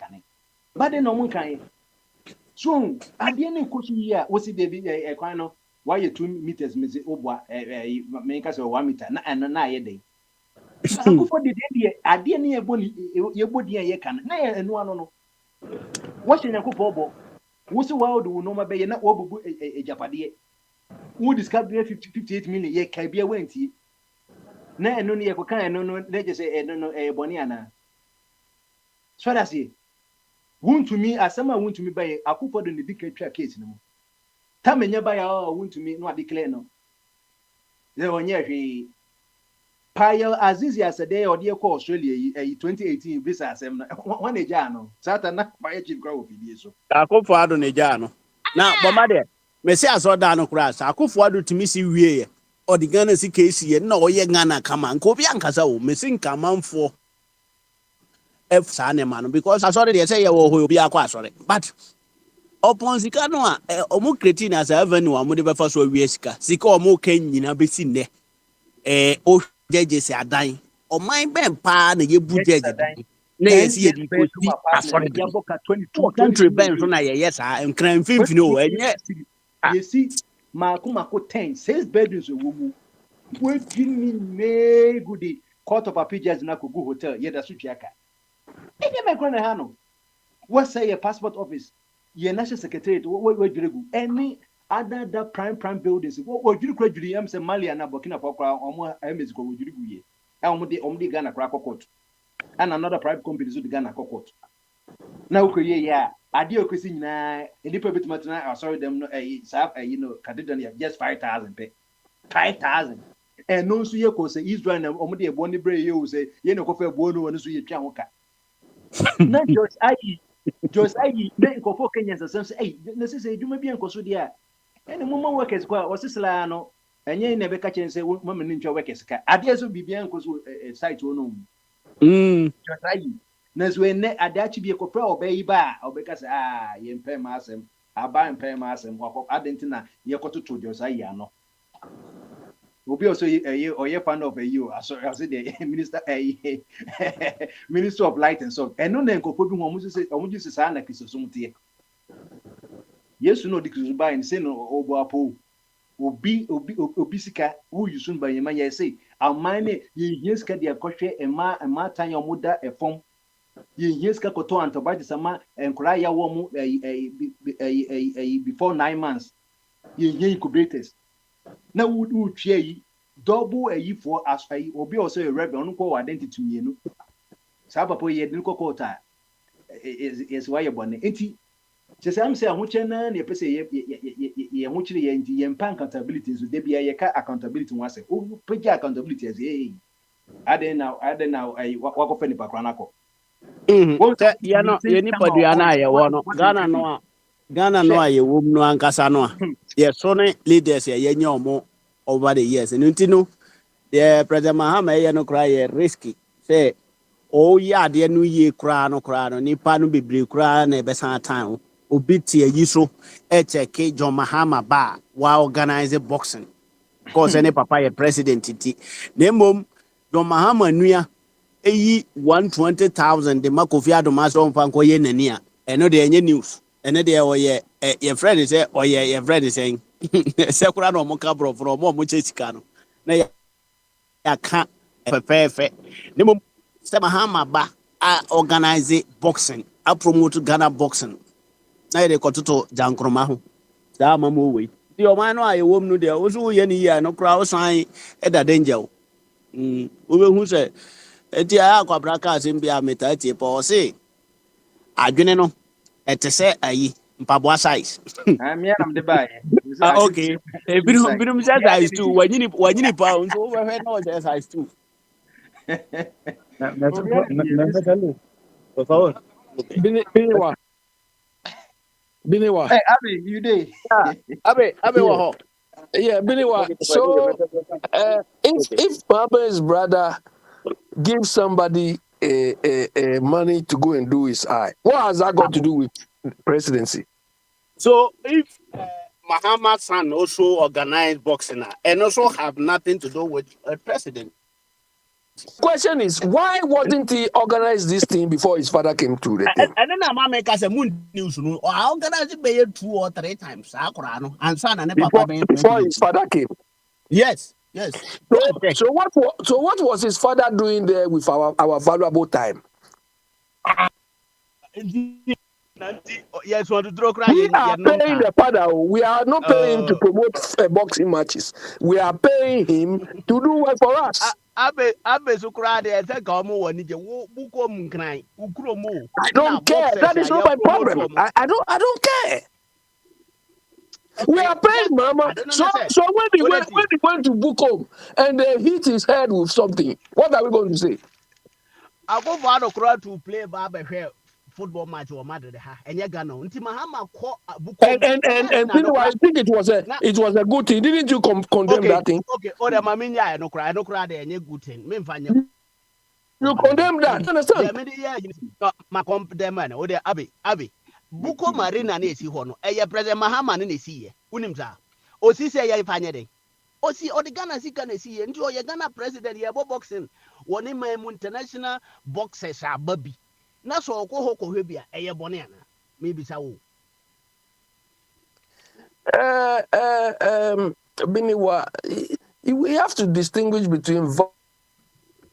Speaker 10: ba de no mun kan so ade ne kosu yi a wosi de bi kwan no why 2 meters me say obwa me nkase 1 meter na ye dey akufo de ade ne ye bodi ye kan na ye enu ano no wo hye nyankopɔ bɔ wo se wa do no ma be ye na wo bubu ejapade wo discard 58 million ye ka bia wantie na enu ne ye ko kan enu no na je se enu no boni ana so that's it wuntumi asema wuntumi baye akufo de ne dikatwa case no mu tamenya baye wuntumi no adeclare no ye onye hwe Payel Azizi asede ode ko Australia 2018 visa asem na wan eja no satana baye chief kwa ofidie so
Speaker 6: Akufo ado ne ja no na boma de me say aso da no kra sa akufo ado timi si wie ye odi Ghana si case ye na oye Ghana kama nko bi ankasa o me sin kamanfo F sa ne ma no because aso de say ye wo ho obi akwa aso but upon sika no a omo creating as avenue amu de be fa so wie sika omo kan nyina be si ne o jeje si adan oman ben pa na ye bu jeje na ye si ye di ko si afore de country ben so na ye yes nkran finfini o enye
Speaker 10: you see mako 10 6 bedrooms wo mu we gini me goody court of appeal na ko go hotel ye da so twiaka enye me kro na ha no what say your passport office ye national secretariat we dwiregu any other prime buildings wo dwiri kra dwiri am say Mali na Burkina Faso kra omo emezi ko wo dwiri guye omo de Ghana kra court and another private company so the Ghana court na ukoye ya ade okosi nyina edipa betumatuna sorry them no you know kadidon just 5,000 pay 5,000 and no so ye ko say Israel na omo de ebo ni bre ye o say ye no ko fa ebo no so ye twa ho ka na Jos ayi na ko fo Kenya say say na say eduma bi enko so dia ene mo workers kwa osisla no enye na be ka chen say mama ni ntwa workers ka ade so bibia enko so site wo no Jos ayi na so ene ade achi bi ko pra obayi ba obeka say ye mpem ma asem aba mpem ma asem kwa adenti na ye kototo Jos ayi ano obi also oye fan of you as the minister minister of light and so eno na enkopo bi omo ji say na kisosum tie yesu no dikisu ba en say no obo apo obi sika who you soon by yema ye say amane ye yeska dia kohwe ema tan yomuda efom ye yeska koto antibiotics ama enkura ya wo mu before 9 months ye incubators na would twie double for as obi also a rebel on ko identity mienu sa papa ye din ko kota is why you born enti se am say ahuche na na pese ye ahuche ye enti ye mpa accountability so de bia ye ka accountability wase o pege accountability as ade now wako fe ni pakra nako
Speaker 6: ye no ye ni padua na ye wo no Ghana no aye wom no ankasa no ye so ne leaders ye nya omo over the years nti no the President Mahama ye no cry ye risky say o ya de no ye kra no nipa no bebre kra na be san time obi tie yi so e check John Mahama ba wa organize boxing cause any papa ye president ti na mom John Mahama nua eyi 120,000 de Makofi Adomaso mfanko ye nani a eno de enye news ene de oye your friend is oye your friend is saying sekura no mo ka bro from mo chesika no na ya ka pepefe ne mo se Mahama ba organize boxing a promote Ghana boxing na de kototo jankroma ho da mamo we di o man no aye wom no de wo so ye ni ya no kra wo san e da danger wo be hu se eti aya kwabra ka asem bia meta tie po se adwene no ete se ayi mpaboa size.
Speaker 10: Me am the buy.
Speaker 6: Okay. Binom size 2. Wanyini pound so we no size 2.
Speaker 9: Por favor.
Speaker 3: Biniwa.
Speaker 10: Hey, Abby, you day.
Speaker 6: Abe wo.
Speaker 3: Yeah, Biniwa. So if Baba's brother gives somebody a money to go and do his eye, what has that got to do with presidency?
Speaker 6: So if Muhammad's son also organized boxing and also have nothing to do with a president.
Speaker 3: Question is, why wasn't he organized this thing before his father came to the thing?
Speaker 6: And then I'm make us a moon news. I organized it 2 or 3 times. And son and
Speaker 3: before his father came.
Speaker 6: Yes.
Speaker 3: So what was his father doing there with our valuable time?
Speaker 6: Yes, want to draw cry.
Speaker 3: We are paying the father. We are not paying him to promote boxing matches. We are paying him to do work for us. I don't care. That is not my problem. I don't care. We are paying Mama. So when he went to book home and they hit his head with something, what are we going to say?
Speaker 6: I go for to play football match or mother and you gonna Mahama
Speaker 3: and I think it was a good thing. Didn't you condemn that thing?
Speaker 6: Okay, the maminya no cry the good thing.
Speaker 3: You condemn that, understand?
Speaker 6: My condemn man, or the Abby. Buko Marina Nesi Hono, a President Mahama Nesi, Unimza. O si say ya fanyede. O si o the Ghana si can see enjoy your Ghana president yabo boxing. One in my international boxers are baby. Na so ko hoko hebia eye bone ana maybe sa wo
Speaker 3: Biniwa, we have to distinguish between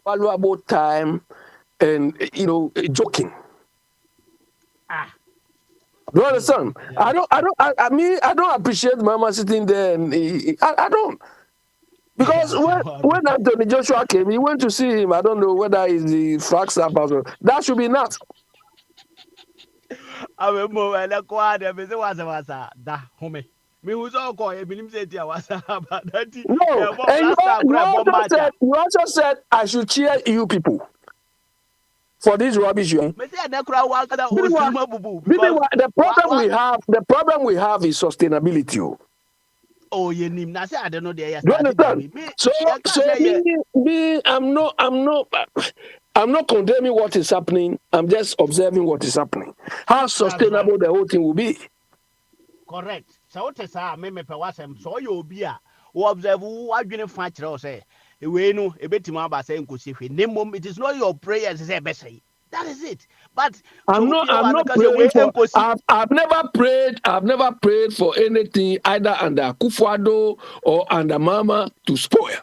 Speaker 3: valuable time and joking. Do you understand? Yeah. I don't appreciate Mama sitting there and I don't. Because when Anthony Joshua came, he went to see him. I don't know whether it's the flag staff or that should be enough.
Speaker 6: I remember when I called him, he was da home. Me who's all called him, he said,
Speaker 3: no, and you also said I should cheer you people for this rubbish. The problem we have is sustainability.
Speaker 6: Oh, you need not say I don't know the
Speaker 3: understand? So me, I'm not condemning what is happening. I'm just observing what is happening. How sustainable the whole thing will be.
Speaker 6: Correct. So what is me pewasem so you be a observe what you fight say. We know a bit more about saying it is not your prayers say best. That is it. But
Speaker 3: I'm not praying for. I've never prayed for anything either under Akufo-Addo or under Mama to spoil.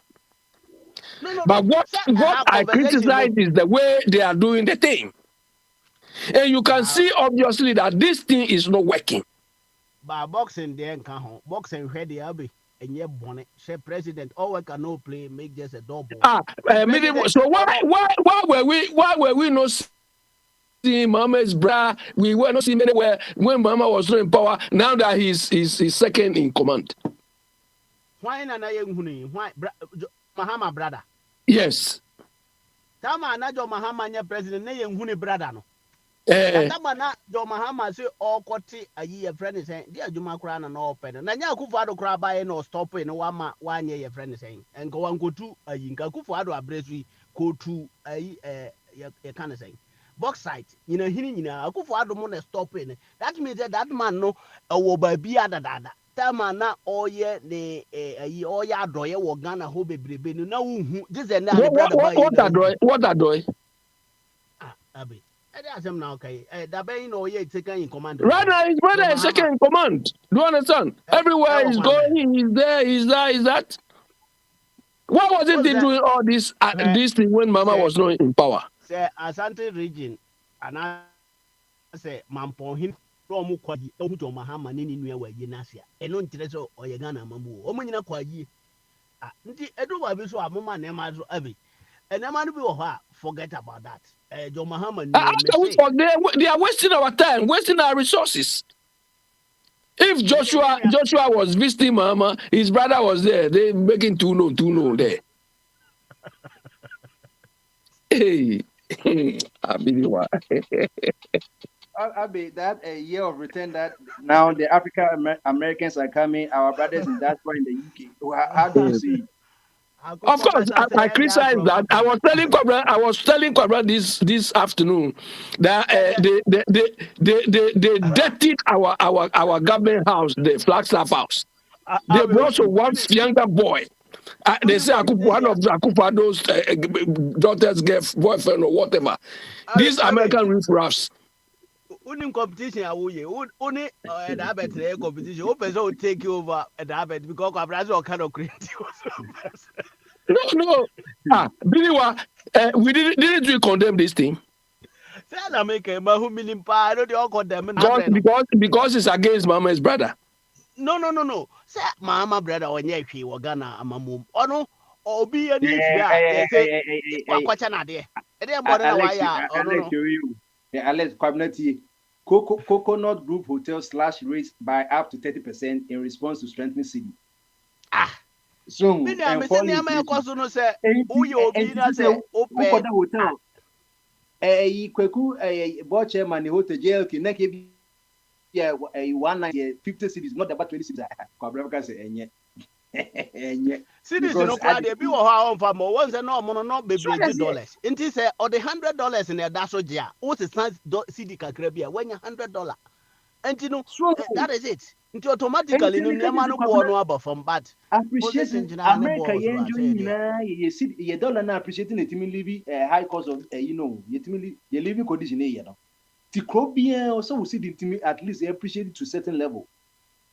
Speaker 3: But what I criticize is the way they are doing the thing, and you can see obviously that this thing is not working.
Speaker 6: But boxing there can boxing where they be. And your bonnet, say president, we cannot play, make just a double.
Speaker 3: So why were we not seeing Mama's brother? We were not seeing anywhere when Mama was not in power. Now that he's second in command.
Speaker 6: Why not why Mahama brother?
Speaker 3: Yes.
Speaker 6: Tama na jo Mahama nya president na yenhuni brother no. Tama na jo Mahama say okoti ayi ye friend say di adwuma kra na open na nya Akufo-Addo kra ba no stop no wa nye ye friend say enka wankotu ayi nka Akufo-Addo abresu kotu ayi ye kan say box site hini Akufo-Addo mo na stop it. That means that man no wo ba bia dada tama na oye ne ayi oye adoye wo Ghana ho bebrebe no na wu this and that
Speaker 3: what adoye
Speaker 6: abi asem na okay that be no oye second in command
Speaker 3: right now his brother is second in command. Do you understand? Everywhere he's going, he's there, he's that. Why wasn't he doing all this this thing when Mama was not in power?
Speaker 6: Say Asante region and I say Mamponhin Romu Kwaji Ohujo Mahama Nini Nua Yinasia and non Tereso or Yagana Mamu Omina Kwaji Edu Wabiso Amoma Nemazo Abbey and a man will forget about that. John Mahama
Speaker 3: they are wasting our time, wasting our resources. If Joshua was visiting Mama, his brother was there. They making 2-0 there. Hey, I believe what.
Speaker 10: Abi, that a year of return that now the Americans are coming, our brothers in diaspora in the UK. How do you see it?
Speaker 3: Of course, I criticize that. I was telling Kwabra this afternoon that they dirtied our government house, the Flagstaff house. They brought one younger boy. They say one of Akufado's daughter's boyfriend or whatever. These American riffraffs.
Speaker 6: Unim competition awuye. Uni that competition. Open so take you over that because Kwabra kind of creative.
Speaker 3: No. Biliwa, we didn't condemn this thing. Because it's against Mama's brother.
Speaker 6: No. Say Mama brother on ye Ghana amamum. Oh no, obi any
Speaker 10: Alex Kwabnati, Coconut Group Hotel / raised by up to 30% in response to strengthening city. So, hotel. Board chairman the hotel jail can yeah 150 cities, not about 20 cities.
Speaker 6: Cities no crowd they be how on farm once and no be $100. Inti say or the $100 in there that's so ja. What is CD Kakrabia when $100. And you know that is it. Into automatically no man no about from bad.
Speaker 10: Appreciating America ye dollar na appreciating it live high cost of you living condition here no. Tikrobian also we see the at least appreciate it to certain level.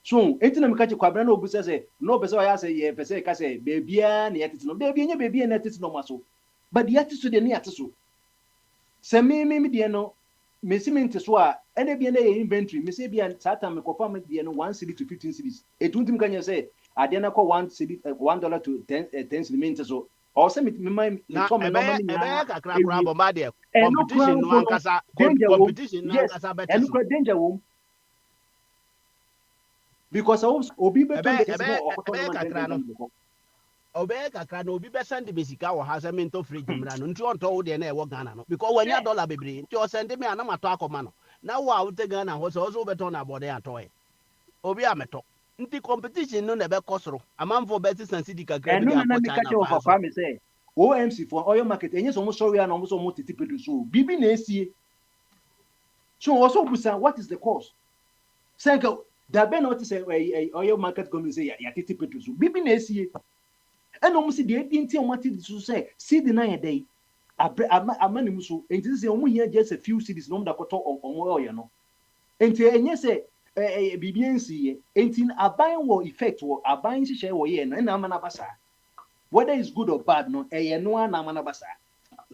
Speaker 10: So anything I'm catching Kwabra no business say no person I say yeah person can say baby and yet no baby and yet no maso. But the attitude the near so. Say me the no me see me so any be inventory me say be and Satan me confirm the no 1 cedi to 15 cedis. It won't can you say I didn't call $1 to 10 cedis so or say me my competition and danger womb. Because obi
Speaker 6: be send the basic our house to fridge mrano nti on to de na e wo Ghana no because when $1 bebre nti o send me ana mato akoma no na wo a wo te Ghana ho so so beto na bode atoy obi ameto nti competition no na be kosoro amanfo be ti sansi di kakra bi
Speaker 10: akota na say OMC for oil market enye so mo sorry and almost mo titi pedu so bibi na esie so also busa what is the cause say da be not say oil market go say ya titi pedu so bibi na esie and almost the nti o mati so say see the na day amanim so enti say omo here just a few cities no da koto oil no enti enye say bibi ensie enti aban wo effect wo aban hye wo ye no na amana basa whether it's good or bad no no na amana basa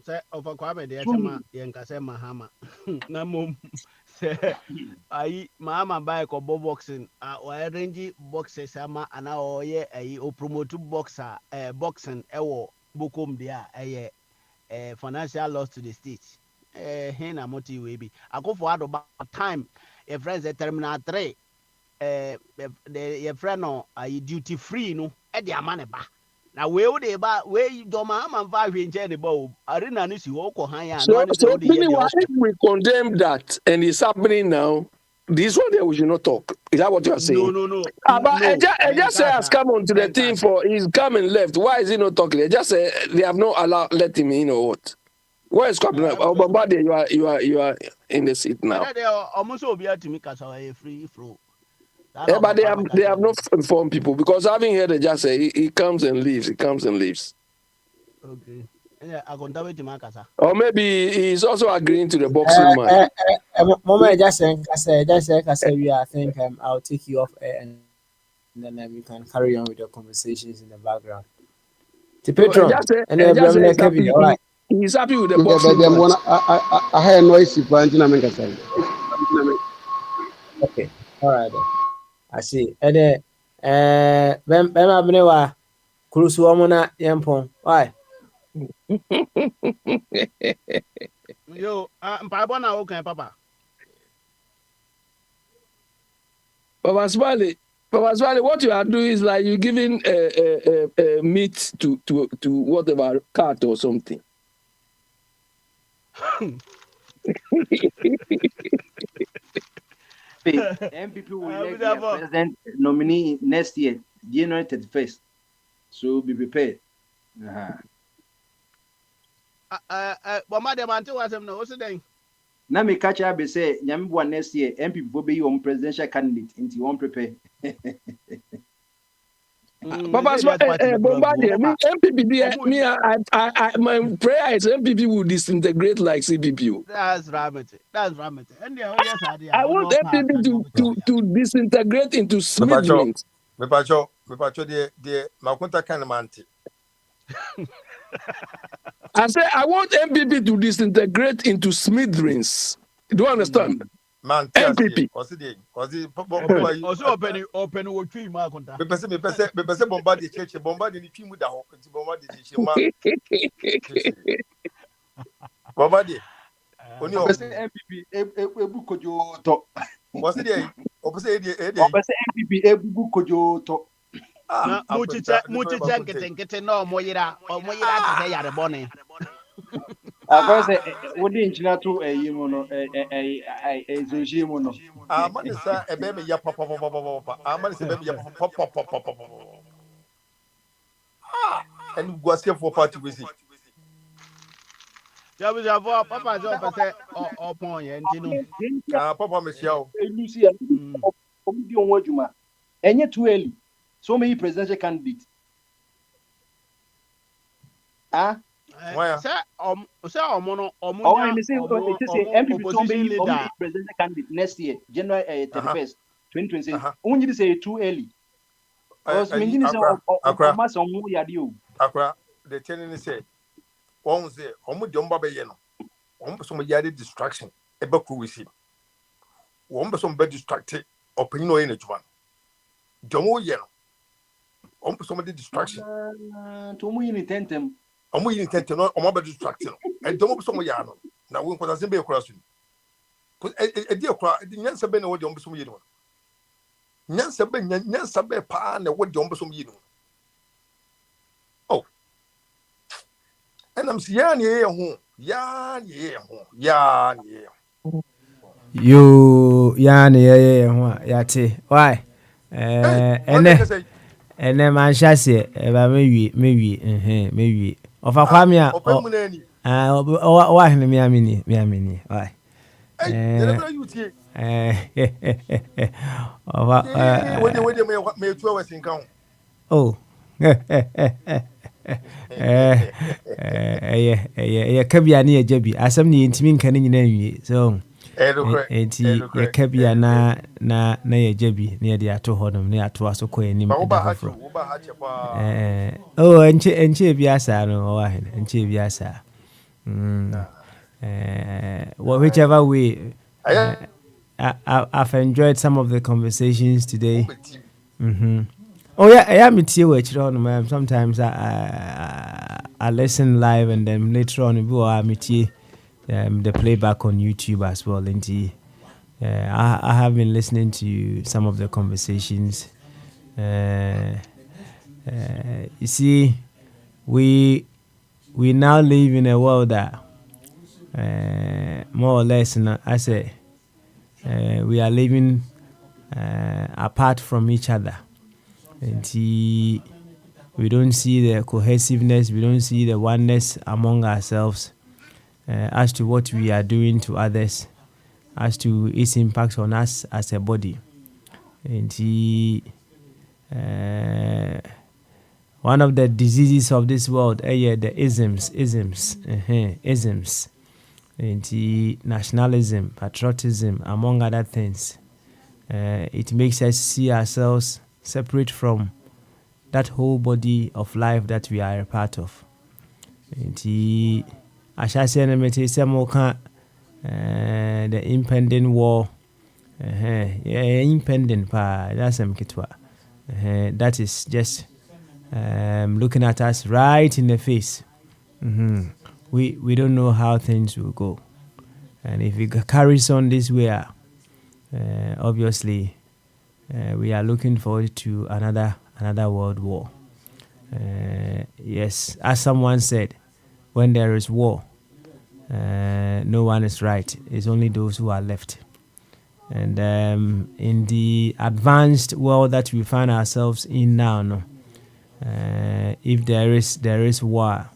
Speaker 6: say over Kwame de chama yenka say mahama na mom say ai mama buy ko boxing o arrange boxes ama ana o ye o promote boxer boxing wo bokom dia financial loss to the state he na moti we bi akofo ado ba time your friends at terminal 3 your friend no duty free no e de amane ba na we de ba we do ma fa hwe nche de ba o arena no si ho ko han ya
Speaker 3: no so if we condemn that and it's happening now, this one there we should not talk. Is that what you are saying?
Speaker 6: No.
Speaker 3: But Eja say has come onto the team for he's come and left. Why is he not talking? Eja say they have not allowed let him in or what? Where is Kwabena? Obambade, you are in the seat now.
Speaker 6: Almost obi atimi kasa free flow.
Speaker 3: But they have not informed people because having heard Eja say he comes and leaves. He comes and leaves.
Speaker 6: Okay. Yeah,
Speaker 3: or maybe he's also agreeing to the boxing match.
Speaker 13: Mama, just say, I think I'll take you off air and then you can carry on with your conversations in the background.
Speaker 3: He's happy with the boxing match.
Speaker 14: I heard noisy point in America.
Speaker 13: Okay, all right then. I see. And then, Bema Benewa, Kurusu Omona Yampon. Why?
Speaker 6: Yo, mpabona okay, Papa.
Speaker 3: Papa Smiley, what you are doing is like you giving meat to whatever cat or something.
Speaker 10: MPP will elect their president nominee next year, January 31st. So be prepared.
Speaker 6: Mama de Mante was him no. What's the thing?
Speaker 10: Now me catch up say Nyamibwa next year, MPP will be your presidential candidate into one prepare.
Speaker 3: Papa Bombardier, me MPP, my prayer is MPP will disintegrate like CPP.
Speaker 6: That's Ramete. And
Speaker 3: I want MPP to disintegrate into smithereens.
Speaker 12: Me pacho de makunta kind of manti.
Speaker 3: I say I want MPP to disintegrate into smithereens. Do you understand? MPP.
Speaker 6: Also open what you mark on that.
Speaker 12: Me pese Bombardier church, Bombardier ni team with the hope. Bombardier Bombardier.
Speaker 10: Oni MPP ebu kojo to.
Speaker 12: What's it there? Opposite
Speaker 10: MPP ebu kojo to.
Speaker 6: Muchicha getting no moyira to say yare bonne.
Speaker 10: I say what the engineer to a yimono a zojimono.
Speaker 12: Man is a baby ya papa. Man is a baby ya papa. And go see for party with it.
Speaker 6: Papa job say upon you.
Speaker 12: Papa Michelle.
Speaker 10: Lucia. And yet too early. So many presidential candidates.
Speaker 6: Say omono
Speaker 10: MPP so many presidential candidate next year, January 31st, 2026. Only to say too early. Because meaning is
Speaker 12: Accra, the telling say, one say, Omudjomba Bayeno, one person yadi distraction, a baku with him. One person be distracted, opinion in each one. Jomo Yeno. On somebody distraction.
Speaker 10: To me, in tentem.
Speaker 12: On we intend to know on distraction. And don't some yano. Now we was a simple question. Because a dear cry, the Yansa Ben or the Ombusum Yidon. Yansa Ben, Yansa Ben Pan, and what the Ombusum Yidon. Oh. And I'm seeing yan,
Speaker 13: You, yate. Why? And then man shall say, maybe. Of a family, why, me, why? Oh, yeah, Kabia near Jebby. I some the intimate canning so. Kabia na Jebby near the Ato Hodom, near to us, okay, and oh, and Chibiasa, no, and Chibiasa. Well, whichever way, I've enjoyed some of the conversations today. Oh, yeah, I am with you, ma'am. Sometimes I listen live and then later on, I meet you. The playback on YouTube as well. And I have been listening to some of the conversations. You see, we now live in a world that more or less, I say, we are living apart from each other. And we don't see the cohesiveness, we don't see the oneness among ourselves. As to what we are doing to others, as to its impact on us as a body. And one of the diseases of this world, the isms, and nationalism, patriotism, among other things. It makes us see ourselves separate from that whole body of life that we are a part of. And I shall say, the impending war. Impending, that's that is just looking at us right in the face. We don't know how things will go, and if it carries on this way, obviously, we are looking forward to another world war. Yes, as someone said, when there is war, no one is right. It's only those who are left. And in the advanced world that we find ourselves in now, no, if there is war,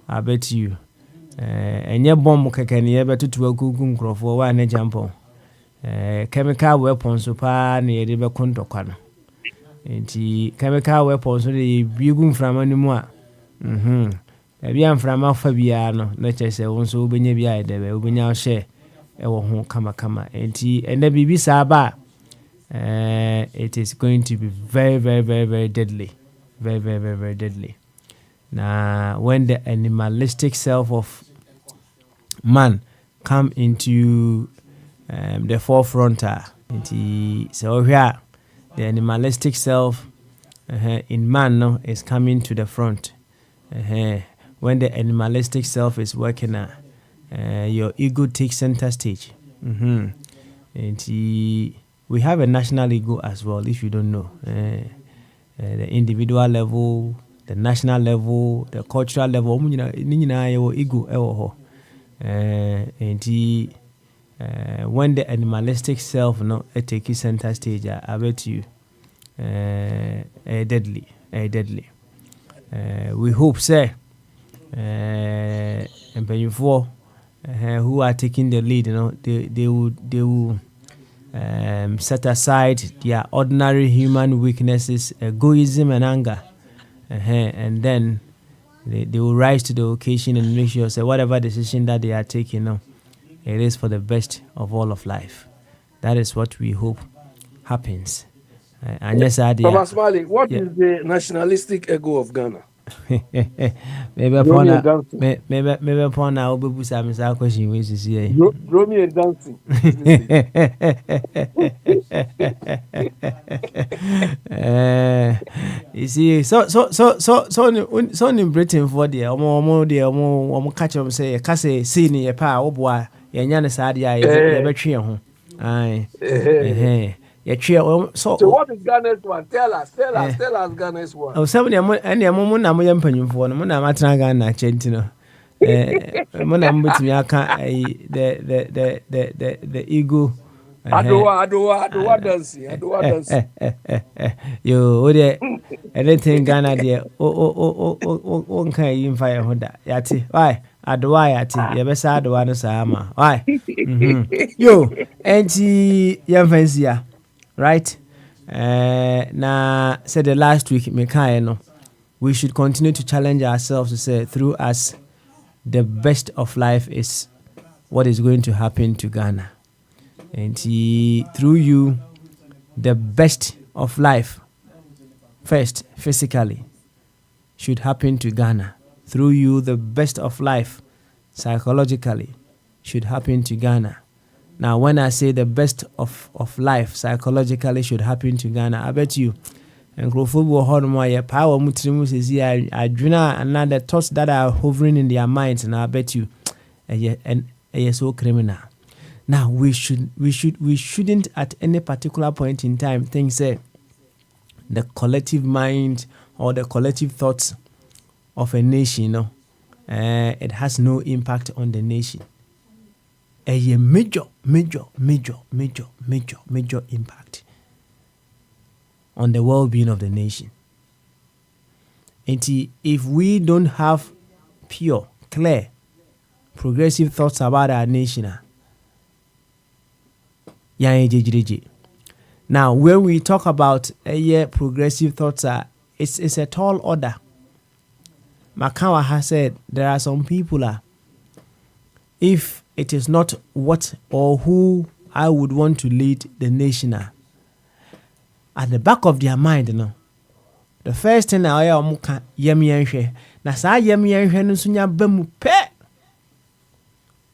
Speaker 13: I bet you, and your bomb can ever to a for one example. Chemical weapons so far near the Becontocano. And the chemical weapons so the bugum from anymore. Ebian from Alphabiano, not just a one so Benabia, they will be now share our home kama. And the BB Saba, it is going to be very, very, very, very deadly. Very, very, very, very deadly. Now, when the animalistic self of man come into the forefront, so here the animalistic self in man no, is coming to the front. When the animalistic self is working, your ego takes center stage. And we have a national ego as well, if you don't know. The individual level, the national level, the cultural level, ego. When the animalistic self takes center stage, I bet you deadly. We hope, sir, and before who are taking the lead, they will set aside their ordinary human weaknesses, egoism and anger, and then they will rise to the occasion and make sure say whatever decision that they are taking now, it is for the best of all of life. That is what we hope happens. And yes,
Speaker 3: Thomas Mali, what is the nationalistic ego of Ghana?
Speaker 13: Maybe upon our baby Sam is our question. We see
Speaker 3: Romeo and dancing.
Speaker 13: You see, so in Britain for the catch them say a case senior power boy, Yan Sadia, a battery home. Aye. So
Speaker 3: what is Ghana's one? Tell us Ghana's one.
Speaker 13: Oh, somebody and a moment I'm yamping for the Mona Matragana Chentino. Mona me I can't the ego.
Speaker 3: Adwa dancing.
Speaker 13: You anything Ghana dear. Oh, can you fire Honda? Yati. Why? Adwa yati. You best Adwa no sama. Why? Yo, anti young fancy. Right? Now, said the last week, we should continue to challenge ourselves to say, through us, the best of life is what is going to happen to Ghana. And through you, the best of life, first, physically, should happen to Ghana. Through you, the best of life, psychologically, should happen to Ghana. Now, when I say the best of life psychologically should happen to Ghana, I bet you, and power mutrimus is here. I do not another thoughts that are hovering in their minds, and I bet you, and so criminal. Now, we shouldn't at any particular point in time think say the collective mind or the collective thoughts of a nation, it has no impact on the nation. A major impact on the well-being of the nation. And if we don't have pure, clear, progressive thoughts about our nation, now when we talk about progressive thoughts, it's a tall order. Makawa has said there are some people if it is not what or who I would want to lead the nation, at the back of their mind, the first thing I am yemi na sa yemi no sunya bamu pe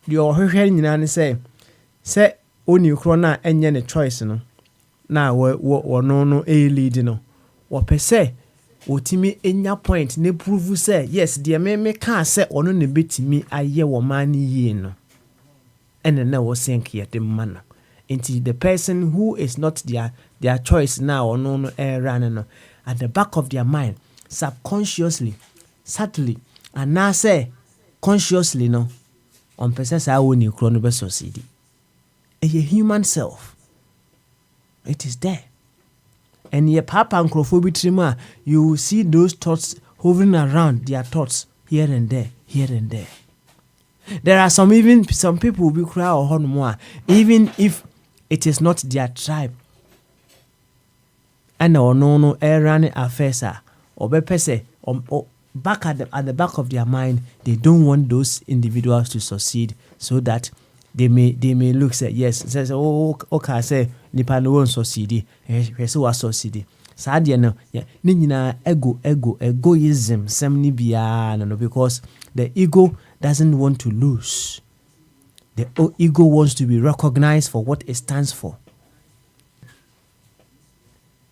Speaker 13: the ohwehwe nyina say oni kro na enye ne choice no na wo no lead no wo pese otimi enya point ne prove say yes the me can say ono ne betimi aye wo man yi no ene na wo sink ye de man Into the person who is not their choice now or no run at the back of their mind, subconsciously, subtly, and now say consciously no on person I will chronobe succeed. A human self. It is there. And your papa and crophobitrima, you will see those thoughts hovering around their thoughts here and there, here and there. There are some people will be cry or more, even if it is not their tribe. And no running affairs or bepese or back at the back of their mind, they don't want those individuals to succeed so that they may look say yes, says okay say nipa no won succeed. Hwese wa succeed. Sadia no ni nyina egoism sem ni bia no because the ego doesn't want to lose. The ego wants to be recognized for what it stands for.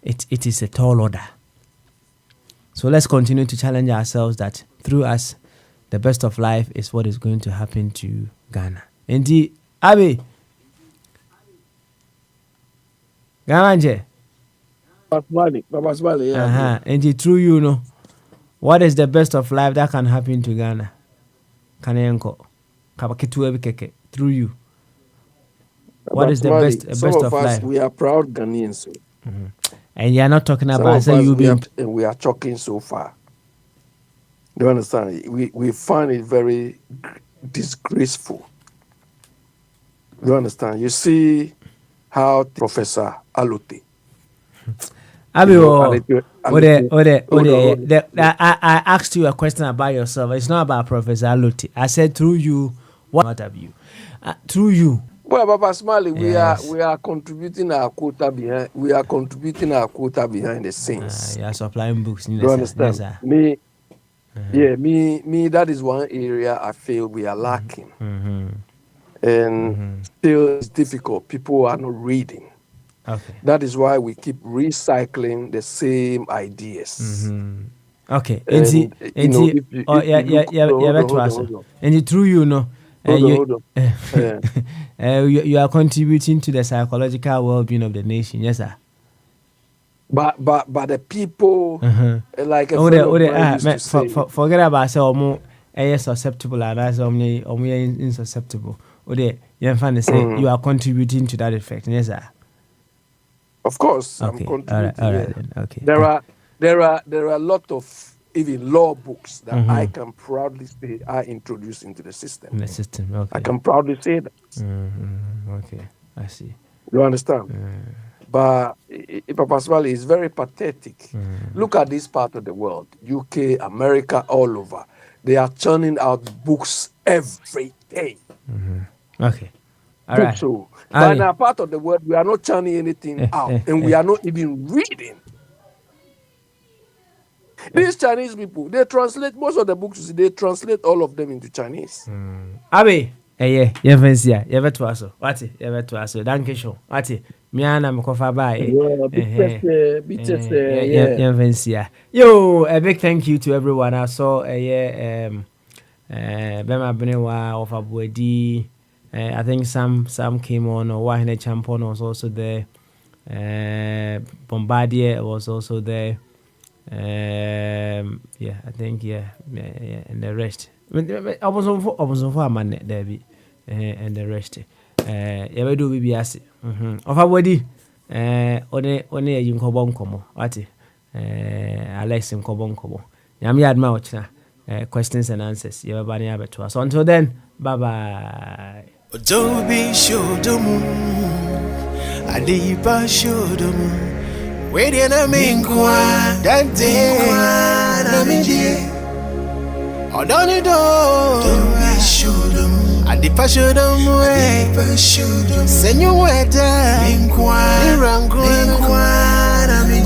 Speaker 13: It is a tall order. So let's continue to challenge ourselves that through us, the best of life is what is going to happen to Ghana. Indeed, Abi. Gamanje.
Speaker 3: Baba Smiley, yeah.
Speaker 13: Indeed, through you know, what is the best of life that can happen to Ghana? Kanenko. Kabakitu ebikeke. Through you. What is the best of life?
Speaker 3: We are proud Ghanaians.
Speaker 13: Mm-hmm. And you are not talking about say you being.
Speaker 3: We are talking so far. Do you understand? We find it very disgraceful. Do you understand? You see how Professor Alote.
Speaker 13: I asked you a question about yourself. It's not about Professor Alote. I said through you, what have you? Through you.
Speaker 3: Well, Baba Smiley, we are contributing our quota behind. We are contributing our quota behind the scenes.
Speaker 13: You are supplying books.
Speaker 3: Do you understand? Yes, me. That is one area I feel we are lacking, and still it's difficult. People are not reading.
Speaker 13: Okay.
Speaker 3: That is why we keep recycling the same ideas.
Speaker 13: Okay. And through you know. You are contributing to the psychological well-being of the nation, yes, sir.
Speaker 3: But the people, like
Speaker 13: forget about say susceptible and that's insusceptible. You you are contributing to that effect, yes, sir.
Speaker 3: Of course,
Speaker 13: okay.
Speaker 3: I'm contributing.
Speaker 13: All right, then. Okay.
Speaker 3: There are a lot of even law books that I can proudly say I introduced into the system.
Speaker 13: In the system, okay.
Speaker 3: I can proudly say that.
Speaker 13: Okay, I see.
Speaker 3: You understand? But Papa Smiley is very pathetic. Look at this part of the world, UK, America, all over. They are churning out books every day.
Speaker 13: Okay. All right.
Speaker 3: So, but in our part of the world, we are not churning anything out, and we are not even reading. These Chinese people, they translate most of the books. They translate all of them into Chinese.
Speaker 13: Abi, fancy. You better also. What? You better also. Thank you. What? Me and I'm kofa by. Fancy. Yo, a big thank you to everyone. I saw Bema Benewa of Abuedi. I think some came on. Or Wahine Champon was also there. Bombardier was also there. I think and the rest. I was on for a man there be and the rest. We do BBS. Of our body, only you cobon como. What? Alex and cobon como. Yami admouch questions and answers. You have any other to us. Until then, bye bye.
Speaker 15: Adobe show the moon. Adipa show the moon. Waiting a minkwa, that day, na midi. Oh, don't be sure them. I depa show them way. Send you weather.